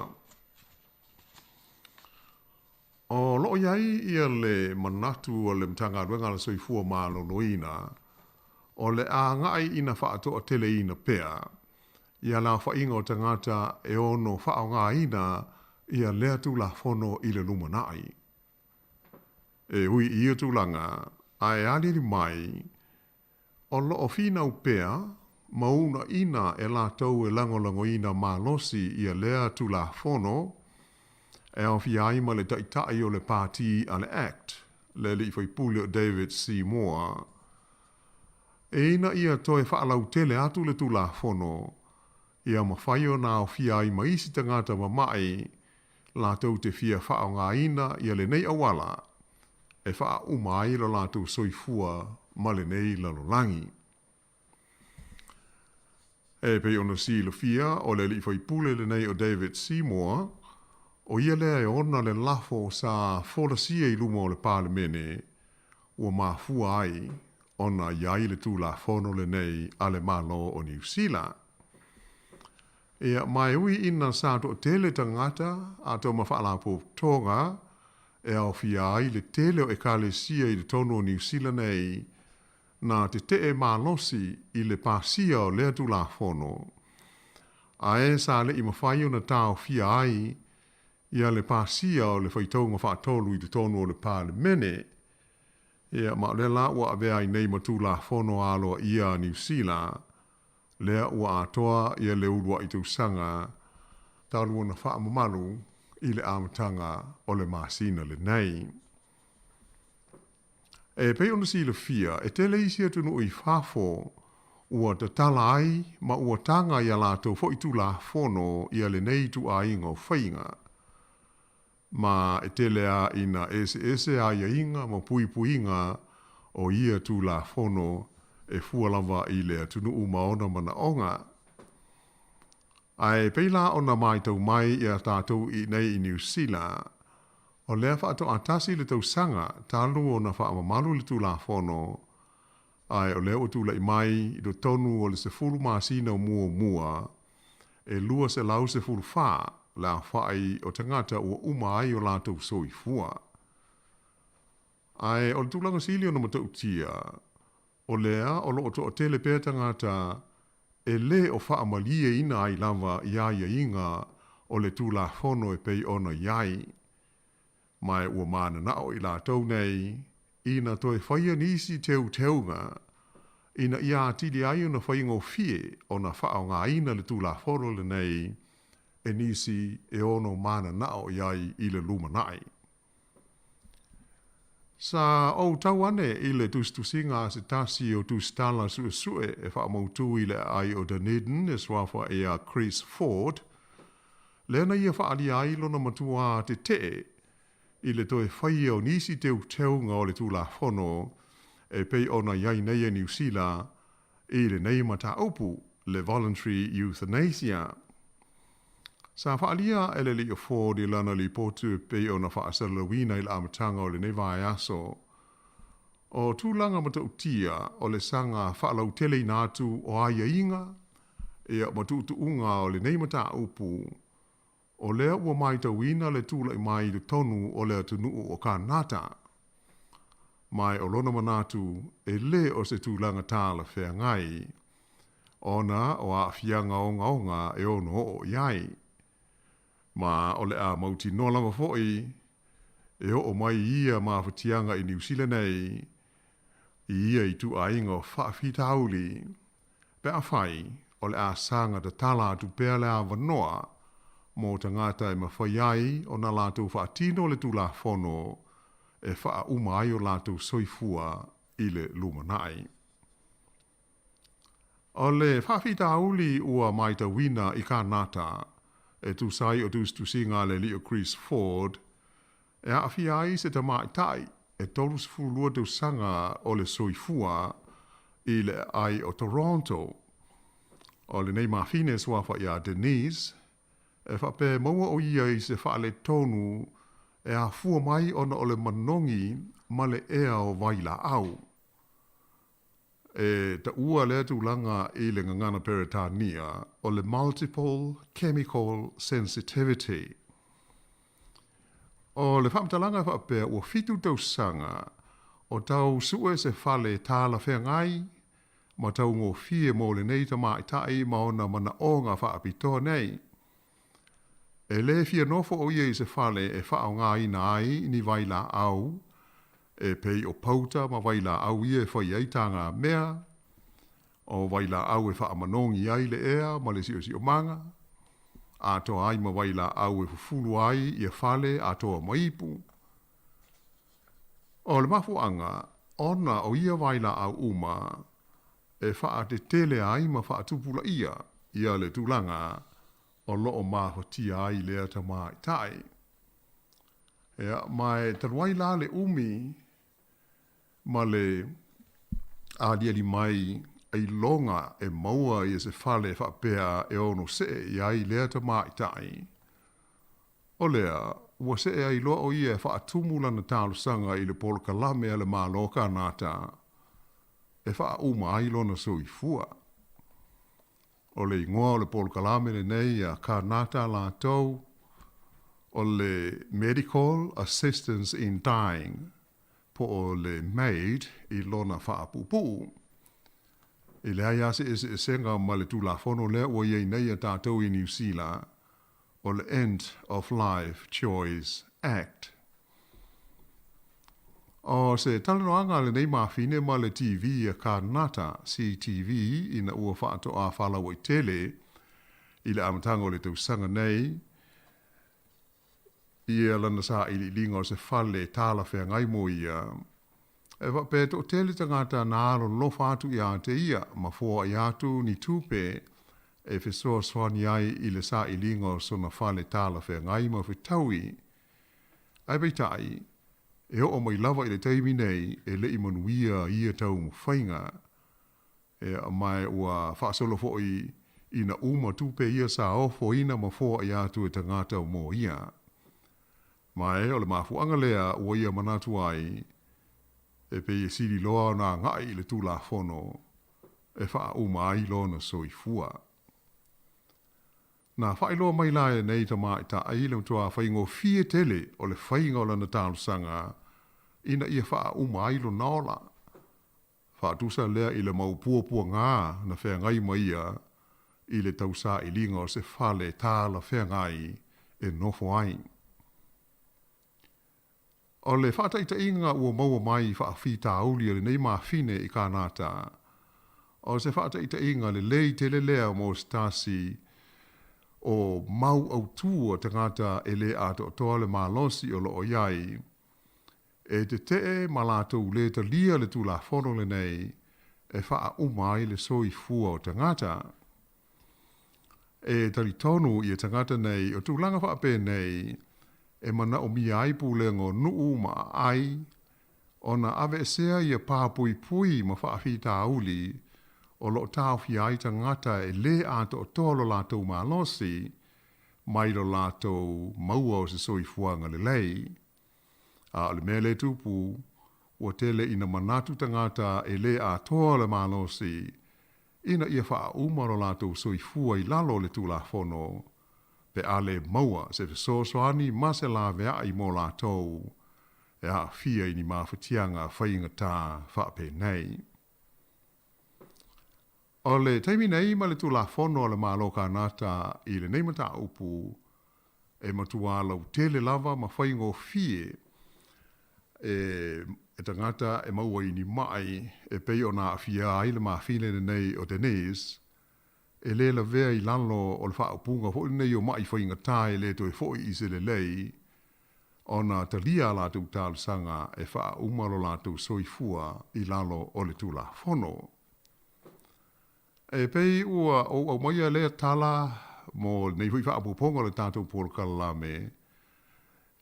O loo iai ia le manatu o le mtanga ruenga la soifua malo loina, o le a ngai ina wha atoa tele ina pea, ia la wha inga o tangata e ono wha o ngā ina ia lea tula fono i le lumanai. E hui ia tulanga, ai aliri mai, o loo fina upea, mauna ina e la tau e langolango ina malosi ia lea tula fono, e au fiai ma le taitai o le pāti a le ACT, le li fai pule o David C. Moore. E ina ia toe whaalau tele atu le tula fono, ia mawhai o nā au fiai ma isi tangata mamai, la tau te fia whaao ngā ina ia le nei awala, e wha umai lo la tau soifua ma le nei lalolangi. E pe ono si lo fia o le li fai pule le nei o David C. Moore, o ia lea e ona le lafo sa folasia i luma o le palemene, ua mafua ai ona iai le tūla fono le nei a le malo o New Zealand. Ea mai ui ina sa to tele tangata a to mawhaalapo tonga, e au fia ai le tele o ekalesia i le tono o New Zealand nei, na te te e malosi i le pasia o lea tūla fono. A e sa le i mawhai o na tau fia ai, ia le pasia o le whaitonga whaatolu i te tonu o le palemene, ia ma le la ua avea i nei matula fono alo ia New Zealand, lea ua atoa ia le ulua i tausanga, talu ona wha mamalu i le amatanga o le masina le nei. E pei ona si le fia, e tele isi atunu i whafo, ua te tala ai, ma ua tanga ia lato fo i tula fono ia le nei tu a inga o whainga. Ma e telea ina ese a ia inga ma pui inga o ia tu la fono e fualava i le atunu umaona mana onga. Ai peila ona mai tau mai ia tātou i nei i New Zealand, o lea whaato atasi le tau sanga talu ona wha amamalu le tu la fono, ai o lea o tu lai mai i do tonu o le se fulu maasina o mua, e lua se lau se fulu faa, la whai o tangata ua uma ai o lātou soifua. Ai o le tūlanga sili o na matau tia, o lea o loo to o tele pēr tangata e le o wha amalia ina ai lava ia inga o le tūla fono e pei ona iai. Mai ua mana nao i lātou nei, ina toi whaia nisi teunga, ina ia atili ai o na whaingo fie o na wha o ngā ina le tūla fono le nei, e nisi e ono mana nao iai i le lumanai. Sa o tau ane i le tustusinga se tasi o tustala sue e wha mautu i le ai o Dunedin e swafa e a Chris Ford, lena ia wha ali ai lona matua te te i le toe whai o nisi teunga o le tūla fono e pei ona iai nei e New Zealand i le nei mata aupu le voluntary euthanasia. Sa whaalia ele li o Ford i lana li potu pei o na whaasala wina i la amatanga o le nevai aso. O tūlanga matau tia o le sanga whaalau tele i nātu o aia inga, e a matutu unga o le neimata upu. O lea ua mai ta wina le tūla i mai le tonu o le atunuu o ka nata. Mai o lona manatu e le o se tūlanga tāla whea ngai. Ona o a fianga onga e ono o iai. Ma o le a mauti nolanga foi, e o mai ia mawhatianga i New Zealand nei, ia i tu a ingo whaafitauli. Pe a whai, o le a sanga da tala atu pēr le a wanoa, mō tangata e mawhaiai o na lātou whaatino le tu la fono, e wha umai o lātou soifua i le lumanai. O le whaafitauli ua maita wina i ka nata, e tu sai o tu singa le li o Chris Ford, e a fiai se ta mai tai, e tolu se furulua tu sanga o le soifua i le ai o Toronto. O le nei mawhine swafa ia Denise, e whape maua o ia i se whaale tonu, e a fua mai ona o le manongi ma le ea o vaila au. ta ua le tūlanga i le ngangana peritania o le multiple chemical sensitivity. O le whamtalanga whapea ua fitu tausanga o tau sue se whale tāla whengai, ma tau ngō fie mō le nei ta mai tai ma ona mana o ngā whaapitoa nei. E le fia nofo o ie se whale e whao ngā ina ai ni waila au, e pei o pauta ma waila au ie whai eitanga mea, o waila au e wha manongi ai le ea ma le si o manga, a toa ai ma waila au e fufulu ai i e whale a toa maipu. O le mafuanga, ona o ia waila au uma, e wha te tele ai ma wha tupula ia le tūlanga, o loo mahotia ai lea ta mai tai. Ea, mai taruai la le umi, ma le aliali mai ai longa e maua i se whale whapea e ono se i ai lea ta mai tai. O lea, ua se e ai loa o ia wha atumula na tālu sanga i le polo kalame a le māloka nata, e wha uma ai lona sui fua. O le ingoa o le polo kalame le nei a ka nata la tau, o le medical assistance in dying, po o le maid i lona whaapupu. I le ai ase e senga ma le tūlafono lea ua iei nei a tātou i New Zealand, o le End of Life Choice Act. O se talanoanga le nei mawhine ma le TV a ka nata CTV ina ua whaato a whalawa i tele i le amatango le tausanga nei i e lana sa i li linga o se whale tāla whea ngai mo ia. E wapeta o tele tangata na alo lofa atu i ate ia ma fua i atu ni tupe e fesoa swani ai i le sa i linga o sona whale tāla whea ngai ma whitaui. Ai beitai, e o mai lava i le teimi nei e le imanuia ia tau mwhainga. E mai ua whaasolo fo i ina uma tupe ia sa ofo ina ma fua i atu e tangata o mo ia. Mai o le mafuanga lea ua ia manatu ai e pe i siri loa na ngai i le tūla fono e wha uma ai lona soifua. Na whailoa mai lae nei ta mai ta aile mtua whaingo fie tele o le whainga o lana tālusanga ina ia wha uma ailo naola. Wha tusa lea i le maupua ngā na whea ngai maia i le tausa i linga o se whale tāla whea ngai e nofo ai. O le whaataita inga ua maua mai wha whita auli le nei maa fine i kānata. O se whaataita inga le lei tele lea mo stasi o mau au tua tangata e le ato toa le malosi o lo o iai. E te malatou le ta lia le tula fono le nei e wha umai le soi fua o tangata. E tari tonu i e tangata nei o tūlanga wha ape nei e mana o mi ai pūlengo nuu ma ai o na ave sea i a pāpui pui ma whaafita auli o lo tāwhi ai tangata e le ato o tolo lātou malosi mai lo lātou maua o se soi fuanga le lei. A le mele tupu o tele ina manatu tangata e le a toa le malosi ina ia wha umaro lātou soi fua i lalo le tūla fono pe ale maua se fesoasoani ma se la vea i mo lātou e a fia i ni mawhatianga whainga tā whape nei. O le taimi nei ma le tūla fono le māloka nata i le neimata upu e matua lau tele lava ma whaingo fie e tangata e maua i ni mai e pei o na afia ai le mawhine nei o Denise e le la vea i lalo o le whaapunga fo nei o mai whainga tae le to e fo i se le lei o na talia la tu tālu sanga e wha umaro la tu soifua i lalo o le tūla fono. E pei ua o maia lea tala mo nei hui wha apuponga le tātou pōra kalame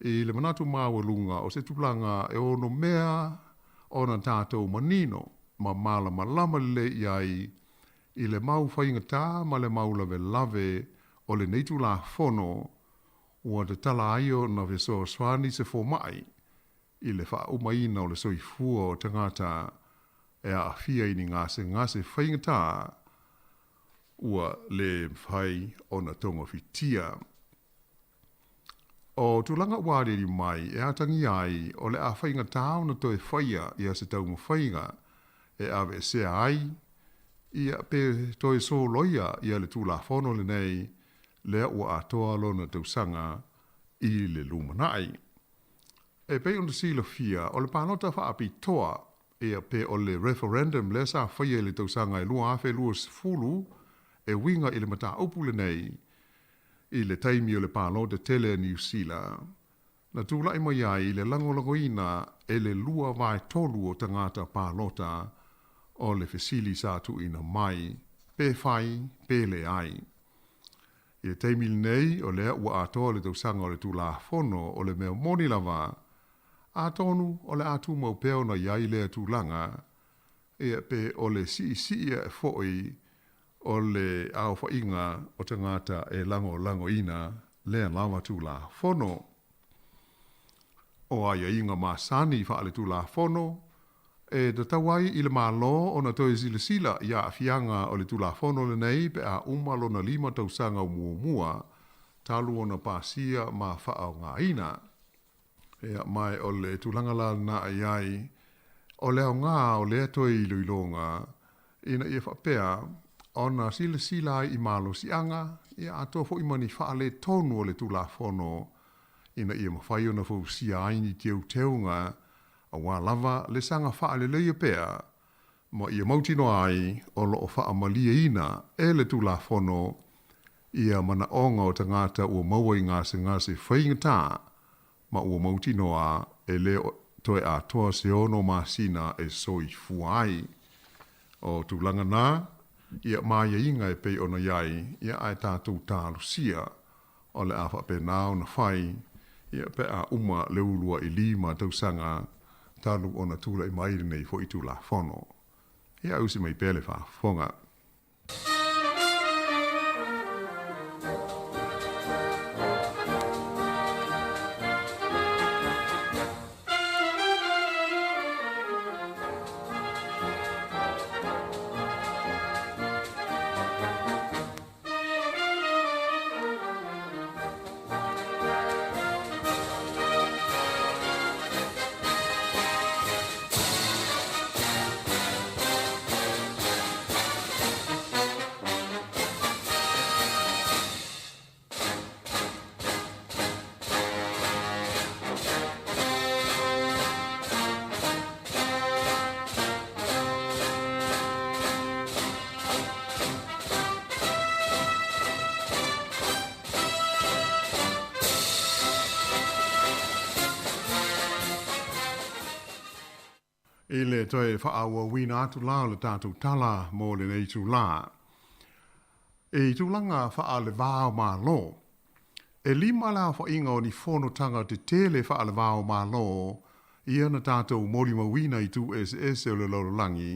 i le manatu māua lunga o se tūlanga e ono mea o na tātou manino ma mala malama le iai i le mau whainga tā ma le mau lave o le neitu la fono ua te tala aio na veso swani se fo mai i le wha umaina o le soifua o tangata e a fia ini ngase whaingata ua le whai o na tonga fitia. O tulanga wāreri mai e atangi ai o le a whaingata o na toi whaia i a se taunga whainga e awe se ai ia pe toi so loia ia le tūla whono le nei lea ua atoa lona tausanga i le lumanai. E pe on sila fia o le panota whaapi toa ia pe o le referendum le sa whaia le tausanga i lua awhe lua sifulu e winga i le mata upu le nei i le taimi o le panota tele New Zealand. Na tūlai mai ai i le langolangoina e le lua vai tolu o tangata panota o le fesili sa tu ina mai, pe fai, pe le ai. I le teimil nei o lea ua atoa le tausanga o le tūla fono o le mea moni lava, atonu o le atu maupeo na iai lea tūlanga, e pe o le si e foi o le au whainga o tangata e lango ina lea lava tūla fono. O aia inga masani wha le tūla fono, e te tawai i le malo o na toi sila ia afianga o le tulafono le nei pe a umalo na 5 tausanga mua talu o na pasia ma whaau ngā ina. E mai o le tulangala na ai o leo ngā o lea toi iluilonga ina ia whapea o na sila i malo sianga ia ato fo imani wha le tonu o le tulafono ina ia mawhai o na fo sia aini teunga a wā lava le sanga wha le leia pea, ma ia mautino ai o lo o wha malia ina e le tūla whono ia mana onga o tangata ua maua i ngase whaingata, ma ua mautino a e le toe a toa se ono ma sina e soi fuai. O tūlanga nā, ia maia inga e pei ona iai, ia ai tātou tālu sia, o le awha pe nāo na whai, ia pe a uma le ulua i 5 tausanga, talu ona tula i mairi nei fo i tula whono. Ia usi mai pele wha whonga. I le toe whaaua wina atu la le tātou tala mō le nei tu la. E tūlanga wha le vāo mā lo. E 5 la wha inga o ni whonotanga te tele wha le vāo mā lo, i ana tātou mōri mawina i tu SS o le lorolangi,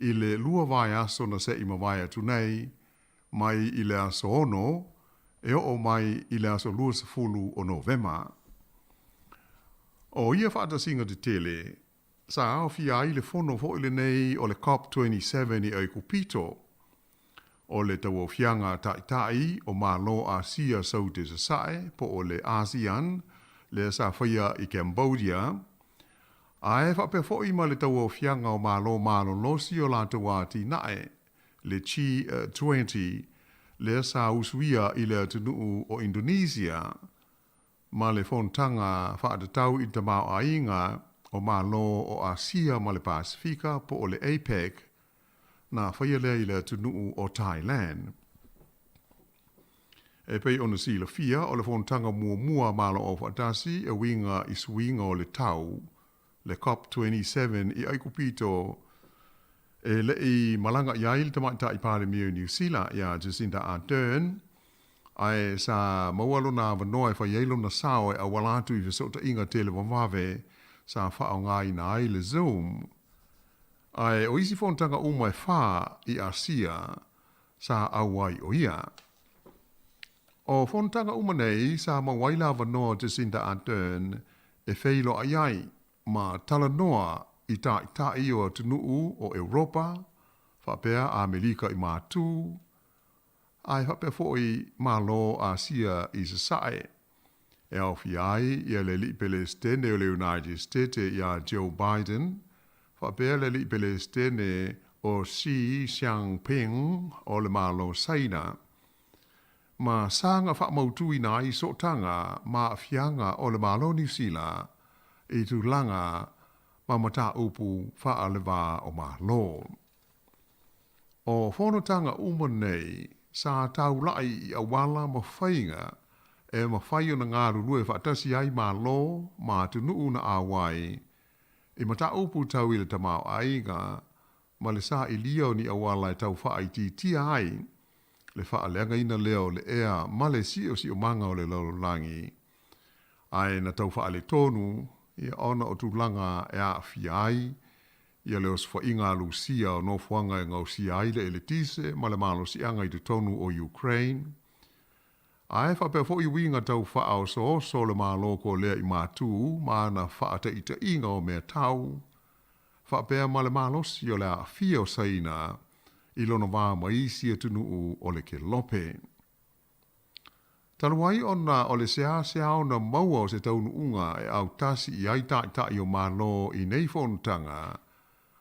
i le lua vai aso na se ima vai atu nei, mai i le aso ono, e o mai i le aso lua sefulu o Novema. O ia whaatasinga te tele, sa au fia i le fono fo ile nei o le COP27 i Aikupito. O le tau fianga tai o malo Asia sau te sasae po o le ASEAN, le sa whaia i Cambodia. A e whape fo ima le tau fianga o malo losi o la taua ti nae, le G20, le sa usuia i le atunuu o Indonesia, ma le fontanga whaatatau i tamau a inga, o malo o Asia ma le Pasifika po o le APEC na whaia lea i le tunuu o Thailand. E pei ona sila fia o le fontanga mua malo o whaatasi e winga i swinga o le tau, le COP27 i Aikupito, e le i malanga i aile tamaita i pāle miu New Zealand ia Jacinda Ardern, ai sa mawalo na vanoa e whaielo na sao e a walatu i vesota inga tele wawave, sa whaao ngā ina ai le Zoom. Ai o isi fontanga umai wha i Asia sa awai o ia. O fontanga umanei sa mawaila vanoa Jacinda Ardern e wheilo ai ai ma tala noa i ta i o tunuu o Europa, whapea a Amerika i mātū, ai whapea fo i malo a sia i sa sae, e au fiai i a le li Palestine o le United States i a Joe Biden, whapea le li Palestine o Xi Jinping o le malo saina, ma sanga whamautui na i sotanga ma fianga o le malo New Zealand i tu langa ma mata upu whaalewa o malo. O whanotanga umanei sa tau lai i awala ma whainga e ma whai o na ngāru lue whaatasi ai malo ma tunuu na awai i mata upu tau i le tamau aiga ma le sa i lio ni awala e tau wha i tia ai le whaalenga ina leo le ea ma le si o manga o le lololangi. Ai na tau whaale tonu i ona o tūlanga e a fiai i a leo sfa inga lusia o no fuanga e ngau si ai le ele tise ma le malo si anga i te tonu o Ukraine. Ai whapea fo i winga tau wha o so le malo ko lea i mātū ma na whaata i te inga o mea tau. Whapea ma le malo si o le a fia o saina i lono wā maisi e tunuu o le ke lope. Taluai ona o le sea o na maua o se taunu unga e au tasi i aita i o malo i nei whontanga,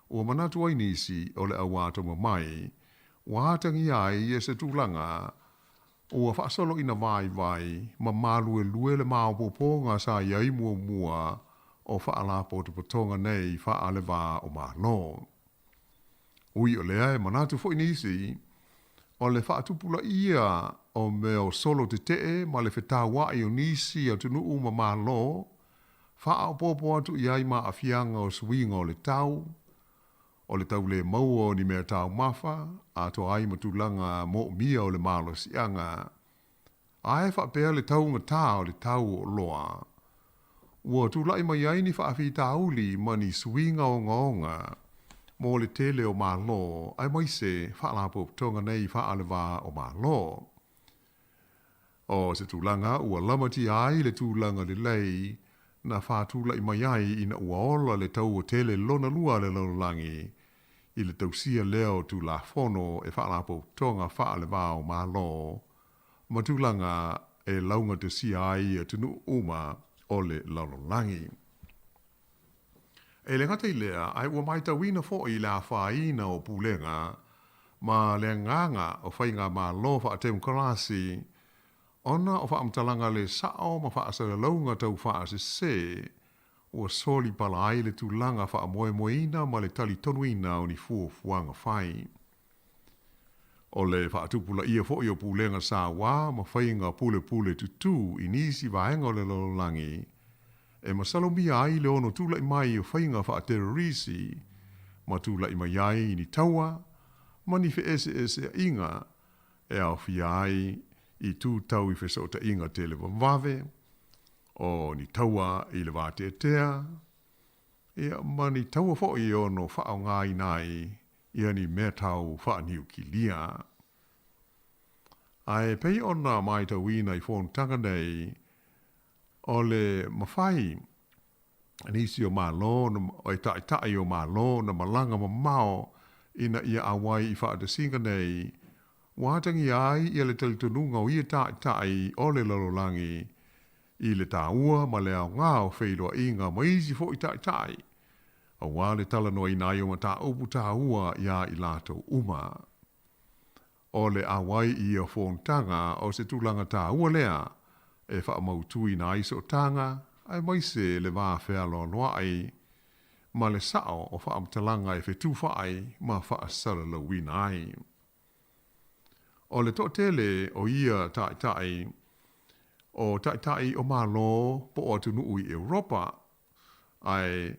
ua manatu ai nisi o le awato mai, wātangi ai e se tūlanga, ua whaasolo ina vai, ma malu e lue le maopoponga sa iai mua o whaalapo te potonga nei whaale wā o malo. Ui o lea e manatu fo inisi, o le whaatupula ia o meo solo te tee, ma le whetawa i o nisi a tunu uma malo, wha o popo atu i ai ma a fianga o swinga o le tau, o le tau le maua ni mea tau mafa, a to ai matulanga mo mia o le malo sianga. Ai whapea le tau ngata o le tau o loa. Ua tulai mai ai ni whaafi tauli ma ni swinga o ngonga, mo le tele o malo, ai mai se whaalapo tonga nei whaalewa o malo. O se tūlanga ua lamati ai le tūlanga le lei, na whaatula i mai ai ina ua ola le tau o tele lona lua le lololangi, i le tausia leo tu la fono e whaalapo tonga whaalewa o malo, ma tūlanga e launga te si ai e tunu uma o le lololangi. E le ngata i lea, ai ua maita wina fo i la whaina o pulenga, ma le nganga o whainga ma lofa a demokrasi, ona o whaamtalanga le sao ma whaasara launga tau whaase se, ua soli pala ai le tūlanga wha moe moeina ma le tali tonuina o ni fuanga whai. O le whaatupula ia fo i o pulenga sa wā ma whainga pule tutu i nisi vaenga o le lololangi, e masalomia ai le ono tula i mai o whainga wha a terrorisi, ma tula i mai ai ni taua, ma ni fe ese inga, e au fi ai i tū tau i whesota inga te le wamwave, o ni taua i le wāte tea, e ma ni taua fo i ono wha o ngai nai, i ani mea tau wha niu ki lia. Ai pei ona mai ta wina i whontanga nei, o le mawhai, anisi o malo, o e tai o malo, na malanga mamao, ina ia awai i whaatasinga nei, wātangi ai i le talitonunga o ia tai o le lololangi, i le tāua ma le au ngā o wheiloa inga ma isi fo i tai, a wā le talano i nai o ma tā upu tāua ia i lato uma. O le awai i a whontanga o se tūlanga tāua lea, e wha mautui na iso tanga, ai maise le wā whea loa ai, ma le sao o wha amtalanga e whetu whaai, ma wha asara la wina ai. O le tōtele o ia tai, o tai o malo po o tunu ui Europa, ai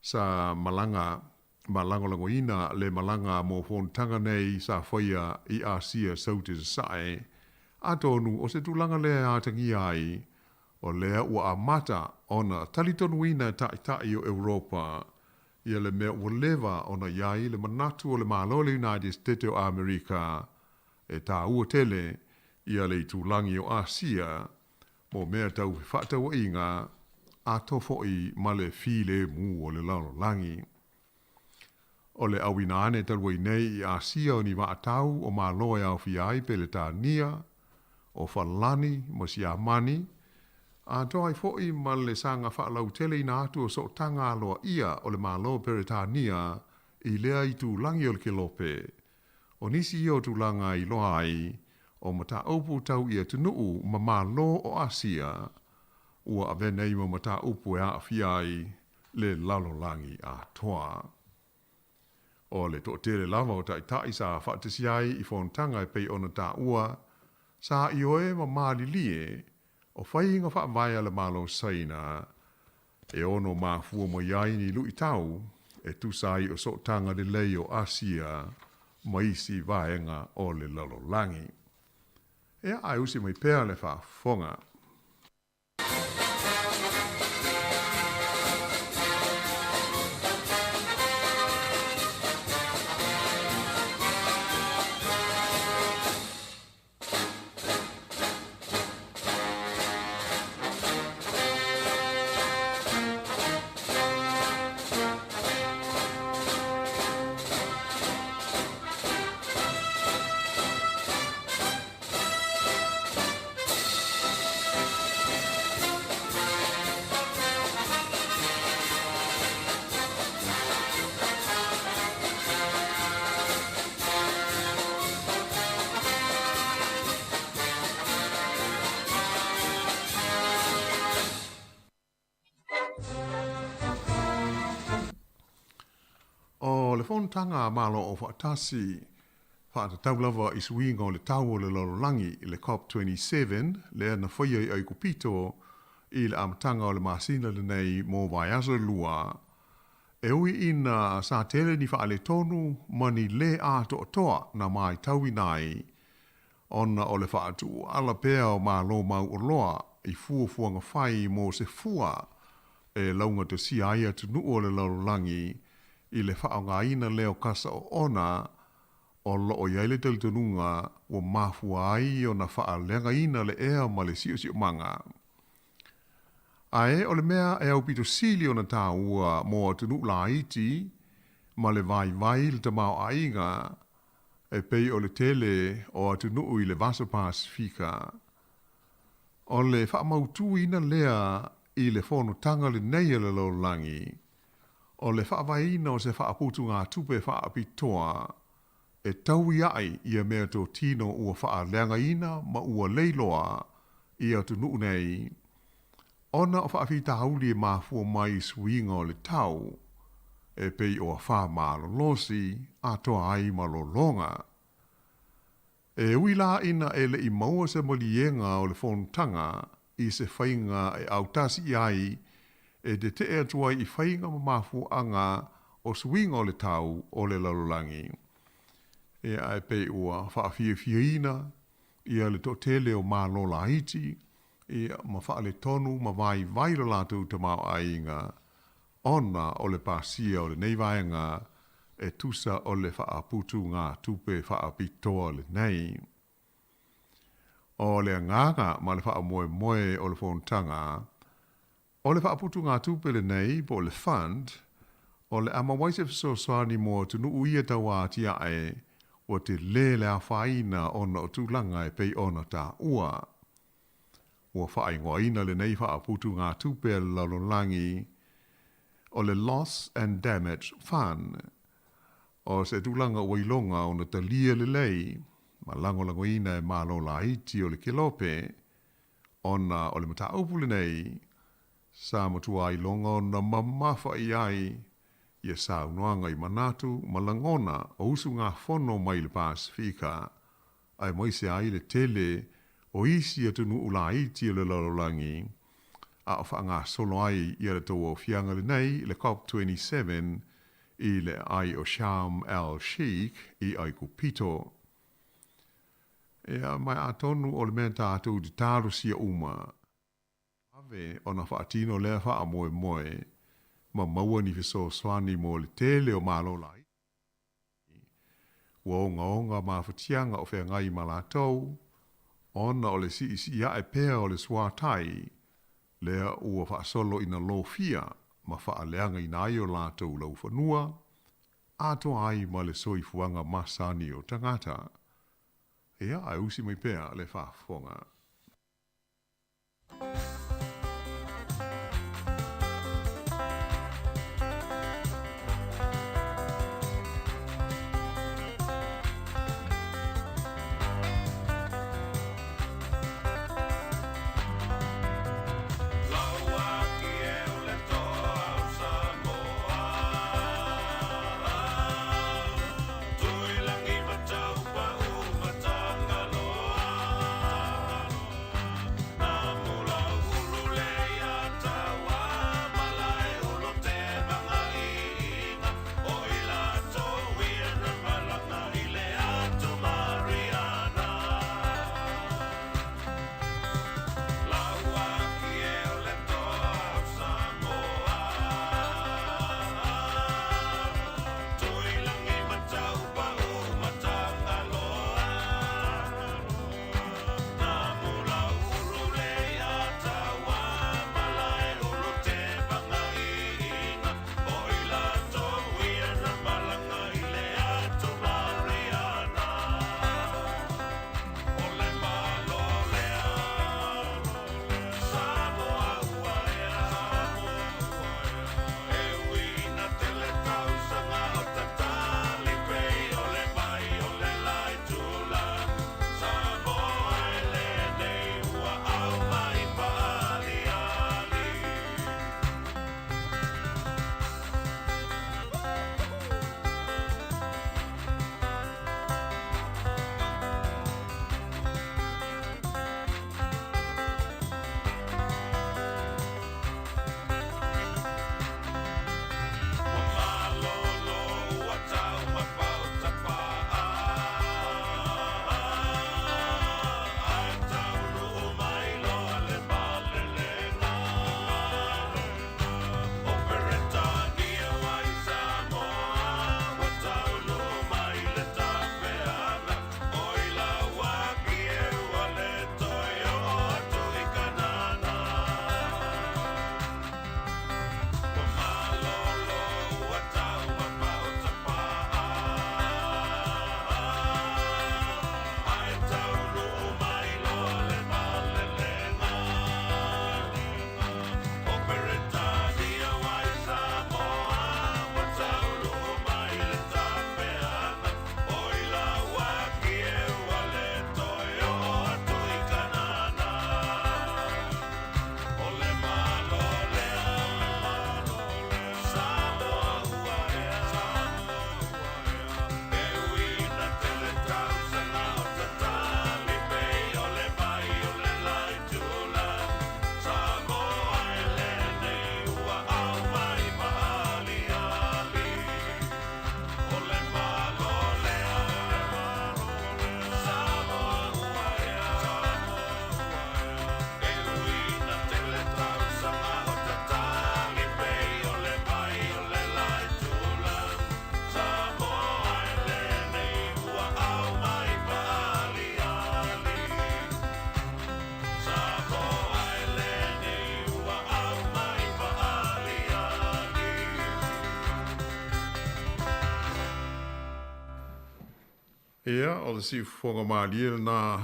sa malanga langoina le malanga mo whontanga nei sa whaia i Asia sauti sae, a tonu o se tūlanga lea atangi ai, o lea ua amata ona talitonuina tai o Europa, ia le mea ua lewa ona iai le manatu o le malo le United States o Amerika, e tā ua tele ia le tūlangi o Asia, mo mea tau whaatau inga, a tofo i male file mu o le lalolangi. O le awinane talwai nei I Asia o ni waatau o māloa au fiai pe le tānia, o Falani mo si Amani, a toa I fo'i ma le sanga whaalau tele ina atu o so tanga aloa ia o le māloa pe le tānia I lea I tūlangi o le kelope. O nisi I o tūlanga I loa ai, o mata upu tau ia tunuu ma māloa o Asia, ua avenei ma mata upu e a fiai le lalolangi a toa. O le to tere lava o tai sa whaatisiai I whontanga pei ona tā ua, sa I oe ma mālilie, o whainga whaavaya le malo saina, e ono mafua mo iai ni lui tau, e tusai o sotanga le lei o Asia, maisi vaenga o le lalolangi. E ai usi mai pēr le whaafonga. Tanga malo o whaatasi whaata taulava I swinga o le tau o le lalolangi I le COP27 lea na whaia I Aikupito I le amatanga o le masina le nei mō vaiaso lua. E ui ina sa tele ni whaale tonu mani le a toa na mai taui nai ona o le whaatu ala pea o malo mau o loa I fuafuanga whai mō se fua e launga te si aia tunu o le lalolangi I le whaongaina leo kasa o ona o loo iaile talitununga o mafua ai o na whaalenga ina le ea ma le sio manga. Ae o le mea e au pito sili o na tā ua mo atunu la iti ma le vai le tamau ainga e pei o le tele o atunu I le Vasa Pasifika. O le whaamautu ina lea I le whono tanga le nei le laulangi. O le whaawaina o se whaaputu ngā tupe whaapitoa, e tau iai ia mea tō tino ua whaaleanga ina ma ua leiloa ia tunu nei. Ona o whaafita hauli e mafua mai swinga o le tau, e pei o a wha malolosi a toa ai malolonga. E uila ina e le I maua se molienga o le whontanga I se whainga e autasi iai e te te ea tuai I whainga ma mafu anga o swinga o le tau o le lalolangi. E ai pei ua whaafia ia le to tele o mālola iti, ia ma whaale tonu ma vai lo lātou te mau ainga, ona o le pāsia o le neivaenga e tusa o le whaaputu ngā tupe whaapitoa le nei. O le nganga ma le whaamoe o le whontanga, o le whaaputu ngā tūpele nei po le fund, o le ama waise fisoswani mo tunu uia tawa tia e o te le a whaina ona o tūlanga e pei ona tā ua. Ua whaingoa ina le nei whaaputu ngā tūpele lalolangi o le Loss and Damage Fund. O se tūlanga wailonga ona ta lia le lei, ma lango ina e mālola iti o le kelope, ona o le mata upule nei, sa matua I longa na mamafa I ai, ia sa unuanga I manatu, malangona o usu ngā whono mai le Pasifika, ai moise ai le tele o isi atunu ula iti le lalolangi, a o whaanga solo ai ia le tō o fianga le nei, le COP27, I le ai o Sharm el-Sheikh I Aikupito. Ea mai atonu o le mea tātou di tāru sia uma, ave ona whaatino lea wha moe, ma maua ni fiso swani mo le tele o mālola. Ua onga ma whatianga o whea ngai malatou, ona o le si ia e pēr o le swatai, lea ua whaasolo ina lo fia, ma whaaleanga ina ai o lātou lau whanua, ato ai ma le soifuanga masani o tangata. Ea ai usi mai pea le whaafonga. Ea, o le si whonga maalia na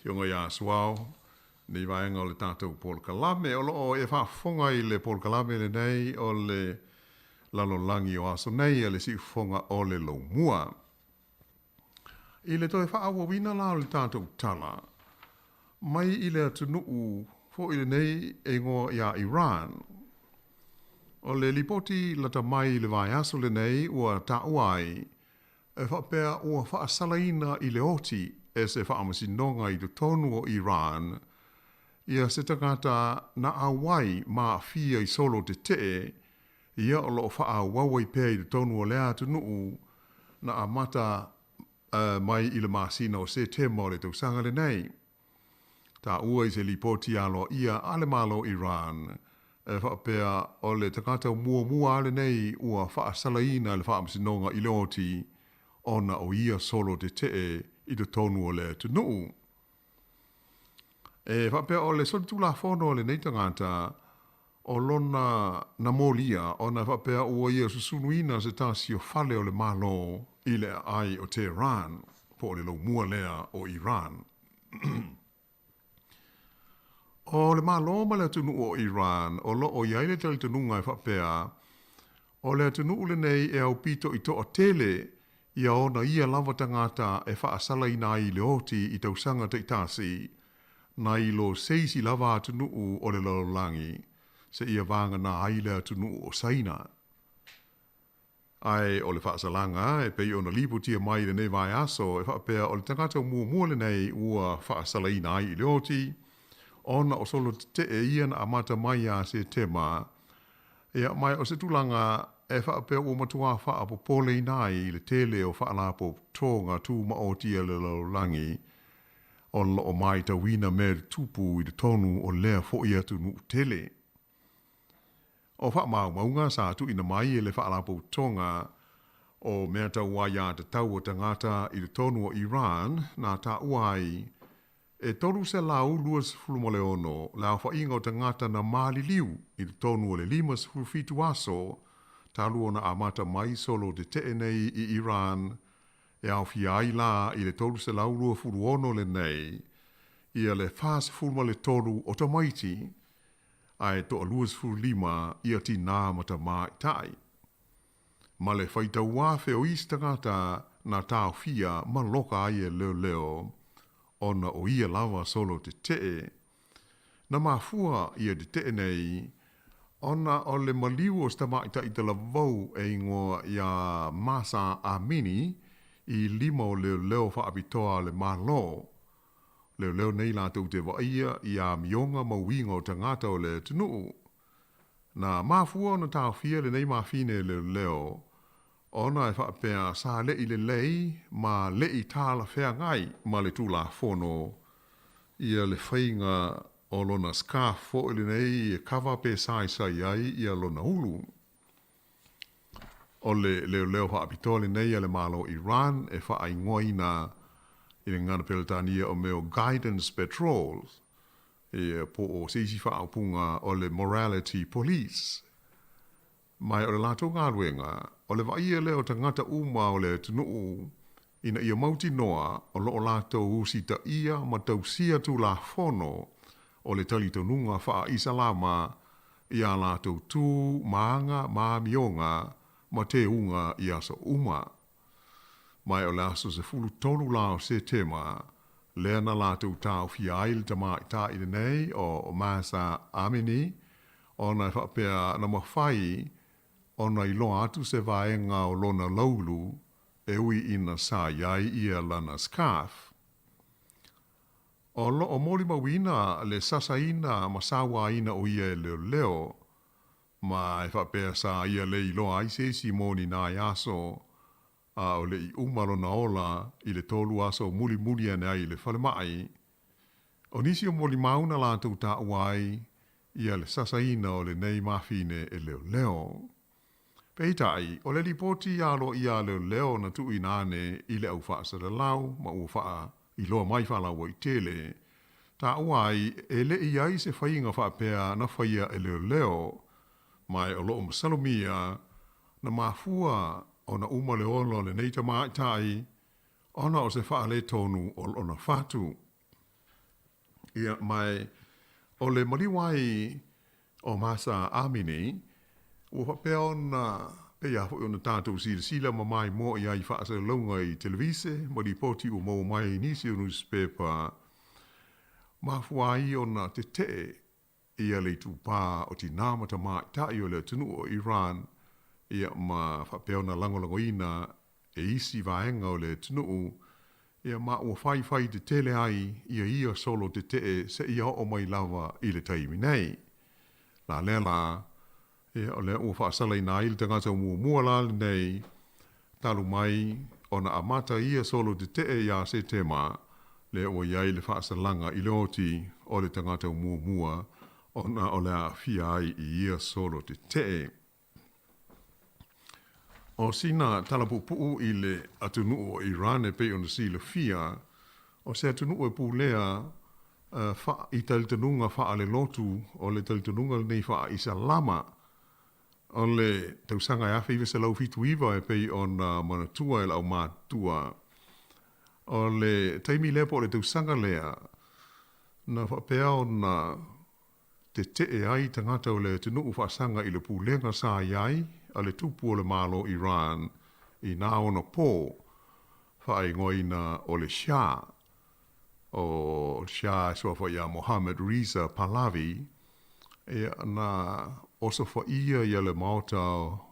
tionga ia suao, ni vaenga o le tātou Paul Kalame, o loo e whaafonga i le Paul Kalame le nei, o le lalolangi o aso nei, le si whonga o le lo mua. I le toi whaawa wina la o le tātou tala, mai i le atunuu, fo i le nei e ngoa ia Iran. O le lipoti lata mai le vai aso le nei, ua tauai, e whapea ua whaasalaina i le oti e se whaamasinonga i tonu o Iran, ia se tangata na awai ma fia i solo te te, ia o loo whaawawai pēr i tonu o lea tunuu na amata mai i le masina o se te mo le tausanga le nei. Ta ua i se lipoti alo ia ale malo Iran, e whapea o le tangata mua ale nei ua whaasalaina le whaamasinonga i le oti, ona o ia solo te te i te tonu o le tunuu. E whapea o le solitula whono le nei tangata, o lona na molia o na whapea ua ia susunuina se tasi o whale o le malo i le ai o Tehran po le lau mua lea o Iran. O le malo ma le tunu o Iran o lo o iai le tali tununga e whapea o le tunu le nei e au pito i to o tele ia ona ia lava tangata e whaasala i nai le oti i tausanga te itasi na i lo seisi lava tunu o le lalolangi se ia vanga na aile tunu o saina. Ai o le whaasalanga e pei ona lipu tia mai le nei vai aso e whapea o le tangata mua le nei ua whaasala i nai i le oti ona o solo te e ia na amata mai a se tema ia mai o se tulanga e whaapea ua matua whaapo pole i nai le tele o whaalapo tonga tu ma o tia le lalolangi o lo mai ta wina me tupu i le tonu o lea fo ia tunu tele. O wha maunga sa tu ina mai e le whaalapo tonga o mea tau waia te tau o tangata i le tonu o Iran na ta uai e toru se lau luas fulumole ono la wha inga o tangata na mali liu i le tonu o le limas fulfitu aso talu ona amata mai solo de te nei i Iran e au fiai la i le toru se lau lua fulu ono le nei i le fas fulumole toru o tamaiti ai to aluas fulu lima i ati nā mata mai tai. Ma le whaita wafe o istangata na tau fia ma loka ai e leo ona o ia lava solo te tee. Na mafua ia te tee nei ona o le maliu o stamaita i te lavau e ingoa ia Masa Amini i lima o leo whaapitoa le malo. Leo nei la tau te waia i a mionga mawinga o tangata o le tunu. Na mafua ona tau fia le nei mafine leo. Ona e whaapea sa le i le lei ma le i tāla whea ngai ma le tūla whono. Ia le whainga o lona scarf fo ili nei e kawa pe sai ai ia lona hulu. O leo whaapitoa le nei le malo Iran e wha ingoina i le ngana peletania o meo guidance patrols e po o seisi whaapunga o le morality police. Mai o le lato ngāruenga, o le vaia leo tangata uma o le tunuu ina ia mauti noa o lo o lato usi ta ia ma tausia tu la fono o le tali tonunga wha isalama ia lato tu maanga ma mionga ma te unga ia so uma. Mai o le aso se fulu tolu lao se tema, lea na lātou tāu fia il tama i tā i nei o Masa Amini, o na whapea na mawhai, o na iloa atu se vaenga o lona laulu, e ui ina sa iai ia lana scarf. O lo o mori mawina le sasaina ma sawa ina o ia e leo, ma e whapea sa ia le iloa aise si moni nā iaso, o le i umaro na ola i le tolu aso muli ane ai le whalemai. O nisi o moli mauna lātou tā uai ia le sasaina o le nei mawhine e leo. Peitai, o le ripoti alo ia leo na tu inane i le au whaasara lau ma ua whaa i loa mai whalau i tele. Tā uai e le i ai se whainga whaapea na whaia e leo mai o loo masalomia na mafua o na uma le olo le neita maitai, ona o se wha le tonu o na whatu. Ia mai, o le mariwai o Masa Amini, ua whapea ona pea fo ona tātou sila ma mai mo i ai whaasa launga i televise, ma ripoti o mau mai nisi o newspaper, ma fuai ona te te ia le tupā o ti nāmata maitai o le tunu o Iran, ia ma whapea na langolangoina e isi vaenga o le tunuu, ia ma ua whai te tele ai ia solo te te se ia o mai lava i le taimi nei. La lela, ia o le ua whaasala ina i le tangata mua la nei, talu mai o na amata ia solo te te ia se tema, le ua iai le whaasalanga i le oti o le tangata mua, o na o le a fia ai ia solo te te. O sina talapupuu i le atunuu o Iran e pei ona sila fia, o se atunuu e pūlea i talitanunga wha le lotu o le talitanunga nei wha i sa lama o le tausanga e awhi iwa se lau fitu iwa e pei o na manatua e lau mātua o le taimi lepo o le tausanga lea na whapea o na te e ai tangata o le tunu whaasanga i le pūlenga sa iai a le tupu o le malo Iran i nā ona pō whae ngoina o le Shah o Shah sofa ia Mohammed Reza Pahlavi e na oso fa ia le mauta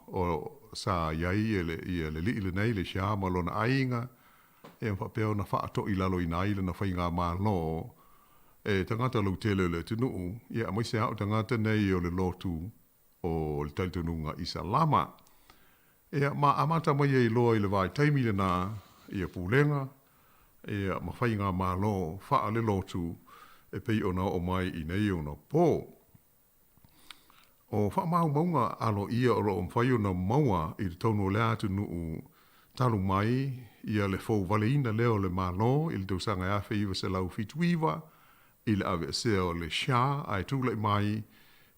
o sa iai ia le li nei le Shah malona ainga e whapea na whaato i lalo i nai le na whainga malo e tangata lau tele le tunu ia mai se au tangata nei o le lotu o le talitununga i sa lama e ma amata mai e loa i le vai taimi le na ia pūlenga e ma whainga malo wha le lotu e pei ona o mai i nei ona pō o wha mau maunga alo ia o ro mwhai ona maua i le tauno lea tunu talu mai ia le fau valeina leo le malo i le tausanga e awhi iwa se lau fituiwa i le ave se o le Shah ai tūlai mai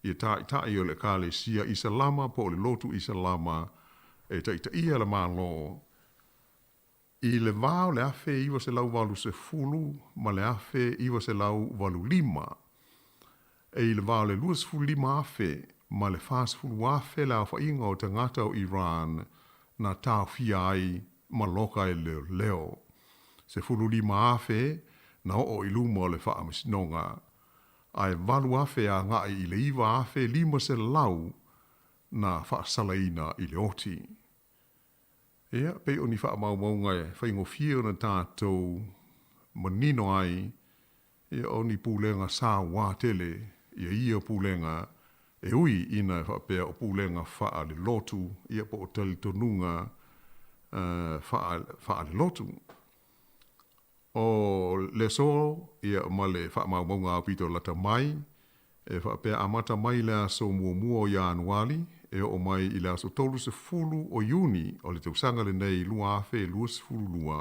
i tai o le kale sia i salama po le lotu i salama e ta ia le malo i le vao le afe iwa se lau walu se fulu ma le afe iwa se lau walu lima e i le vao le luas fulu lima afe ma le fas fulu afe la fa inga o tangata o Iran na tau fiai ma loka e leo se fulu lima afe na o i luma o le wha amasinonga. Ai walu afe a ngai i le iwa afe lima se lau na wha salaina i le oti. Ea, pe o ni wha maunga e whaingo fia na tātou manino ai e o ni pūlenga sā wā tele ia pūlenga e ui ina wha pēr o pūlenga wha le lotu ia po o tali tonunga wha le lotu. O le so ia ma le wha maunga a pito lata mai e wha pēr amata mai lea so mua o Ianuali e o mai i lea so tolu se fulu o Iuni o le tausanga le nei lua afe lua se fulu lua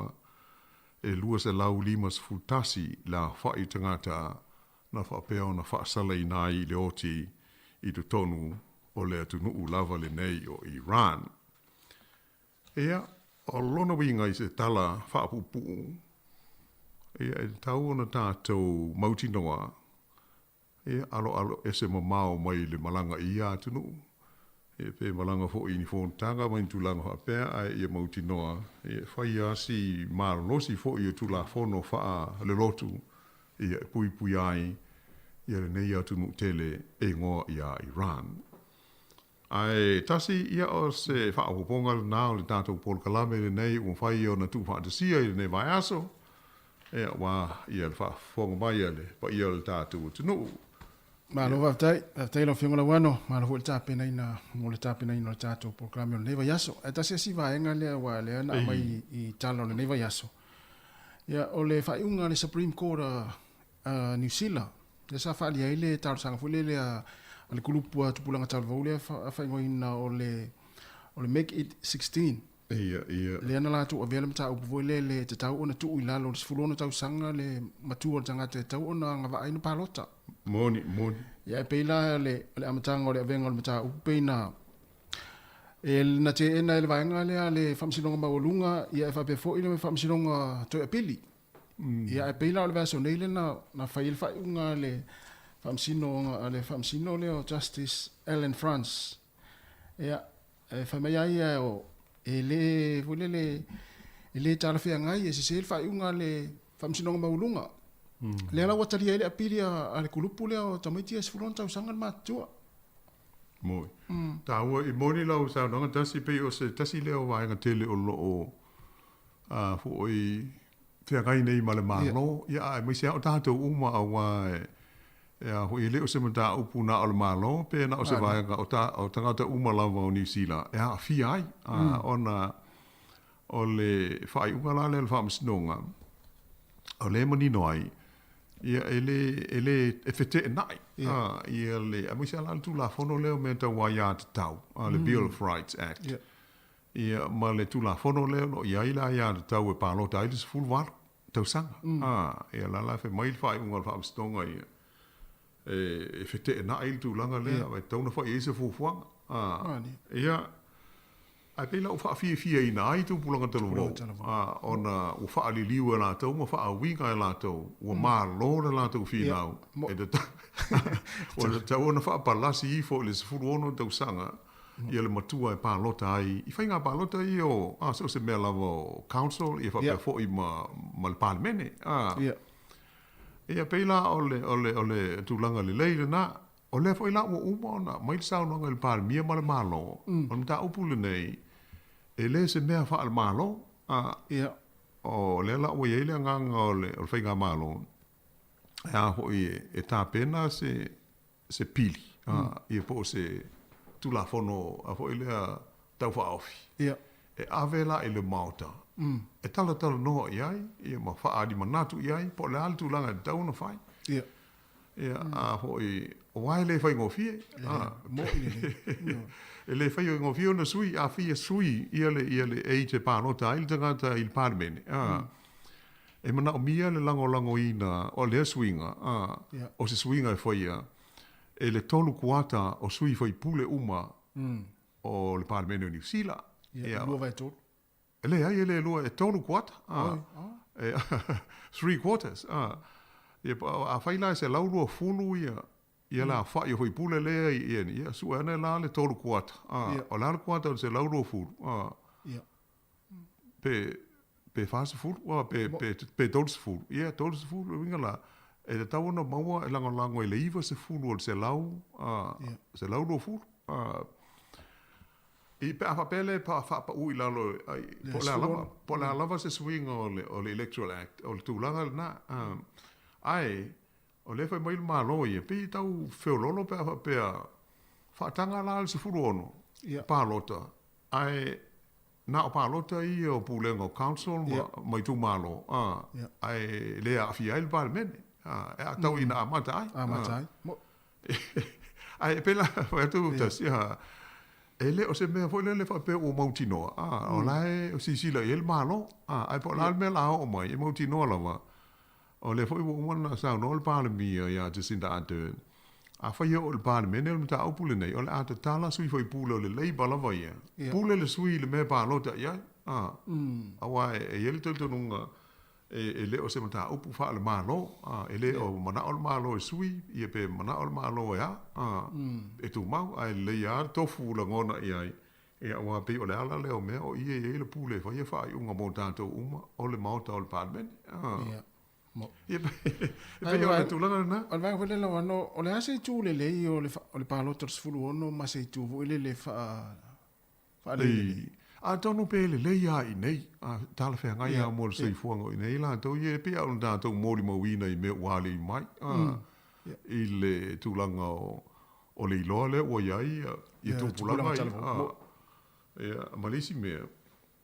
e lua se lau lima se fulu tasi la wha i tangata na wha pēr o na wha sala i nai le oti i tu tonu o le atunu lava le nei o Iran. Ea, o lona winga i se tala wha pupu e tau ona tātou mauti noa e alo e se mamao mai le malanga i atunu e pe malanga fo i ni fo tanga mai tulanga ha pe ai e mauti noa e fai asi marlosi fo i tu la fono fa le lotu e pui ai ia le nei atunu tele e ngo ia Iran ai tasi ia o se fa o ponga na o le tātou pol kalame le nei o fai o na tu fa de sia i ne vai aso e wa ia le fa fonga mai le pa ia le tātou tunu Malo vaftai lo fiona wano malo vo tape na ina mo le tape na ina le tato programa le neva yaso eta se si va enga le wa le na mai i talo le neva yaso ya o le fa unga le Supreme Court New Zealand le sa fa le ile talo sanga fu le le kulupu tu pulanga talo vo le fa ngo ina o le make it 16 ia le ana la tu o vele mata o vo le te tau ona tu ila lo fulona tau sanga le matua tanga te tau ona nga va ai no palota Moni. Ya peila le amatanga le avenga le mata upeina. El na te ena le vaenga le famsilonga maulunga ia fa pe fo ile famsilonga to apili. Ya peila le vaso nele na fail fa unga le famsino le Justice Alan France. Ya fa me ia o ele volele ele tala fia ngai se se fa unga le famsilonga maulunga. Le la watali ele apili ale kulupu le o tamaiti es fulon tau sangan matua. Moi. Taua i moni lau sa nanga tasi pe o se tasi leo vaenga tele o lo o fu oi fia gai nei male malo ia ai mai se o tātou uma a wai ia hui leo se mata upu na o le malo pe na o se vaenga o tangata uma lava o New Zealand ia fia ai ona o le fai unga la le whaamsinonga o le manino ai ia ele fete nai ia le amisa la tu la fono leo menta waya tau le Bill of Rights Act ia ma le tu la fono leo no ia ila ya tau e palo tai dis full war tausanga. Ia lala fe mai whai unga wha amstonga ia. E whete e na il tūlanga lea, vai tauna whai e se fufuanga. Ia, ai pēla u wha fia ina ai tū pulanga talo wau. Ona u wha ali liu e lātou, ma wha awinga e lātou, ua mā lōra lātou fia nau. E te ona tau ona wha palasi i fo le se furu ono tausanga, ia le matua e pālota ai. I whainga pālota i o, so se mea lava o council, i whapea fo i ma le pālemene. Ia peila o le tūlanga le leile na, o le fo i la ua uma ona, mai le saunanga le pālemia ma le mālo. O mta upule nei, e le se mea wha al mālo, o le la ua iele nganga o le whainga mālo. Ia ho e tā pena se pili, ia po se tulafono a fo ile a tau whaofi. E avela e le mauta. E tala noa iai, ia ma whaadi manatu iai, po le ali tūlanga e tau na whai. Ia a fo o wai le whai ngofie. E le whai ngofie ona sui, a fia sui, ia le e te pānota, ili tangata il pārmene. E mana o mia le lango ina, o le suinga, o se suinga e whaia, e le tolu kuata o sui whai pule uma o le Parlemene o New Zealand. Lua vai tolu. E le ai, e le lua, e tolu kuata. 3 quarters. A whaila se laulua fulu ia la whai o whai pule lea ia sua ane la le tolu kuata. O la kuata o se laulua fulu. Pe fase fulu, pe tolse fulu. Ia, tolse fulu, winga la. E te tau ana maua e lango e le iwa se fulu o se lau lo fulu. I pe a whapele pa whapa ui lalo, po le alava se swing o le Electoral Act, o le tūlanga na. Ai, o le whai mail malo i, pe i tau whiololo pe a whapea, whaatanga la se fulu ono, pālota. Ai, na o pālota i o Pūlenga Council, mai tū malo. Ai, lea a fia il Parlemene. E a tau ina amatai. Amatai. Ai, pela, wai tu tasia, e le o se mea foi le whapea o Mautinoa. O lai o sisila i el malo. Ai, po la mea la o mai, e Mautinoa lava. O le foi o umana sa no el Parlemia ia Jacinda Ardern. A whai o el Parlemene, el mta au pule nei, o le ata tala sui foi pule o le Labour lava ia. Pule le sui le mea pālota ia. Awa e ele tautanunga, e le o se mata upu wha le malo, e le o mana o le malo e sui, ia pe mana o le malo e a, e tu mau, ai le ia tofu la ngona i ai, e awa pe o le ala leo mea, o ia e le pule, wha ia wha i unga mo tātou uma, o le mauta o le Parlemene. Ia pe o le tūlanga na. O le vai wale lau ano, o le ase tu le lei o le pālota sfulu ono, ma se tu vo ile le wha le. A tonu pe le leia i nei, tala whea ngai a mo le seifuanga i nei, la tau ie pe au tātou mōri mawina i mea wale i mai, i le tūlanga o le iloa le, o iai, i tūpulanga i, malisi mea.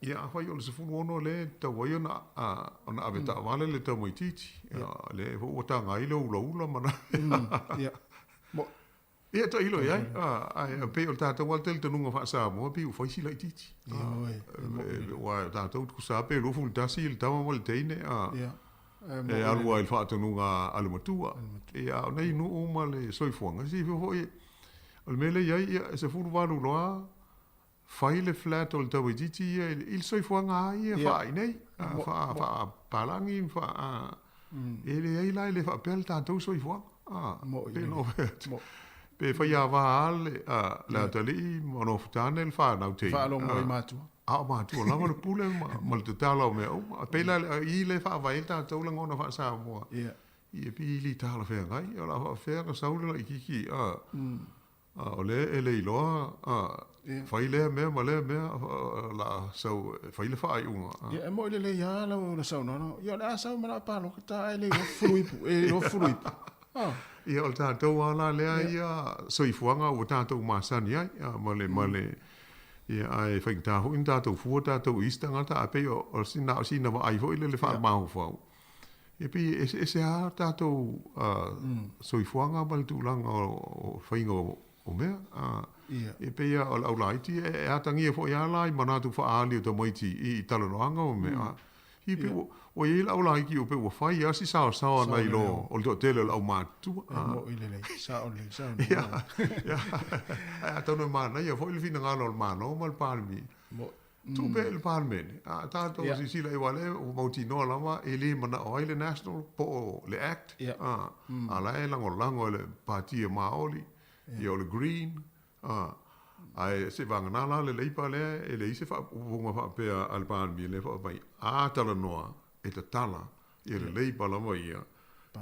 Ia a whai o le sefunu ono le, tau wai ona aweta wale le tau mai titi, le o ta ngai le ula mana. Ia ta ilo iai, pe o tātou waltel tanunga wha Samoa, pe u whaisi lai titi. Wa tātou tuku sa pe rofu le tasi il tawa wale teine, e alua il wha tanunga alumatua. Ia o nei nu uma le soifuanga, si hoi, o le mele iai, se furu walu loa, whai le flat o le tau i titi, il soifuanga ai, wha i nei, wha palangi, wha, e le iai lai le wha pel tātou soifuanga. Pe no pe fai ava ale la tali mono futane il fa nau te fa lo mo matu matu la mo pule mo te tala o me pe la i le fa vai ta to la ngona fa sa mo i pi li tala fe ngai o la fa ka sa ulo i ki o le ele lo fai le me ma le me la so fai le fa i unga e mo le ya la o sa no yo la sa ma la pa lo ta ele o frui ia o tātou ala lea ia soifuanga o tātou māsani ai, male, ia ai whaingtāhu in tātou fua, tātou istangata, a pei o sina wa aiho ile le wha mahu whau. Ia pei e se a tātou soifuanga male tūlanga o whainga o mea. Ia pei o laulaiti e atangia fo i ala i manatu wha aali o ta moiti i talanoanga o mea. hi pe o ye la ola ki o pe o fai ya si sa na ilo o to tele la o ma tu mo ile le sa ya a to no ma na ya foi il fina ngalo ma no mal palmi tu be il palmen a tanto si la iguale o mautino la ma ele mana oile national po le act ala e lango le parti maoli io le green ai se vanga na le leipa le e le se fa unga fa pe al palmi le fa vai a tala noa e te tala e le leipa la mo ia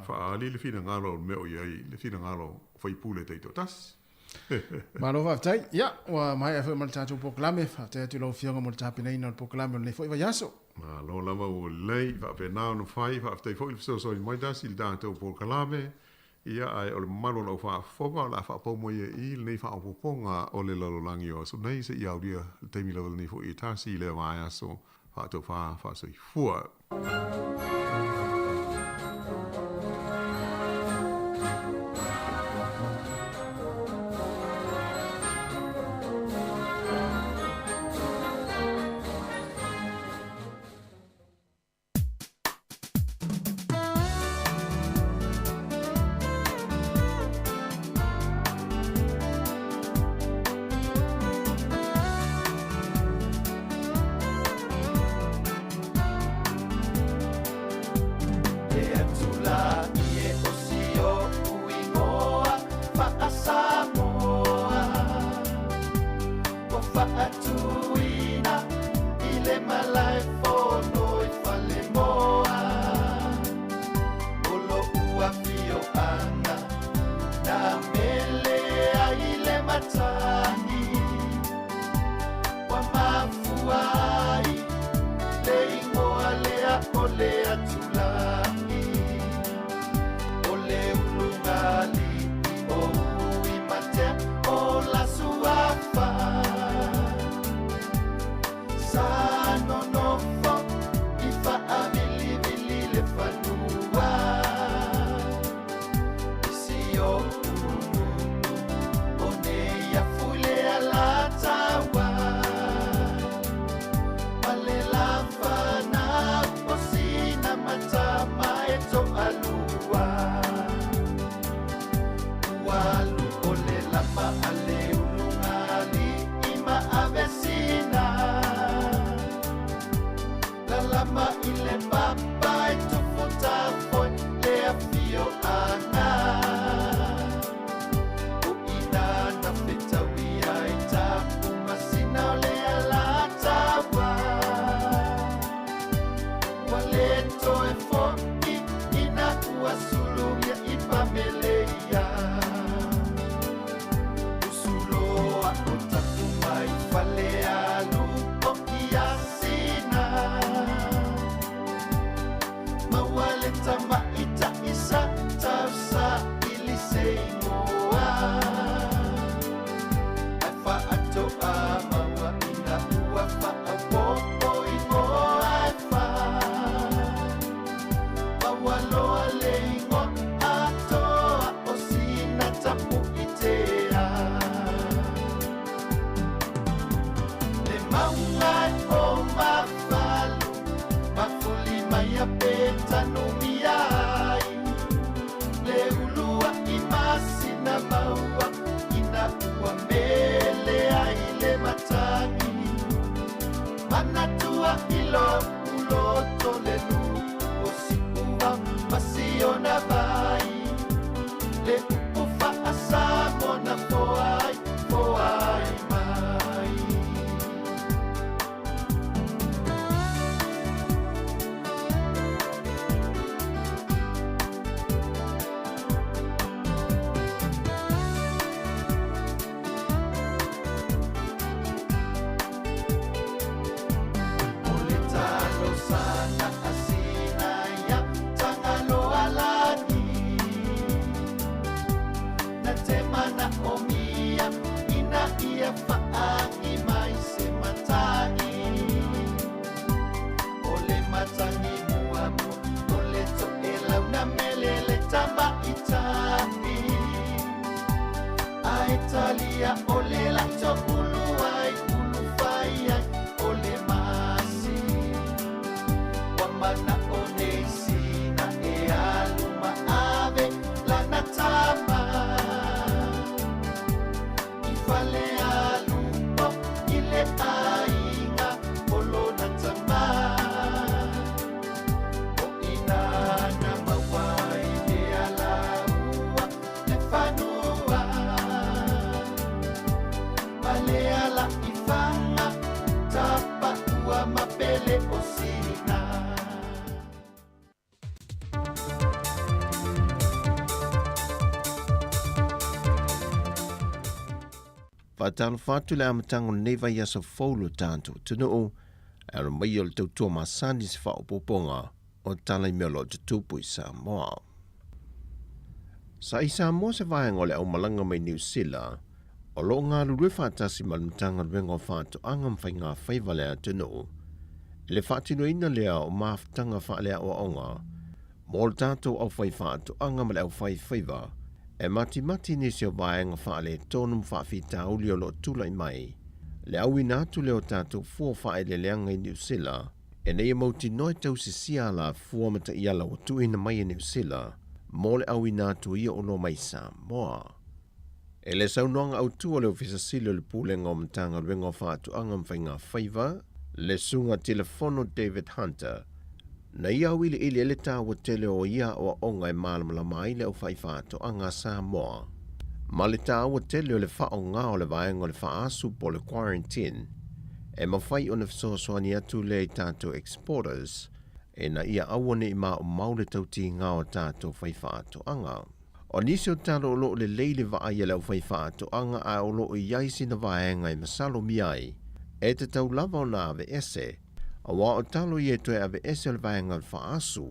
fa ali le fina ngalo me o ia le fina ngalo fai pule te to tas Malo va tai ya wa mai fa mal tatu proclame fa te tu lo fianga mo tapi nei no proclame le foi va yaso malo la o lei va pe na no fai fa te foi so mai das il dato proclame ia ai o le malo no fa foga la fa po mo ia I nei fa o ponga o le lalo langi o so nei se ia dia te mi lo ni fo I tasi le va yaso fa to fa so I fua Fatalo fatu le amatango neva ia so folo tanto tunu era mai o le tautua masani se wha opoponga o tala i mea lo tutupu i Samoa. Sa i Samoa se vaenga o le au malanga mai New Zealand o lo ngā lulue whaatasi malimtanga ruenga o whaatu angam whai ngā whaiva lea tunu. Le whaatino ina lea o maaftanga wha lea o aonga mo le tātou au whai whaatu angam le au whai whaiva e mati ni se o vaenga whaale tonum whaafita uli o lo tula i mai. Le au inatu leo tātou fua whae le leanga i New Zealand, e nei mauti noi tau se sia la fua mata i ala o tuina mai i New Zealand, mo le au inatu ia o no mai Samoa. E le saunoanga au tua leo fisa silo le pūlenga o mtanga ruenga whaatu angam whai ngā whaiva, le sunga telefono David Hunter, na ia wile ili ele tā wa tele o ia o onga e mālamala mai le o whaifāto a ngā Samoa. Ma le tā wa tele o le wha o ngā o le vaenga o le wha asu po le quarantine, e mawhai o na whasosoani atu le tātou exporters, e na ia awane i mā o maule tauti ngā o tātou whaifāto anga. O nisi o tālo o lo le leile wa aia le o whaifāto anga a o lo i yaisi na vaenga i masalo miai, e te tau lava o nā ave ese, a wā o talo i e toi ave ese le vaenga le whaasu.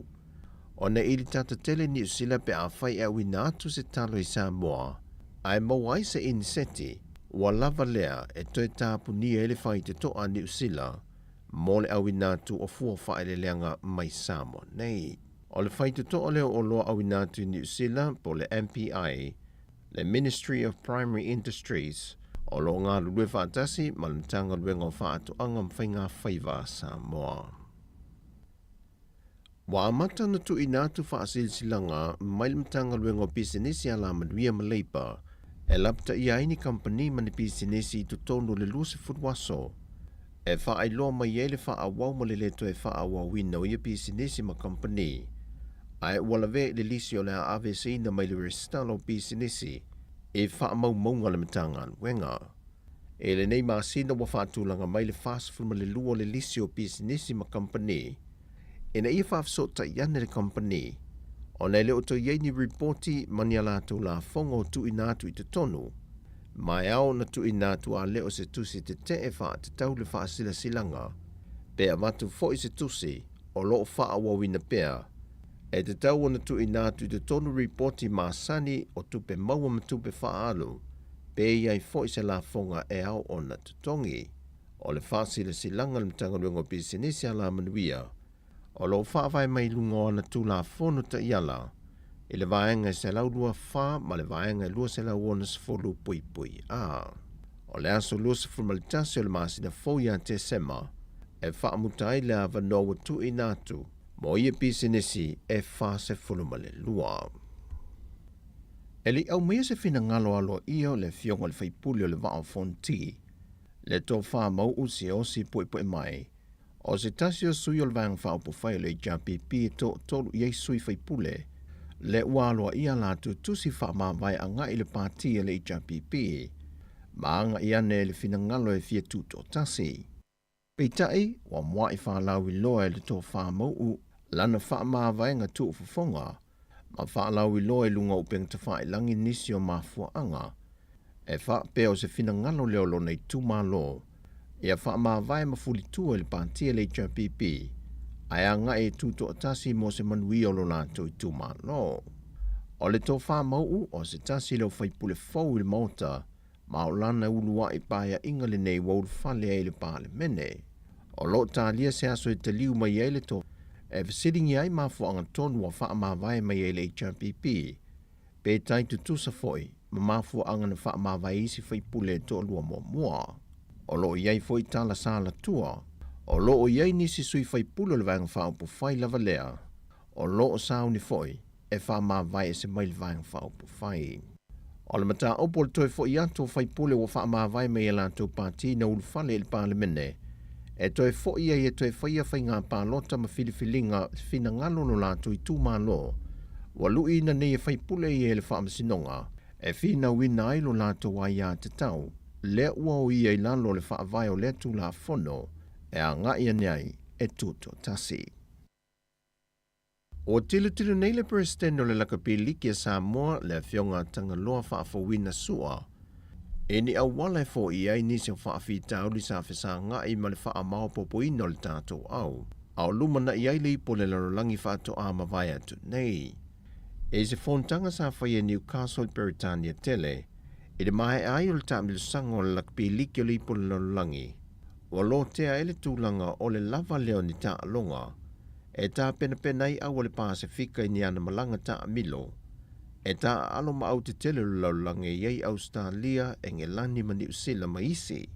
O na ili tata tele New Zealand pe a whai e wina atu se talo i Samoa, a e mawai se iniseti, wa lava lea e toi tāpu ni e le whai te toa New Zealand, mo le awina atu o fua whae le leanga mai Samoa nei. O le whai te toa leo o loa awina atu New Zealand po le MPI, le Ministry of Primary Industries, o lo ngā lue whaatasi ma le tanga luenga o whaatu angam whai ngā whaiva Samoa. Wa amata na tu inatu whaasilsilanga mai le tanga luenga o pisinesi ala manuia maleipa e lapta i aini company mani pisinesi tu tonu le luse futwaso e whaailoa mai e le whaawau ma le leto e whaawawina o ia pisinesi ma company ai walave le lisi o le AVC na mai le restalo pisinesi e wha mau maunga le matanga wenga. E le nei maasina wa whaatulanga mai le fast food ma le lua le lisi o pisinesi ma company. E na ia whaafsota iane le company. O nei le oto yeini reporti mani ala tau la fongo tu inatu i te tonu. Mai au na tu inatu a leo se tusi te te e wha te tau le wha sila silanga. Pea matu fo i se tusi o loo wha awawina pea. E te tau ona tu inatu i te tonu reporti maasani o tupe maua ma tupe whaalu, pe iai fo i se la fonga e au ona tutongi. O le whaasila silanga le mtanga rungo pisinisi a la manuia, o lo whaavai mai lungo ana tu la fono ta iala, i le vaenga se lau lua wha, ma le vaenga lua se lau ona se folu pui pui a. O le aso lua se formalitasi o le maasina fo ia te sema, e whaamutai le ava noa tu inatu, mo ia pisinesi e wha se fulumale lua. E li au mea se fina ngalo alo ia le fionga le whaipuli o le vao fonti. Le tō wha mau usi o si pui pui mai. O se tasi o sui o le vang wha upo whai le JPP e tō tolu iei sui whaipule. Le ualoa ia latu tusi wha maa vai a ngai le pātia le JPP. Maanga ia ne le fina ngalo e fia tūto tasi. Peitai, wa mua i whaalau i loa le tō wha mau u lana wha maa vai ngā tū ufufonga. Ma whaalau i loa i lunga upeng te wha i langi nisi o mafua anga. E wha peo se fina ngalo leo lo nei tū maa lo. Ia wha maa vai mafuli tua le pātia le JPP. Ai anga e tūto atasi mo se manui o lo nātou i tū maa lo. O le tō wha mau u o se tasi leo whaipule fau i le mauta. Ma o lana ulua i pāia inga le nei wau whale e le pāle mene. O lo tālia se aso i te liu mai e le tō. E visitingi ai mafuanga tonu wa wha maa vai mai e le HRPP. Pe tai tu tusa foi, ma mafuanga na wha maa vai isi whaipule to lua mua. O lo iei foi tala sala tua. O lo iei nisi sui whaipule le vanga wha upu whai lava lea. O lo o sauni foi, e wha maa vai e se mai le vanga wha upu whai. O le mata opo le toe fo i ato fai pule o wha amawai me la tau pāti na ulfale il parlemene. E toe fo ia e toe whaia whai ngā pālota ma filifilinga fina ngalo no la tui tū mālo. Wa lui na nei e whai pule i e le wha amasinonga. E fina wina ailo la tau ai a te tau. Le ua o ia i lalo le wha avai o le tu la fono. E a ngā ia nei e tuto tasi. O tilu nei le presidente o le lakapiliki a Samoa le fionga tanga loa whaafawina sua. E ni au wala fo i ai nisi o whaafitau li sa whesa ngai ma le wha mao popo ino le tātou au. Au lumana i ai le ipo le larolangi whaato a mawai atu nei. E se fontanga sa whaia Newcastle Peritania tele, e de mahe ai o le tāmilu sanga o le lakapiliki o le ipo le larolangi. O lo tea ele tūlanga o le lava leo ni tā alonga, e tā pena i au le Pasifika i ni ana malanga tā amilo, e tā alo ma au te tele laulange iei Australia e nge lani ma New Zealand ma isi.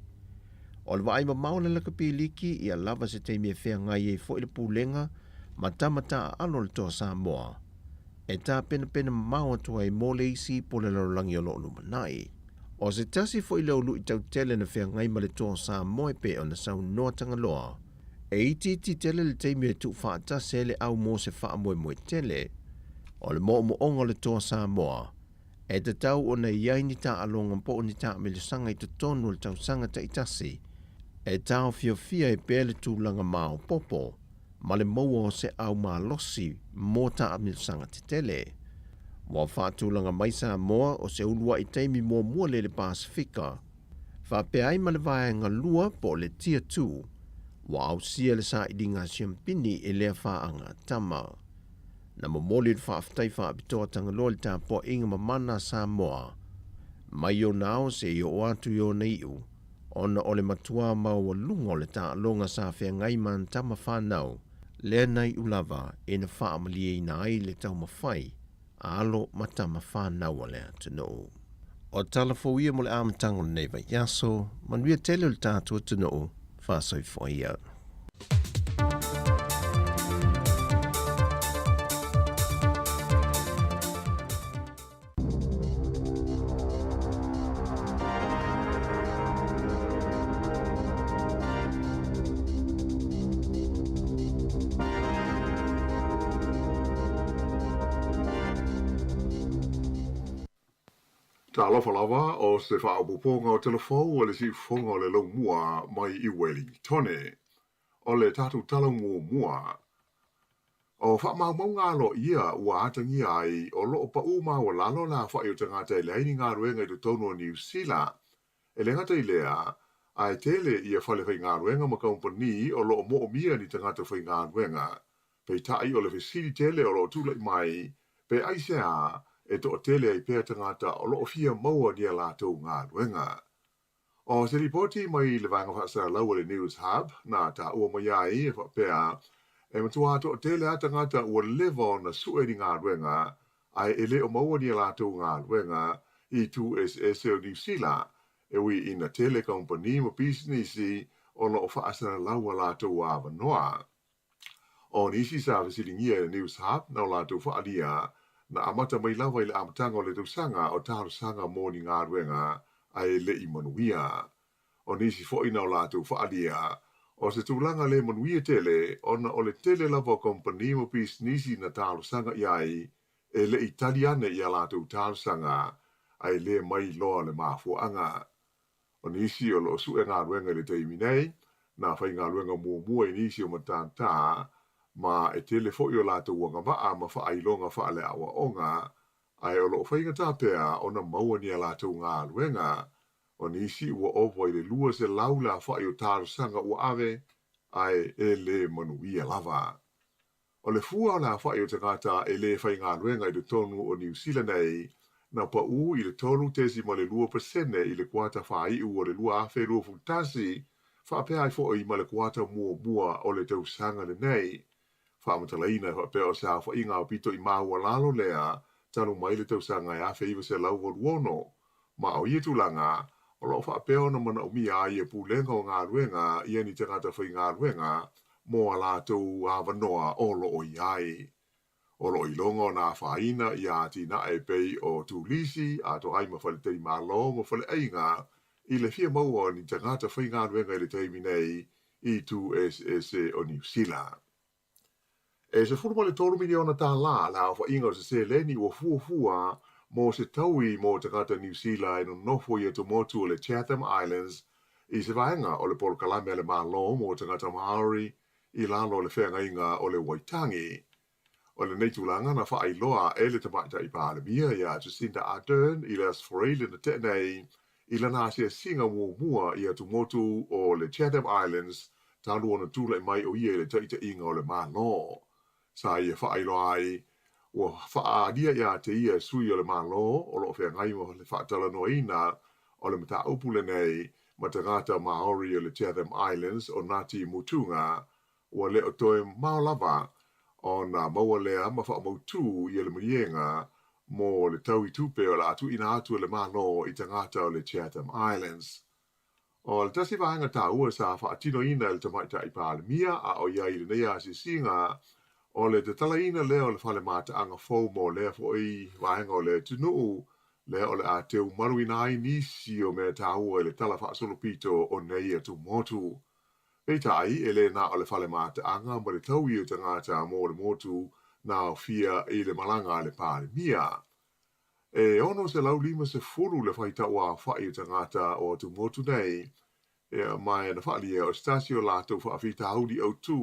O le waima maule la kapiliki i a lava se te mea whea ngai e fo i le pūlenga, ma tamata alo le toa Samoa. E tā pena mau atua e mole isi po le laulange o lo lumanai. O se tasi fo i leo lu i tau tele na whea ngai ma le toa Samoa e pe o na sau noa tanga loa. E iti tele le teimi e tuk whaata se le au mo se wha moe tele. O le mo onga le toa Samoa. E te tau o na iai ni ta alonga po o ni ta me le sanga i te tonu le tau sanga ta itasi. E tau fia e pele tūlanga mao popo. Ma le moua o se au maa losi mo ta me le sanga te tele. Wa whaatūlanga mai Samoa o se ulua i teimi mua le Pasifika. Wha pe ai ma le vaenga lua po le tia tū. Wa au sia le sa i dinga siampini e lea whaanga tama. Na momoli le whaaftai whaapitoa tanga loa le tā po inga mamana Samoa. Mai o nao se i o atu i o neiu. Ona o le matua mau o lungo le tā longa sa whea ngai man tama whanau. Lea nei ulava e na whaamalie i na ai le tau mawhai. Alo matama whanau o lea tano. O talafo ia mo le amatango nei vai yaso. Manuia tele le tātua tano. Fasoi foia. Ta alofa lava o se whaapuponga o telefou o le si fonga o le lau mua mai i Wellingtone. O le tatu talau mua. O whaamau ngā lo ia ua atangi ai o loo pa uma o lalo la wha i o tangata i leini ngā ruenga i tu tono o New Zealand. E le ngata i lea, ai tele ia whale whai ngā ruenga ma kompani o loo mo o mia ni tangata whai ngā ruenga. Pei tai o le whisiri tele o loo tula i mai, pe aisea e to tele ai pea tangata o loo fia maua ni a lātou ngā ruenga. O se ripoti mai le vanga whaasara lau le News Hub, nā ta ua mai ai e whapea, e matua to tele a tangata ua lewa na sue ni ngā ruenga, ai e leo maua ni a lātou ngā ruenga i tu SS o New Zealand, e ui ina tele company mo businessi o loo whaasara lau a lātou a wanoa. O nisi sa visiringia News Hub, nau lātou whaalia, na amata mai lawa i le amatanga o le tausanga o tārusanga mō ni ngā ruenga ai le i manuia. O nisi fo ina o lātou whaalia, o se tūlanga le manuia tele, ona o le tele lava company mo businessi na tārusanga iai, e le italiane i a lātou tārusanga ai le mai loa le mafuanga. O nisi o lo sue ngā ruenga le teimi nei, na whai ngā ruenga mua i nisi o matanta, ma e tele fo i o lātou wanga maa ma whaailonga whaale awa onga, ai o lo whainga tāpea o na maua ni a lātou ngā ruenga, o nisi ua owa i le lua se laula whai o tārusanga ua ave, ai e le manuia lava. O le fua o la whai o tangata e le whai ngā ruenga i le tonu o New Zealand nei, na pa u i le tonu tesi ma le lua pasene i le kuata whai u o le lua afe lua futasi, whaapea i fo i ma le kuata mua o le tausanga le nei, whaamatalaina whapea o sa wha inga o pito i maua lalo lea, tanu mai le tausanga e awhi iwa se lau waruono, ma o ia tūlanga, o lo whapea na mana o mia ai e pūlenga o ngā ruenga, ia ni tangata whai ngā ruenga, mo a lātou a wanoa o lo o iai. O lo ilongo na whaina ia tina e pei o tūlisi a to ai mawhale tei malo mawhale ainga i le fia maua ni tangata whainga nuenga i le teimi nei i tu SSA o New Zealand. E se furu male 3 miliona tā la o whainga o se leni o fuafua mo se taui mo tangata New Zealand no nofo i to motu o le Chatham Islands i se vaenga o le polo kalame le malo mo tangata Maori i lalo le whenga inga o le Waitangi. O le neitulanga na whaailoa e le tamaita i pālemia ia Jacinda Ardern i le asforeile na tenei i la nāsia singa mua i atu motu o le Chatham Islands talu ona tūla i mai o ia le taita inga o le mālo. Sa ia whaailoa ai o whaadia ia te ia sui o le mālo o lo whea ngai mo le whaatala noina o le mata upule nei ma te ngata Maori o le Chatham Islands o Ngāti Mutunga o le o toe maolava o na maua lea ma wha mautu i le mrienga mo le tau i tupe o la atu ina atu le malo i tangata o le Chatham Islands. O le tasi vaenga tā ua sa wha atino ina le tamaita i pālemia a o iai le nea si singa o le te tala ina leo le whale mata anga fau mo lea fo i vaenga o le tunuu lea o le a teu maru ina ai nisi o mea tā ua le tala wha solopito o nei atu motu. Peitai e le na o le whale mata anga ma le tau i o tangata mo le motu na o fia i le malanga le pālemia. E ono se lau lima se furu le whaita ua whai o tangata o tu motu nei, e mai na whaali e o stasio lātou whaafita haudi au tū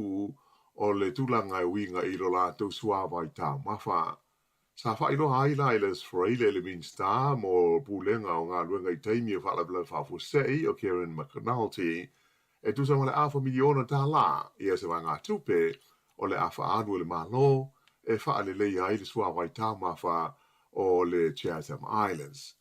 o le tūlanga e winga i lo lātou suawa i tā mawha. Sa whai lo haila i les Freile le Minster mo pūlenga o ngā luenga i teimi o whaalabla whaafusei o Karen McNulty, e tu sama le afa miliona tā la i se wanga tupe o le afa anu le malo e whaale le ai le suawa i tā mawha o le Chatham Islands.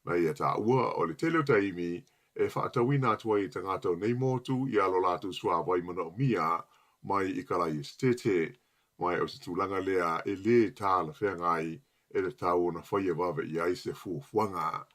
Na ia tā ua o le teleo taimi e whaatawina atua i tangata o nei motu i alo lātu suawa i mana o mia mai i kalai estete mai o se tūlanga lea e le tā la whengai e le tau o na whaia wawe i ai se fuafuanga.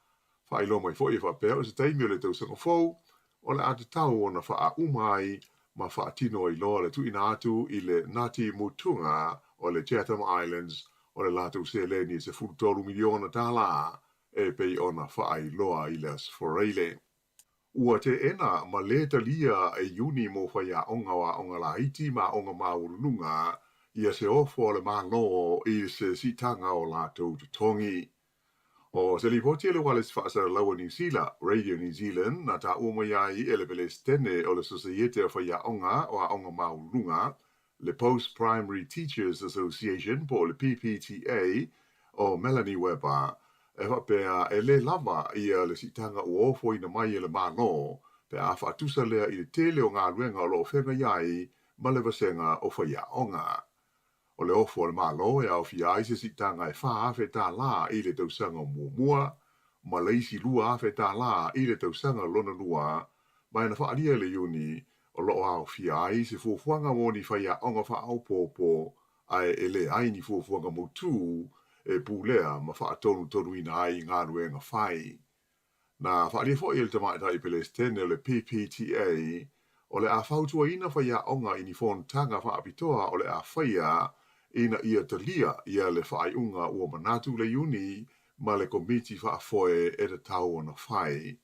Whailo mai fo i whapea o se taimi o le tausanga fau o le ate tau o na wha umai ma wha tino i loa le tuina atu i le Ngāti Mutunga o le Chatham Islands o le lātou se leni se 12 miliona tā la e pei o na wha i loa i le asforeile. Ua te ena ma le talia e uni mo whaia onga wa onga la iti ma onga maurunga ia se ofo le malo i se sitanga o lātou tutongi. O se li poti ele wale se whaasara laua New Zealand, Radio New Zealand, na ta umaya i ele pele stene o le Societe o whaia onga o a onga maurunga, le Post-Primary Teachers Association po le PPTA o Melanie Weber, e whapea e le lava ia le sitanga o ofo ina mai ele mano, pe a whaatusa lea i le tele o ngā ruenga o lo whenga iai, ma le vasenga o whaia onga. O le ofo le malo e au fia i se sitanga e wha awhe tā la i le tausanga mua, ma leisi lua awhe tā la i le tausanga lona lua, mai na whaalia le uni o loo au fia i se fuafuanga mo ni whaia onga wha au pōpō ai e le ai ni fuafuanga mo tū e pūlea ma wha atonu tonu ina ai ngā ruenga whai. Na whaalia fo i le tamaita i Palestine o le PPTA o le a whautua ina whaia onga i ni whontanga wha apitoa o le a whaia ina ia talia ia le whaaiunga ua manatu le uni ma le komiti whaafoe e te tau o na whai.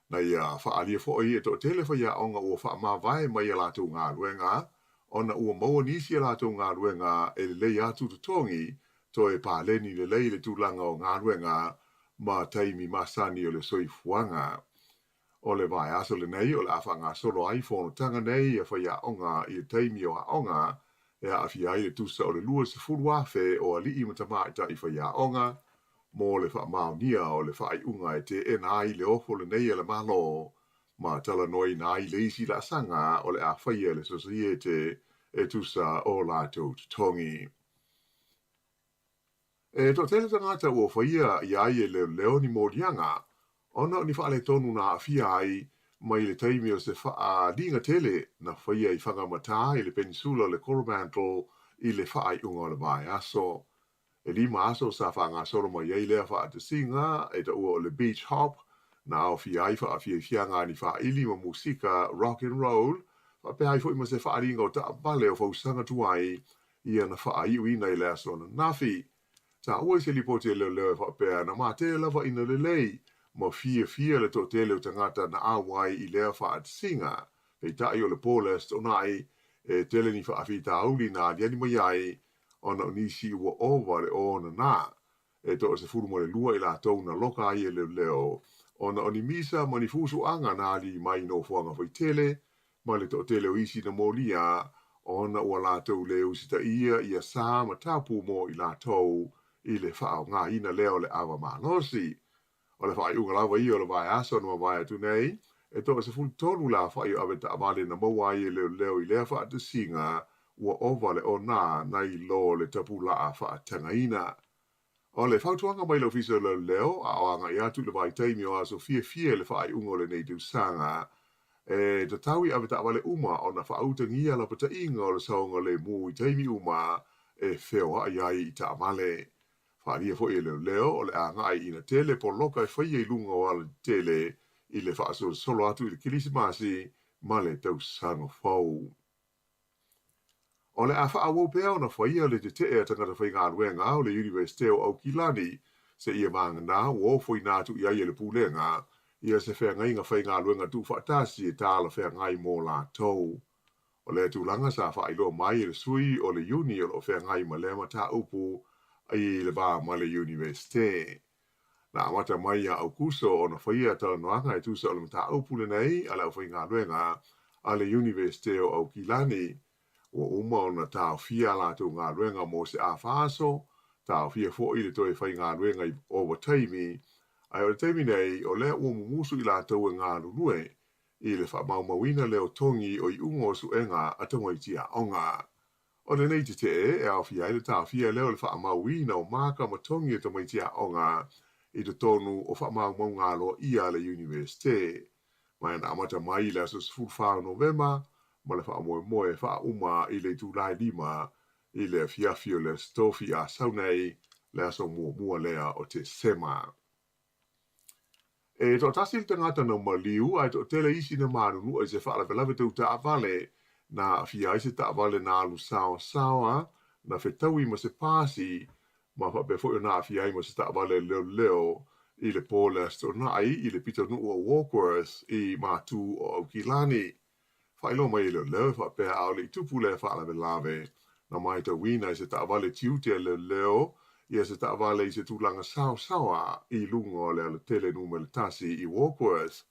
Na ia whaalia fo'i e to tele whaia onga ua whaamawai mai a lātou ngā ruenga, ona ua maua nisi a lātou ngā ruenga e le lei atu tutongi to e pāleni le lei le tūlanga o ngā ruenga ma taimi masani o le soifuanga. O le vai aso le nei o le awha ngā solo iPhone tanga nei e whaia onga i taimi o a onga e a awhia i le tusa o le lua se furu awhe o a li i matamaita i whaia onga, mo le wha maonia o le wha unga e te ena ai le ofo le nei e le malo, ma tala noi na ai le isi la sanga o le a whaia le Societe e tusa o lātou tutongi. E to tele tangata o whaia i ai e le leo ni mōrianga, ona ni wha le tonu na awhia ai mai le taimi o se wha linga tele na whaia i whangamata i le peninsula le Coromandel i le wha unga o le vai aso. E lima aso sa wha ngā soro mai ei lea wha te singa e ta ua o le beach hop na au fi ai wha fianga ni wha ili ma musika rock and roll wha pe ai fo ima se wha ringa o ta bale o fausanga tuai ia na whaaiwi nei lea so na nafi. Ta ua se li po te leo whapea na mā te lava ina lelei, ma fia le to te leo tangata na awai i lea wha singa, pei tai o le pōles o nai, e tele ni whaafita auli nā liani mai ai, ona o nisi ua ova le o na nā, e to se furu mo le lua i la tau na loka ai e leo, ona o ni misa ma ni fusu anga nā li mai no fuanga fai tele, ma le to te leo isi na molia, ona ua la tau leo si ta ia sā ma tapu mo i la tau, i le whao ngā ina leo le awa mānosi. O le whai unga lawa i o le vai aso no vai atu nei, e toa se fulu tonu la whai o aweta amale na maua i leo i lea wha atu singa, ua ova le o nā nai lo le tapu la a wha tanga ina. O le whautuanga mai lau fisa leo, a o anga i atu le vai taimi o aso fie le whai unga le nei tu sanga, e ta taui aweta amale uma o na wha autangia la pata inga o le saunga le mu i taimi uma, e wheo a iai i ta amale. Wharia fo e leo o le a ngai ina tele po loka e whaia i lunga o ala tele i le whaaso solo atu i le kirisimasi ma le tau sanga fau. O le a whaawau pēo na whaia le te e tangata whai ngā ruenga o le Universite o Aukilani se ia maanga nā o fwoi nātu i aia le pūlenga ia se whea ngai ngā whai ngā ruenga tu whaatasi e tāla whea ngai mō la tau. O le tūlanga sa whailo mai le sui o le uni o whea ngai ma lema tā upu ai le va ma le Universite. Na amata mai a aukuso o na whaia tala noanga e tusa o le mata aupule nei ala o whai ngā ruenga a le Universite o Aukilani o uma o na tau fia la tu ngā ruenga mo se a whaaso, tau fia fo i le toi whai ngā ruenga i o taimi, ai o le taimi nei o lea ua mumusu i la tau e ngā rurue i le wha maumawina leo tongi o i ungo su enga a tonga i tia onga. O le nei te e au fia i le tau fia leo le wha mauina o maka matongi e tonga i tia onga i te tonu o wha mau ngalo i a le Universite. Mai na amata mai le aso sfurwhao Novema, ma le wha moe wha uma i le tūrai lima i le fiafio le stofi a saunei le aso mua lea o te sema. E to tasi te ngata na maliu ai to tele isi na marunu ai se wha la te uta avale na fia i se ta avale na alu sawa na whetaui ma se pasi ma wha pe fo na fia i ma se ta avale leo i le pole astonai i le pito nuu o Walkworth i mātu o Aukilani. Whailo mai leo wha pe au le tupu le wha lave na mai ta wina i se ta avale tiute leo ia se ta avale i se tūlanga sawa i lungo le ala tele nume le tasi i Walkworth.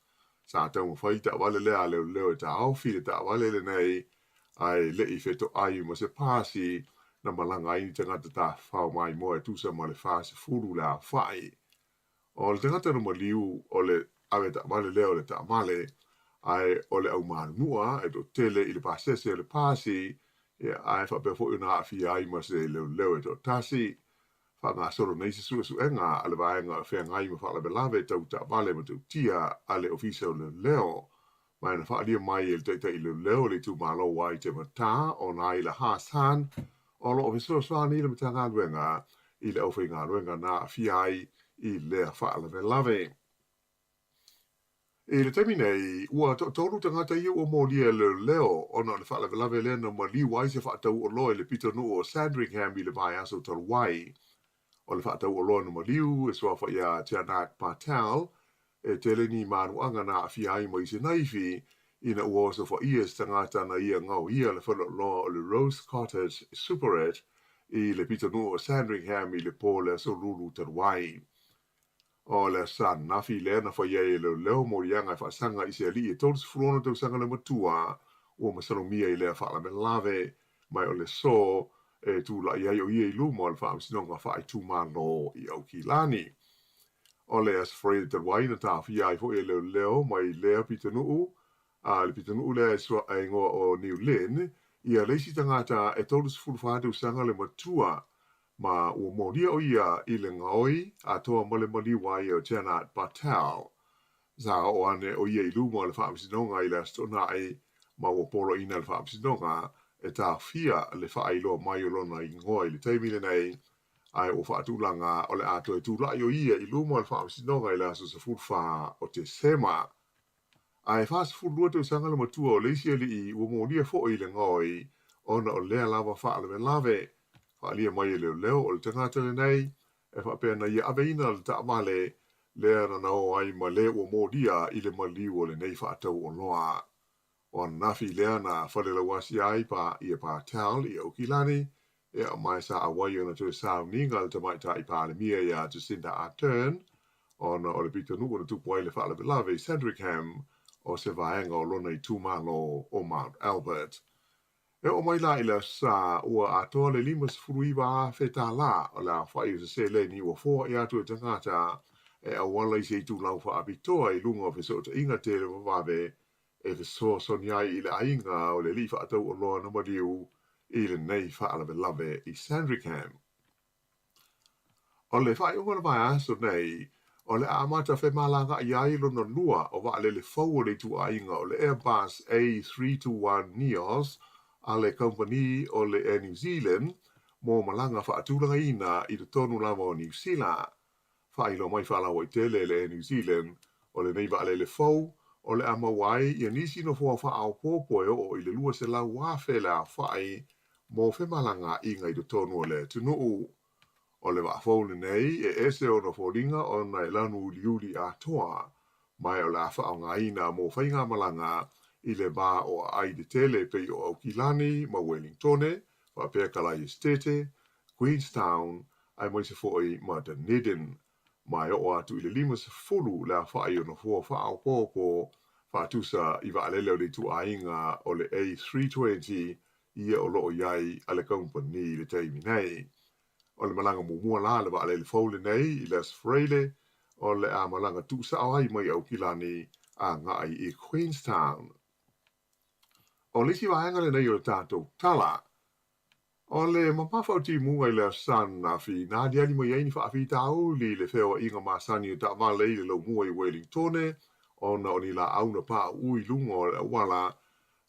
Sa taunga whai ta avale lea leo e ta auwhi le ta avale le nei ai le i feto ai ma se pasi na malanga i tangata ta whao mai moe tusa ma le whaase furu la whai. O le tangata no maliu o le awe ta avale leo le ta amale ai o le au marunua e to tele i le pasese le pasi e ai wha pe fo una awhi ai ma se leo e to tasi. Wha ngā soro nei se su enga ale vaenga whea ngai ma wha lave tau ta vale ma tau tia ale ofisa o leo. Mai na wha alia mai e te i leo le tu malo wai te mata o na i le hasan o lo ofisa o sani le mata ngā luenga i le aufei ngā luenga na awhi ai i le wha lave. E le temi nei, ua tolu tangata i o molia leo ona le wha lave le na mali wai se wha tau o loe le pito nu o Sandringham i le vai aso talu wai. O le whaatau o loa na maliu, e soa whaia Te Anak Patel, e tele ni manuanga na awhi ai mo i se naifi, ina ua oso whaia se tangata na ia ngau ia le whalo loa o le Rose Cottage Superette i le pita nu o Sandringham i le pōle so lulu taruai. O le san nafi le na whaia e leo morianga e whaasanga i se ali e tolus fulona tau sanga le matua, ua masalomia i lea whaala me lave, mai o le so, e tu la ia o ia i luma o le whaamsinonga whaai tūmano i Aukilani. O le as Freda te waina tā whia i fo e leo mai lea pita nuu, a le pita nuu lea e sua e ngoa o New Lynn, ia leisi tangata e tolus fulwhātu sanga le matua, ma ua moria o ia i le ngaoi, a toa male mali wai o Te Anak Patel. Sa o ane o ia i luma o le whaamsinonga i le astonai, ma ua polo ina le whaamsinonga, e tā whia le whaailoa mai o lona i ngoi le teimile nei, ai o whaatulanga o le ato e tūlai o ia i luma o le whaamisinonga i le aso sa fulwha o te sema. Ai whaas fulua te usanga le matua o leisi ali i ua mōlia fo i le ngoi ona o lea lava whaalawelawe, whaalia mai e leo o le tangata le nei, e whaapea na ia aveina le ta amale, lea na nao ai ma le o mōdia i le maliu o le nei whaatau o loa. O nafi lea na whalela wasi ai pa i e pa tal i au kilani, e a mai sa awai o na tue sao ninga le tamaita i pa le mia ia Jacinda Ardern, ona o le pita nuku na tupu ai le whaalawelawe Sandringham, o se vaenga o lona i tūmalo o Mount Albert. E o mai la i le sa ua atoa le 5 a whetā la o la whai o se le ni ua 4 i atu e tangata e a wala i se tu lau wha apitoa i lunga o whesota inga te le wawawe e whesoa soniai i le ainga o le li wha atau o loa na mariu i le nei wha alawe i Sandringham. O le whai ungana mai aso nei, o le amata whe malanga i ailo no lua o wa le fau le tu ainga o le Airbus A321 Neos a le company o le Air New Zealand mō malanga wha atulanga ina i le tonu lama o New Zealand. Wha ilo mai wha lawa i tele le Air New Zealand o le neiva le fau o le ama wai i nisi no fua wha au pōpoe o i le lua se lau wafe la whai mō whe malanga inga i le tonu o le tunuu. O le wafau nei e ese o na fōringa o na e lanu uliuli a toa, mai o le afa o ngā ina mō whainga malanga i le bā o ai de tele pei o Aukilani, ma Wellingtone, wa pēr Kalai Estete, Queenstown, ai mai se fōi ma Dunedin, mai o atu i le 5 la whai o na fua whaau pōpō, whaatusa i wa alele o le tu ainga o le A320 ia o loo iai a le company le teimi nei. O le malanga mumua la le wale le faule nei i Les Freile, o le a malanga tu sa ai mai au kilani a ngai i Queenstown. O lisi waenga le nei o le tātou tala, o le mapawhau ti munga i le san na fi nā diali mai eini whaafi tau li le whewa inga masani o ta wale i le lau mua i Wellingtone, o na o ni la auna pā ui lunga o le wala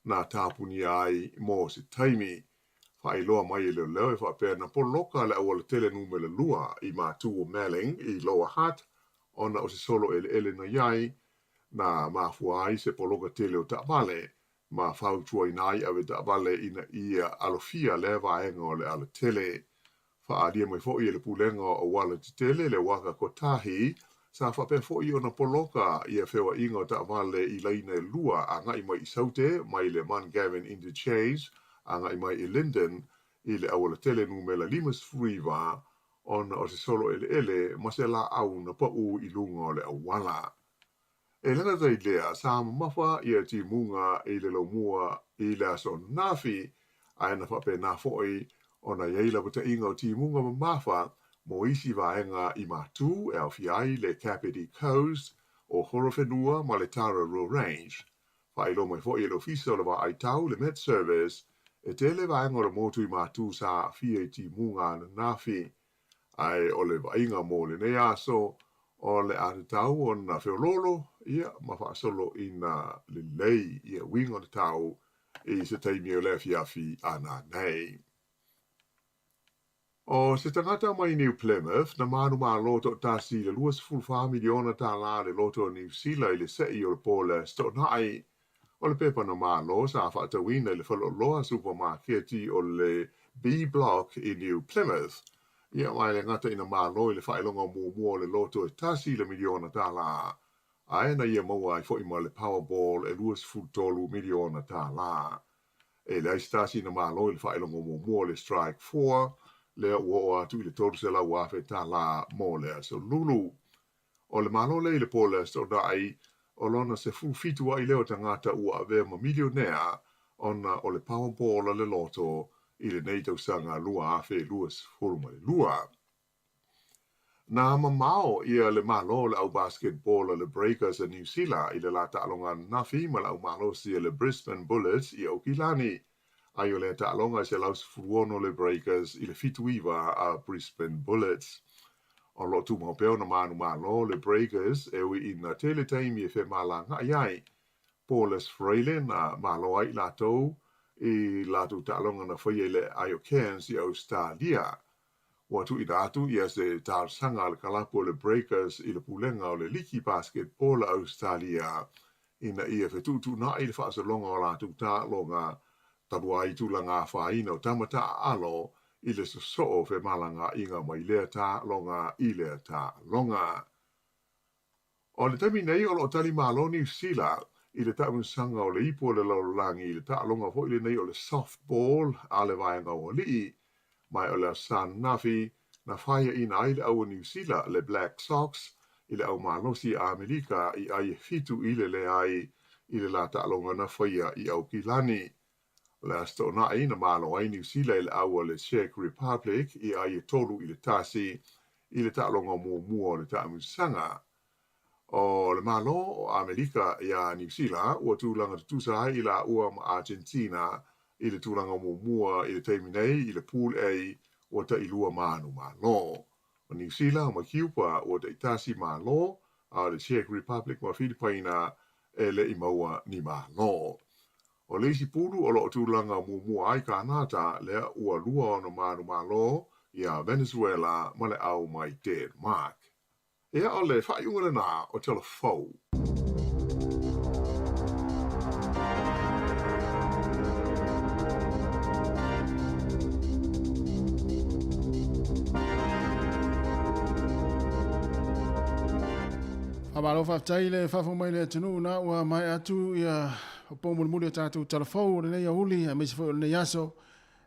na tāpuni ai mō se taimi. Whai loa mai i leo leo e whapea na poloka le awala tele numele lua i mātu o Melling i Lower Hutt, ona o se solo ele na iai na mafua ai se poloka tele o Ta'avale, ma whautua i nai awe Ta'avale ina ia alofia le vaenga o le ala tele. Whaadia mai fo i le pulenga o wala te tele le waka kotahi, sa whapea fo i o na poloka i a whewa inga o Ta'avale i leina e lua a ngai mai i saute mai le Mungavin Interchange, anga i mai i Linden i le awala tele numela 5 ona o se solo ele ma se la au na pau i lunga o le awala. E lana dai lea sa mawha i a ti munga i le laumua i le aso nafi a ena whape na foi ona yeila puta inga o ti munga mawha mo isi vaenga i matu e au fiai le Kapiti Coast o Horowhenua ma le Tara Rural Range. Whailo mai foi e lo fisa o le wa ai tau le Met Service e tele vaenga o le motu i matu sa fia i ti munga na nafi ai o le vainga mo le nei aso o le atatau o na whiololo ia ma whaasolo i na le lei ia winga o le tau i se taimi o le fiafi ana nei. O se tangata mai New Plymouth na manu maa loto tasi le 2.5 miliona ta la le loto New Zealand i le sei o le pole stonai o le pepa na malo sa whaatawina le whaloloa supermarketi o le B-Block i New Plymouth. Ia mai le ngata ina malo i le whaelonga mua le loto e tasi le miliona ta la. Aena ia maua i fo ima le Powerball e 2.3 miliona ta la. E le aistasi ina malo i le whaelonga mua le Strike 4, le ua atu i le toru se la wafe ta la mo le aso lulu. O le malo le i le pole sto dai, o lona se fufitu ai leo tangata ua ave ma milionea ona o le Powerball le loto i le nei tausanga lua afe luas furuma le lua. Na mamao ia le malo le au basketball le Breakers a New Zealand i le lata alonga nafi ma le au malo si le Brisbane Bullets i Aukilani. Ai o le ta alonga se laus furuono le Breakers i le fituiva a Brisbane Bullets. O lo tu mapeo na manu malo le Breakers e ui ina tele taimi e fe malanga iai. Paulus Freile na malo ai latou i latu talonga na whaie le Iocans i Australia. Watu i datu i ase tarsanga le kalapo le Breakers i le pulenga o le liki basketball Australia ina ia fetutu na i le whaasalonga o latu talonga Tabua i tūlanga whaina o tamata alo i le so o fe malanga inga mai lea tā longa i lea tā longa. O le tami nei o lo tali malo New Zealand i le taʻusaga o le ipo le laulangi i le taʻaloga foʻi lenei o le softball a le vaega o alii mai o le asanafi na faiaʻina ai le aua New Zealand le Black Sox i le ʻaumalosi a Amerika i ai fitu i le leai i le la taʻaloga na faia i Aukilani. Le astonaʻi na malo ai New Zealand i le aua le Czech Republic i ai tolu i le tasi i le taʻaloga muamua o le taʻamusaga. O le malo o Amerika ia New Zealand ua tūlanga tutusa ai i la ua ma Argentina i le tūlanga muamua i le teimi nei i le pool A ua ta ilua manu malo. O New Zealand ma Cuba ua ta itasi malo a le Czech Republic ma Filipina e le imaua ni malo. O le isi pulu o lo tūlanga muamua ai Kanata le ua lua ono manu malo ia Venezuela ma le au mai Denmark. Ea o le whaiungana nā o tala whau. Amalo whaftai le whawhamai le tunu na ua mai atu ia pomuli o tātou tala whau o le nei a uli a meisi whai o le nei aso.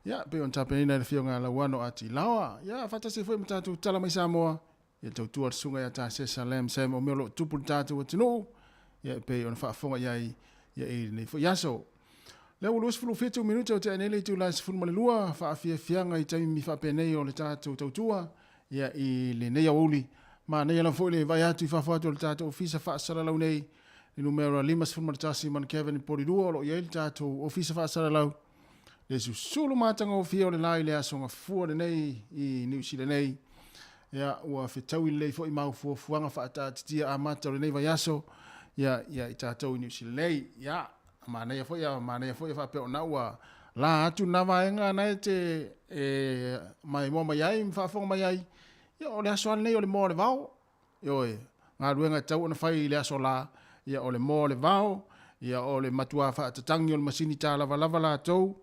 Ia, pe on tapenina le whionga la wano ati lawa. Ia, whatase whai mo tātou tala mai Samoa. Ia tautua sunga ia tā sesa lem sem o meolo tupu tātou o tino. Ia pe on whaafonga iai ia i nei fo yaso. Lea uluas fulu fetu minuta o te anele i tu lai sifunu male lua. Whaafia fianga i taimi whaapenei o le tātou tautua. Ia i le nei auli. Ma nei ala fo le vai atu i whaafuatu o le tātou ofisa whaasaralau nei. Ni numero 5 sifunu male tasi man Kevin i porirua o lo iai le tātou ofisa whaasaralau. Le susulu mātanga o fia o le lai le asonga fua le nei i New Zealand nei. Ia ua whetau i lei fo i mau fuanga whaatatitia a mata o le nei vai aso. Ia i tātou i New Zealand nei. Ia, mānei a fo ia whapeo na ua la atu na vaenga na te mai mua mai ai, mwhaafonga mai ai. Ia o le aso ale nei o le moa le vau. Ia ngā ruenga tau na whai i le aso la. Ia o le moa le vau. Ia o le matua whaatatangi o le masini tā lava la tau.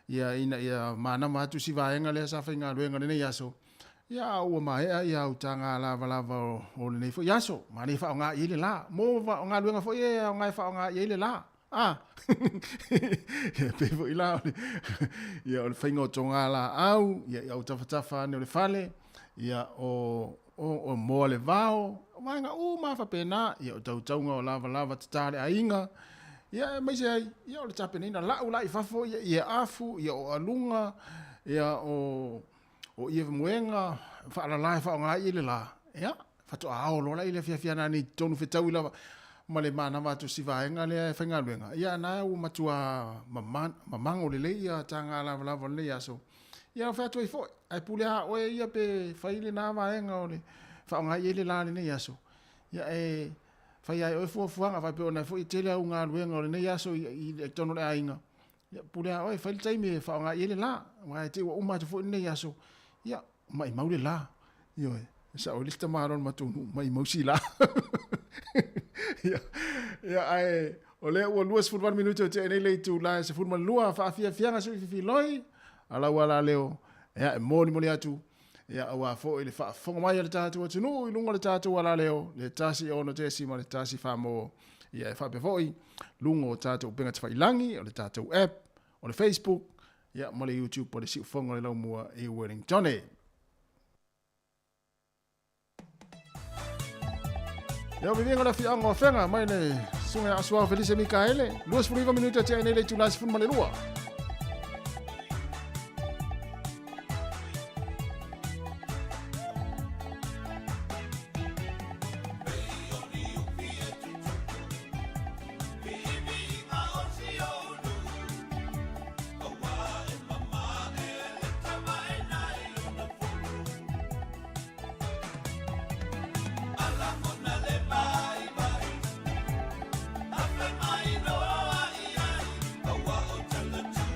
Ia mānama atu si vaenga le asa whai ngā ruenga le nei aso. Ia ua mahea ia au tanga lava o le nei fo yaso. Ma nei wha o ngā iele la. Mo o ngā luenga fo ia o ngā wha o ngā iele la. Ia pe fo i la. Ia o le whainga o tonga la au. Ia au tawhatafa ane o le fale. Ia o moa le vao. Wainga ma whapena. Ia o tautaunga o lava tatare a inga. Ia maise ai. Ia o le tapenina lau la i fafo. Ia afu. Ia o alunga. Ia o ia muenga whaalalai whaonga i le la. Ia, whato ao lola i le whiawhiana ni tonu whetau i lawa. Ma le mana watu si vaenga le whainga luenga. Ia nā u matua mamango le le ia tanga lava le aso. Ia whatua i fo. Ai pule ha oe ia pe whaile nā vaenga o le whaonga i le la le aso. Ia whai ai oe fuanga whai pe o nai fo i tele au ngā luenga o le aso i tono le ainga. Ia pule ha oe whaile taimi whaonga i le la. Wai te ua umatu fo i aso. Ia, mai maule la. Ia, sa o lista maron matunu, mai mausi la. Ia, ai, o le ua luas fulwan minuto te ene le tu la se fulman lua whaafia fianga sui fifi loi. Ala wala leo. Ia, moni atu. Ia, awa fo ili whaafonga mai le tātou atunu, ilunga le tātou ala leo. Le tasi ono te sima le tasi whaamo. Ia, whaape foi. Lungo tātou penga te whailangi, o le tātou app, o le Facebook. Ia, mo le YouTube po le si ufonga le lau mua e Wellingtone. Ia, vivinga la fianga o whenga, mai le sunga asua Felice Mikaele. 25 minuta te aine le tulasi funma le lua. Tell the truth.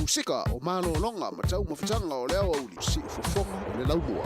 sika o malo longa ma tau mafutanga o leo au li si fofonga o le laumua.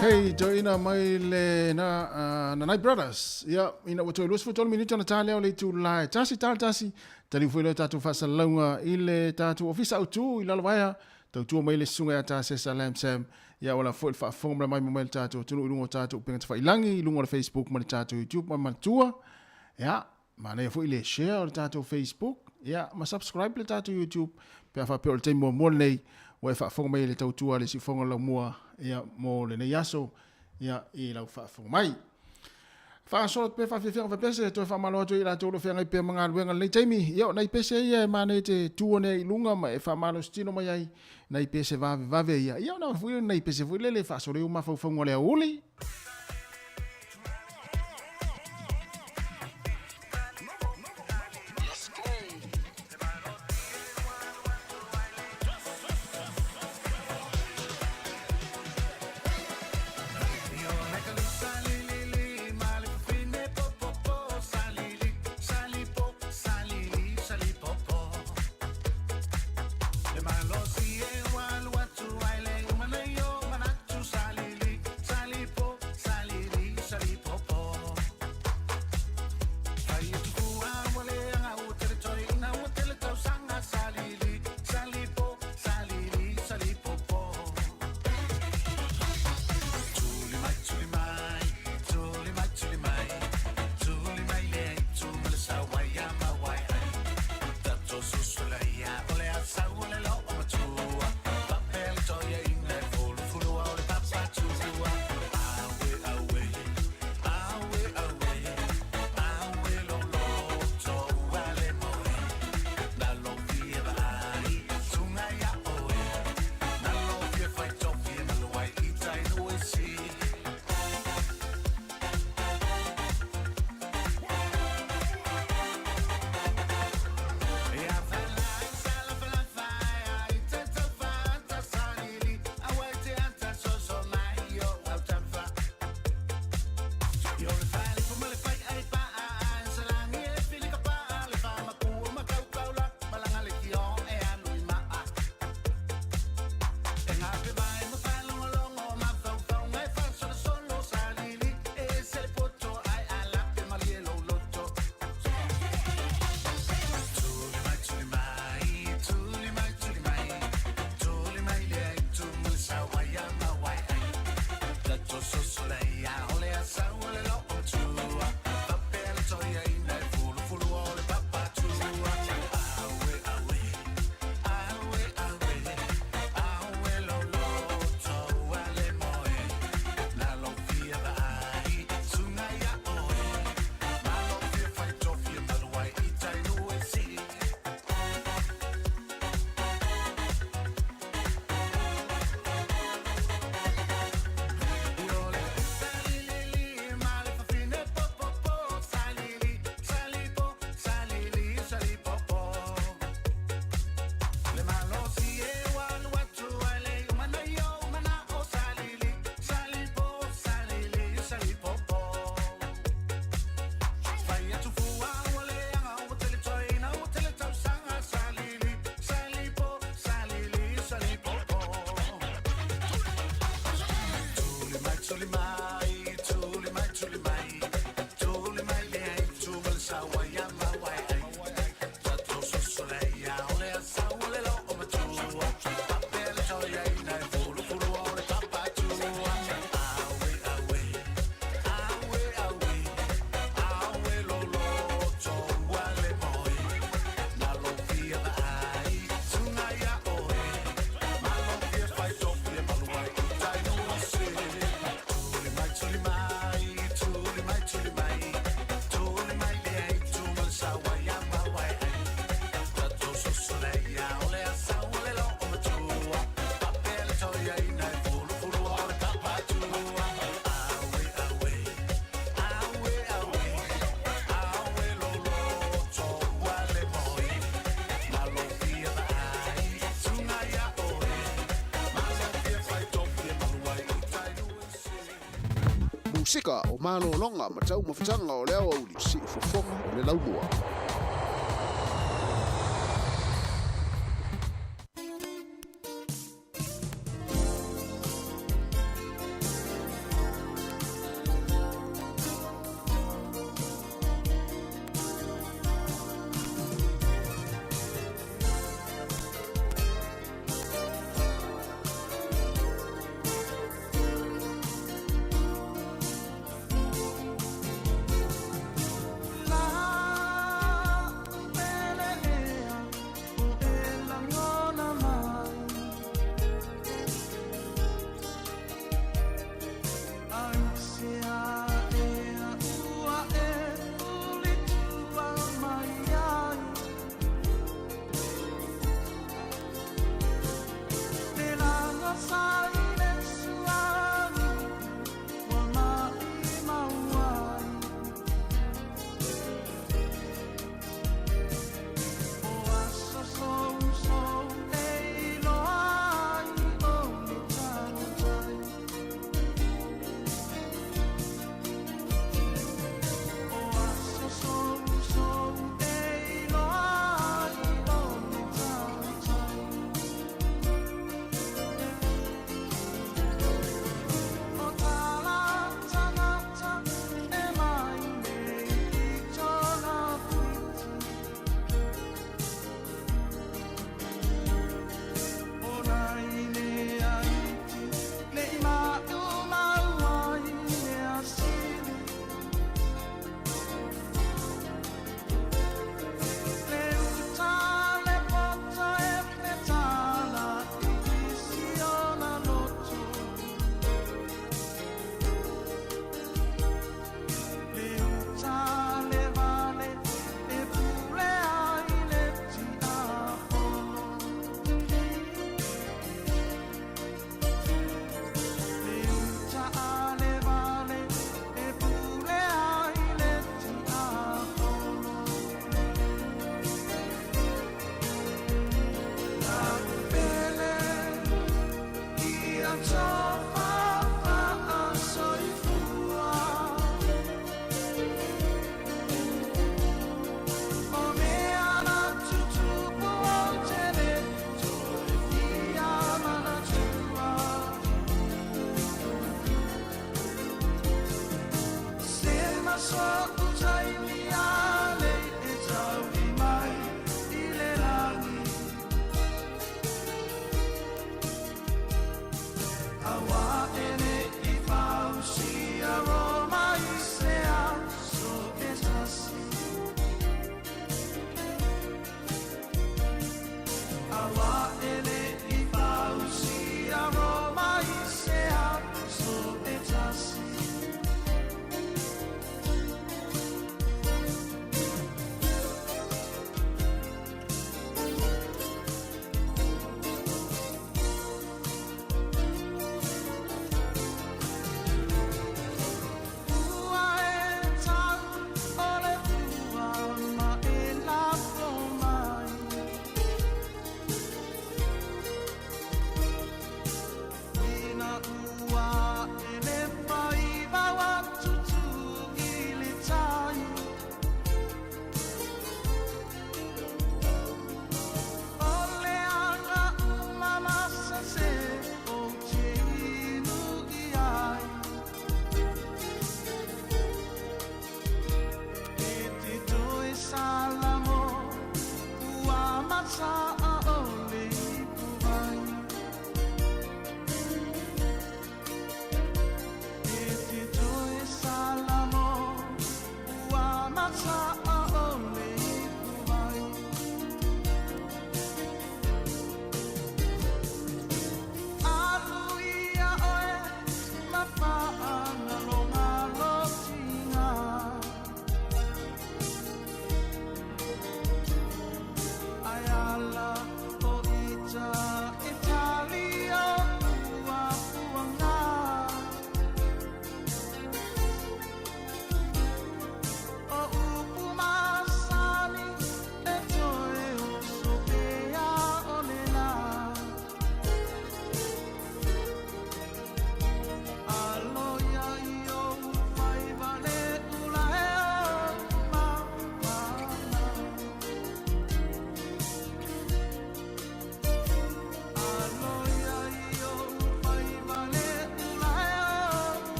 Hey, joina mai le na Night Brothers. Ya, ina wato ilus fu tolu minuto na tale o le tu la. Tasi tali fu le tatu fa salonga ile tatu ofisa utu ila lawaya. Tau mai le sunga ya ta sesa lam sam. Ya wala fu fa fomra mai mo tatu tunu ilungo tatu penga fa ilangi ilungo le Facebook ma tatu YouTube ma tua. Ya, mana ya fu ile share tatu Facebook. Ya, ma subscribe le tatu YouTube. Pe fa pe o te mo nei. Wa fa fo mai le tautua le si fonga la mua ya mo le nei aso ya I la fa fo mai fa so pe fa fe fa pese to fa malo to ila to lo fe ngai pe manga wenga le taimi yo nai pese ye mane te tuone ilunga ma e fa malo stino mai ai nai pese va ve ya yo na fu nai pese fu le fa so le uma fo fo ngole uli sika o malo longa ma tau mawhitanga o leo au li si ufofonga o le launua.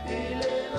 Ile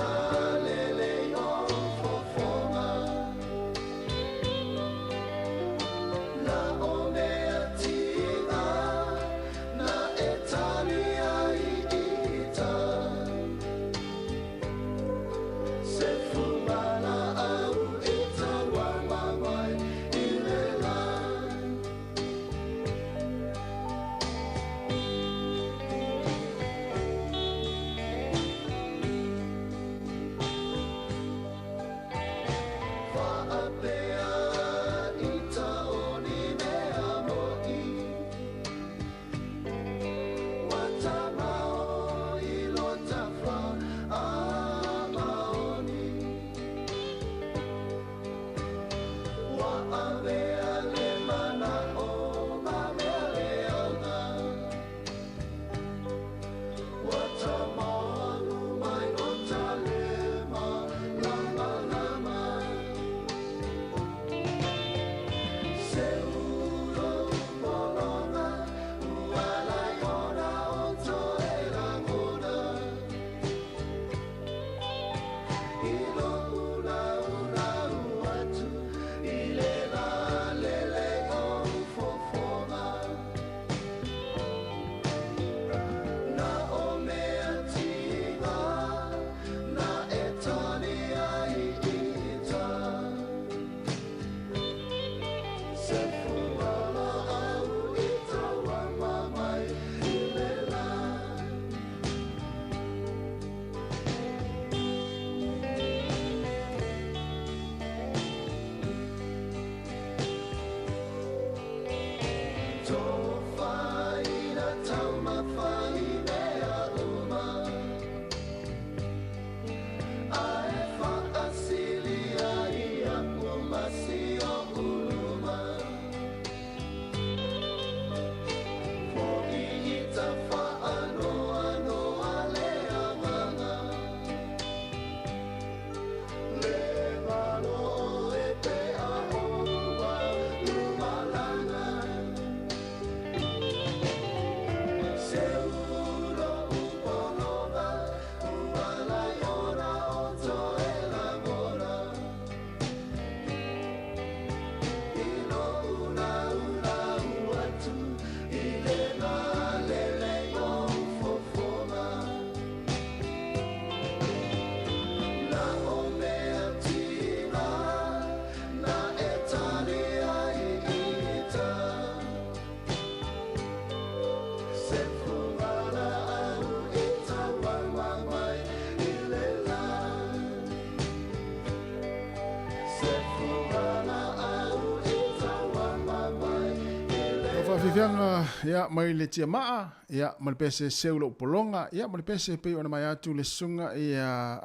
fianga ya mai le tia maa ya mal pese seulo polonga ya mal pese pe ona mai atu le sunga ya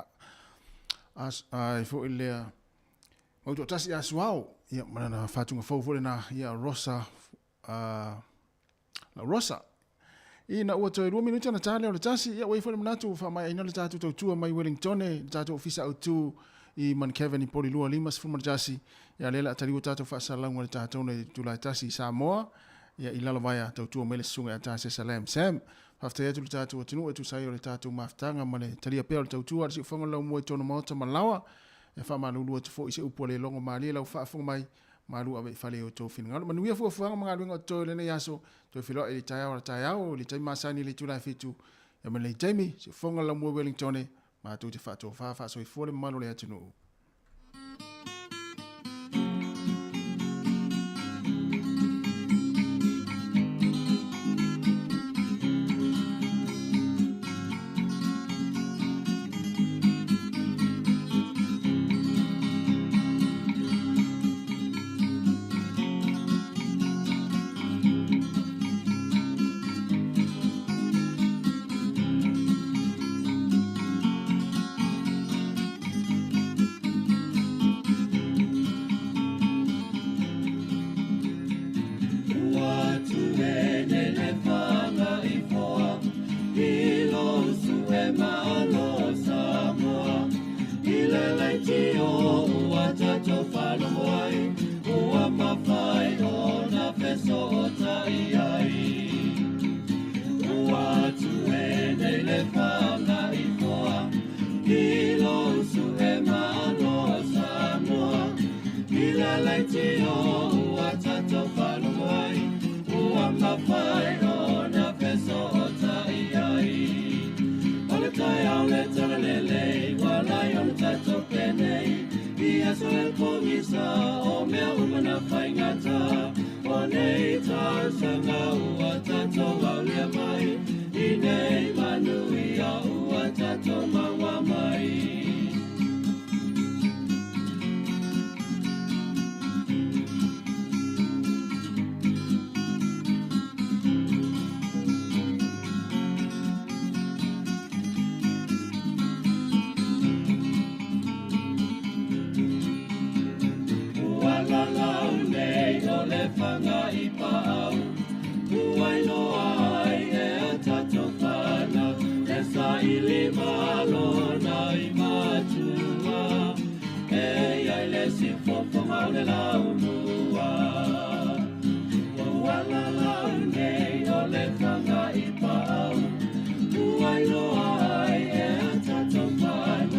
as ai fo ile o to tasi aswao ya mana fatunga fo fo na ya Rosa la Rosa ina o to 2 minutos na tale o tasi ya we fo manatu fa mai ina le tatu to tu mai Wellington e tatu ofisa o tu I man Kevin I poli lua limas fu marjasi ya lela tali tatu fa salang wala tatu ne tula tasi Samoa ya ilala vaya tau mele sunga tasi salam sam hafta ya tatu tunu tu sayo le tatu maftanga male tali pe tau tu arsi fonga la mo tono mota malawa e fa malulu tu fo ise upole longo mali la fa fonga mai malu ave fale o to finga manu ya fo fonga mangalu to le ne yaso to filo e tayao le tai masani le tula fitu ya male Jamie si fonga la mo Wellington ma tu te fato fa so I fole malo le atunu Ele se for for mal de la